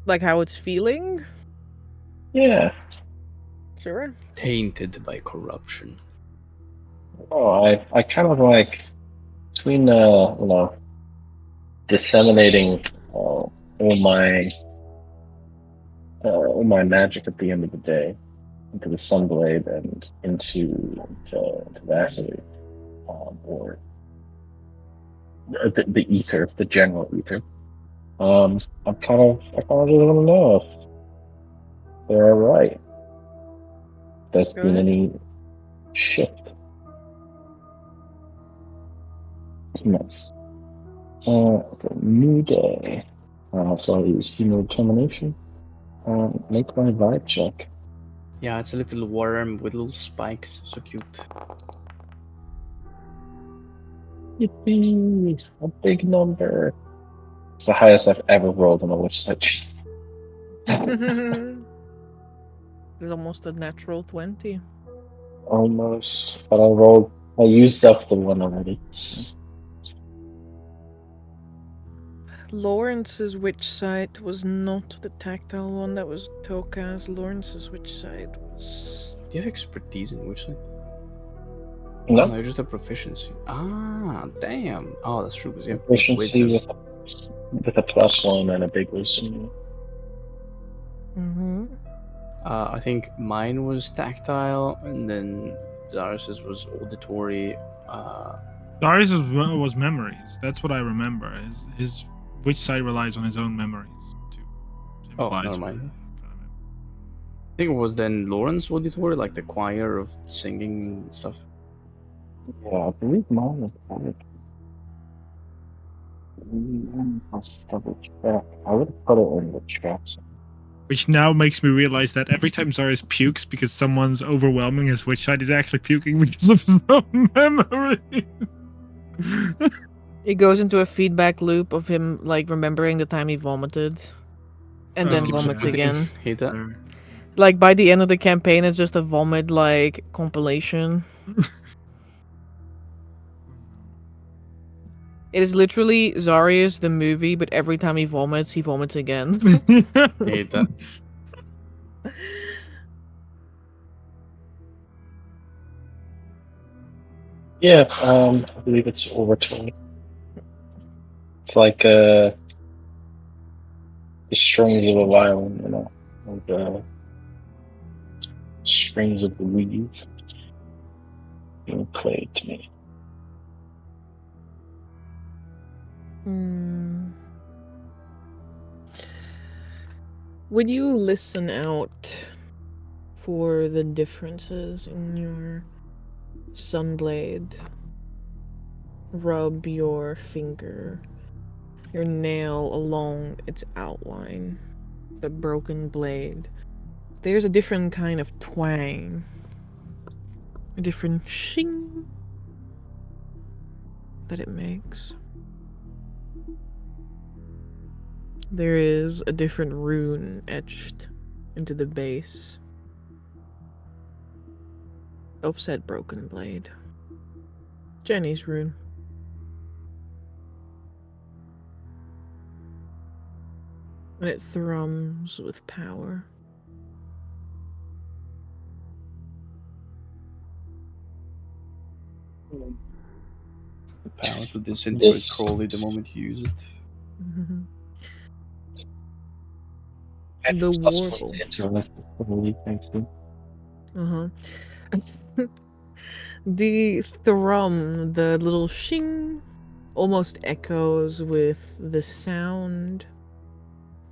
Like how it's feeling? Yeah. Sure. Tainted by corruption. Oh, I kind of like between disseminating all my magic at the end of the day into the Sunblade and into the acid, or the ether, the general ether. I kind of just want to know if they're alright. If there's Go been ahead. any shift. Nice. It's a new day. So I use human determination. Make my vibe check. Yeah, it's a little worm with little spikes. So cute. Yippee! A big number. It's the highest I've ever rolled on a witch touch. It's almost a natural 20. Almost. But I used up the one already. Lawrence's witch site was not the tactile one, that was Toka's. Lawrence's witch site was... Do you have expertise in which side? No? Oh, no, you just have proficiency. Ah, damn. Oh, that's true, because you have big Proficiency wisdom. with a +1 and a big wisdom. Mm-hmm. I think mine was tactile, and then Zaris's was auditory. Darius was memories. That's what I remember. His which side relies on his own memories to Oh, symbolize never what mind. kind of I think it was then Lawrence auditory, like the choir of singing and stuff. Yeah, I believe mine was bad. Let's double check. I would have put it in the chat. Which now makes me realize that every time Darius pukes because someone's overwhelming his witch side, he's actually puking because of his own memory. It goes into a feedback loop of him, like, remembering the time he vomited. And then Oh, vomits yeah. again. Hate that. Like, by the end of the campaign, it's just a vomit, like, compilation. It is literally Zarius the movie, but every time he vomits again. Hate that. Yeah, I believe it's over 20. It's like the strings of a violin, you know, or the strings of the weave being played to me. Hmm. Would you listen out for the differences in your sunblade? Rub your finger, your nail along its outline, the broken blade. There's a different kind of twang, a different shing that it makes. There is a different rune etched into the base of said broken blade. Jenny's rune. And it thrums with power. The power to disintegrate This- Crowley the moment you use it. The Plus warble. 1 to intellect is probably thanks to. The thrum, the little shing, almost echoes with the sound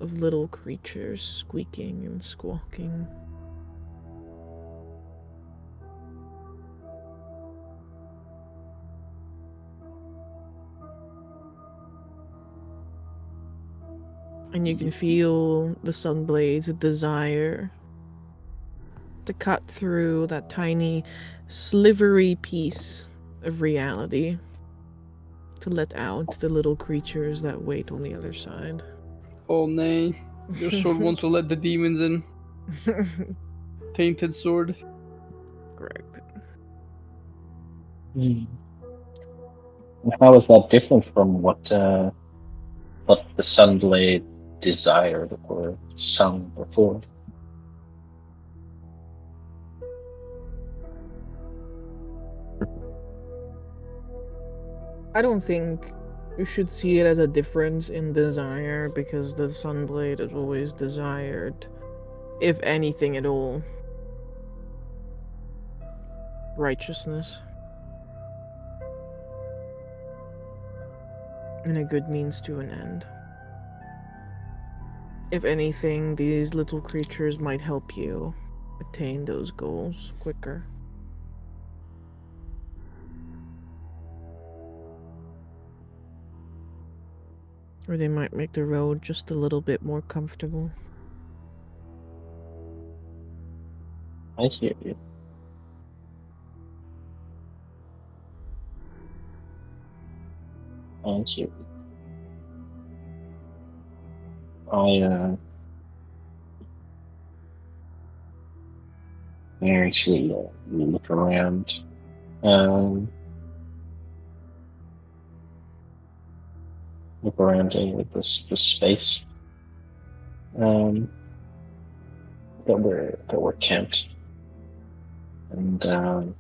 of little creatures squeaking and squawking. And you can feel the Sunblade's desire to cut through that tiny, slivery piece of reality to let out the little creatures that wait on the other side. Oh nay, your sword wants to let the demons in. Tainted sword. Correct. And how is that different from what the Sunblade desired or sung before? I don't think you should see it as a difference in desire because the Sunblade has always desired, if anything at all, righteousness. And a good means to an end. If anything, these little creatures might help you attain those goals quicker. Or they might make the road just a little bit more comfortable. I hear you. I hear you. I actually look around. Look around this space that we're camped, and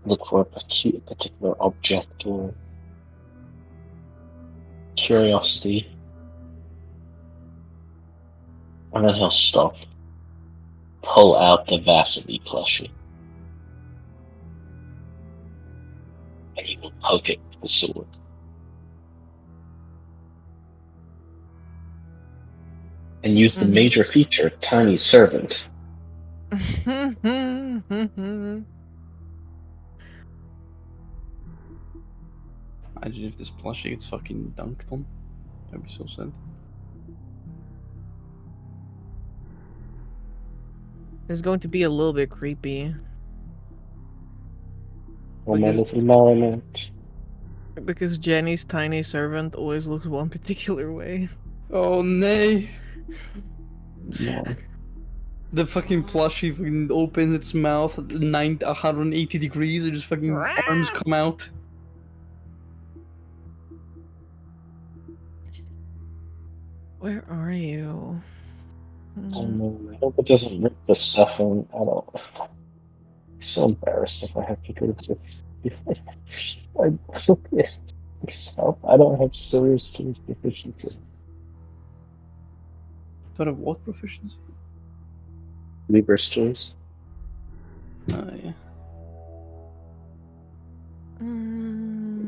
look for a particular object or curiosity, and then he'll stop, pull out the Vasily plushie, and he will poke it with the sword. And use the major feature, Tiny Servant. Imagine if this plushie gets fucking dunked on. That'd be so sad. It's going to be a little bit creepy. Oh, my Because- little marionette. Because Jenny's tiny servant always looks one particular way. Oh nay! No. The fucking plushie fucking opens its mouth at 180 degrees and just fucking arms come out. Where are you? Oh no, I hope it doesn't rip the stuff in. I don't. I'm so embarrassed if I have to go to. I myself. I don't have serious tools proficiency. Don't have what proficiency? Libris tools. Oh yeah.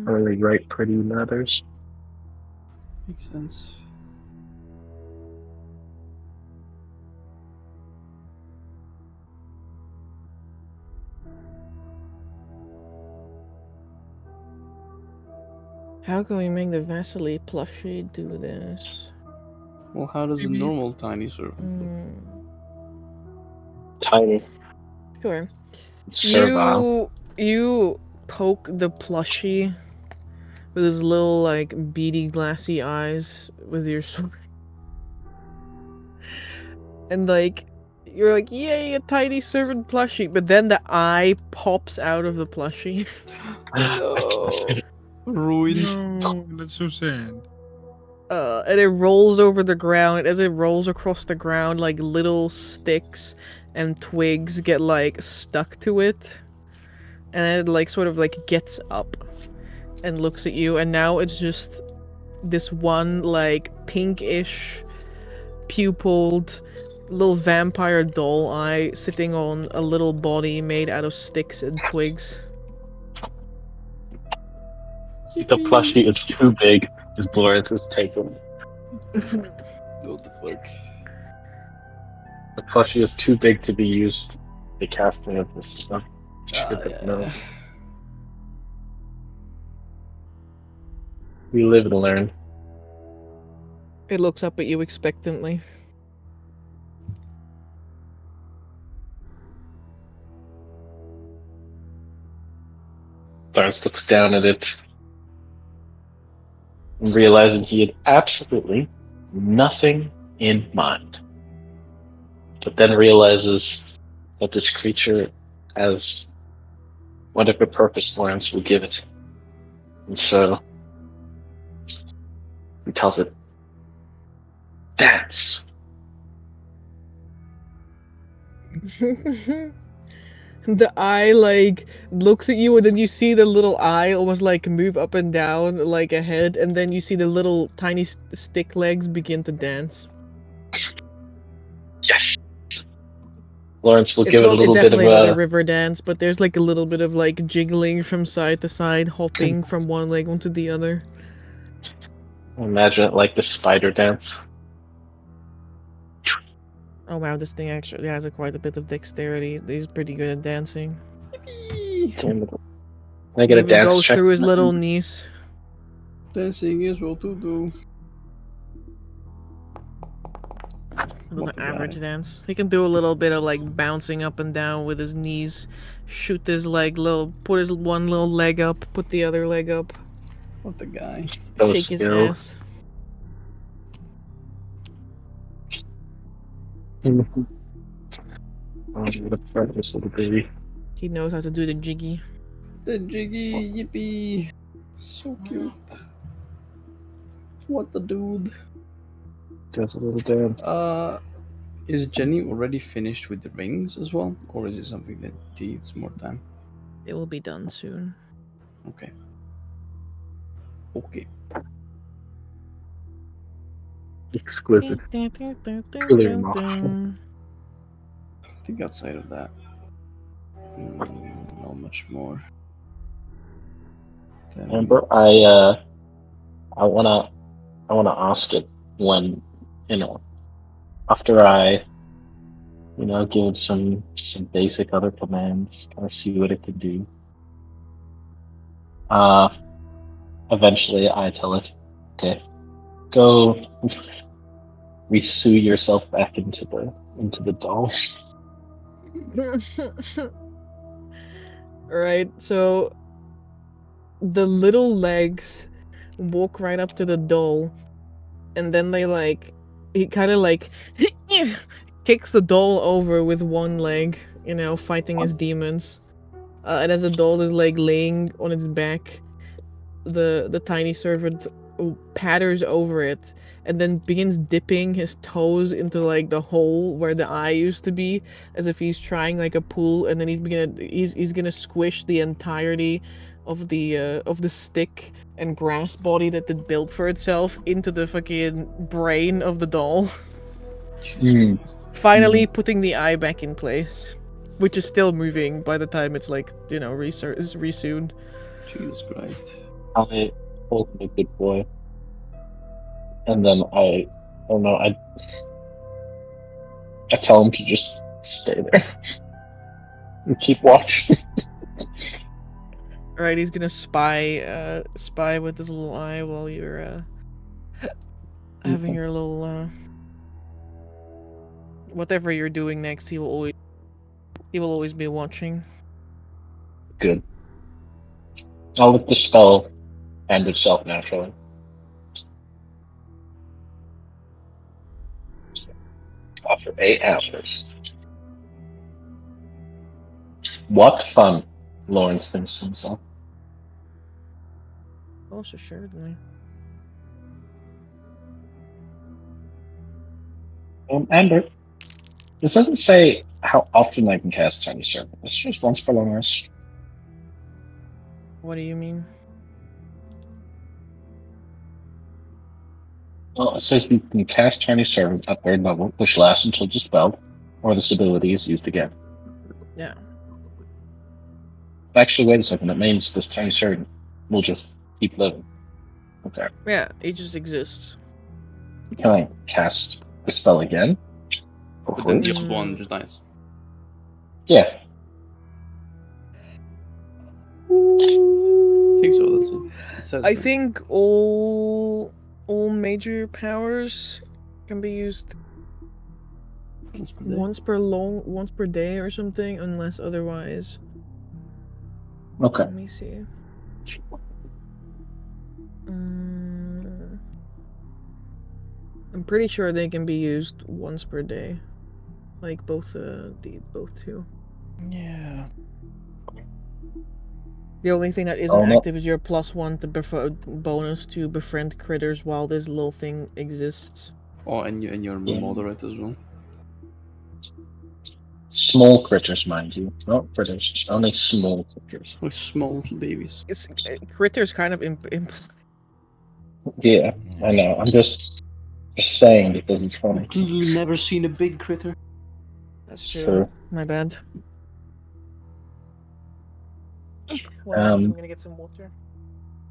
Early right pretty matters. Makes sense. How can we make the Vasily plushie do this? Well, how does a normal tiny servant look? Tiny. Sure. Servile. You poke the plushie with his little like beady glassy eyes with your sword. And like you're like, yay, a tiny servant plushie, but then the eye pops out of the plushie. No. Ruined. No, that's so sad. And it rolls over the ground. As it rolls across the ground, like little sticks and twigs get like stuck to it, and it like sort of like gets up and looks at you, and now it's just this one like pinkish pupiled little vampire doll eye sitting on a little body made out of sticks and twigs. The plushie is too big, as Lawrence has taken. What the fuck? The plushie is too big to be used the casting of this stuff. No. We live and learn. It looks up at you expectantly. Lawrence looks down at it, and realizing he had absolutely nothing in mind. But then realizes that this creature has whatever purpose Lawrence will give it. And so he tells it, dance! The eye like looks at you, and then you see the little eye almost like move up and down like a head, and then you see the little tiny stick legs begin to dance. Yes! Lawrence will It's give it a little bit of definitely not a a... river dance, but there's like a little bit of like jiggling from side to side, hopping from one leg onto the other. Imagine it like the spider dance. Oh wow, this thing actually has quite a bit of dexterity. He's pretty good at dancing. Can I get a Even dance goes check? through his little knees. Dancing is what to do. It was What an a average guy. dance. He can do a little bit of like bouncing up and down with his knees, shoot his leg little, put his one little leg up, put the other leg up, What the guy? No shake his skill. ass. Oh, what a precious little baby. He knows how to do the jiggy. The jiggy yippee. So cute. What the dude? Does a little dance. Is Jenny already finished with the rings as well? Or is it something that needs more time? It will be done soon. Okay. Okay. Exquisite. Truly remarkable. I think outside of that, not much more. Then- Amber, I wanna ask it when, after I, give it some basic other commands, kind of see what it can do. Eventually I tell it, okay, go resue yourself back into the doll. Alright, so the little legs walk right up to the doll, and then he kind of like kicks the doll over with one leg, fighting his demons. And as the doll is like laying on its back, the tiny servant patters over it and then begins dipping his toes into like the hole where the eye used to be, as if he's trying like a pool, and then he's gonna squish the entirety of the stick and grass body that it built for itself into the fucking brain of the doll. Hmm. Finally putting the eye back in place, which is still moving by the time it's like, resumed. Jesus Christ. I hold him a good boy. And then I tell him to just stay there and keep watch. Alright, he's gonna spy with his little eye while you're having your little whatever you're doing next. He will always be watching. Good. I'll let the spell end itself naturally. After 8 hours. What fun, Lawrence thinks to himself. Also assuredly. Amber, this doesn't say how often I can cast Tiny Servant. It's just once per long rest. What do you mean? Well, it says you can cast Tiny Servant at 3rd level, which lasts until dispelled, or this ability is used again. Yeah. Actually, wait a second. That means this Tiny Servant will just keep living. Okay. Yeah, it just exists. Can I cast the spell again? For But then free? the old one just dies. Yeah. I think so. That's what it says. I right? think all major powers can be used Once per day. once per day or something, unless otherwise. Okay. Let me see. I'm pretty sure they can be used once per day, like both two. Yeah. The only thing that isn't Oh, no. active is your +1 to bonus to befriend critters while this little thing exists. Oh, and you're Yeah. moderate as well. Small critters, mind you. Not critters, only small critters. Like small little babies. It's critters kind of Yeah, I know. I'm just saying because it's funny. I've clearly never seen a big critter. That's true. True. My bad. Well, I'm gonna get some water.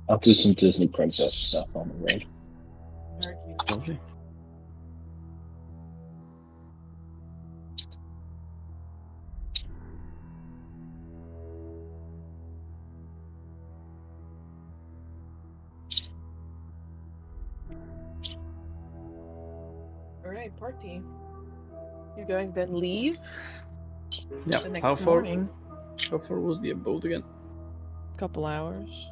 I'll do some Disney princess stuff on the road. Lovely. Alright, party. You guys then leave Yeah. the next How far? morning. How far was the abode again? Couple hours.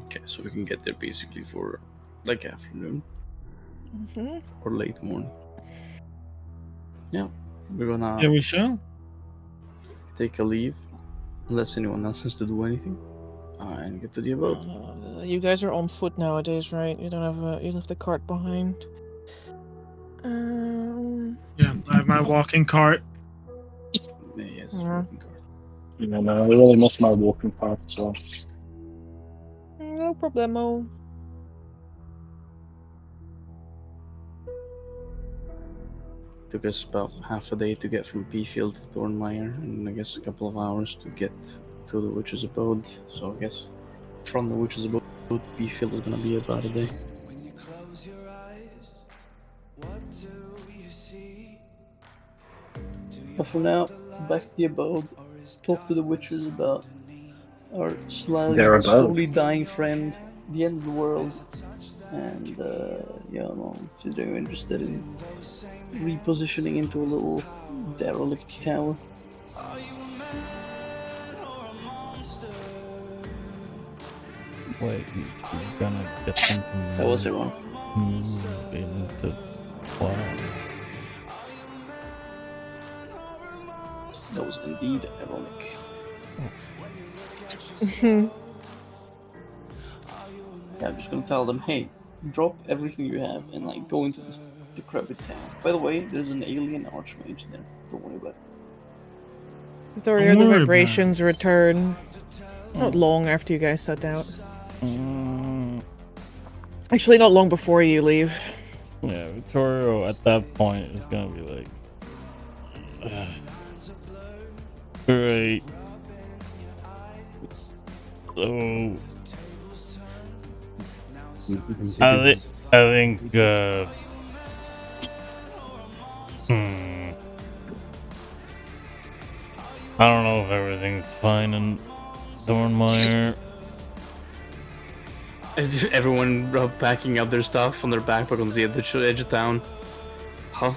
Okay, so we can get there basically for like afternoon Mm-hmm. or late morning. Yeah, we're gonna Yeah, we shall. take a leave unless anyone else has to do anything, and get to the abode. You guys are on foot nowadays, right? You don't have you left the cart behind. Yeah, I have my walking cart. Yeah, yes, it's Yeah. working card. You know, I really miss my walking path as well. No problemo. Took us about half a day to get from Peafield to Thornmire, and I guess a couple of hours to get to the witch's abode. So I guess from the witch's abode to Peafield is gonna be about a day. But for now, back to the abode. Talk to the witches about our Their abode. slowly dying friend, the end of the world, and if they're interested in repositioning into a little derelict tower. Wait, you're gonna get them to That was ironic. move into wow. That was indeed ironic. Yeah, I'm just gonna tell them, hey, drop everything you have and like go into this decrepit town. By the way, there's an alien archmage there. Don't worry about it. Victoria, the worried about vibrations return not long after you guys set out. Actually, not long before you leave. Yeah, Vittorio at that point is gonna be like, great. So I think I don't know if everything's fine in Thornmire. Everyone packing up their stuff on their backpack on the edge of town. Huh?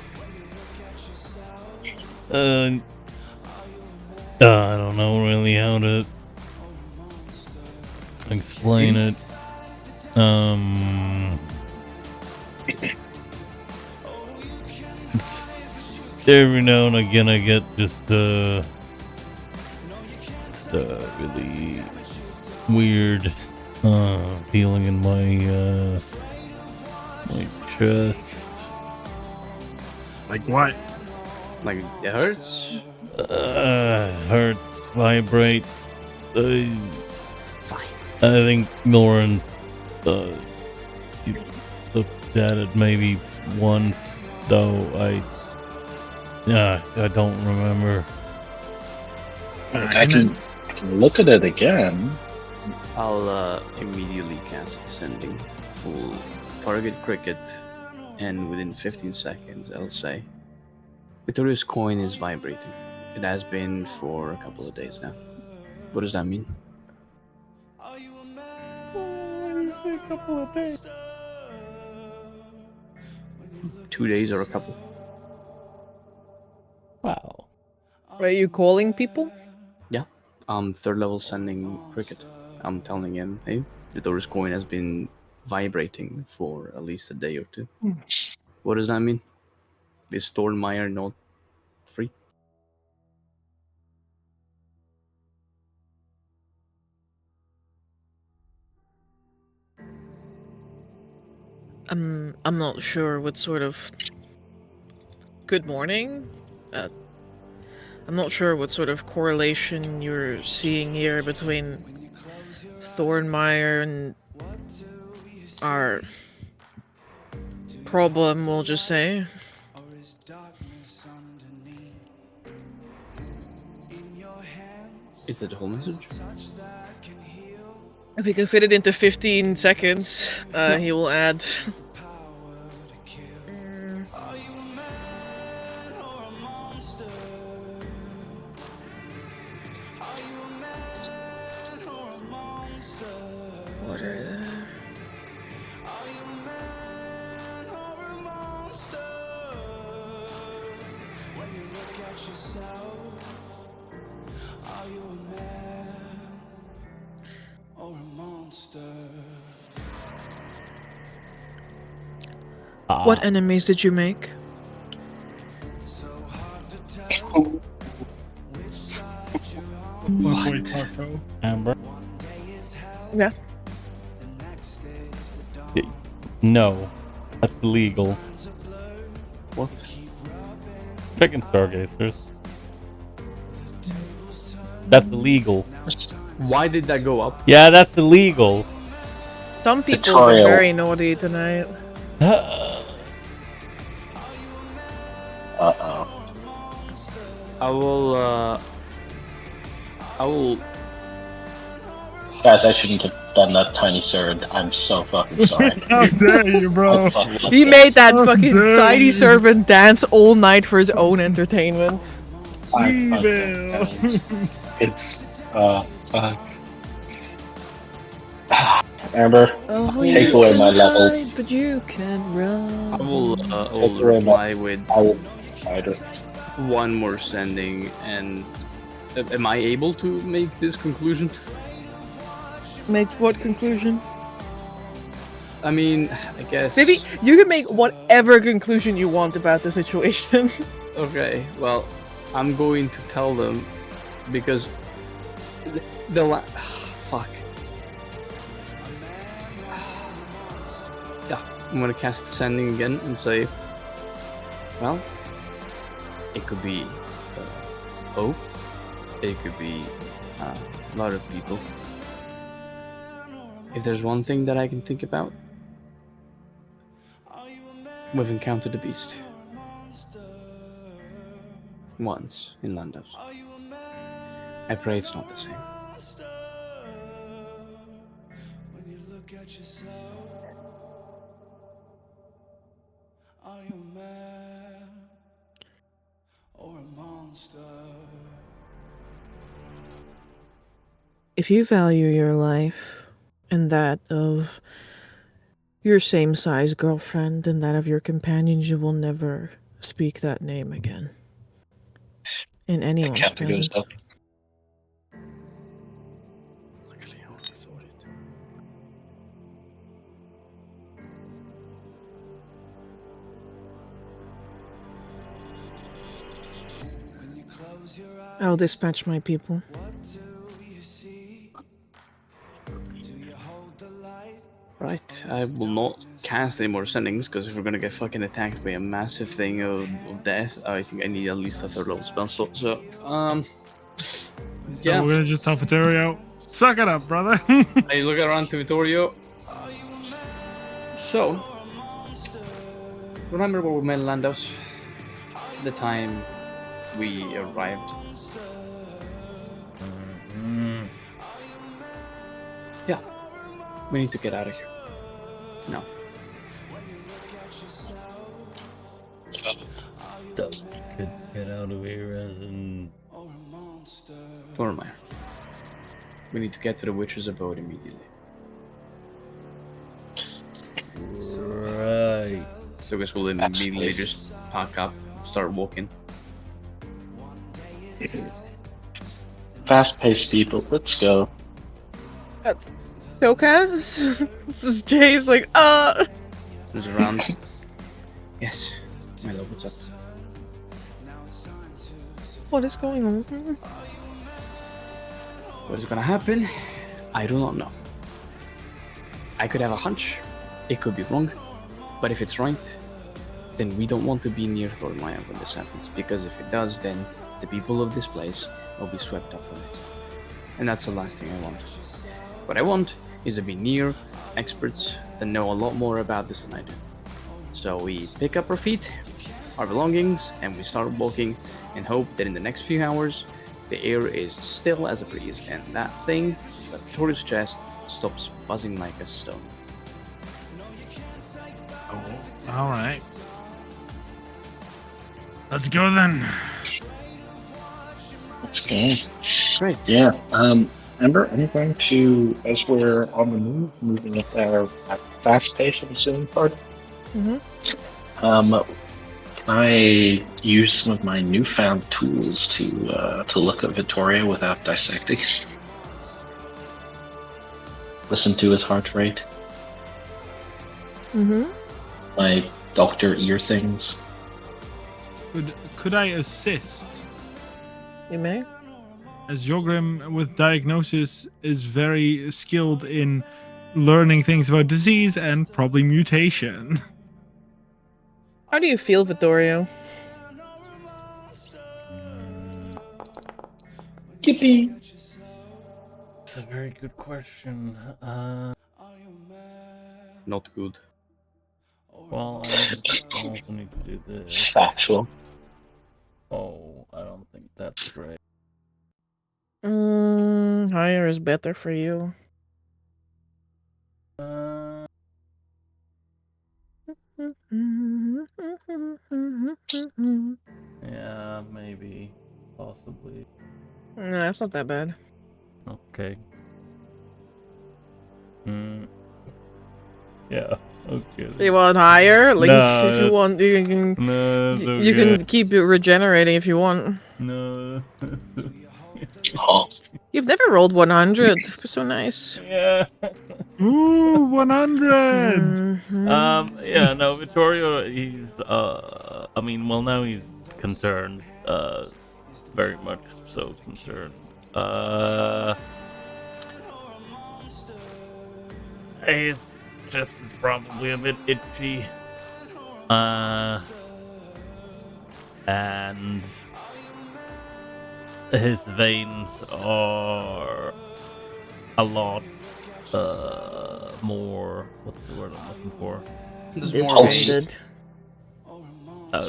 I don't know really how to explain it. Every now and again I get just a really weird feeling in my chest. Like what? Like it hurts? Hurts, vibrate. Fine. I think Lauren looked at it maybe once, though I don't remember. I can look at it again. I'll immediately cast Sending. Will target Cricket, and within 15 seconds, I'll say, Etharis coin is vibrating. It has been for a couple of days now. What does that mean? A couple of days. 2 days or a couple? Wow. Are you calling people? Yeah. Third level Sending Cricket. I'm telling him, hey, Etharis coin has been vibrating for at least a day or two. What does that mean? Is Stormire not free? I'm not sure what sort of... Good morning? I'm not sure what sort of correlation you're seeing here between Thornmire and our problem, we'll just say. Is that the whole message? If we can fit it into 15 seconds, he will add... What are the... What enemies did you make? What? Taco. Amber? Yeah. No, that's illegal. What? Chicken Stargazers. That's illegal. Why did that go up? Yeah, that's illegal. Some people were Tutorial. very naughty tonight. Uh-oh. I will Guys, I shouldn't have done that tiny sword. I'm so fucking sorry. How dare you, bro? I fucked up. He made that fucking dare tiny you. servant dance all night for his own entertainment. I fucked Evil. up, guys. It's fuck. Amber, take away my levels. But you can run. I will Take away my- reply with I will fight her. one more Sending, and am I able to make this conclusion? Make what conclusion? I mean, I guess. Maybe you can make whatever conclusion you want about the situation. Okay, well, I'm going to tell them because fuck. Yeah, I'm gonna cast Sending again and say, well, it could be Hope, it could be a lot of people. If there's one thing that I can think about, we've encountered the beast. Once in Landos. I pray it's not the same. If you value your life and that of your same-size girlfriend and that of your companions, you will never speak that name again. In anyone's Captain goes presence. up. Luckily, I overthought it. I'll dispatch my people. Right, I will not cast any more sendings because if we're gonna get fucking attacked by a massive thing of death, I think I need at least a third level spell slot. So, So yeah. we're gonna just tell Vittorio, suck it up, brother. I look around to Vittorio. So, remember where we met Landos? The time we arrived. Yeah, we need to get out of here. No. Could get out of here as in. Thornmeyer. We need to get to the Witcher's Abode immediately. Right. So I guess we'll immediately just pack up, start walking. Fast-paced people. Let's go. TaleChasers? This is Jay's like, Turns around. Yes. My love, what's up? what is going on? What is gonna happen? I do not know. I could have a hunch. It could be wrong. But if it's right, then we don't want to be near Thornmeyer when this happens. Because if it does, then the people of this place will be swept up in it. And that's the last thing I want. What I want is to be near experts that know a lot more about this than I do. So we pick up our feet, our belongings, and we start walking and hope that in the next few hours the air is still as a breeze and that thing, that Victoria's chest, stops buzzing like a stone. All right. Let's go then. Let's go. Great. Yeah. Remember, I'm going to, as we're on the move, moving at our fast pace, I'm assuming, part. Mhm. Can I use some of my newfound tools to look at Vittorio without dissecting? Listen to his heart rate. Mm-hmm. My doctor ear things. Could I assist? You may. As Jogrim with diagnosis is very skilled in learning things about disease and probably mutation. How do you feel, Vittorio? Yippee! It's a very good question. Not good. Well, I also need to do this. Factual. Oh, I don't think that's great. Higher is better for you. Yeah, maybe, possibly. No, that's not that bad. Okay. Yeah. Okay. You want higher? Like, No, if you want, you can. No, it's You okay. can keep it regenerating if you want. No. Oh, You've never rolled 100. So nice. Yeah. Ooh, 100! Mhm. Yeah, no, Vittorio, he's, I mean, well, now he's concerned, very much so concerned. His chest is probably a bit itchy, and his veins are a lot more, what's the word I'm looking for? Distended.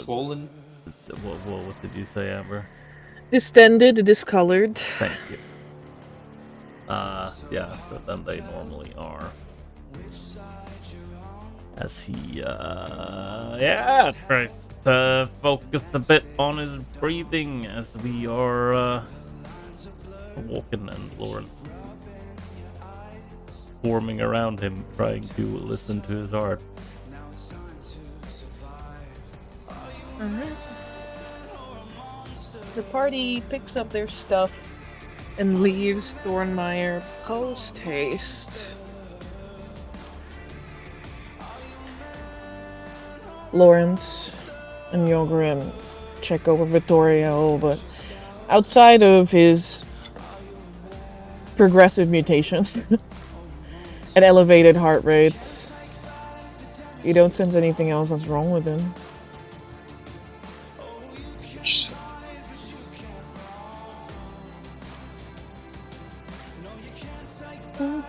Swollen. What did you say, Amber? Distended, discolored. Thank you. Yeah, but then they normally are. As he, tries to focus a bit on his breathing as we are, walking and Lauren forming around him, trying to listen to his heart. Alright. The party picks up their stuff and leaves Thornmeyer post haste. Lawrence and Yogrim check over Vittorio, but outside of his progressive mutation, An elevated heart rate. You don't sense anything else that's wrong with him.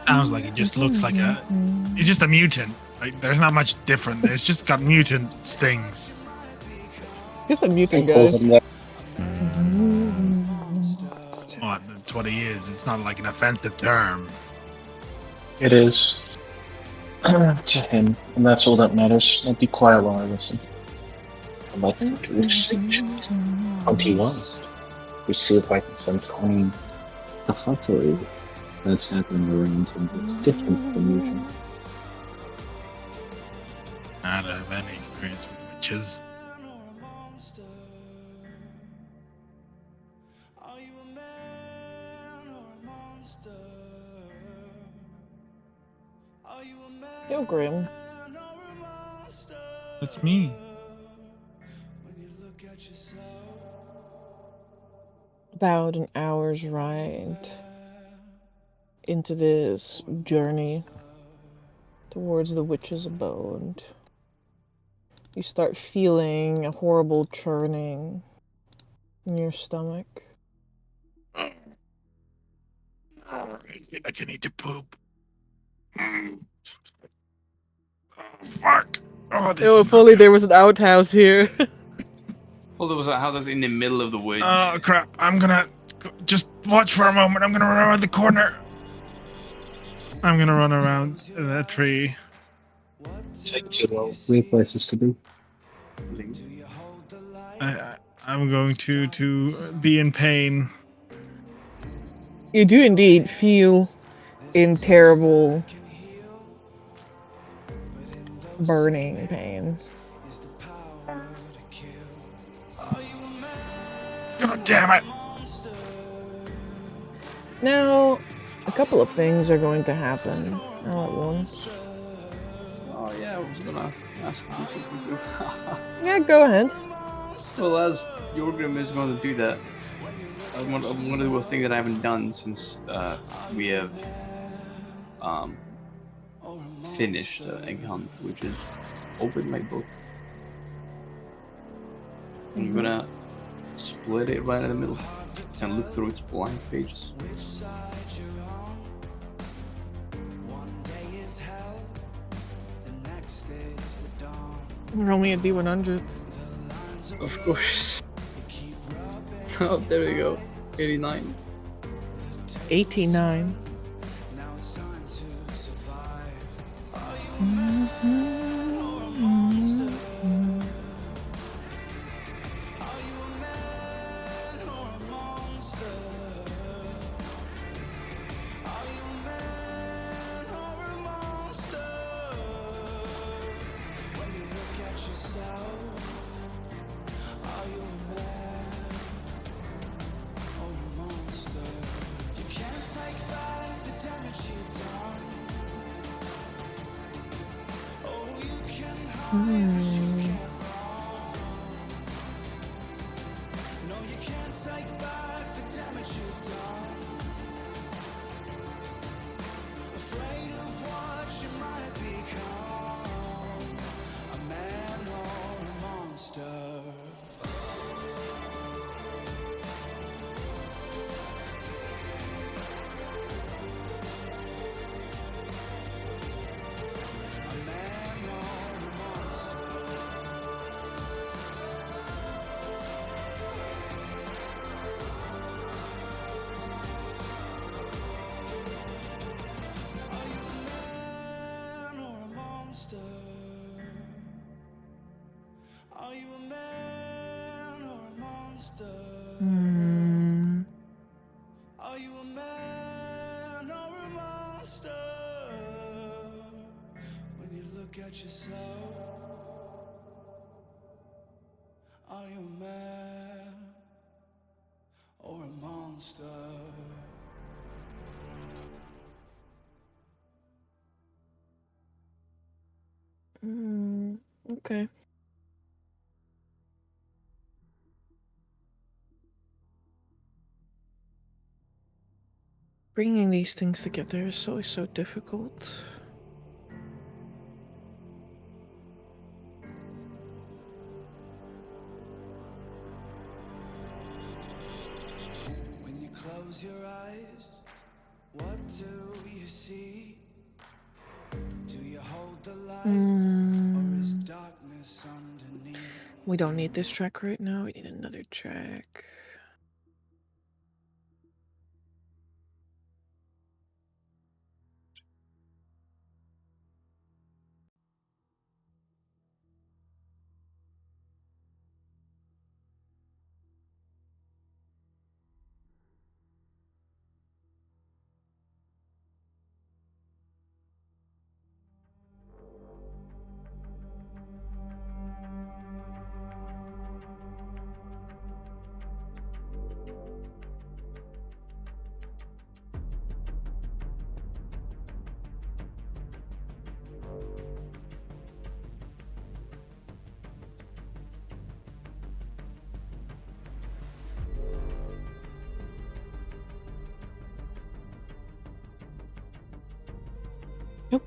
Sounds like he just looks like he's just a mutant. Like there's not much different. It's just got mutant stings. Just a mutant, Pull him guys. there. Well, that's what he is. It's not like an offensive term. It is. To him, and that's all that matters. I'll be quiet while I listen. I'd like to reach stage 21. We see if I can sense any fuckery that's happening around him that's different than usual. I don't have any experience with witches. Yo, Grim. That's me. About an hour's ride into this journey towards the witch's abode. You start feeling a horrible churning in your stomach. I feel like I need to poop. Oh, fuck. Oh, this Oh, is if not only good. there was an outhouse here. Well, there was a house in the middle of the woods. Oh, crap. I'm gonna just watch for a moment. I'm gonna run around the corner. I'm gonna run around that tree. Take too long. Weird places to be. I'm going to be in pain. You do indeed feel in terrible burning pain. God damn it. Now, a couple of things are going to happen all at once. Oh yeah, I was gonna ask you something too. Yeah, go ahead. Well, as Jorgrim is going to do that, I want to do a thing that I haven't done since we have finished the egg hunt, which is open my book. I'm gonna split it right in the middle and look through its blank pages. Roll me a D100. Of course. Oh, there we go. 89. 89. Okay. Bringing these things together is always so difficult. When you close your eyes, what do you see? Do you hold the light, or is darkness underneath? We don't need this track right now. We need another track.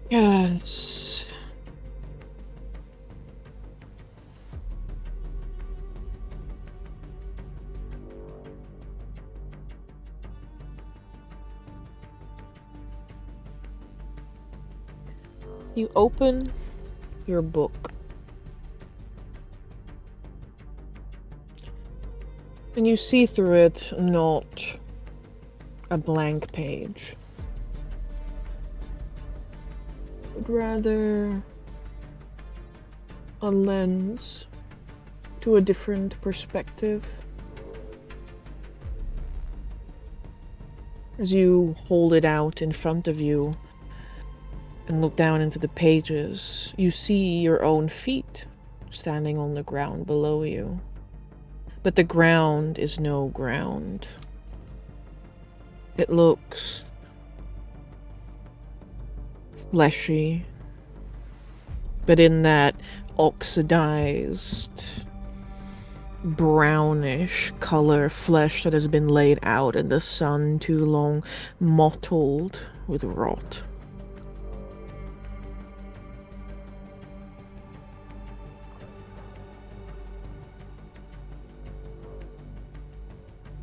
Yes. You open your book. And you see through it not a blank page, but rather a lens to a different perspective. As you hold it out in front of you and look down into the pages, you see your own feet standing on the ground below you. But the ground is no ground. It looks fleshy, but in that oxidized, brownish color flesh that has been laid out in the sun too long, mottled with rot.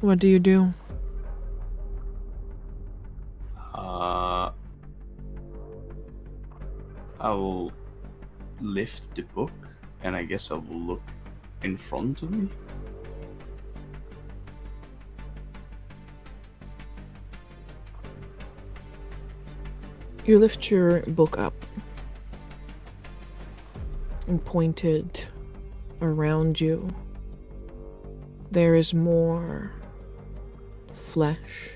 What do you do? I will lift the book, and I guess I will look in front of me. You lift your book up and pointed around you. There is more flesh,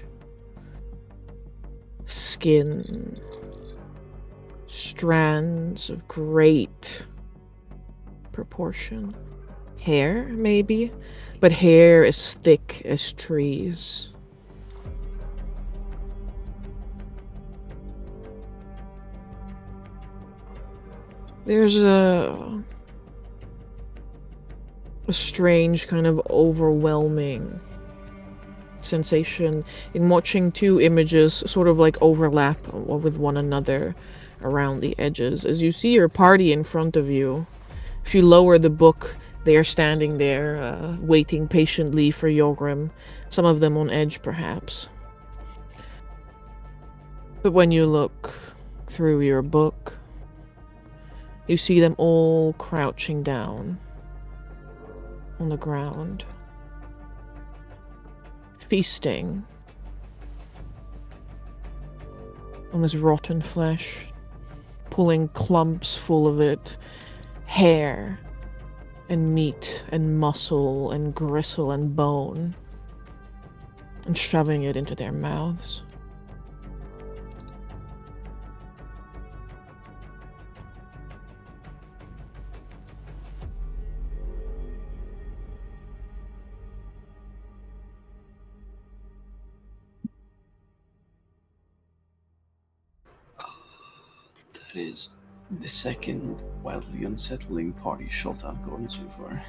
skin, strands of great proportion. Hair, maybe, but hair as thick as trees. There's a strange kind of overwhelming sensation in watching two images sort of like overlap with one another around the edges. As you see your party in front of you, if you lower the book, they are standing there, waiting patiently for Yogrim, some of them on edge perhaps. But when you look through your book, you see them all crouching down on the ground, feasting on this rotten flesh, pulling clumps full of it, hair and meat and muscle and gristle and bone, and shoving it into their mouths. That is the second wildly unsettling party shot I've gotten so far.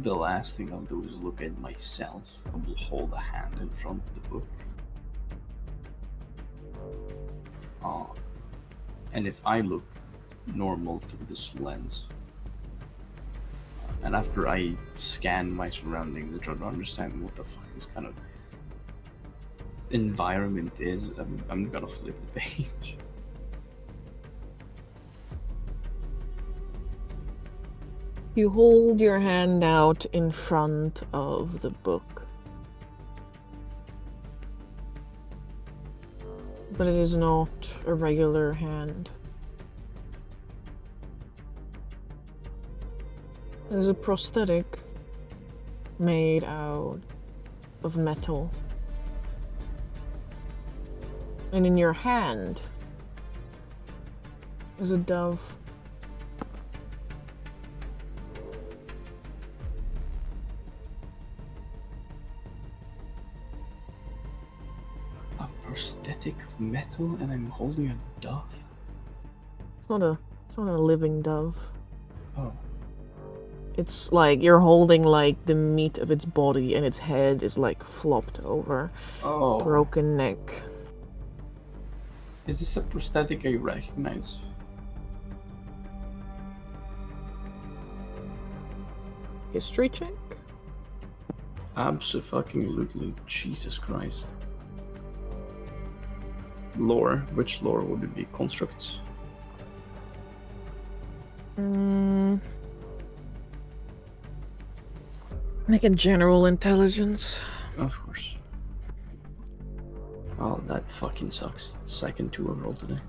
the last thing I'll do is look at myself. I will hold a hand in front of the book. And if I look normal through this lens, and after I scan my surroundings and try to understand what the fuck this kind of environment is, I'm gonna flip the page. You hold your hand out in front of the book. But it is not a regular hand. It is a prosthetic made out of metal. And in your hand is a dove. A prosthetic of metal, and I'm holding a dove. It's not a living dove. Oh. It's like you're holding like the meat of its body and its head is like flopped over. Oh. Broken neck. Is this a prosthetic I recognize? History check? Absolutely. Jesus Christ. Lore. Which lore would it be? Constructs? Make a general intelligence. Of course. Oh, that fucking sucks. Second 2 I've rolled today.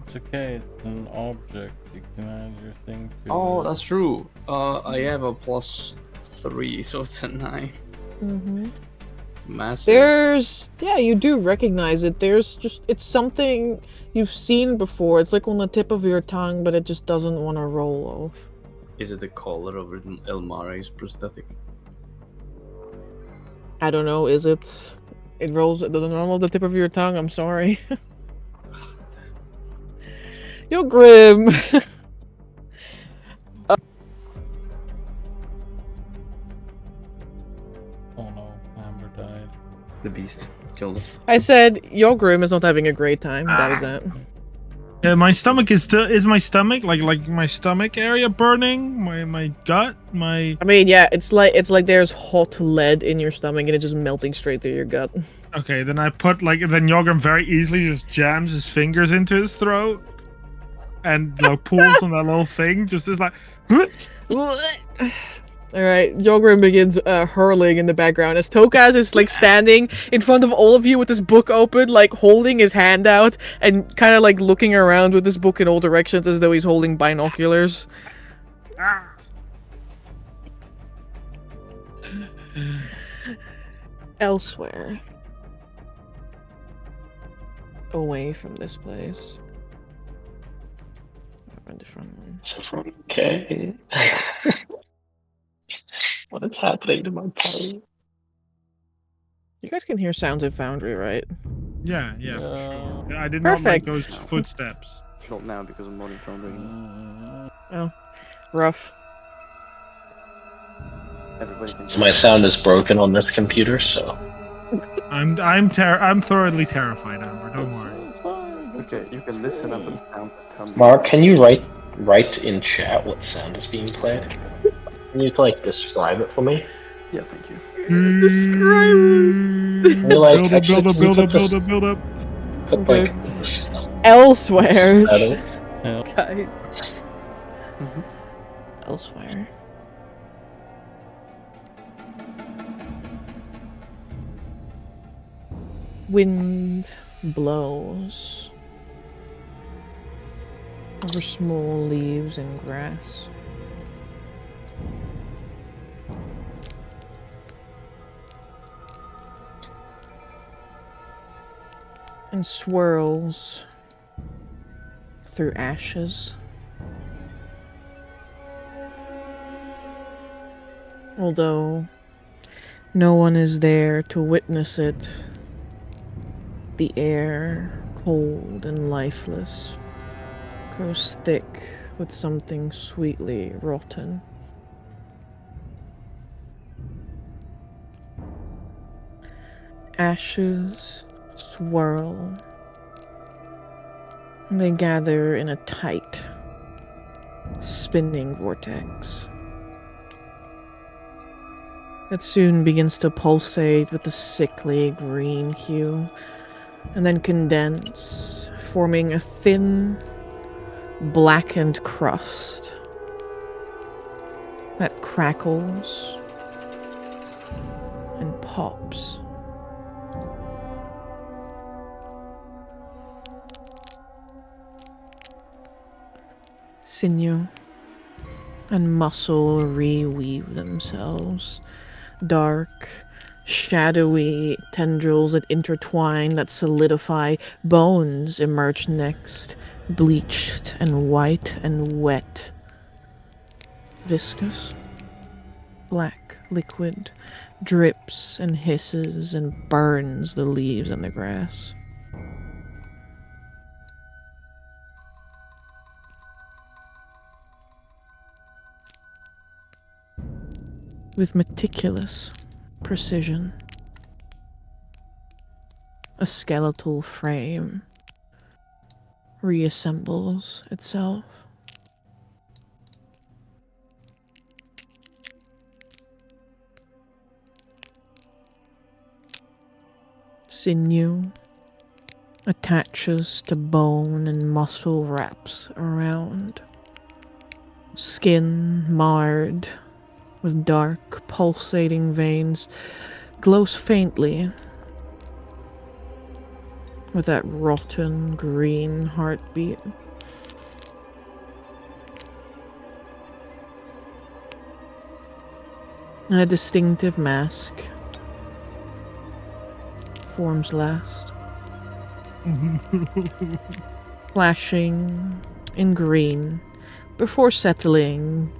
It's okay, it's an object. You can add your thing to Oh, it. that's true. I have a +3, so it's a 9. Mm-hmm. Massive. Yeah, you do recognize it. It's something you've seen before. It's like on the tip of your tongue, but it just doesn't want to roll off. Is it the color of Elmare's prosthetic? I don't know, is it? It rolls at the normal the tip of your tongue, I'm sorry. You're grim. Oh no, Amber died. The beast killed it. I said, your Grim is not having a great time. That was that. Yeah, my stomach is still my stomach like my stomach area burning, my gut, my. I mean, yeah, it's like there's hot lead in your stomach and it's just melting straight through your gut. Okay, then I put then Jorgen very easily just jams his fingers into his throat, and pulls on that little thing, just is like. Alright, Jorgen begins hurling in the background as Tokaz is like standing in front of all of you with his book open, like holding his hand out and kind of like looking around with this book in all directions as though he's holding binoculars. Elsewhere. Away from this place. Okay. What is happening to my party? You guys can hear sounds of Foundry, right? Yeah, for sure. I did not make those footsteps. Not now because I'm monitoring. Oh, rough. Everybody can. So my sound is broken on this computer, so. I'm thoroughly terrified, Amber. Don't worry. Okay, you can listen up and sound. Mark, can you write in chat what sound is being played? Can you describe it for me? Yeah, thank you. Describe Build up. Put Okay. Elsewhere. Shadows. Guys. Elsewhere. Wind blows over small leaves and grass. And swirls through ashes. Although no one is there to witness it, the air, cold and lifeless, grows thick with something sweetly rotten. Ashes swirl. They gather in a tight, spinning vortex. It soon begins to pulsate with a sickly green hue, and then condense, forming a thin, blackened crust that crackles and pops. Sinew and muscle reweave themselves. Dark, shadowy tendrils that intertwine, that solidify. Bones emerge next, bleached and white and wet. Viscous, black liquid drips and hisses and burns the leaves and the grass. With meticulous precision, a skeletal frame reassembles itself. Sinew attaches to bone and muscle wraps around. Skin marred with dark, pulsating veins glows faintly with that rotten green heartbeat. And a distinctive mask forms last, flashing in green before settling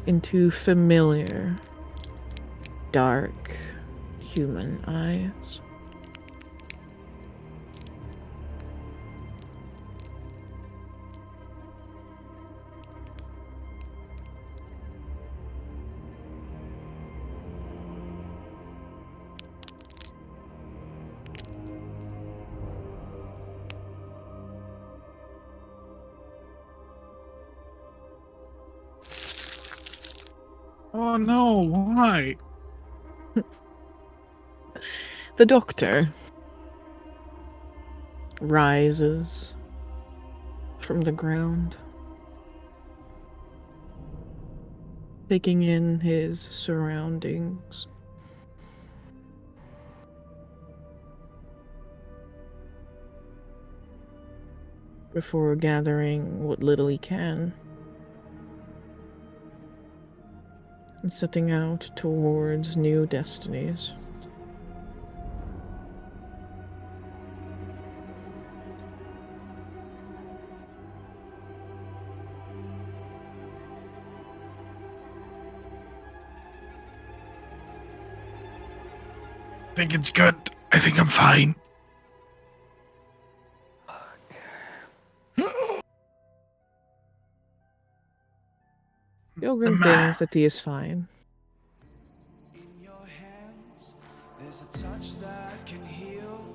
into familiar, dark human eyes. Oh no, why? The doctor rises from the ground, taking in his surroundings. Before gathering what little he can and setting out towards new destinies. I think it's good. I think I'm fine. Pilgrim thinks that he is fine. In your hands, there's a touch that can heal.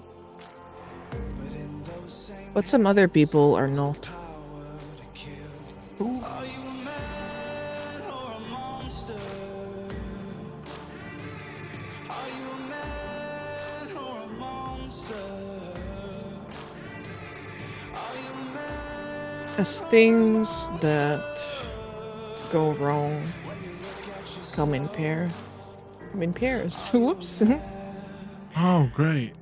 But in those same But some other people are not. power to kill. Are you a man or a monster? Are you a man or a monster? Are you a man? As things that go wrong come in pairs. Whoops. Oh, great.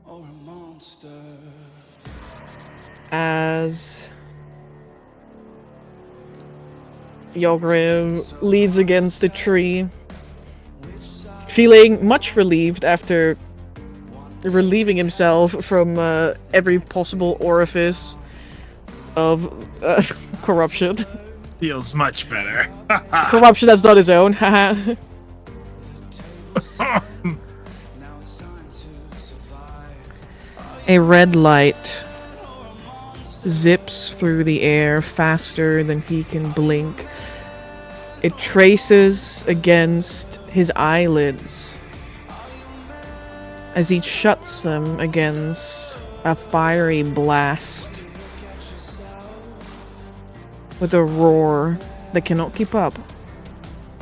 Or a monster? As Yogrim leads against a tree, feeling much relieved after relieving himself from every possible orifice of corruption. Feels much better. Corruption that's not his own, haha. Now it's time to survive. A red light zips through the air faster than he can blink. It traces against his eyelids as he shuts them against a fiery blast with a roar that cannot keep up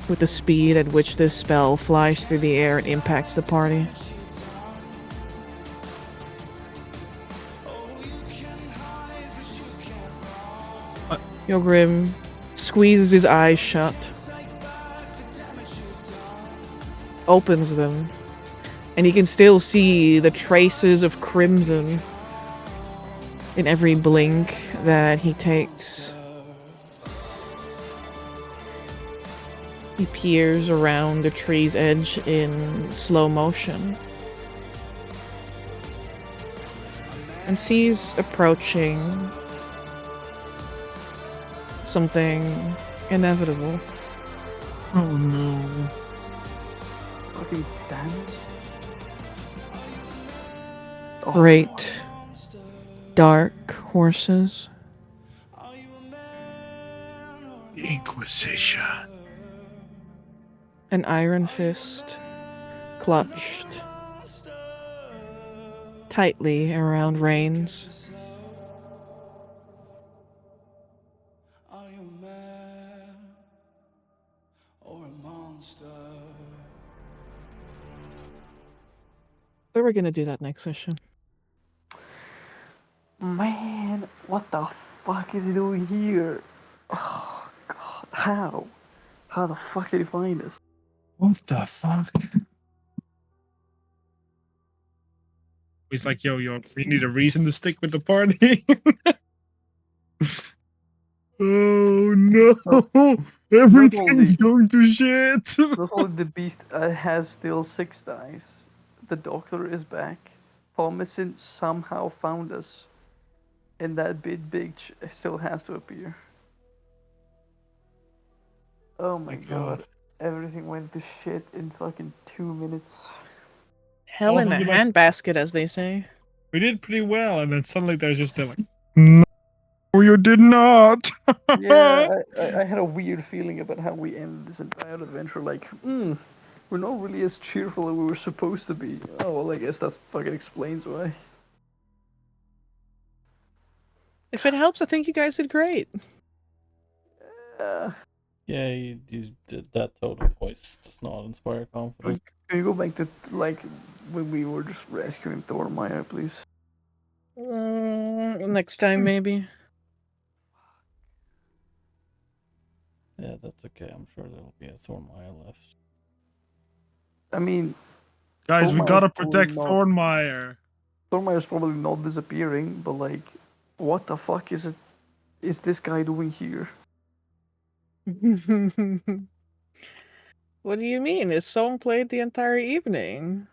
with the speed at which this spell flies through the air and impacts the party. Yogrim squeezes his eyes shut, opens them, and he can still see the traces of crimson in every blink that he takes. He peers around the tree's edge in slow motion and sees approaching something inevitable. Oh no. Fucking damage. Great dark horses. Inquisition. An iron fist clutched tightly around reins. Are you a man or a monster? But we're gonna do that next session. Man, what the fuck is he doing here? Oh god, how? How the fuck did he find us? What the fuck? He's like, yo, we need a reason to stick with the party. Oh no! Everything's going to shit! Not only the beast has still 6 dice, the doctor is back. Thomason somehow found us. And that big bitch still has to appear. Oh my god. Everything went to shit in fucking 2 minutes. Hell in a Hopefully, like- handbasket, as they say. We did pretty well, and then suddenly there's just like, no, you did not. Yeah, I had a weird feeling about how we ended this entire adventure. Like, we're not really as cheerful as we were supposed to be. Oh, well, I guess that fucking explains why. If it helps, I think you guys did great. Uh, Yeah, you did that total voice does not inspire confidence. Can you go back to, like, when we were just rescuing Thormeyer, please? Next time, maybe. Yeah, that's okay. I'm sure there will be a Thornmire left. I mean, Guys, we Thormeyer's gotta probably protect not- Thornmeyer. Thormeyer's probably not disappearing, but, like, what the fuck is this guy doing here? What do you mean? His song played the entire evening.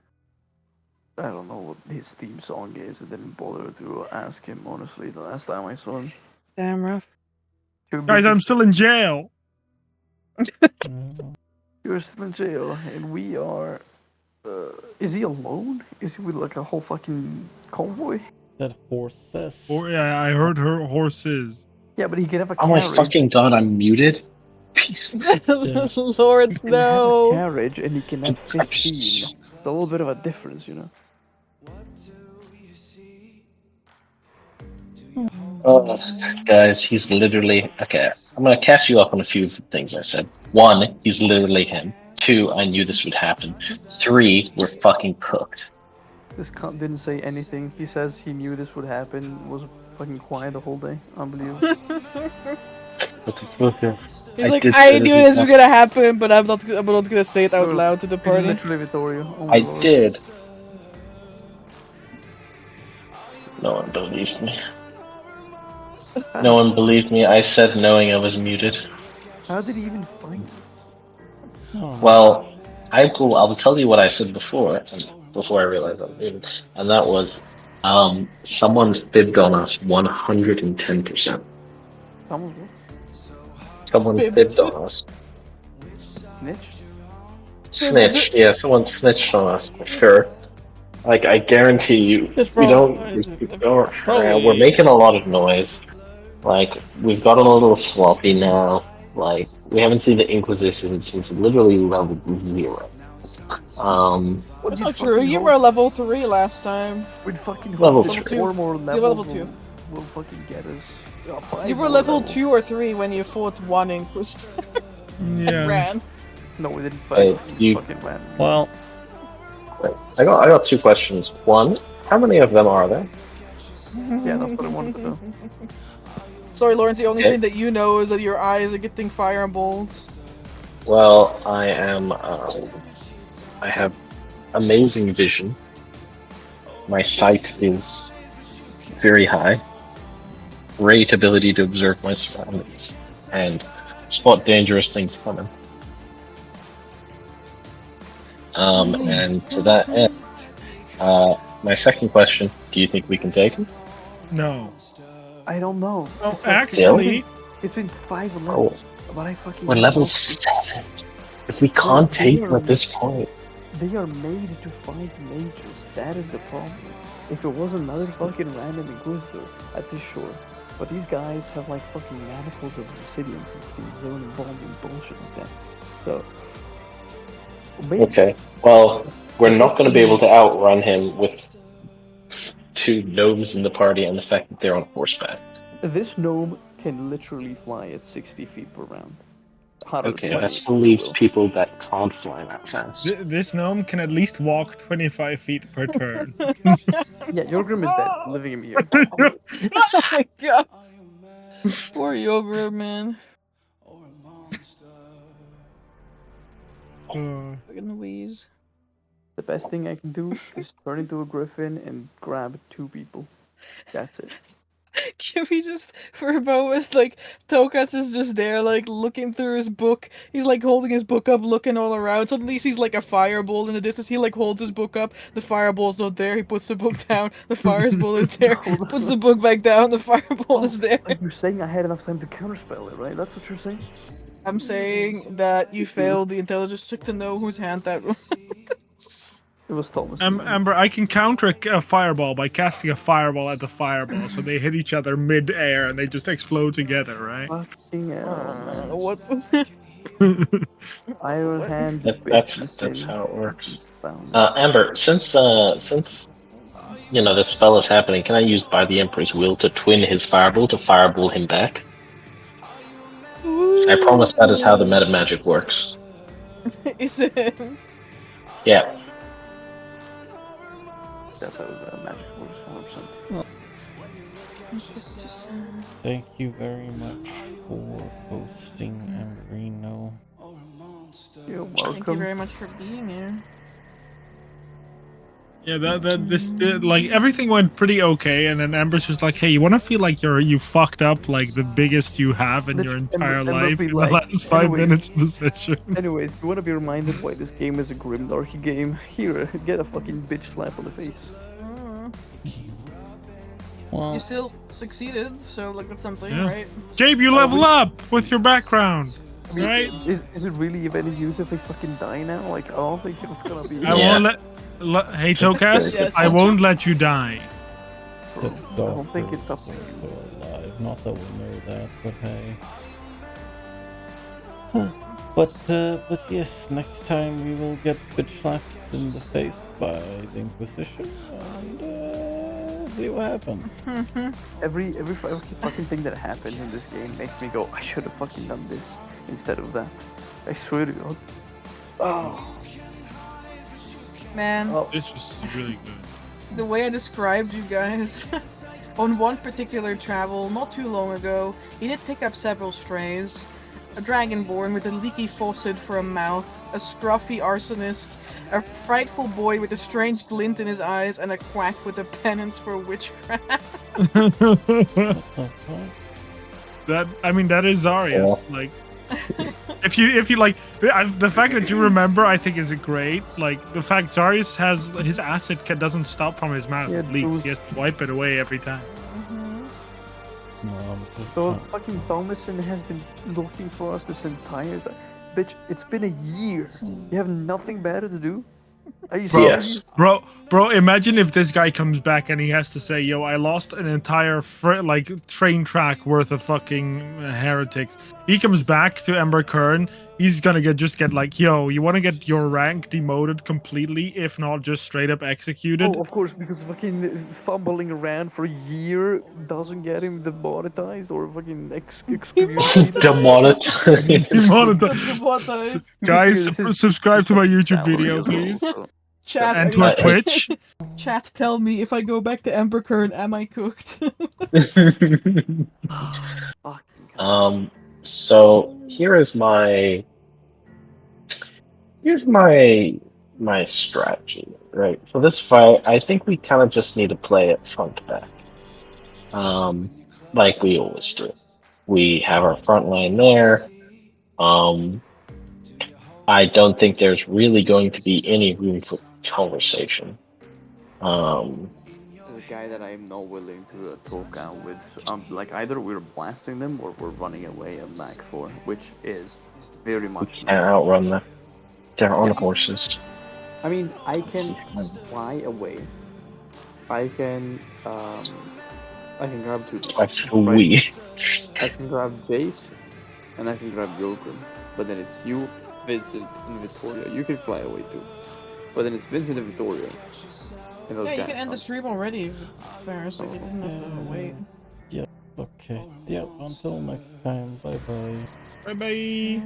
I don't know what his theme song is. I didn't bother to ask him, honestly, the last time I saw him. Damn rough. Guys, I'm still in jail. You're still in jail, and we are... is he alone? Is he with, like, a whole fucking convoy? That horses. Oh, yeah, I heard her horses. Yeah, but he can have a Oh my carriage. fucking god, I'm muted. Peace. Lords, He can have a no. carriage, and he can have 15. It's a little bit of a difference, you know? Oh, guys, he's literally... Okay, I'm gonna catch you up on a few of the things I said. 1, he's literally him. 2, I knew this would happen. 3, we're fucking cooked. This cunt didn't say anything. He says he knew this would happen, was fucking quiet the whole day. Unbelievable. He's like, I knew this was gonna happen, but I'm not gonna say it out loud to the party. Literally, Vittorio. Oh my I lord. did. No one believed me. No one believed me. I said knowing I was muted. How did he even find it? Well, I will tell you what I said before I realized I was muted, and that was, someone fibbed on us 110%. Someone fibbed on us. Snitch? Snitched, yeah, someone snitched on us, for sure. Like, I guarantee you, It's we don't. probably- We're making a lot of noise. Like, we've gotten a little sloppy now. Like, we haven't seen the Inquisition since literally level 0. That's not true. You were level 3 last time. We'd fucking Level hope that three. 4 more You were levels level 2. will fucking get us. You were level 2 or 3 when you fought one Inquis and Yeah. ran. No, we didn't Hey, fight. you- Fucking ran. Well, Right. I got 2 questions. One, how many of them are there? Yeah, that's what I wanted to know. Sorry, Lawrence, the only Okay. thing that you know is that your eyes are getting fireballed. Well, I am. I have amazing vision. My sight is very high. Great ability to observe my surroundings and spot dangerous things coming. And to that end, my second question: do you think we can take him? No. I don't know. Oh, It's like- actually, It's been 5 levels, but I fucking. We're level 7. If we can't take him at this point, They are made to fight mages. That is the problem. If it was another fucking random Inquisitor, I'd say sure. But these guys have like fucking manacles of obsidians and fucking zone and bomb and bullshit like that. So. Maybe. okay. Well, we're not going to be able to outrun him with 2 gnomes in the party and the fact that they're on horseback. This gnome can literally fly at 60 feet per round. 120 Okay, that if still you leaves will. people that can't fly that fast. this gnome can at least walk 25 feet per turn. Yeah, Yorgrim is dead. Living in here. Oh my god. Poor Yogurt, man. Fucking wheeze. The best thing I can do is turn into a griffin and grab 2 people. That's it. Can we just, for a moment, like, Tokas is just there, like, looking through his book. He's, like, holding his book up, looking all around. Suddenly he sees, like, a fireball in the distance. He, like, holds his book up. The fireball's not there. He puts the book down. The fireball is there. Puts the book back down. The fireball is there. Like you're saying I had enough time to counterspell it, right? That's what you're saying? I'm saying that you failed the intelligence check to know whose hand that was. It was Thomas. Amber, I can counter a fireball by casting a fireball at the fireball, so they hit each other mid-air and they just explode together, right? Fucking hell, man. What was Iron Hand. That's how it works. Amber, since you know this spell is happening, can I use by the Emperor's will to twin his fireball to fireball him back? I promise that is how the meta magic works. Is it? Yeah. That's how magic works, 100%. thank you very much for hosting, Ambrino. You're Thank you welcome. very much for being here. Yeah, like everything went pretty okay, and then Amber's just like, "Hey, you want to feel like you fucked up like the biggest you have in your entire Amber life be in like, the last 5 anyways. minutes of the session?" Anyways, you want to be reminded why this game is a grimdarky game? Here, get a fucking bitch slap on the face. Well, You still succeeded, so like that's something, Yeah. right? Gabe, you level up with your background, right? Is it really of any use if they fucking die now? Like, I don't think it's gonna be. I won't Hey, Tokas, Yes. I won't let you die. the I don't think doctor it's up is to you. still alive. Not that we know that, but hey. But yes, next time we will get bitch slapped in the face by the Inquisition and see what happens. Every fucking thing that happened in this game makes me go, I should have fucking done this instead of that. I swear to God. Oh. Man, This was really good. the way I described you guys, on one particular travel not too long ago, he did pick up several strays. A dragonborn with a leaky faucet for a mouth, a scruffy arsonist, a frightful boy with a strange glint in his eyes, and a quack with a penance for witchcraft. That is Zarius. Like, if you like the fact that you remember, I think is great. Like the fact Zarius has his acid doesn't stop from his mouth. Yeah, It leaks. dude. He has to wipe it away every time. So fucking Thomason has been looking for us this entire time. Bitch, it's been a year. You have nothing better to do? Are you Bro, serious? Yes. bro, imagine if this guy comes back and he has to say, "Yo, I lost an entire train track worth of fucking heretics." He comes back to Ember Kern. He's gonna get like, "Yo, you want to get your rank demoted completely, if not just straight up executed?" Oh, of course, because fucking fumbling around for a year doesn't get him demonetized or fucking excommunicated. Demonetized. Demonetized. Guys, subscribe to my YouTube video, please, Chat, and to our Twitch. Chat, tell me if I go back to Ember Kern, am I cooked? So here's my strategy, right? For this fight, I think we kind of just need to play it front back. Like we always do. We have our front line there. I don't think there's really going to be any room for conversation. The guy that I'm not willing to talk out with, like either we're blasting them or we're running away at Mac 4, which is very much. Can't outrun them. They're on horses. I mean, I can fly away. I can grab two. Sweet. I can grab Jace, and I can grab Joker. But then it's you, Vincent, and Victoria. You can fly away too. But then it's Vincent and Victoria. And those Yeah, you guys can end the stream already, Ferris, so you didn't have to wait. Yeah, okay. Yeah, until next time. Bye bye. Bye bye.